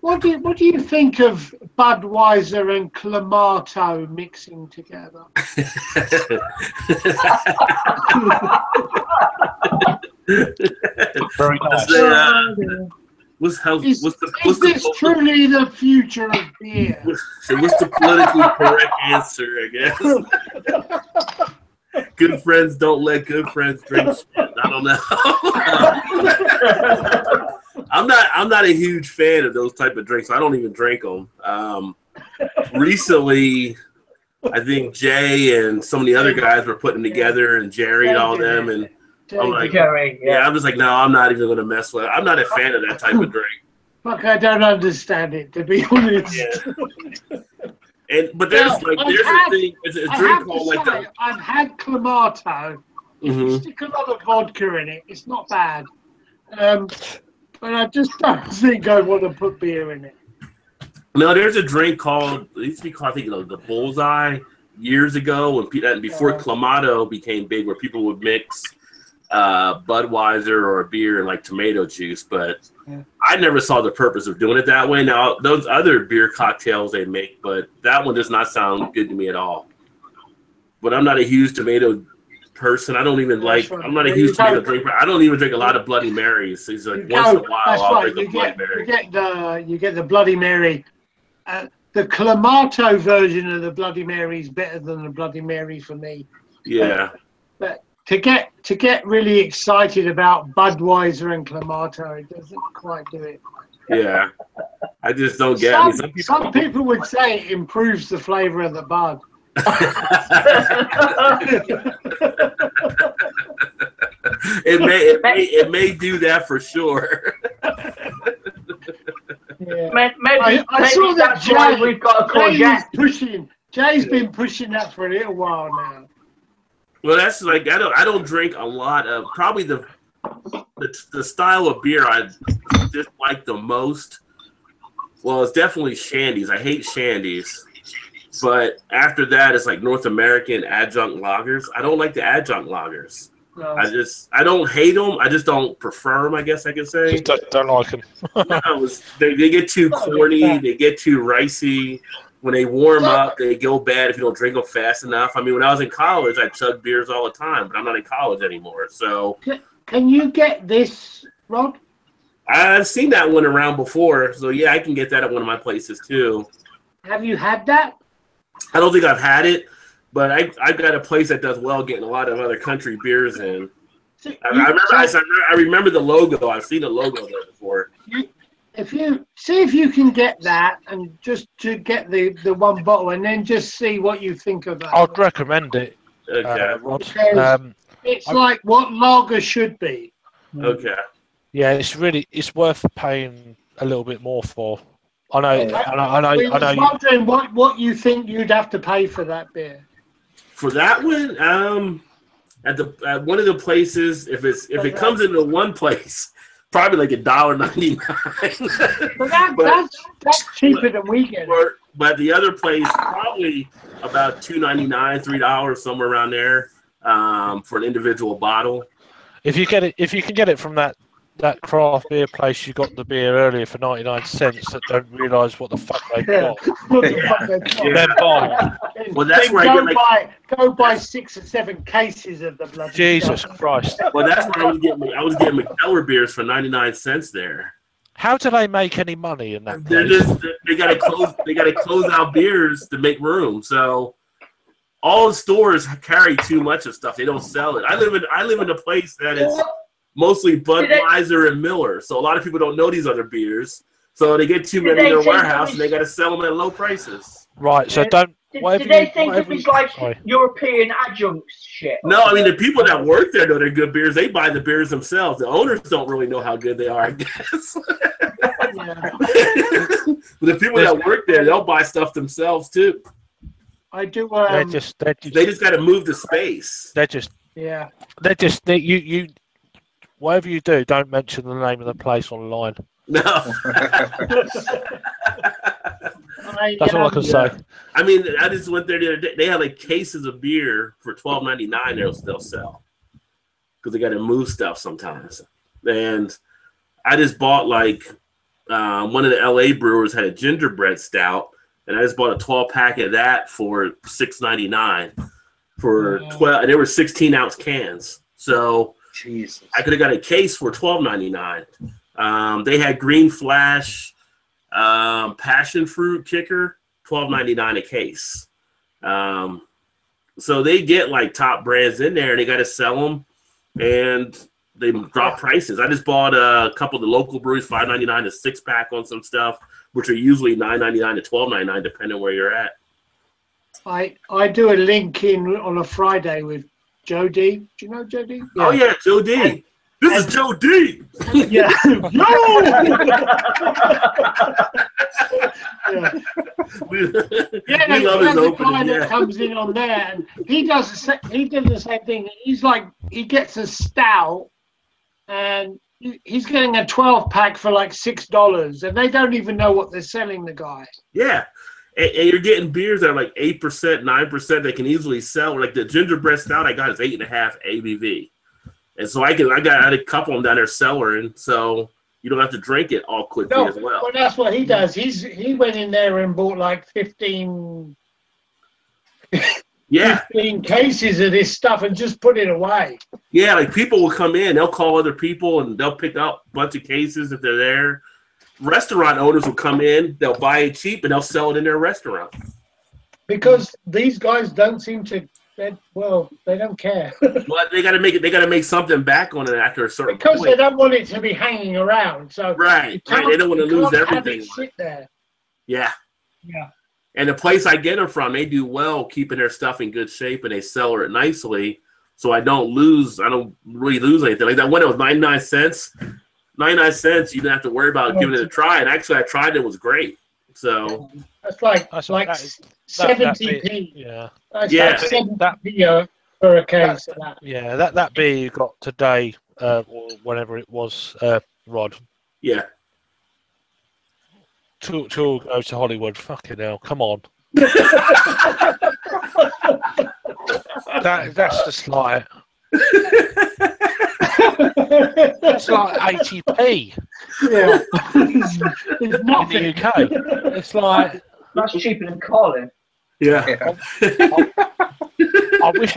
what do you think of Budweiser and Clamato mixing together? Very nice. Is this truly the future of beer? So what's the politically correct answer, I guess? Good friends don't let good friends drink. I don't know. I'm not a huge fan of those type of drinks. I don't even drink them. Recently, I think Jay and some of the other guys were putting them together, and Jerry and all them, and I'm like, I'm just like, no, I'm not even going to mess with it. I'm not a fan of that type of drink. Fuck, I don't understand it, to be honest. Yeah. but there's a thing. It's a drink called like I've had Clamato. If you stick a lot of vodka in it, it's not bad. But I just don't think I want to put beer in it. No, there's a drink called, it used to be called, I think, the Bullseye years ago, when before Clamato became big, where people would mix Budweiser or a beer and like tomato juice. But I never saw the purpose of doing it that way. Now, those other beer cocktails they make, but that one does not sound good to me at all. But I'm not a huge tomato person. I don't even I'm not a huge tomato drinker. I don't even drink a lot of Bloody Marys. It's like once in a while I'll drink a Bloody Mary. You get the Bloody Mary. The Clamato version of the Bloody Mary is better than the Bloody Mary for me. Yeah. But to get really excited about Budweiser and Clamato, it doesn't quite do it. Yeah. I just don't get it. Some people would say it improves the flavor of the bud. it may do that for sure. Yeah. Maybe I saw that Jay, we've got a call Jay's been pushing that for a little while now. Well, that's like I don't drink a lot of probably the style of beer I dislike the most. Well, it's definitely shandies. I hate shandies. But after that, it's like North American adjunct lagers. I don't like the adjunct lagers. No. I don't hate them. I just don't prefer them, I guess I could say. Just don't like them. No, they get too corny. They get too ricey. When they warm up, they go bad if you don't drink them fast enough. I mean, when I was in college, I chugged beers all the time, but I'm not in college anymore. So, can you get this, Rod? I've seen that one around before. So, yeah, I can get that at one of my places, too. Have you had that? I don't think I've had it. But I've got a place that does well getting a lot of other country beers in. I remember the logo. I've seen the logo there before. If you can get that and just to get the one bottle and then just see what you think of that. I'd recommend it. Okay. Rod. It's like what lager should be. Okay. Yeah, it's worth paying a little bit more for. I know. I was wondering what you think you'd have to pay for that beer. For that one, at one of the places, if it comes into one place, probably like $1.99. That's cheaper than we get. But the other place, probably about $2.99, $3, somewhere around there, for an individual bottle. If you can get it from that craft beer place you got the beer earlier for 99 cents that don't realise what the fuck they've got. Then buy it. Well, that's where go buy 6 or 7 cases of the bloody Jesus stuff. Christ. Well, that's where I was getting McKellar beers for 99 cents there. How do they make any money in that place? They gotta close out beers to make room. So all the stores carry too much of stuff. They don't sell it. I live in a place that is mostly Budweiser and Miller. So a lot of people don't know these other beers. So they get too many in their warehouse and they got to sell them at low prices. Right, so don't... Did they think it was like European adjuncts shit? No, I mean, the people that work there know they're good beers. They buy the beers themselves. The owners don't really know how good they are, I guess. But the people that work there, they'll buy stuff themselves, too. I do... they just got to move the space. Yeah. You whatever you do, don't mention the name of the place online. No. That's all I can say. I mean, I just went there the other day. They had like cases of beer for $12.99 they'll sell. Because they got to move stuff sometimes. And I just bought like one of the LA brewers had a gingerbread stout. And I just bought a 12-pack of that for $6.99 for 12. And they were 16-ounce cans. So Jesus. I could have got a case for $12.99. They had Green Flash, Passion Fruit Kicker, $12.99 a case. So they get like top brands in there, and they got to sell them, and they drop prices. I just bought a couple of the local breweries, $5.99 a 6-pack on some stuff, which are usually $9.99 to $12.99 depending where you're at. I do a link in on a Friday with Joe D. Do you know Joe D? Yeah. Oh yeah, Joe D. This is Joe D. Yeah. No. we Yeah, love his the opening. guy that Yeah. comes in on there, and he does the same thing. He's like, he gets a stout, and he's getting a 12-pack for like $6, and they don't even know what they're selling the guy. Yeah. And you're getting beers that are like 8%, 9%. They can easily sell. Like the gingerbread stout I got is 8.5 ABV. And so I had a couple of them down there cellaring, so you don't have to drink it all quickly as well. Well, that's what he does. He went in there and bought like 15 cases of this stuff and just put it away. Yeah, like people will come in, they'll call other people, and they'll pick up a bunch of cases if they're there. Restaurant owners will come in, they'll buy it cheap, and they'll sell it in their restaurant. Because these guys don't seem to. They don't care. Well, they got to make it. They got to make something back on it after a certain because point. they don't want it to be hanging around. So right. They don't want to lose everything. Have it sit there. Yeah. Yeah. And the place I get them from, they do well keeping their stuff in good shape, and they sell it nicely. So I don't really lose anything. Like that one, it was 99 cents. 99 cents. You didn't have to worry about giving it a try. And actually, I tried it. It was great. So that's like 70p. Yeah. That's like 70p for a case of that. Yeah, that beer you got today, or whenever it was, Rod. Yeah. To go to Hollywood. Fucking hell, come on. That's just like. It's like 80p. Yeah. It's not in the UK. It's like that's cheaper than Carlin. Yeah. I wish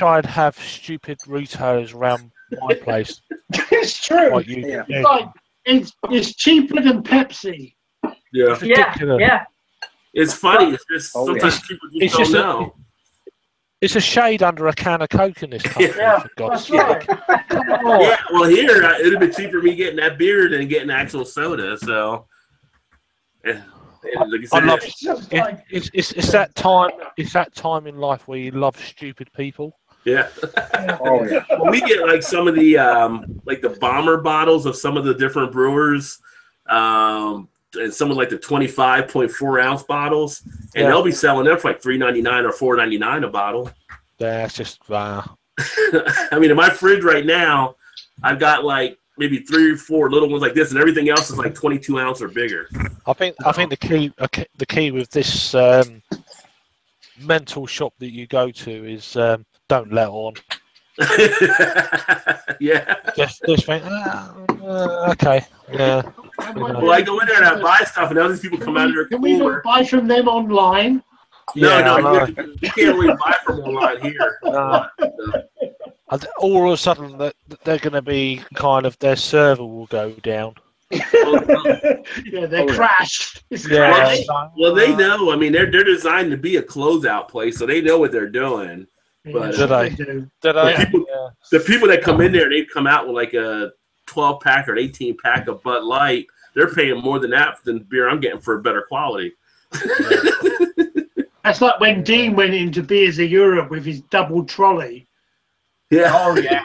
I'd have stupid retailers around my place. It's true. Like you do. It's like it's cheaper than Pepsi. Yeah. It's ridiculous. Yeah. It's funny. It's just sometimes people just don't know. It's a shade under a can of Coke in this country. Yeah, for God's that's sake. right. Come on. Yeah, well, here it'd have been cheaper me getting that beer than getting actual soda. So, like I said, I love it's that time. It's that time in life where you love stupid people. Yeah. Oh yeah. Well, we get like some of the like the bomber bottles of some of the different brewers, and some of like the 25.4 ounce bottles, and they'll be selling them for like $3.99 or $4.99 a bottle. That's just I mean, in my fridge right now, I've got like maybe 3 or 4 little ones like this, and everything else is like 22 ounce or bigger. I think the key with this mental shop that you go to is don't let on. Yeah. Just think, okay, yeah. Well, I go in there and I buy stuff, and all these people come out of their Can we not buy from them online? No, you can't really buy from online here. All of a sudden, they're going to be kind of their server will go down. Yeah, they crashed. Yeah. Well, they know. I mean, they're designed to be a closeout place, so they know what they're doing. But the people that come in there, they come out with like a 12-pack or 18-pack of Bud Light. They're paying more than that than beer I'm getting for a better quality. That's like when Dean went into Beers of Europe with his double trolley. Yeah. Oh yeah.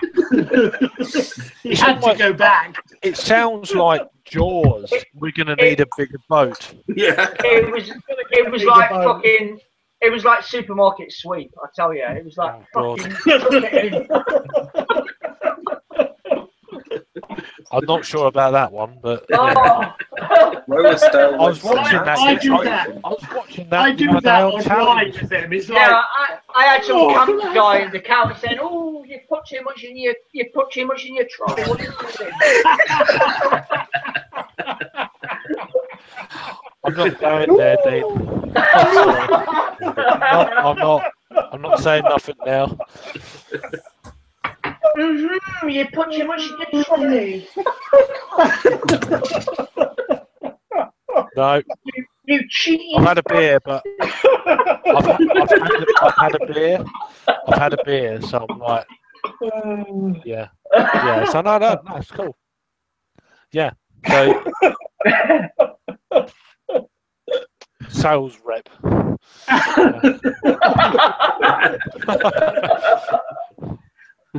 He had to go back. It sounds like Jaws. We're going to need a bigger boat. Yeah. It was like fucking. It was like supermarket sweep. I tell you, it was like fucking. I'm not sure about that one, but Oh. I was watching that. I do that. I was watching that. I do that online with them. It's like, Yeah, I had some camp guy in the counter saying, "Oh, you put too much in your trolley. What are you doing?" I'm not going there, Dean. I'm not saying nothing now. You put too much in your trolley. No. You cheating. I've had a beer, but I've had a beer, so I'm like, yeah. So no, it's cool. Yeah. So sales rep.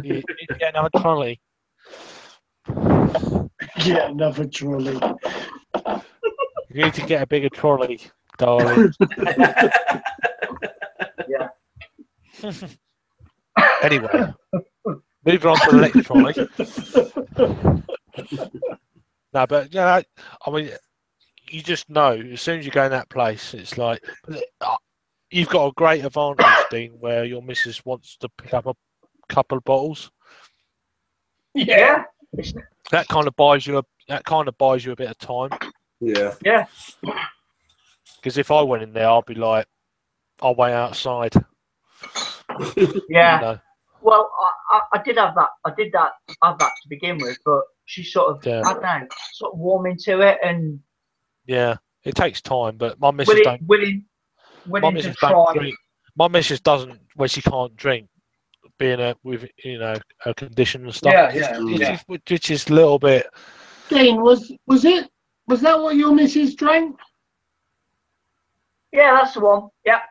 You get another trolley. Get another trolley. You need to get a bigger trolley, darling. Yeah. Anyway, moving on to the next trolley. No, but yeah, I mean, you just know as soon as you go in that place, it's like you've got a great advantage, Dean, where your missus wants to pick up a couple of bottles. Yeah. That kind of buys you a bit of time. Yeah. Yeah. Because if I went in there, I'd be like, I'll wait outside. Yeah. You know? Well, I did have that. I did have that to begin with, but she sort of, Yeah. I don't know, sort of warm into it, and yeah, it takes time. But my missus willing to try. drink. My missus doesn't when she can't drink, being with a condition and stuff. Which is a little bit. Dean, was that what your missus drank? Yeah, that's the one. Yeah.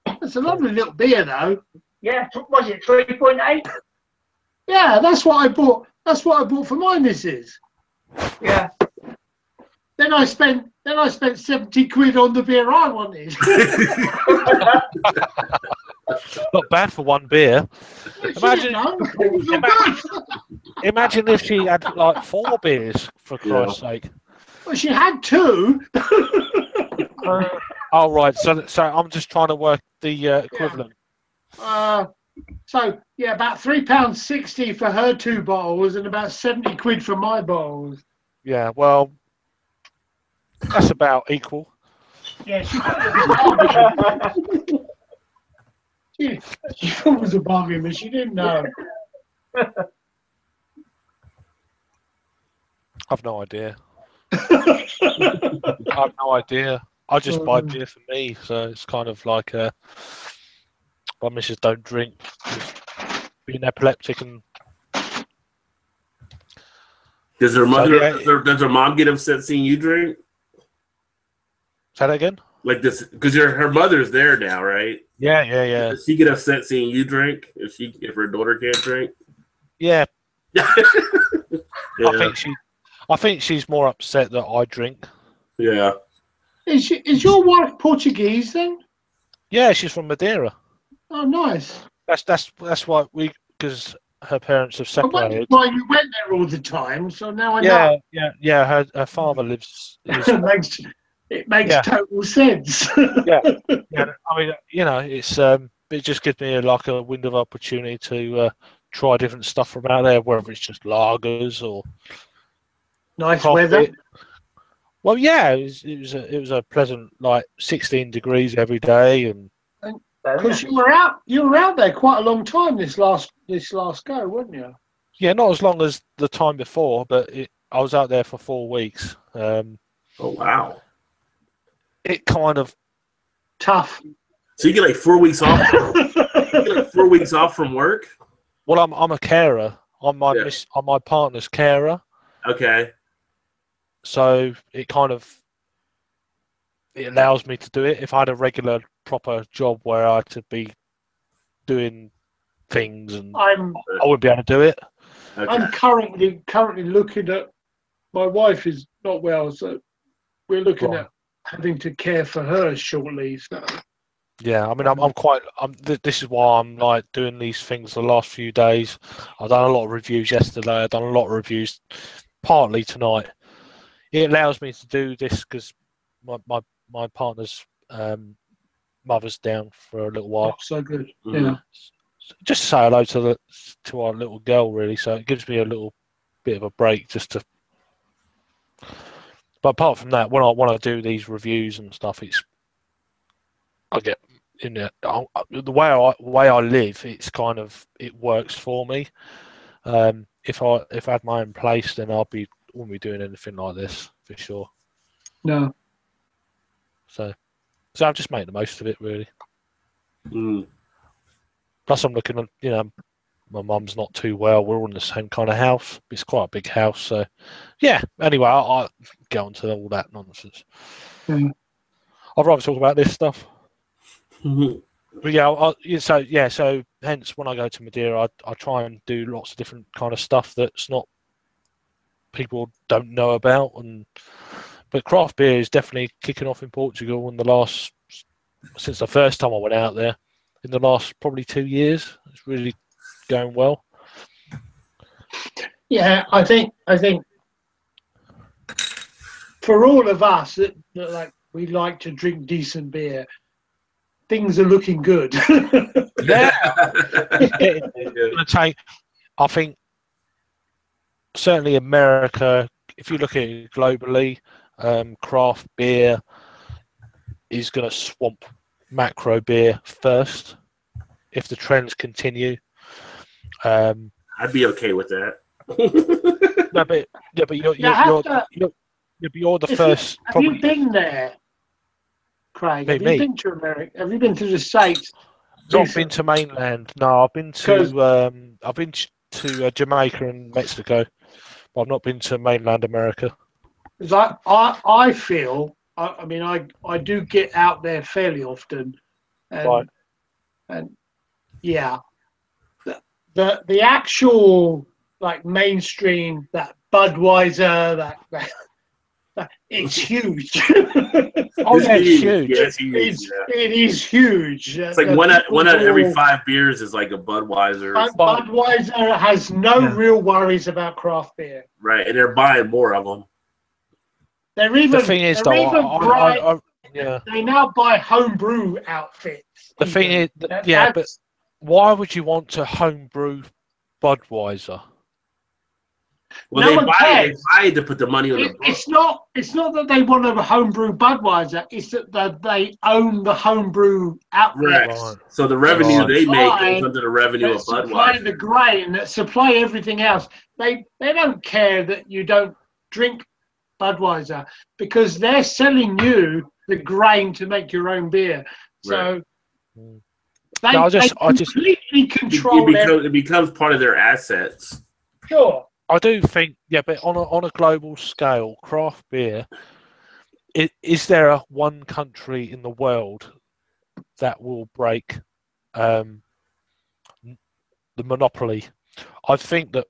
It's a lovely little beer, though. Yeah. Was it 3.8? Yeah, that's what I bought. That's what I bought for my missus. Yeah. Then I spent 70 quid on the beer I wanted. Not bad for one beer. Imagine if she had like 4 beers, for Christ's sake. Well, she had 2. Oh, right. So I'm just trying to work the equivalent. So yeah, about £3.60 for her 2 bottles and about 70 quid for my bottles. Yeah, well, that's about equal. Yeah, she thought it was a bargain. She thought it was a bargain, but she didn't know. I've no idea. I've no idea. I just buy beer for me, so it's kind of like my missus don't drink. Being epileptic and. Does her mother? Does her mom get upset seeing you drink? Say that again. Like this, because her mother's there now, right? Yeah. Does she get upset seeing you drink if her daughter can't drink? Yeah. Yeah. I think she's more upset that I drink. Yeah. Is your wife Portuguese then? Yeah, she's from Madeira. Oh, nice. That's why because her parents have separated. I wondered why you went there all the time. So now I know. Yeah. Her father lives. It makes total sense. yeah. I mean, it just gives me a window of opportunity to try different stuff from out there, whether it's just lagers or nice weather. Well, yeah, it was a pleasant 16 degrees every day, and because you were out there quite a long time this last go, weren't you? Yeah, not as long as the time before, but I was out there for 4 weeks. Oh wow! It kind of tough. So you get 4 weeks off. You get 4 weeks off from work. Well, I'm a carer. I'm my partner's carer. Okay. So it allows me to do it. If I had a regular, proper job where I had to be doing things, and I wouldn't be able to do it. Okay. I'm currently looking at. My wife is not well, so we're looking at having to care for her shortly. So. Yeah, I mean, this is why I'm doing these things the last few days. I've done a lot of reviews yesterday. I've done a lot of reviews, partly tonight. It allows me to do this because my partner's mother's down for a little while. Oh, so good. Mm-hmm. Yeah. Just say hello to our little girl, really. So it gives me a little bit of a break just to. But apart from that, when I do these reviews and stuff, I get in there. The way I live, it works for me. If I had my own place, then wouldn't be doing anything like this for sure. No. So I'm just making the most of it, really. Mm. Plus, I'm looking at, my mum's not too well. We're all in the same kind of house. It's quite a big house, so yeah. Anyway, I'll get on to all that nonsense. Mm. I'd rather talk about this stuff. Mm-hmm. But so hence when I go to Madeira, I try and do lots of different kind of stuff that's not people don't know about. But craft beer is definitely kicking off in Portugal since the first time I went out there. In the last probably 2 years, it's really going well. Yeah, I think for all of us that like we like to drink decent beer, things are looking good. Yeah, I think certainly America. If you look at it globally, craft beer is going to swamp macro beer first if the trends continue. I'd be okay with that. No, but you're the first. Have you been there, Craig? Have you been to America? Have you been to the States? Not been to mainland. No, I've been to Jamaica and Mexico, but I've not been to mainland America. Because I feel, I mean, I do get out there fairly often, and yeah, the actual like mainstream, that Budweiser, that it's huge. Oh yeah, it's huge. Yeah, it's huge. It is huge. It's like one out of every 5 beers is like a Budweiser. Budweiser has no real worries about craft beer. Right, and they're buying more of them. They're even. The thing is, they now buy homebrew outfits. The thing is, but why would you want to homebrew Budweiser? Well, they buy it to put the money on the book. It's not that they want to homebrew Budweiser. It's that they own the homebrew outlet. Right. So the revenue they make goes under the revenue of Budweiser. Supply the grain, that supply everything else. They don't care that you don't drink Budweiser because they're selling you the grain to make your own beer. So they completely control it becomes part of their assets. Sure. I do think, but on a global scale, craft beer, is there one country in the world that will break the monopoly? I think that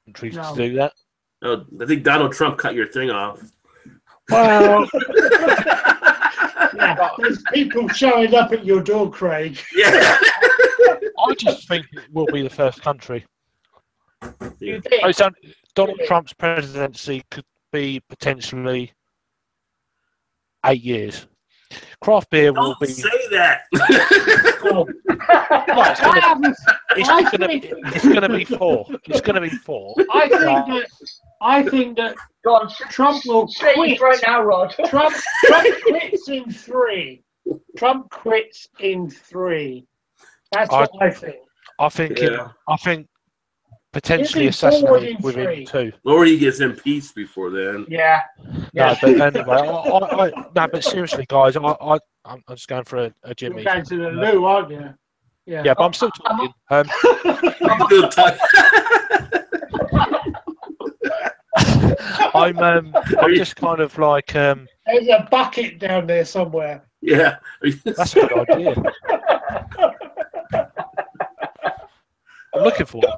countries to do that. Oh, I think Donald Trump cut your thing off. Well, there's people showing up at your door, Craig. Yeah. I just think it will be the first country. You think? Donald Trump's presidency could be potentially 8 years. Craft beer will be. Don't say that. It's going to be 4. It's going to be 4. I think that Trump will quit right now, Rod. Trump quits in 3. Trump quits in 3. That's what I think. I think potentially assassinated within 2. Or he gets impeached before then. Yeah. No, but anyway, but seriously, guys, I'm just going for a Jimmy. You're going to the loo, aren't you? Yeah. Yeah, but I'm still talking. I'm still talking. I'm just kind of like. There's a bucket down there somewhere. Yeah. That's a good idea. I'm looking for it.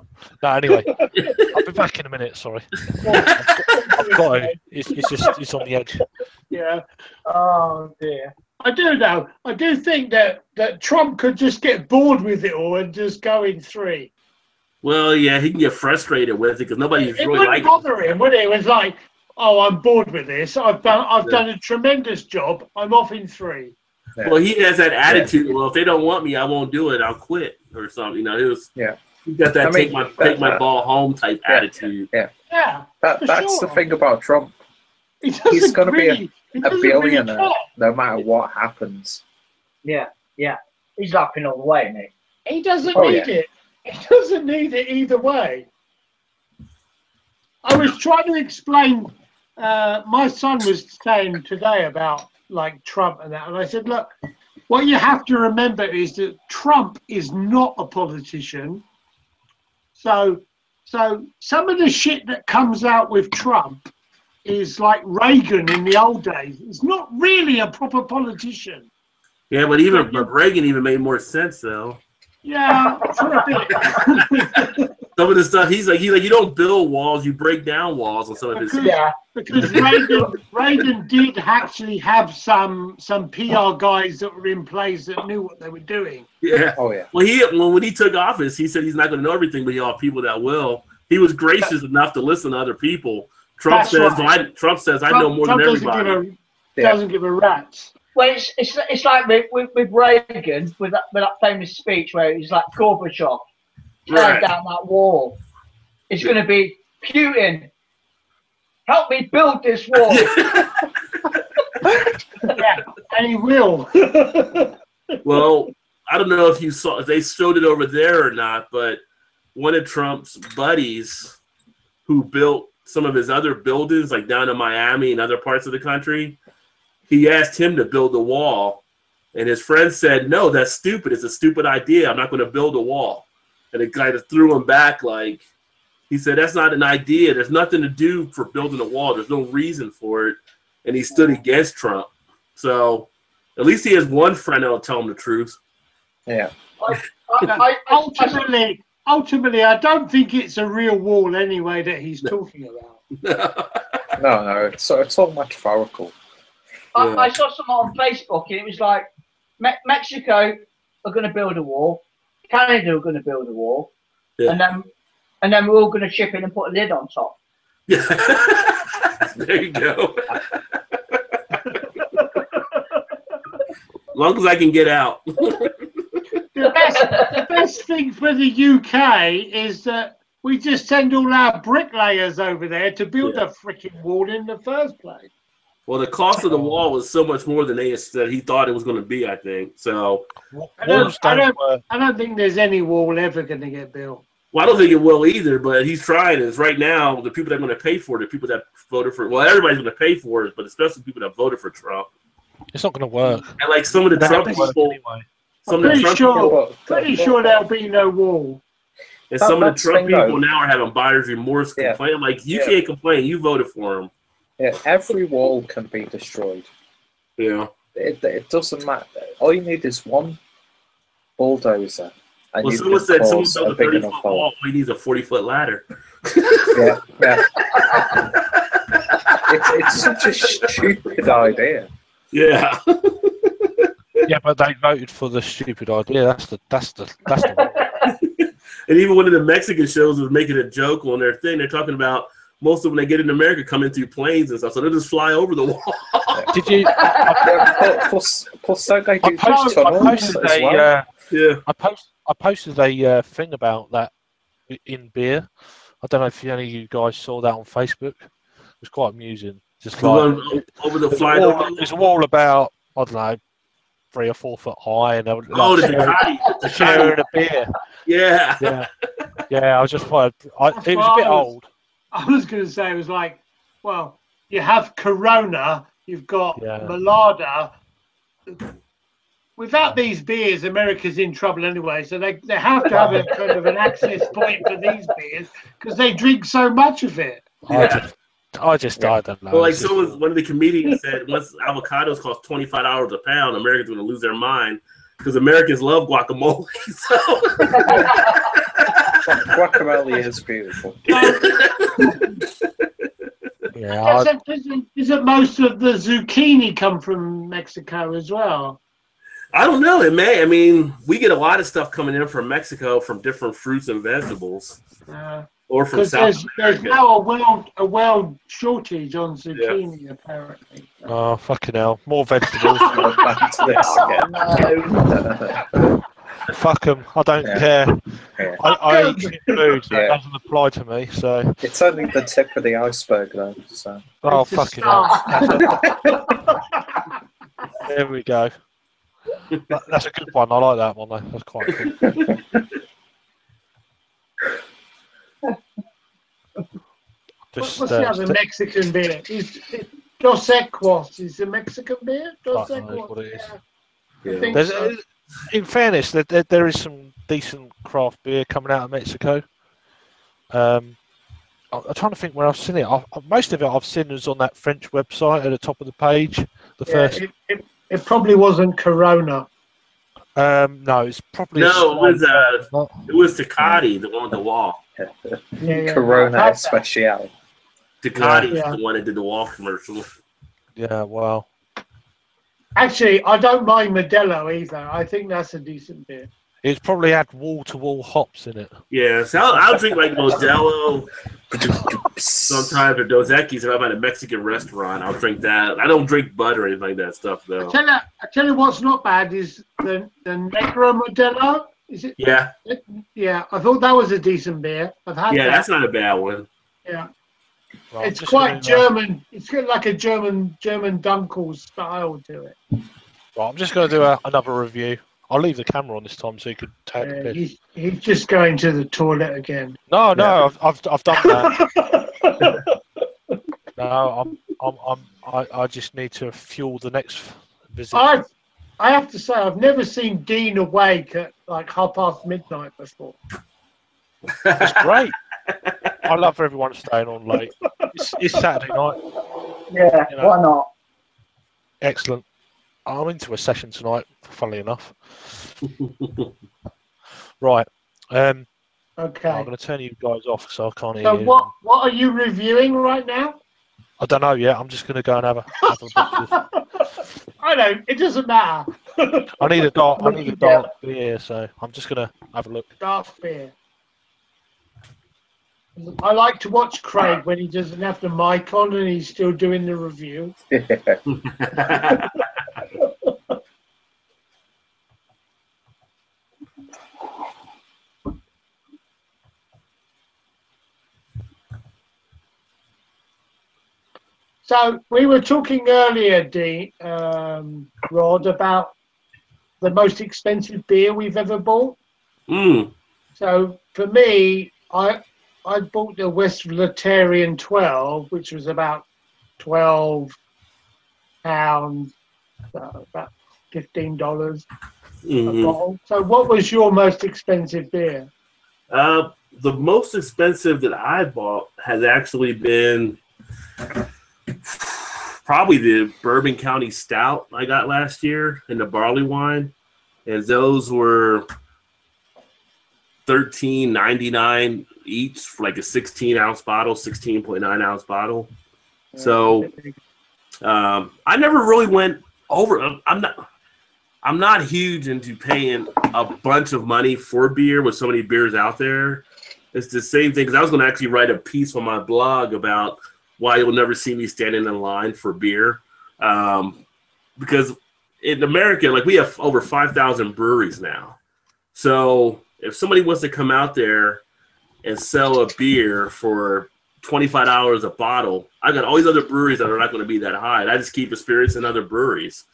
No, anyway, I'll be back in a minute. Sorry, I've got it. It's on the edge. Yeah. Oh dear. I do know. I do think that Trump could just get bored with it all and just go in 3. Well, yeah, he can get frustrated with it because nobody's really like it. It wouldn't bother him, would it? It was like, oh, I'm bored with this. I've done a tremendous job. I'm off in 3. Yeah. Well, he has that attitude. Yeah. Well, if they don't want me, I won't do it. I'll quit or something. You know, he got that take my ball home type attitude. Yeah. That's the thing about Trump. He's going to be a billionaire no matter what happens. Yeah. He's laughing all the way, mate. He doesn't need it. He doesn't need it either way. I was trying to explain. My son was saying today about like Trump and that, and I said, look, what you have to remember is that Trump is not a politician. So some of the shit that comes out with Trump is like Reagan in the old days. He's not really a proper politician. Yeah, but Reagan even made more sense though. Yeah, for a bit. Some of the stuff he's like you don't build walls, you break down walls on some of his. Yeah, because Reagan did actually have some PR guys that were in place that knew what they were doing. Yeah. Oh yeah. Well, when he took office, he said he's not going to know everything, but he have people that will. He was gracious enough to listen to other people. Trump says I know more than everybody. Doesn't give a rat's. Well, it's like with Reagan with that famous speech where he's like Gorbachev. Tear down that wall. It's going to be Putin. Help me build this wall. Yeah, and he will. Well, I don't know if you saw if they showed it over there or not, but one of Trump's buddies who built some of his other buildings, like down in Miami and other parts of the country, he asked him to build a wall, and his friend said, "No, that's stupid. It's a stupid idea. I'm not going to build a wall." And the guy just threw him back like, he said, that's not an idea. There's nothing to do for building a wall. There's no reason for it. And he stood against Trump. So at least he has one friend that'll tell him the truth. Yeah. Ultimately, I don't think it's a real wall anyway that he's talking about. No, it's all metaphorical. I saw someone on Facebook and it was like, Mexico are going to build a wall. Canada are going to build a wall, and then we're all going to chip in and put a lid on top. There you go. As long as I can get out. The best thing for the UK is that we just send all our bricklayers over there to build a freaking wall in the first place. Well, the cost of the wall was so much more than he thought it was going to be, I think. So I don't think there's any wall ever going to get built. Well, I don't think it will either, but he's trying. Is right now the people that are going to pay for it, the people that voted for. Well, everybody's going to pay for it, but especially people that voted for Trump. It's not going to work. And like some of the Trump people, pretty sure there'll be no wall. And some of the Trump people now are having buyer's remorse, complaining like, you can't complain, you voted for him. Yeah, every wall can be destroyed. Yeah. It doesn't matter. All you need is one bulldozer. And well, someone said someone built a 30-foot wall. All he needs a 40-foot ladder. Yeah. It's such a stupid idea. Yeah. Yeah, but they voted for the stupid idea. That's the And even one of the Mexican shows was making a joke on their thing. They're talking about most of when they get in America coming through planes and stuff, so they'll just fly over the wall. Did you? Plus, don't they do those tunnels as well? I posted a thing about that in beer. I don't know if any of you guys saw that on Facebook. It was quite amusing. Just like over the flying over. There's a wall about, I don't know, 3 or 4 foot high, and the sharing a beer. Yeah. I was just it was a bit old. I was going to say, it was like, well, you have Corona, you've got Malada. Without these beers, America's in trouble anyway. So they have to have a kind of an access point for these beers because they drink so much of it. I don't know. Well, like one of the comedians said, once avocados cost $25 a pound, Americans are going to lose their mind because Americans love guacamole. So. Guacamole is beautiful. Isn't most of the zucchini come from Mexico as well? I don't know. It may. I mean, we get a lot of stuff coming in from Mexico from different fruits and vegetables. Or from South America. There's now a world shortage on zucchini, apparently. Oh, fucking hell. More vegetables. Back to this again. Fuck them. I don't care. Yeah. I eat food. That doesn't apply to me. So it's only the tip of the iceberg, though. So. Oh, fucking hell. There we go. That's a good one. I like that one, though. That's quite cool. What's the other Mexican beer? Dos Equis is a Mexican beer? Dos Equis. What it is. Yeah. In fairness, there is some decent craft beer coming out of Mexico. I'm trying to think where I've seen it. Most of it I've seen is on that French website at the top of the page. It probably wasn't Corona. No, it's probably No, it was Ducati, the one with the wall. Corona Especial. Ducati's the one that did the wall commercial. Yeah, well. Actually, I don't mind Modelo either. I think that's a decent beer. It's probably had wall-to-wall hops in it. Yeah, so I'll drink like Modelo. Sometimes if Dos Equis, if I'm at a Mexican restaurant, I'll drink that. I don't drink Bud or anything like that stuff, though. I tell you what's not bad is the Negro Modelo. Is it? Yeah. Yeah, I thought that was a decent beer. I've had that. Yeah, that's not a bad one. Yeah. Right, it's quite German. It's got like a German Dunkel style to it. Right, I'm just going to do another review. I'll leave the camera on this time so you could take a piss. He's just going to the toilet again. No, I've done that. No, I just need to fuel the next visit. I have to say I've never seen Dean awake at like midnight before. It's great. I love everyone staying on late. It's Saturday night. Yeah, why not? Excellent. I'm into a session tonight, funnily enough. Right. Okay. I'm going to turn you guys off so I can't hear So you. what are you reviewing right now? I don't know yet. I'm just going to go and have a I know. It doesn't matter. I need a dark beer, so I'm just going to have a look. Dark beer. I like to watch Craig when he doesn't have the mic on and he's still doing the review. So we were talking earlier, Rod, about the most expensive beer we've ever bought. So for me, I bought the West Latarian 12, which was about £12, so about $15 a bottle. So what was your most expensive beer? The most expensive that I bought has actually been probably the Bourbon County Stout I got last year in the barley wine, and those were $13.99 each for like a 16-ounce bottle, 16.9-ounce bottle. So I never really went over. I'm not huge into paying a bunch of money for beer with so many beers out there. It's the same thing because I was going to actually write a piece on my blog about why you'll never see me standing in line for beer. Because in America, like we have over 5,000 breweries now. So if somebody wants to come out there and sell a beer for $25 a bottle, I got all these other breweries that are not going to be that high. And I just keep experiencing other breweries.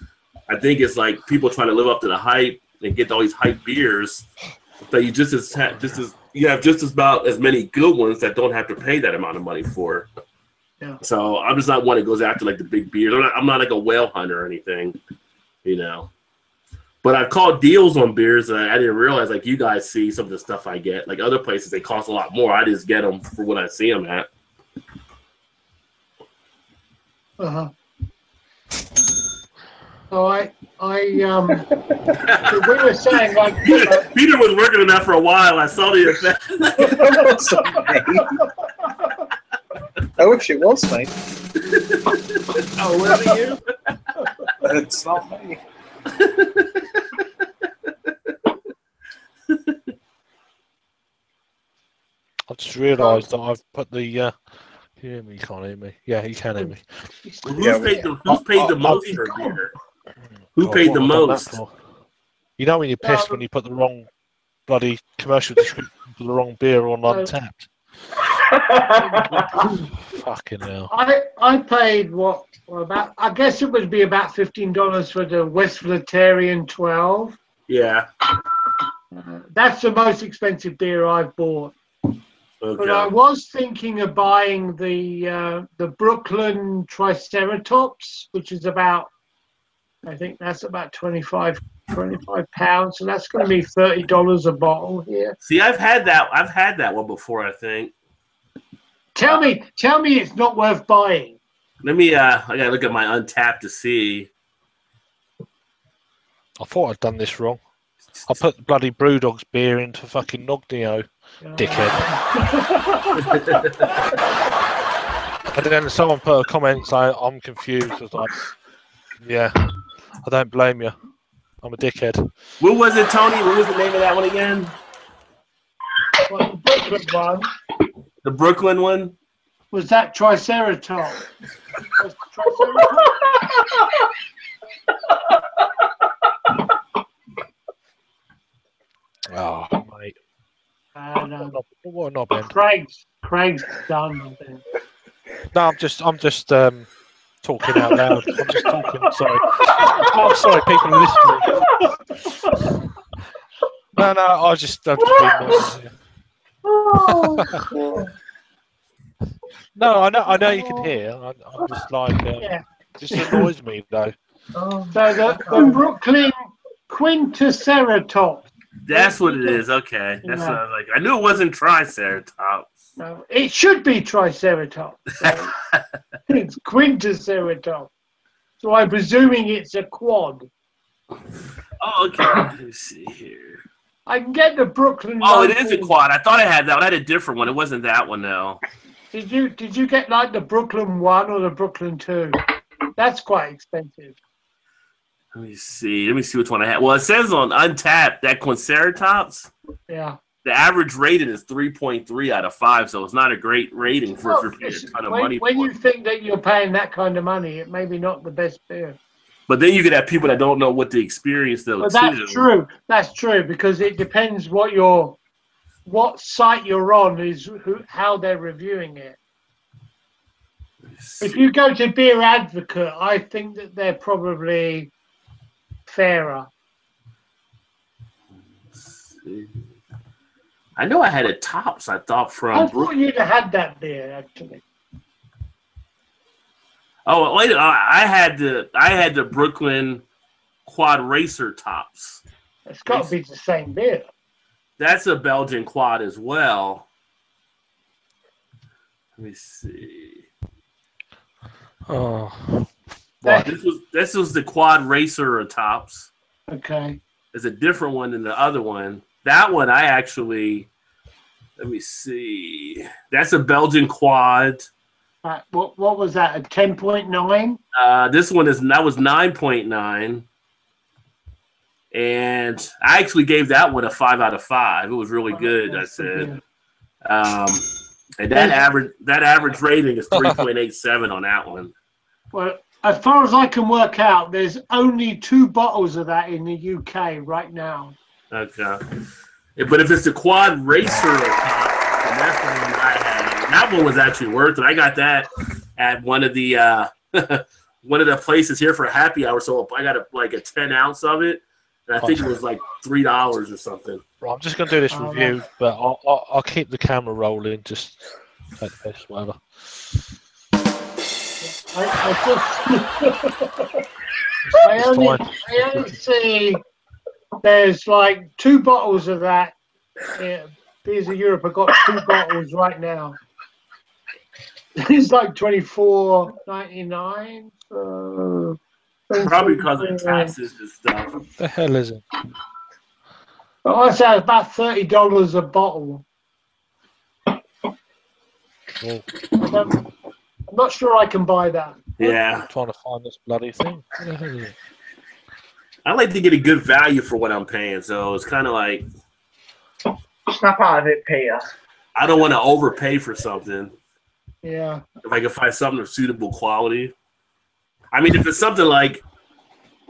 I think it's like people trying to live up to the hype and get all these hype beers that you have just about as many good ones that don't have to pay that amount of money for. Yeah. So I'm just not one that goes after like the big beers. I'm not like a whale hunter or anything, you know. But I've called deals on beers that I didn't realize, like you guys see some of the stuff I get. Like other places, they cost a lot more. I just get them for what I see them at. So so we were saying like Peter was working on that for a while. I saw the effect. I wish it was me. Oh, was it you? It's not me. I've just realised that I've put the. You hear me? You can't hear me. Yeah, you can hear me. Who's paid the most for beer? Who paid the most? You know when you're pissed when you put the wrong bloody commercial description for the wrong beer on Untapped. Fucking hell. I paid about I guess it would be about $15 for the West Latarian 12. Yeah. That's the most expensive beer I've bought. Okay. But I was thinking of buying the Brooklyn Triceratops, which is about, I think that's about 25 pounds, so that's going to be $30 a bottle here. See, I've had that one before, I think. Tell me it's not worth buying. Let me I gotta look at my Untapped to see. I thought I'd done this wrong. I put the bloody Brewdog's beer into fucking Nogdio, dickhead. And then someone put a comment saying, I'm confused. I was like, yeah, I don't blame you. I'm a dickhead. What was it, Tony? What was the name of that one again? Well, the Brooklyn one. The Brooklyn one? Was that Triceratops? Oh, mate. What a knob end. Craig's done, I think. No, I'm just talking out loud. I'm just talking. Sorry. Oh, I'm sorry. People are listening. No. I'm just being noisy. No, I know you can hear. I'm just like, it just annoys me though. So the Brooklyn Quinticeratops. That's what it is. Okay, that's what I was like. I knew it wasn't Triceratops. No, it should be Triceratops. So it's Quinticeratops. So I'm presuming it's a quad. Oh, okay. Let me see here. I can get the Brooklyn. Oh, it is a quad. I thought I had that one. I had a different one. It wasn't that one though. Did you get like the Brooklyn 1 or the Brooklyn 2? That's quite expensive. Let me see which one I had. Well, it says on Untapped that Quinceratops. Yeah. The average rating is 3.3 out of 5, so it's not a great rating for if you're paying a ton of money. When you think that you're paying that kind of money, it may be not the best beer. But then you could have people that don't know what to experience though. But that's true. That's true because it depends what site you're on is how they're reviewing it. If you go to Beer Advocate, I think that they're probably fairer. I know I had a Tops. I thought from. I thought you'd have had that beer actually. Oh wait! I had the Brooklyn Quad Racer Tops. It's got to be the same beer. That's a Belgian quad as well. Let me see. Oh, Well, this was the Quad Racer Tops. Okay. It's a different one than the other one. That one I actually. Let me see. That's a Belgian quad. What was that? A 10.9? This one was 9.9. And I actually gave that one a 5 out of 5. It was really good, I said. And that average rating is 3.87 on that one. Well, as far as I can work out, there's only 2 bottles of that in the UK right now. Okay. But if it's the Quad Racer, and that's the one I had. That one was actually worth it. I got that at one of the places here for a happy hour. So I got a 10 ounce of it. And I think it was like $3 or something. Right, I'm just going to do this review, but I'll keep the camera rolling. Just take the piss, whatever. I only see there's like 2 bottles of that. Beers of Europe have got 2 bottles right now. It's like $24.99. Probably because of the taxes and stuff. What the hell is it? Well, I say about $30 a bottle. Well, I'm not sure I can buy that. Yeah. I'm trying to find this bloody thing. What the hell is it? I like to get a good value for what I'm paying, so it's kind of like Snap out of it, Peter. I don't want to overpay for something. Yeah. If I can find something of suitable quality. I mean, if it's something like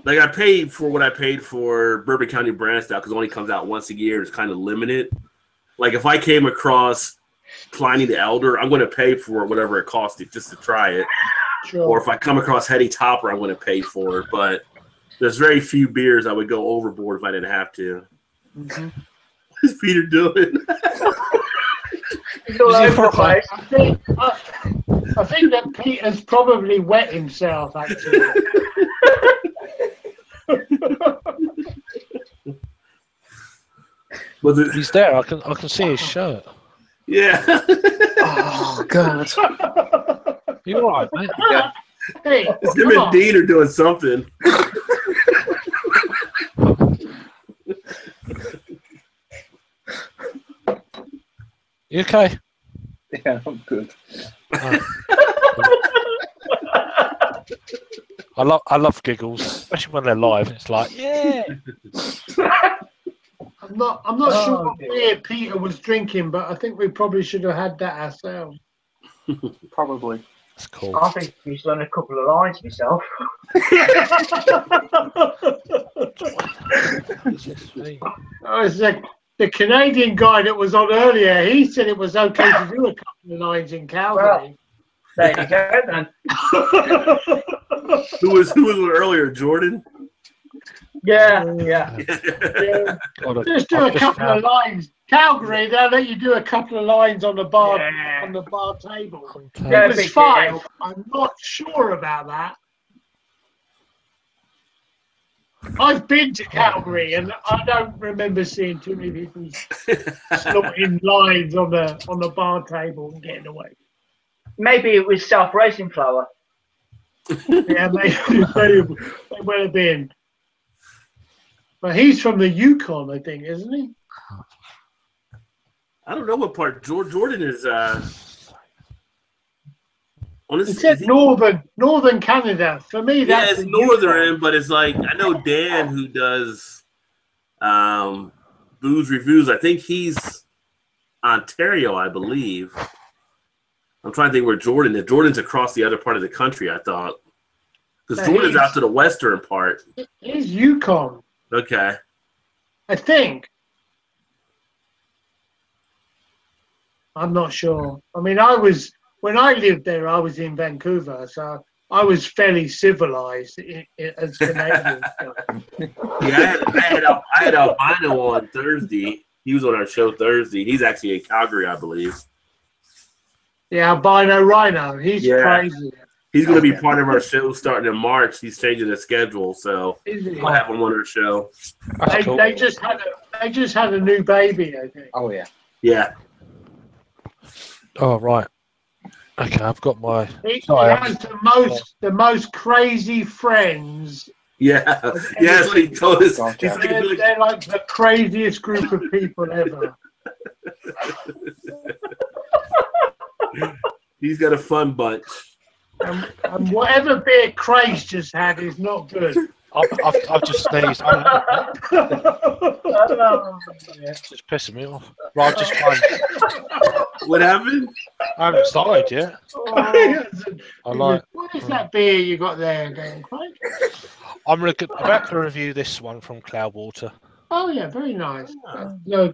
I paid for what I paid for Bourbon County brand style because it only comes out once a year. It's kind of limited. Like if I came across Pliny the Elder, I'm going to pay for whatever it costs just to try it. Sure. Or if I come across Hetty Topper, I'm going to pay for it. But there's very few beers I would go overboard if I didn't have to. Mm-hmm. What is Peter doing? He's all over the place. I think that Peter's probably wet himself, actually. He's there. I can see his shirt. Yeah. Oh God. You all right, mate? Yeah. Hey, Him and Dean are doing something. You okay? Yeah, I'm good. I love giggles, especially when they're live. It's like, yeah. I'm not sure what beer Peter was drinking, but I think we probably should have had that ourselves. Probably. That's cool. I think he's learned a couple of lines myself. Oh, it's like the Canadian guy that was on earlier. He said it was okay to do a couple of lines in Calgary. There you go, then. Who was on earlier? Jordan? Yeah. Just do a couple of lines. Calgary, they'll let you do a couple of lines on the bar table. Yeah, It was 5. I'm not sure about that. I've been to Calgary, and I don't remember seeing too many people snorting lines on the bar table and getting away. Maybe it was self-raising flour. Yeah, maybe it would have been. But he's from the Yukon, I think, isn't he? I don't know what part Jordan is. It said northern Canada. For me, that's it's northern, but it's like I know Dan who does booze reviews. I think he's Ontario, I believe. I'm trying to think where Jordan is. Jordan's across the other part of the country, I thought, because Jordan's out to the western part. He's Yukon. Okay. I think. I'm not sure. I mean, when I lived there, I was in Vancouver, so I was fairly civilized as Canadian. Yeah, I had Albino on Thursday. He was on our show Thursday. He's actually in Calgary, I believe. Yeah, Albino Rhino. He's crazy. He's going to be part of our show starting in March. He's changing the schedule, so we'll have him on our show. They just had a new baby, I think. Oh yeah. Yeah. Oh right. Okay, I've got my. He has the most crazy friends. Yeah, that's what he told us. They're like the craziest group of people ever. He's got a fun bunch. And whatever beer Craig's just had is not good. I've just sneezed. It's just pissing me off. Right, I've just tried. What happened? I haven't started yet. What is that beer you got there, Dan Craig? I'm about to review this one from Cloudwater. Oh yeah, very nice. The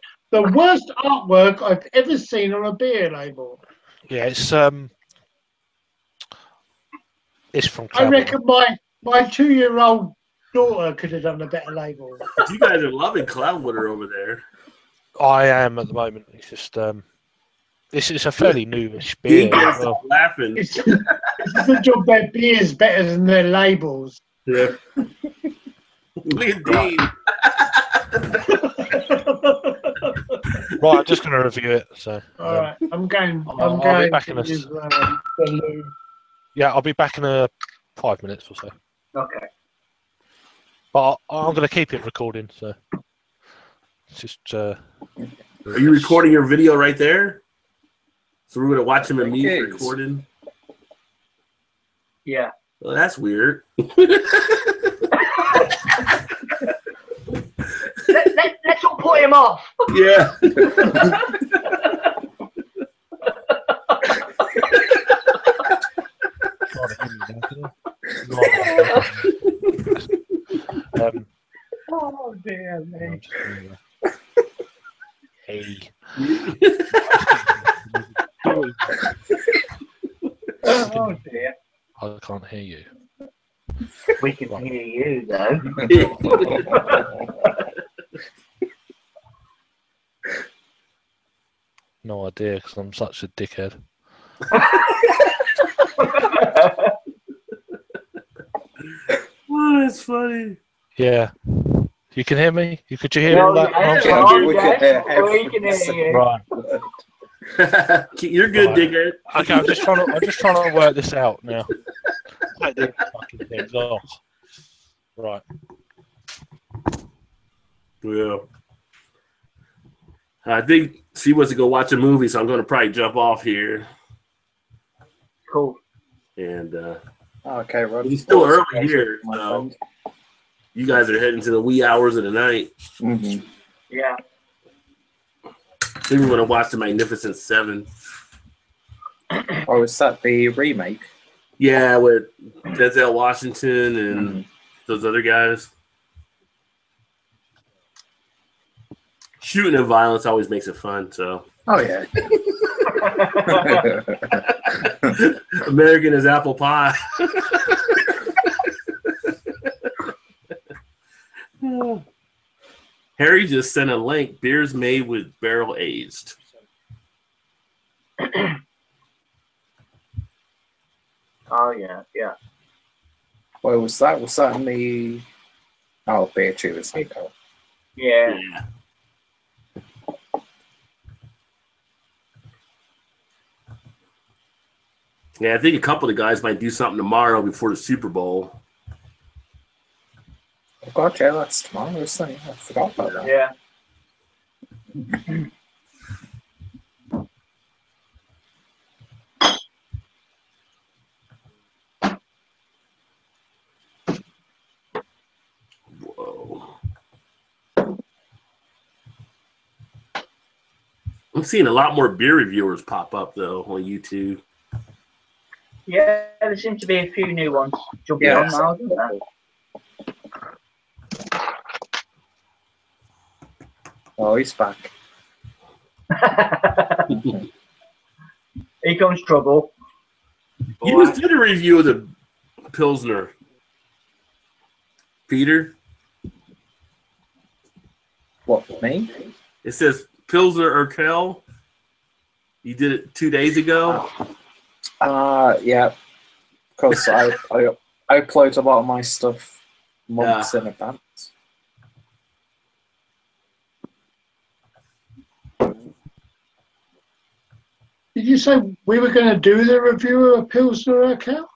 worst artwork I've ever seen on a beer label. Yeah, it's from Cloudwater. I reckon my 2-year-old daughter could have done a better label. You guys are loving Cloudwater over there. I am at the moment. It's just this is a fairly newish beer. Laughing. It's a job their beer's better than their labels. Yeah. Look at Dean. Right, I'm just going to review it. So. All right, I'm going. I'll be back in a. The loo. Yeah, I'll be back in 5 minutes or so. Okay. But I'm going to keep it recording. So it's just. Are you recording your video right there? So we're going to watch him and me recording. Yeah. Well, that's weird. Let's all put him off. Yeah. Oh dear me. Hey. Oh dear. I can't hear you. We can hear you though. No idea, because I'm such a dickhead. Oh, that's funny. Yeah. You can hear me? Could you hear all that? We can hear you. Right. You're good, dickhead. Okay, I'm just trying to work this out now. Take these fucking things off. Right. Yeah. I think she wants to go watch a movie, so I'm going to probably jump off here. Cool. And Okay, Rod. it's still early Awesome. here, My so friend. you guys are heading to the wee hours of the night. Mm-hmm. Yeah. Then we're going to watch The Magnificent Seven. Oh, is that the remake? Yeah, with Denzel Washington and those other guys. Shooting and violence always makes it fun, so. Oh, yeah. American is apple pie. Harry just sent a link. Beers made with barrel aged. Oh yeah, yeah. Well, was that in the... Oh, Beatrice. Yeah. Yeah, I think a couple of the guys might do something tomorrow before the Super Bowl. Oh, God, yeah, that's tomorrow, isn't it? I forgot about that. Yeah. Whoa. I'm seeing a lot more beer reviewers pop up, though, on YouTube. Yeah, there seem to be a few new ones jumping on now, isn't there? Oh, he's back. Here comes trouble. You just did a review of the Pilsner. Peter? What, me? It says Pilsner Urquell. You did it 2 days ago? Yeah. Because I upload a lot of my stuff months in advance. Did you say we were going to do the review of Pilsner Urquell?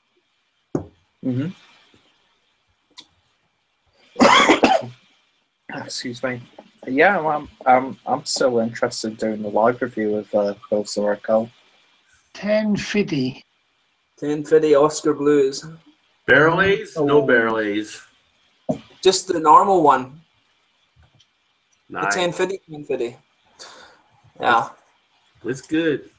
Mm-hmm. Excuse me. Yeah, well, I'm still interested in doing the live review of Pilsner Urquell. 1050. 1050 Oscar Blues. Barrel A's? No barrel A's. Just the normal one. Nice. The 1050. Yeah. It's good.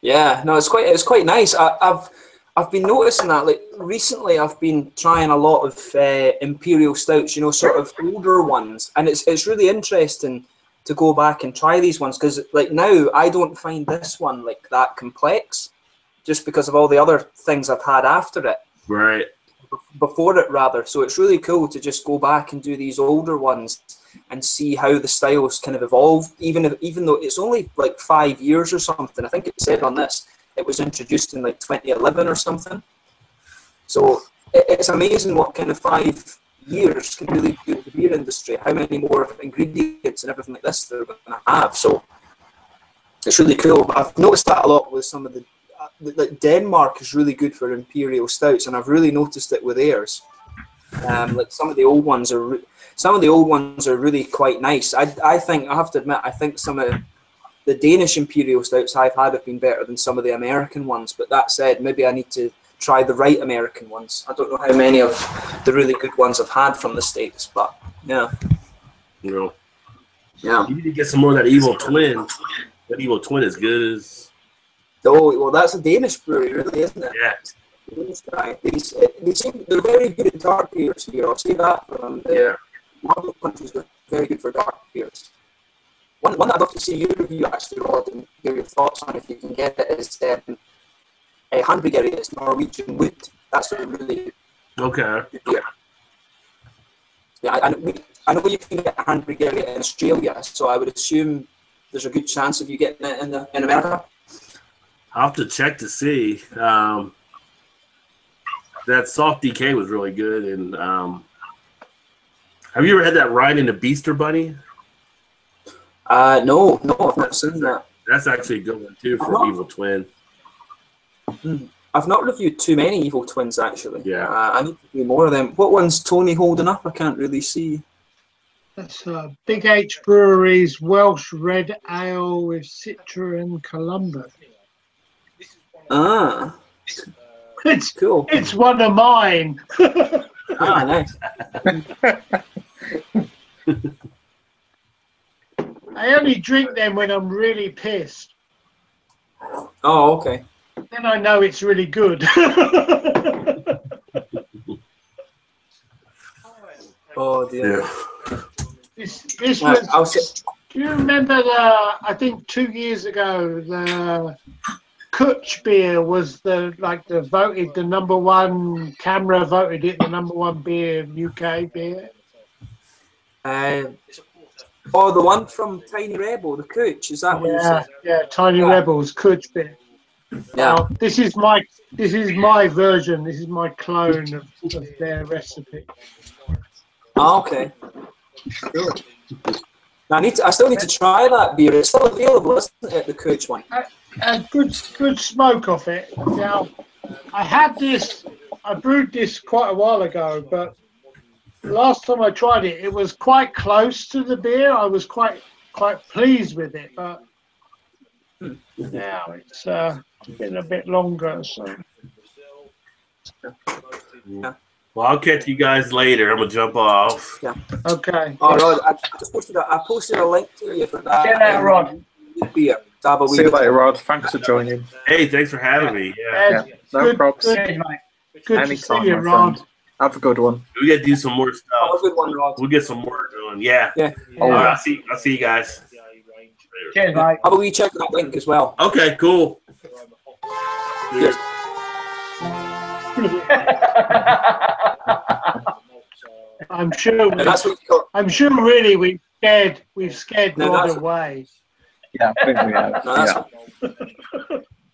Yeah, no, it's quite nice. I've been noticing that like recently I've been trying a lot of imperial stouts, you know, sort of older ones, and it's really interesting to go back and try these ones because like now I don't find this one like that complex, just because of all the other things I've had after it. Right. Before it rather, so it's really cool to just go back and do these older ones and see how the styles kind of evolved, even though it's only like 5 years or something. I think it said on this it was introduced in like 2011 or something. So it's amazing what kind of 5 years can really do the beer industry, how many more ingredients and everything like this they're going to have. So it's really cool. I've noticed that a lot with some of the like Denmark is really good for imperial stouts, and I've really noticed it with theirs. Like some of the old ones are really quite nice. I think I have to admit I think some of the Danish imperial stouts I've had have been better than some of the American ones. But that said, maybe I need to try the right American ones. I don't know how many of the really good ones I've had from the States, but yeah. You Yeah. You need to get some more of that Evil Twin. That Evil Twin is good as. Oh, well, that's a Danish brewery, really, isn't it? Yeah. They're very good at dark beers here. I'll say that for them. Yeah. Northern countries are very good for dark beers. One that I'd love to see your review actually, Rod, and hear your thoughts on if you can get it is a Handbrygeri. It's Norwegian wood. That's a really Okay. good beer. Yeah, I know you can get a Handbrygeri in Australia, so I would assume there's a good chance of you getting it in America. I'll have to check to see. That Soft DK was really good. And have you ever had that Ryan and the Beaster Bunny? No, I've not seen that. That's actually a good one too for Evil Twin. I've not reviewed too many Evil Twins actually. Yeah. I need to do more of them. What one's Tony holding up? I can't really see. That's Big H Brewery's Welsh Red Ale with Citra and Columbus. Ah, It's cool. It's one of mine. Ah, nice. I only drink them when I'm really pissed. Oh, okay. Then I know it's really good. Oh dear. Yeah. This Right, I'll say, was. Do you remember I think 2 years ago, the Kutch beer was the voted the number one. Camera voted it the number one beer, UK beer. oh, the one from Tiny Rebel, the Cooch. Is that what you said? Yeah, Tiny Yeah. Rebels Kutch beer. Yeah. Now, this is my version. This is my clone of their recipe. Oh, okay. Cool. I still need to try that beer. It's still available, isn't it? The Cooch one. A good smoke off it. Now, I brewed this quite a while ago, but last time I tried it, it was quite close to the beer. I was quite pleased with it, but now it's been a bit longer. So Yeah. Well, I'll catch you guys later. I'm gonna jump off. Yeah. okay. Oh, Rod, I just posted a link to you for that. Get out, Rod. Beer. To have a See you wee later, Rod. Thanks for joining. Hey, thanks for having me. Yeah. Yeah, no Good- props. Cheers, mate. Good to Anytime, see you, my Rod. friend. Have a good one. We gotta do some more Have a stuff. good one, Rod. We'll get some more doing. Yeah. Yeah. All right. I'll see you guys. Cheers, mate. Have a wee check that link as well. Okay. Cool. Cheers. I'm sure. And that's what you call. I'm sure. Really, we've scared No, Rod that's- away. Yeah, I think we have. No,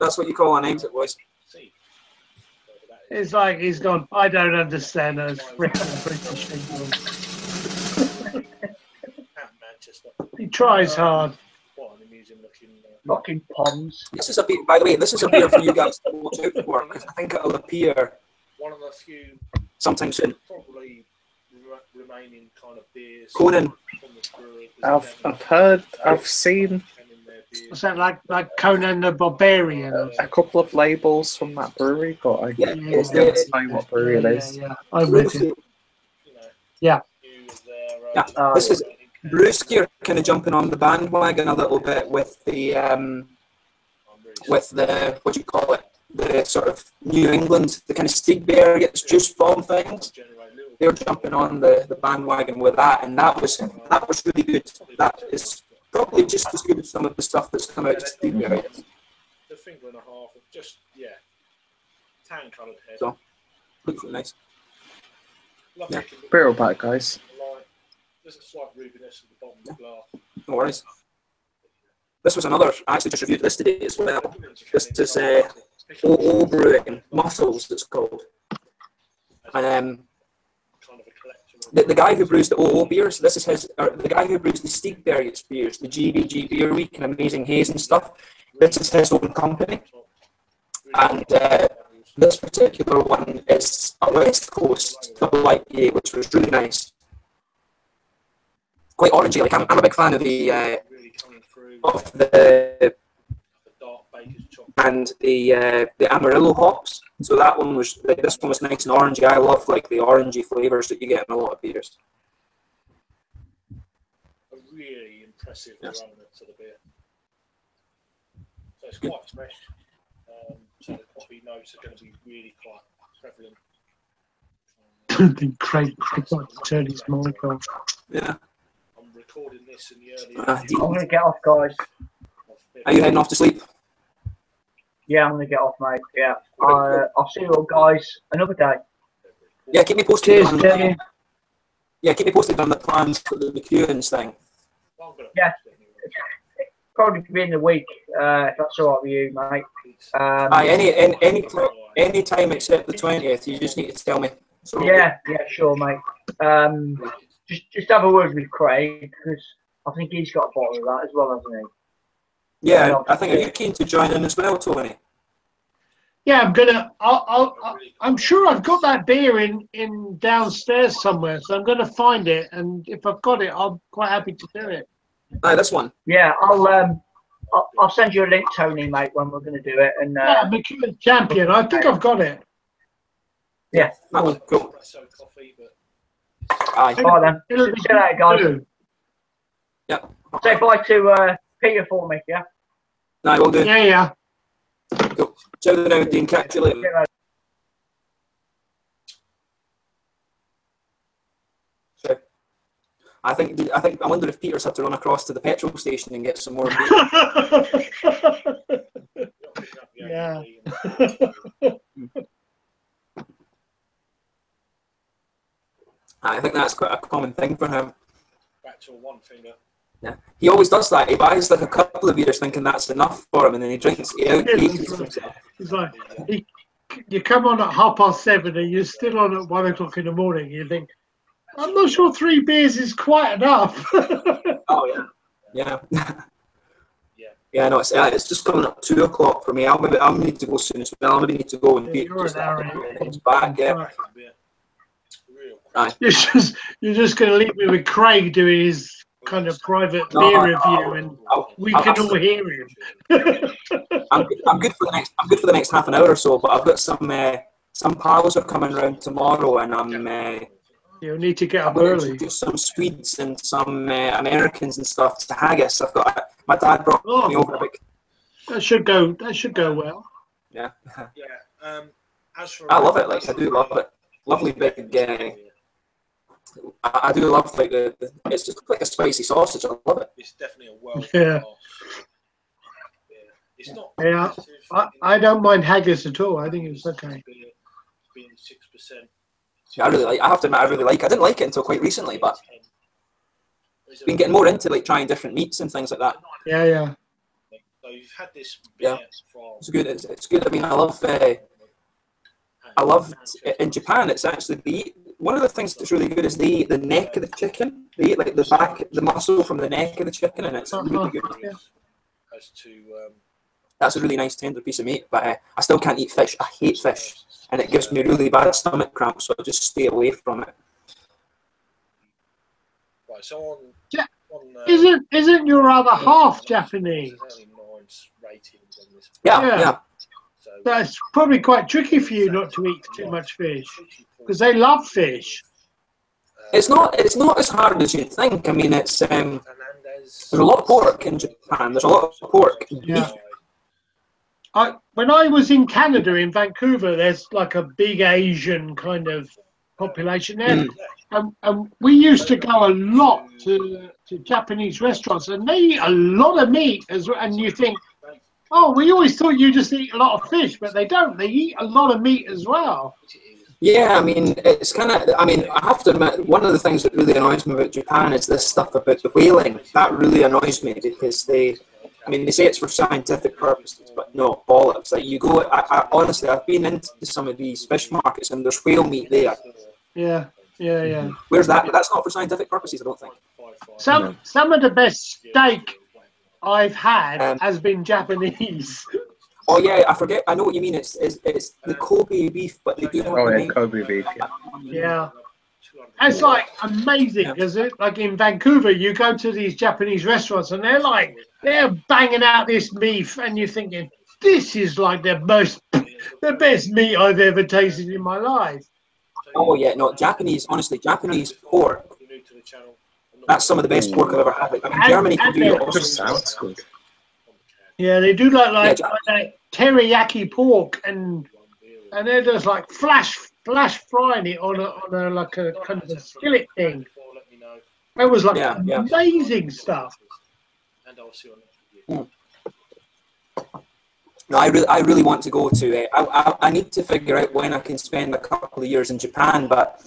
that's what you call an exit voice. It's like he's gone. I don't understand those freaking British people. He tries hard. Fucking ponds. This is a beer, by the way. This is a beer for you guys to watch out for because I think it'll appear One of the few sometime soon. probably remaining kind of beers Conan. from the brewery. I've seen What's that like Conan the Barbarian? Or a couple of labels from that brewery, but I Yeah, won't it's be able the- to tell you what brewery it is. Yeah. I'm with you. Yeah. Yeah, this is Brewski are kind of jumping on the bandwagon a little bit with the what do you call it, the sort of New England, the kind of Stieg beer gets juice bomb things. They're jumping on the bandwagon with that, and that was really good. That is probably just as good as some of the stuff that's come out of Stieg beer. The finger and a half of just tan coloured head. So looks really nice. Lovely. Yeah. Be right back, guys. There's a slight rubbiness at the bottom of the glass. No worries. This was another. I actually just reviewed this today as well. This is OO Brewing Muscles, it's called. And Kind of a collection of the guy who brews the OO beers, this is the guy who brews the Stieg beers, the GBG Beer Week and Amazing Haze and stuff. This is his own company. And this particular one is a West Coast double IPA, which was really nice. Quite orangey. Like I'm a big fan of the really coming through the dark baker's chocolate. and the Amarillo hops. So that one was this one was nice and orangey. I love like the orangey flavors that you get in a lot of beers. A really impressive Yes. aroma to the beer. So it's quite fresh. So the coffee notes are going to be really quite prevalent. I think Craig might turn his mic off. Yeah. I'm recording this in the early I'm going to get off, guys. Are you heading off to sleep? Yeah, I'm going to get off, mate. Yeah. I'll see you all, guys, another day. Yeah, keep me posted. Cheers, Jamie. Yeah, keep me posted on the plans for the McEwen's thing. Yeah. Probably be in the week, if that's all right with you, mate. Any time except the 20th. You just need to tell me. So, Yeah, sure, mate. Just have a word with Craig, because I think he's got a bottle of that as well, hasn't he? Yeah, I think are you keen to join in as well, Tony? Yeah, I'm sure I've got that beer in downstairs somewhere, so I'm gonna find it, and if I've got it, I'm quite happy to do it. Aye, this one. Yeah, I'll send you a link, Tony, mate, when we're going to do it. And Yeah, McEwen Champion. I think I've got it. yeah, Cool. Cool. Coffee, but Aye. all right then. It'll be See you later, guys. good. Yep. Say bye to Peter for me, yeah? Aye, we'll do. Yeah. Cool. Ciao now, Dean. Catch you later. See you later. Sure. I wonder if Peter's had to run across to the petrol station and get some more beer. Yeah. I think that's quite a common thing for him. back to a one finger. Yeah, he always does that. He buys like a couple of beers thinking that's enough for him, and then he drinks it out. It's like you come on at 7:30 and you're still on at 1 o'clock in the morning. You think, I'm not sure 3 beers is quite enough. Oh yeah. Yeah, no, it's just coming up 2 o'clock for me. I'll need to go soon as well. I maybe need to go and beat You're just an hour comes back. Yeah. Aye. You're just going to leave me with Craig doing his kind of private beer review, and we can all hear him. I'm good for the next half an hour or so, but I've got some pals are coming round tomorrow, and You'll need to get up I'm early. introduce some Swedes and some Americans and stuff to haggis. My dad brought me over a big. That should go well. Yeah. As for I love it. Like I do love it. Lovely big. I do love like it's just like a spicy sausage. I love it. It's definitely a world. Yeah. It's not. Yeah, I don't mind haggis at all. I think it's okay. Being 6%. Yeah, I have to admit, I really like it. I didn't like it until quite recently, but I've been getting more into like trying different meats and things like that. Yeah. So you've had this beer from. It's good. It's good. I mean, I love in Japan. It's actually one of the things that's really good is they eat the neck of the chicken. They eat like the muscle from the neck of the chicken, and it's really good. Yeah. As to That's a really nice tender piece of meat, but I still can't eat fish. I hate fish, and it gives me really bad stomach cramps, so I just stay away from it. right, so Isn't your other half Japanese? Yeah. So That's probably quite tricky for you not to eat too much fish, because they love fish. It's not as hard as you'd think. I mean, there's a lot of pork in Japan. There's a lot of pork. Yeah. When I was in Canada, in Vancouver, there's like a big Asian kind of population there. And we used to go a lot to Japanese restaurants, and they eat a lot of meat as well. And you think, oh, we always thought you just eat a lot of fish, but they don't. They eat a lot of meat as well. Yeah, I mean, it's kind of. I mean, I have to admit, one of the things that really annoys me about Japan is this stuff about the whaling. That really annoys me because they say it's for scientific purposes, but no, bollocks. Like you go, honestly, I've been into some of these fish markets and there's whale meat there. Yeah. Where's that? But that's not for scientific purposes, I don't think. Some of the best steak I've had has been Japanese. Oh yeah, I forget. I know what you mean. It's the Kobe beef, but they do have Kobe beef. Yeah. It's like amazing because like in Vancouver, you go to these Japanese restaurants and they're banging out this beef, and you're thinking this is like the best meat I've ever tasted in my life. Oh yeah, no, Japanese pork. That's some of the best pork I've ever had. I mean, Germany can do it. It just sounds good. Yeah, they do like teriyaki pork, and they're just like flash frying it on a like a kind of a skillet thing. It was like amazing stuff. No, I really want to go to. I need to figure out when I can spend a couple of years in Japan, but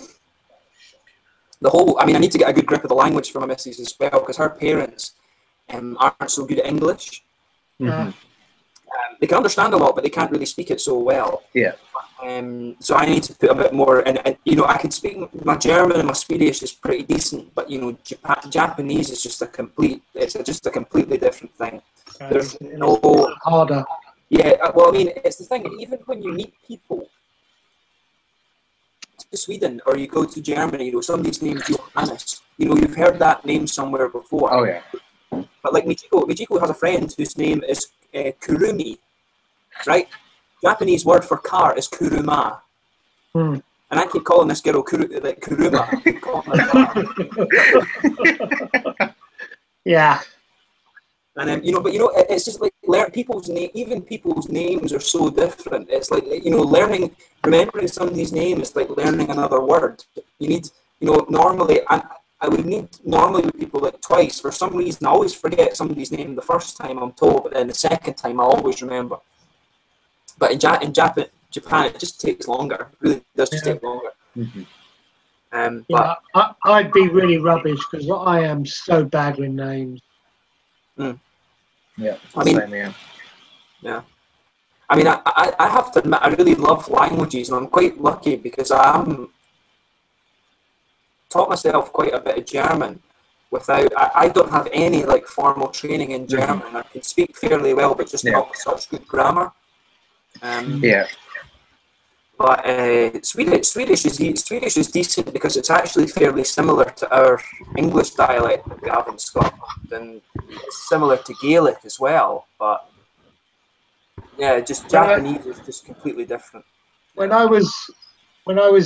I need to get a good grip of the language for my missus as well, because her parents aren't so good at English. Mm-hmm. They can understand a lot, but they can't really speak it so well. Yeah. So I need to put a bit more, and I can speak my German and my Swedish is pretty decent, but Japanese is just a completely different thing. There's no harder. Yeah, well, I mean, it's the thing. Even when you meet people to Sweden or you go to Germany, somebody's name's Johannes. You've heard that name somewhere before. Oh yeah. But like Michiko has a friend whose name is Kurumi, right? Japanese word for car is kuruma. Hmm. And I keep calling this girl Kuruma. I keep calling her that. Yeah. And then it's just like people's names are so different. It's like remembering somebody's name is like learning another word. You need, normally I would need with people like twice. For some reason, I always forget somebody's name the first time I'm told, but then the second time I always remember. But in Japan, it just takes longer. It really does just take longer. Mm-hmm. But I'd be really rubbish because I am so bad with names. Yeah, same here. Yeah. I mean, I have to admit, I really love languages, and I'm quite lucky because I'm taught myself quite a bit of German without. I don't have any like formal training in German. I can speak fairly well, but just not such good grammar. Yeah. But Swedish is decent because it's actually fairly similar to our English dialect that we have in Scotland, and it's similar to Gaelic as well. But yeah, just Japanese is just completely different. When I was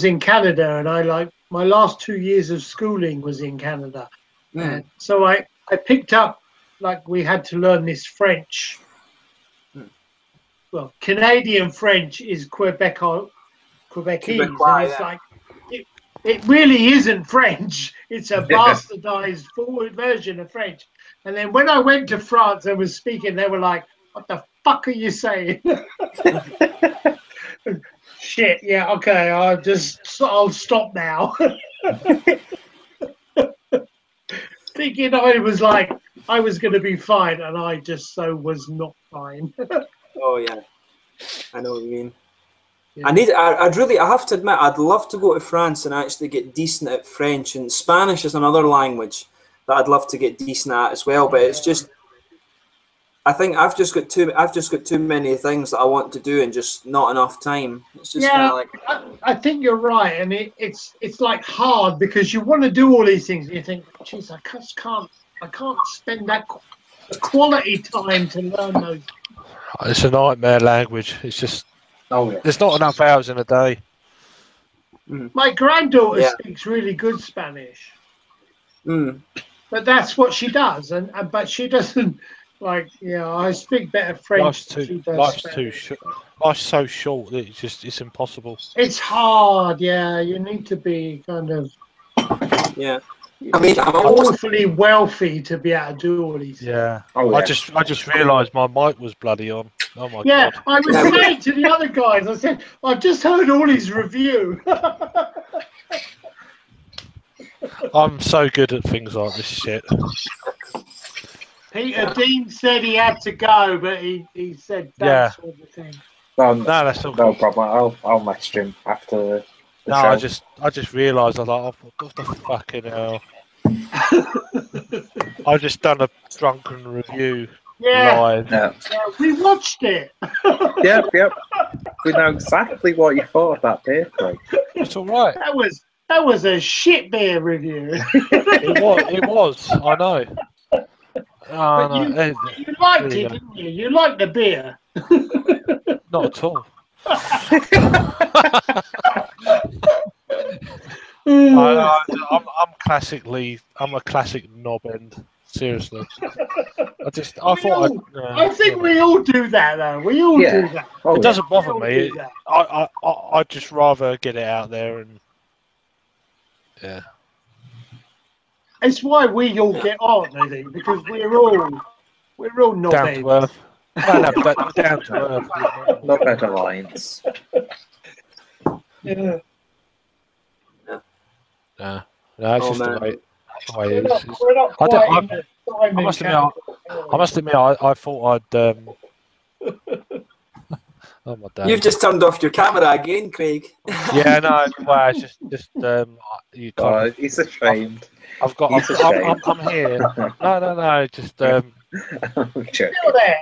in Canada, and my last 2 years of schooling was in Canada, and so I picked up, like, we had to learn this French. Well, Canadian French is Quebecese, and it's like it really isn't French. It's a bastardized forward version of French. And then when I went to France and was speaking, they were like, "What the fuck are you saying?" Shit. Yeah. Okay. I'll stop now. Thinking I was going to be fine, and I just was not fine. Oh yeah, I know what you mean. Yeah. I have to admit, I'd love to go to France and actually get decent at French, and Spanish is another language that I'd love to get decent at as well. But it's just, I think I've just got too many things that I want to do and just not enough time. It's just kind of like. I think you're right, and it's like hard because you want to do all these things, and you think, "Geez, I can't spend that quality time to learn those." It's a nightmare language. It's just there's not enough hours in a day. My granddaughter speaks really good Spanish, but that's what she does, but she doesn't I speak better French. Life's so short that it's impossible. It's hard, you need to be kind of I mean, I'm awfully wealthy to be able to do all these things. I just realised my mic was bloody on. Oh my god! I was saying to the other guys, I said, I've just heard Ollie's review. I'm so good at things like this shit. Peter Dean said he had to go, but he said that sort of thing. No, that's all no problem. I'll message him after the show. I just realised I was like, oh, what the fucking hell. I've just done a drunken review live. Yeah, we watched it. Yep. We know exactly what you thought of that beer, Craig. It's all right. That was a shit beer review. It was. I know. You liked it, didn't you? You liked the beer. Not at all. I'm a classic knob end. Seriously. I think we all do that though. We all do that. It doesn't bother me. I'd just rather get it out there and It's why we all get on, I think, because we're all not down to earth. Down to earth. Not better lines. Yeah. No, it's just the way it is. We're not quite I must admit, I thought I'd. Oh my God! You've just turned off your camera again, Craig. Yeah, no. Well, it's just you can't. He's ashamed. I'm here. No. Just.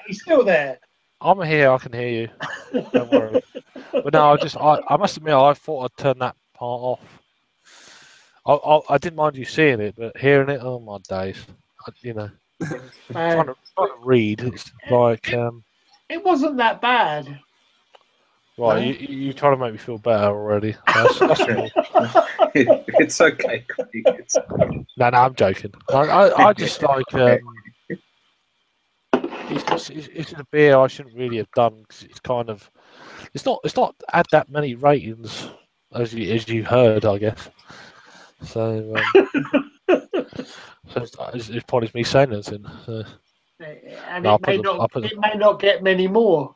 He's still there. I'm here. I can hear you. Don't worry. But no, I must admit, I thought I'd turn that part off. I didn't mind you seeing it, but hearing it, oh my days. You know, trying to read, it's like, It wasn't that bad. right, you trying to make me feel better already. That's cool. It's okay, Craig. No, I'm joking. I just like, it's a beer I shouldn't really have done because it's kind of, it's not had that many ratings as you heard, I guess. So, it's probably me saying anything. And No, it may not get many more.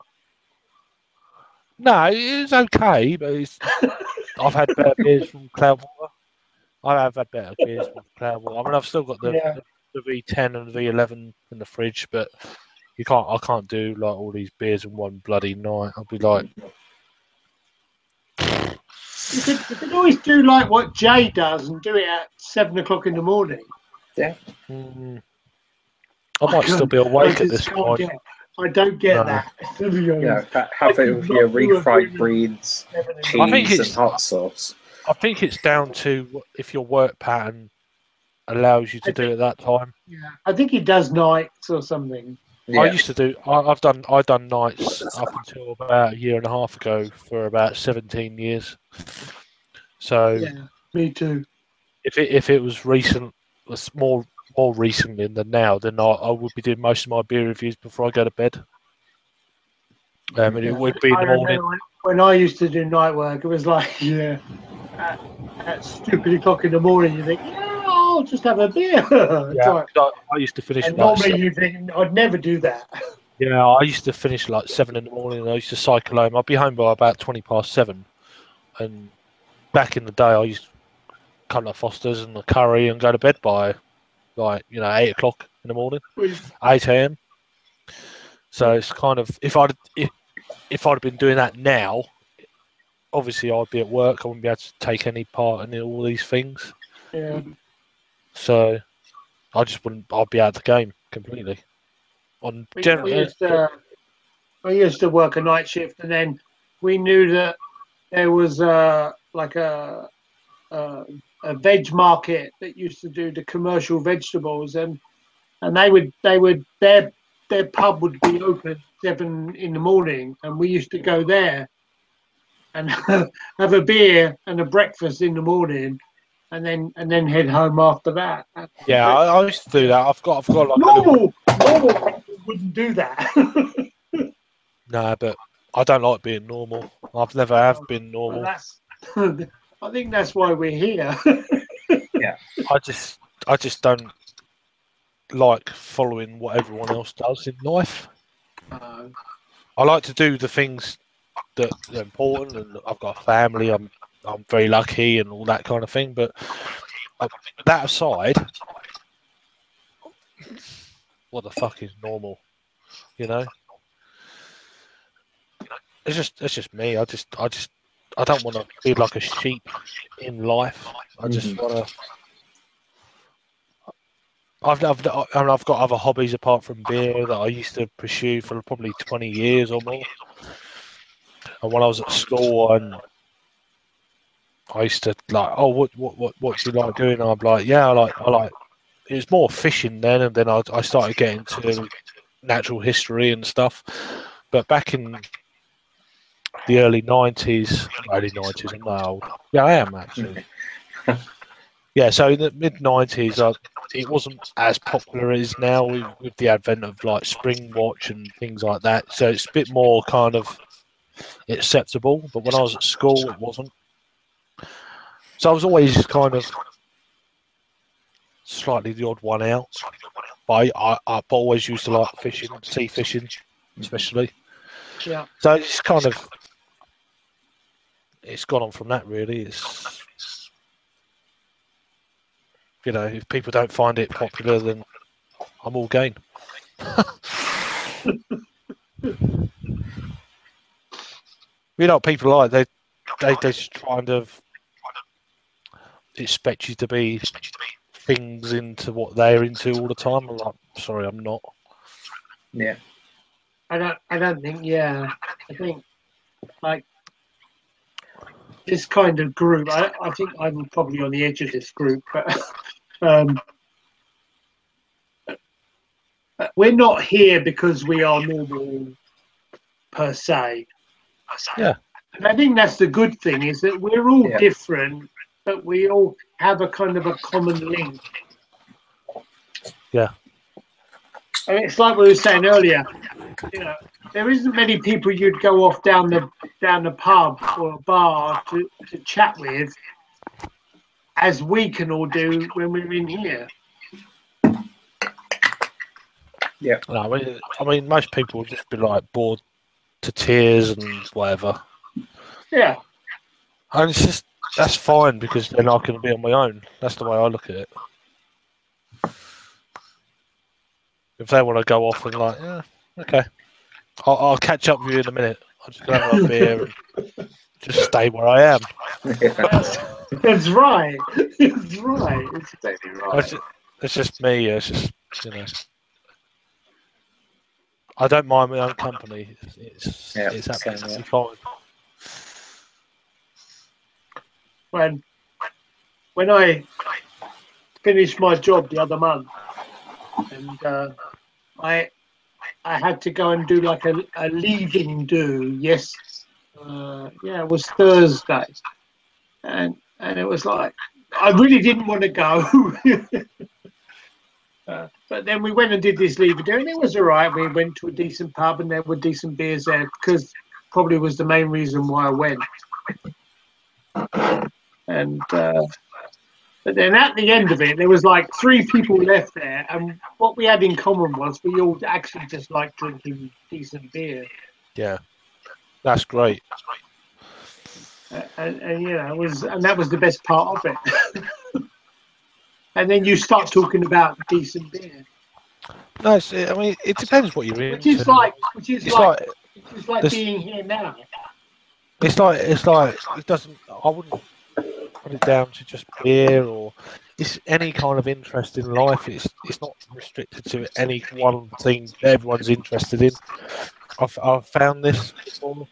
No, it's okay, but I've had better beers from Cloudwater. I have had better beers from Cloudwater. I mean, I've still got the V10 and the V11 in the fridge, but I can't do like all these beers in one bloody night. I'll be like, you could always do like what Jay does and do it at 7 o'clock in the morning. Yeah. I might still be awake at this point. I don't get that. Yeah, have it with your refried breeds, cheese, and hot sauce. I think it's down to if your work pattern allows you to do it at that time. Yeah, I think he does nights or something. Yeah. I used to do. I've done nights up until about a year and a half ago for about 17 years. So yeah, me too. If it was recent, more recently than now, then I would be doing most of my beer reviews before I go to bed. It would be in the morning. When I used to do night work, it was like, at stupid o'clock in the morning, you think, I'll just have a beer. Yeah, I used to finish. And normally you think, I'd never do that. Yeah, I used to finish like 7 in the morning, and I used to cycle home. I'd be home by about 7:20. And back in the day, I used to cut like Foster's and the curry and go to bed by 8 o'clock in the morning, 8 a.m. So it's kind of if I'd been doing that now, obviously I'd be at work. I wouldn't be able to take any part in all these things. Yeah. So I just wouldn't. I'd be out of the game completely. I used to work a night shift, and then we knew that there was like a veg market that used to do the commercial vegetables, and their pub would be open 7 in the morning, and we used to go there and have a beer and a breakfast in the morning, and then head home after that. Yeah, I used to do that. I've got like normal people wouldn't do that. No, but I don't like being normal. I've never have been normal. I think that's why we're here. Yeah, I just don't like following what everyone else does in life. I like to do the things that are important, and I've got a family. I'm very lucky and all that kind of thing. But that aside, what the fuck is normal? You know, it's just me. I don't want to be like a sheep in life. I just want to. I've got other hobbies apart from beer that I used to pursue for probably 20 years or more. And when I was at school, and I used to like, what do you like doing? And I'm like, yeah, I like. It was more fishing then, and then I started getting into natural history and stuff. But back in the early 90s, I'm not old. Yeah, I am actually. Yeah, so in the mid 90s, it wasn't as popular as it is now with the advent of like Spring Watch and things like that. So it's a bit more kind of acceptable. But when I was at school, it wasn't. So I was always kind of slightly the odd one out. But I always used to like fishing, sea fishing, especially. Yeah. So it's kind of it's gone on from that really. It's if people don't find it popular, then I'm all game. What people like they just kind of expect you to be things into what they're into all the time. I'm like, sorry, I'm not. Yeah. I don't think. Yeah, I think like this kind of group. I think I'm probably on the edge of this group, but we're not here because we are normal per se. Yeah. And I think that's the good thing, is that we're all Yeah. different, but we all have a kind of a common link. Yeah. I mean, it's like we were saying earlier. You know, there isn't many people you'd go off down the pub or a bar to chat with, as we can all do when we're in here. Yeah. No, I mean, most people would just be like bored to tears and whatever. Yeah. And it's just, that's fine, because then I can be on my own. That's the way I look at it. If they want to go off and like, yeah, okay, I'll catch up with you in a minute. I'm just gonna have a beer and just stay where I am. That's right. It's right. It's exactly right. It's just me. It's just, you know, I don't mind my own company. It's absolutely fine. When I finished my job the other month, and I had to go and do like a leaving do. Yes, it was Thursday, and it was like I really didn't want to go. But then we went and did this leaving do, and it was all right. We went to a decent pub, and there were decent beers there, because probably was the main reason why I went. And but then at the end of it, there was like 3 people left there, and what we had in common was we all actually just liked drinking decent beer. Yeah, that's great. And you know, that was the best part of it. And then you start talking about decent beer. No, I mean, it depends what you're into. Which is like being here now. It's like it doesn't. I wouldn't put it down to just beer, or it's any kind of interest in life. It's not restricted to any one thing everyone's interested in. I've found this before.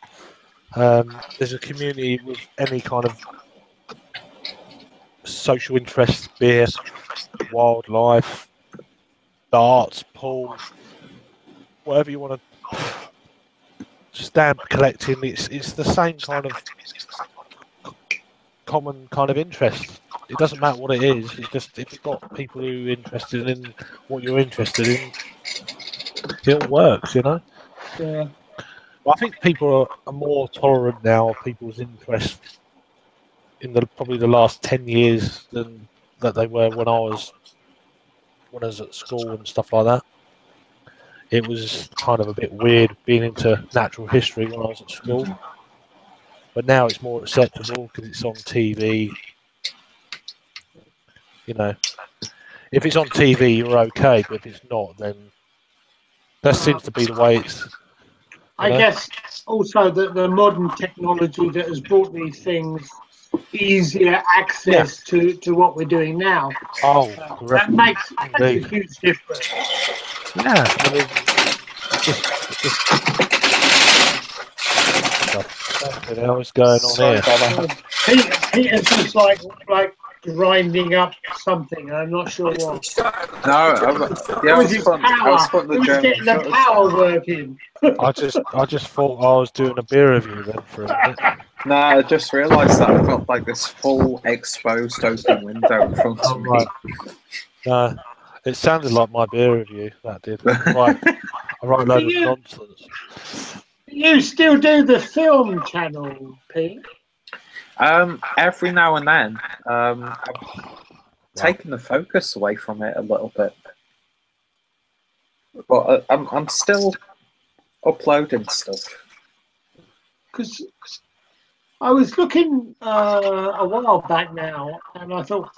There's a community with any kind of social interest: beer, wildlife, the arts, pool, whatever you want to. Stamp collecting. It's the same kind of common kind of interest. It doesn't matter what it is. It's just, if you've got people who are interested in what you're interested in, it works, you know. Yeah. I think people are more tolerant now of people's interest in probably the last 10 years than that they were when I was at school and stuff like that. It was kind of a bit weird being into natural history when I was at school, but now it's more acceptable because it's on TV. You know, if it's on TV, you're okay, but if it's not, then that seems to be the way it's. I guess also that the modern technology that has brought these things easier access to what we're doing now. Oh, that makes a huge difference. Yeah, I mean, something else going on here. Peter's just like grinding up something. I'm not sure what. No, I was putting the German getting the power working. I just thought I was doing a beer review then for a minute. No, I just realised that I've got like this full exposed open window in front of me. No, it sounded like my beer review. That did. I write a load of nonsense. You still do the film channel, Pete? Every now and then, I've taken the focus away from it a little bit, but I'm still uploading stuff. Because I was looking a while back now, and I thought,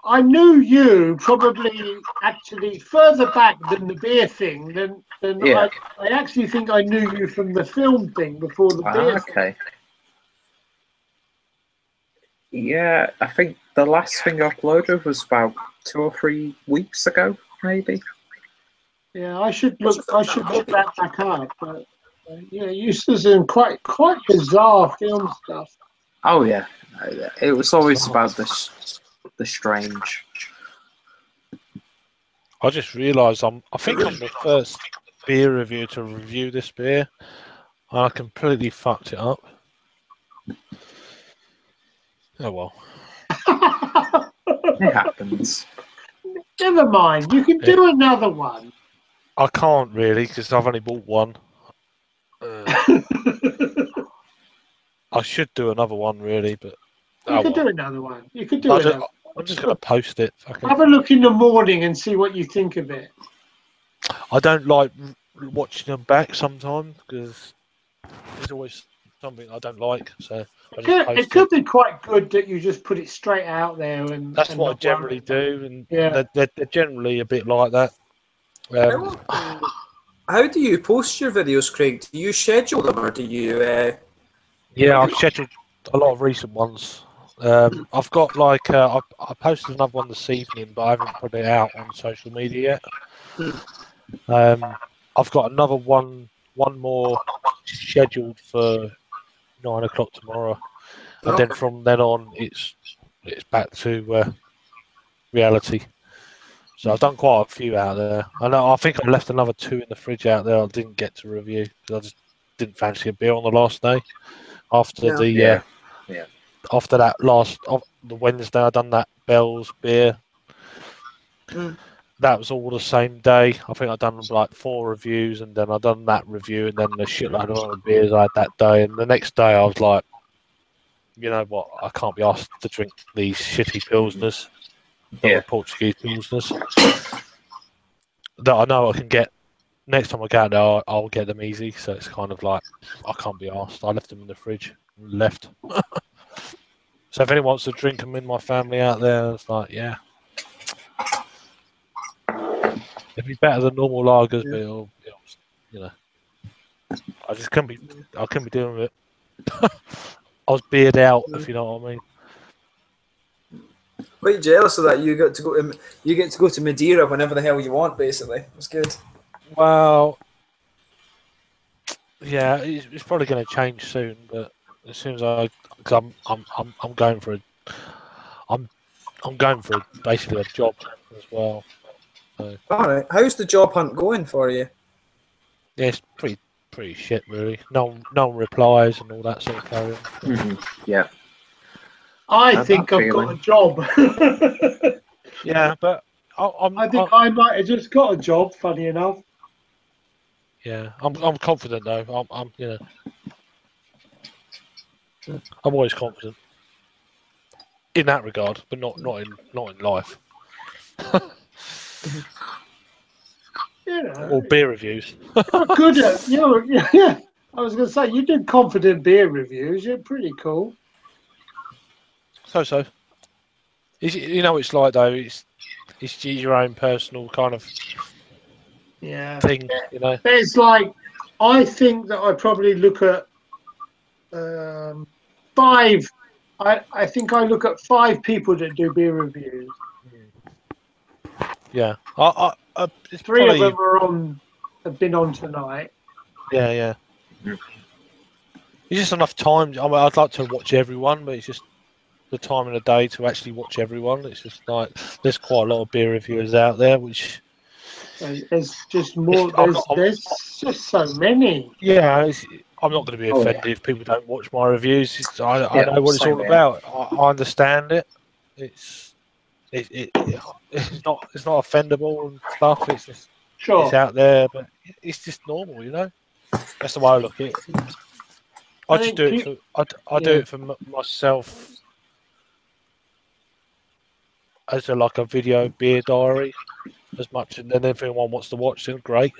I knew you probably actually further back than the beer thing. Than Yeah. I actually think I knew you from the film thing before the beer thing. Okay. Yeah, I think the last thing I uploaded was about 2 or 3 weeks ago, maybe. Yeah, I should look that back up. But yeah, you used to some quite bizarre film stuff. Oh yeah, it was always about the strange. I just realised I think I'm the first beer reviewer to review this beer, and I completely fucked it up. Oh well. It happens. Never mind. You can do another one. I can't really because I've only bought one. I should do another one really, but You could do another one. You could do it. I'm just gonna post it. Have a look in the morning and see what you think of it. I don't like watching them back sometimes because there's always something I don't like. So it could be quite good that you just put it straight out there, and that's what I generally do. And yeah, they're generally a bit like that. How do you post your videos, Craig? Do you schedule them or do you? Yeah, I've scheduled a lot of recent ones. I've got like I posted another one this evening, but I haven't put it out on social media yet. I've got another one more scheduled for 9 o'clock tomorrow, and then from then on it's back to reality. So I've done quite a few out there. I think I left another 2 in the fridge out there I didn't get to review because I just didn't fancy a beer on the last day. After after that the Wednesday I done that Bell's beer. That was all the same day. I think I done like 4 reviews, and then I done that review, and then the shitload of other beers I had that day. And the next day I was like, you know what? I can't be asked to drink these shitty pilsners, Portuguese pilsners that I know I can get. Next time I go out there, I'll get them easy. So it's kind of like I can't be asked. I left them in the fridge and left. So if anyone wants to drink them in my family out there, it's like, yeah. It'd be better than normal lagers, but you know, I couldn't be doing it. I was beard out, if you know what I mean. Quite jealous of that. You get to go to Madeira whenever the hell you want. Basically, it's good. Well, yeah, it's probably going to change soon. But as soon as because I'm going for basically a job as well. So. All right. How's the job hunt going for you? Yeah, it's pretty shit, really. No one replies and all that sort of carry on. Yeah. I think I've got a job. Yeah, but I think I might have just got a job. Funny enough. Yeah, I'm confident though. I'm always confident in that regard, but not in life. Or beer reviews. You're good at yeah. I was going to say you did confident beer reviews. You're pretty cool. So. You know what it's like though. It's your own personal kind of thing. You know. It's like I think that I probably look at 5. I think I look at 5 people that do beer reviews. Yeah. It's 3 of them have been on tonight. Yeah. It's just enough time. I mean, I'd like to watch everyone, but it's just the time in the day to actually watch everyone. It's just like there's quite a lot of beer reviewers out there, which there's just more. There's just so many. Yeah, I'm not going to be offended if people don't watch my reviews. I know what it's all about. I understand it. It's not offendable and stuff. It's just it's out there, but it's just normal, you know. That's the way I look at it. I just do it for do it for myself as a video beer diary as much, and then if anyone wants to watch them, great.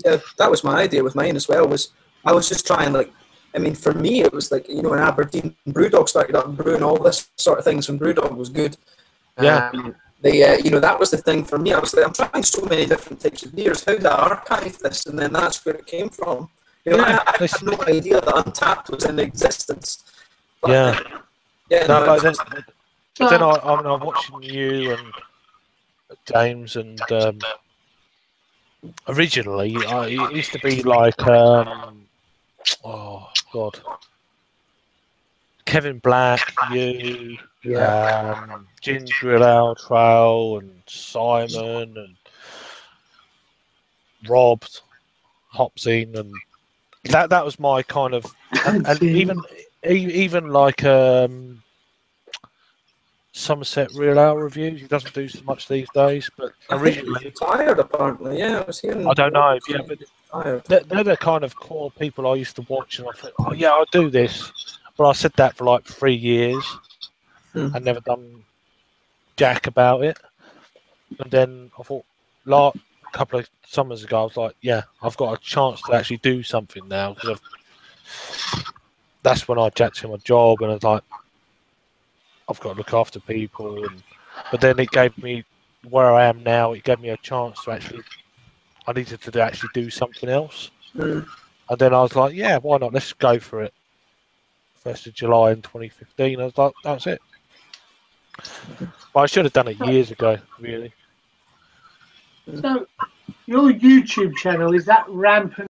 Yeah, that was my idea with mine as well. I was just trying for me it was when Aberdeen Brewdog started up brewing all this sort of things when Brewdog was good. Yeah. That was the thing for me. I was I'm trying so many different types of beers. How do I archive this? And then that's where it came from. I had no idea that Untapped was in existence. But, but then I'm watching you and James and originally, it used to be like, oh God, Kevin Black, you, Ginger Ale Trail, and Simon, and Rob, Hopzine, and that was my kind of, and even like Somerset Real Ale reviews. He doesn't do so much these days, but originally retired apparently. Yeah, I was hearing. I don't know. Yeah, but they're the kind of core people I used to watch, and I thought, oh yeah, I'll do this. But I said that for like 3 years. I never done jack about it, and then I thought, a couple of summers ago, I was like, yeah, I've got a chance to actually do something now, because that's when I jacked to my job, and I was like, I've got to look after people, but then it gave me where I am now. It gave me a chance to actually. I needed to actually do something else, and then I was like, yeah, why not? Let's go for it. 1st of July in 2015. I was like, that's it. But I should have done it years ago, really. So, your YouTube channel, is that rampant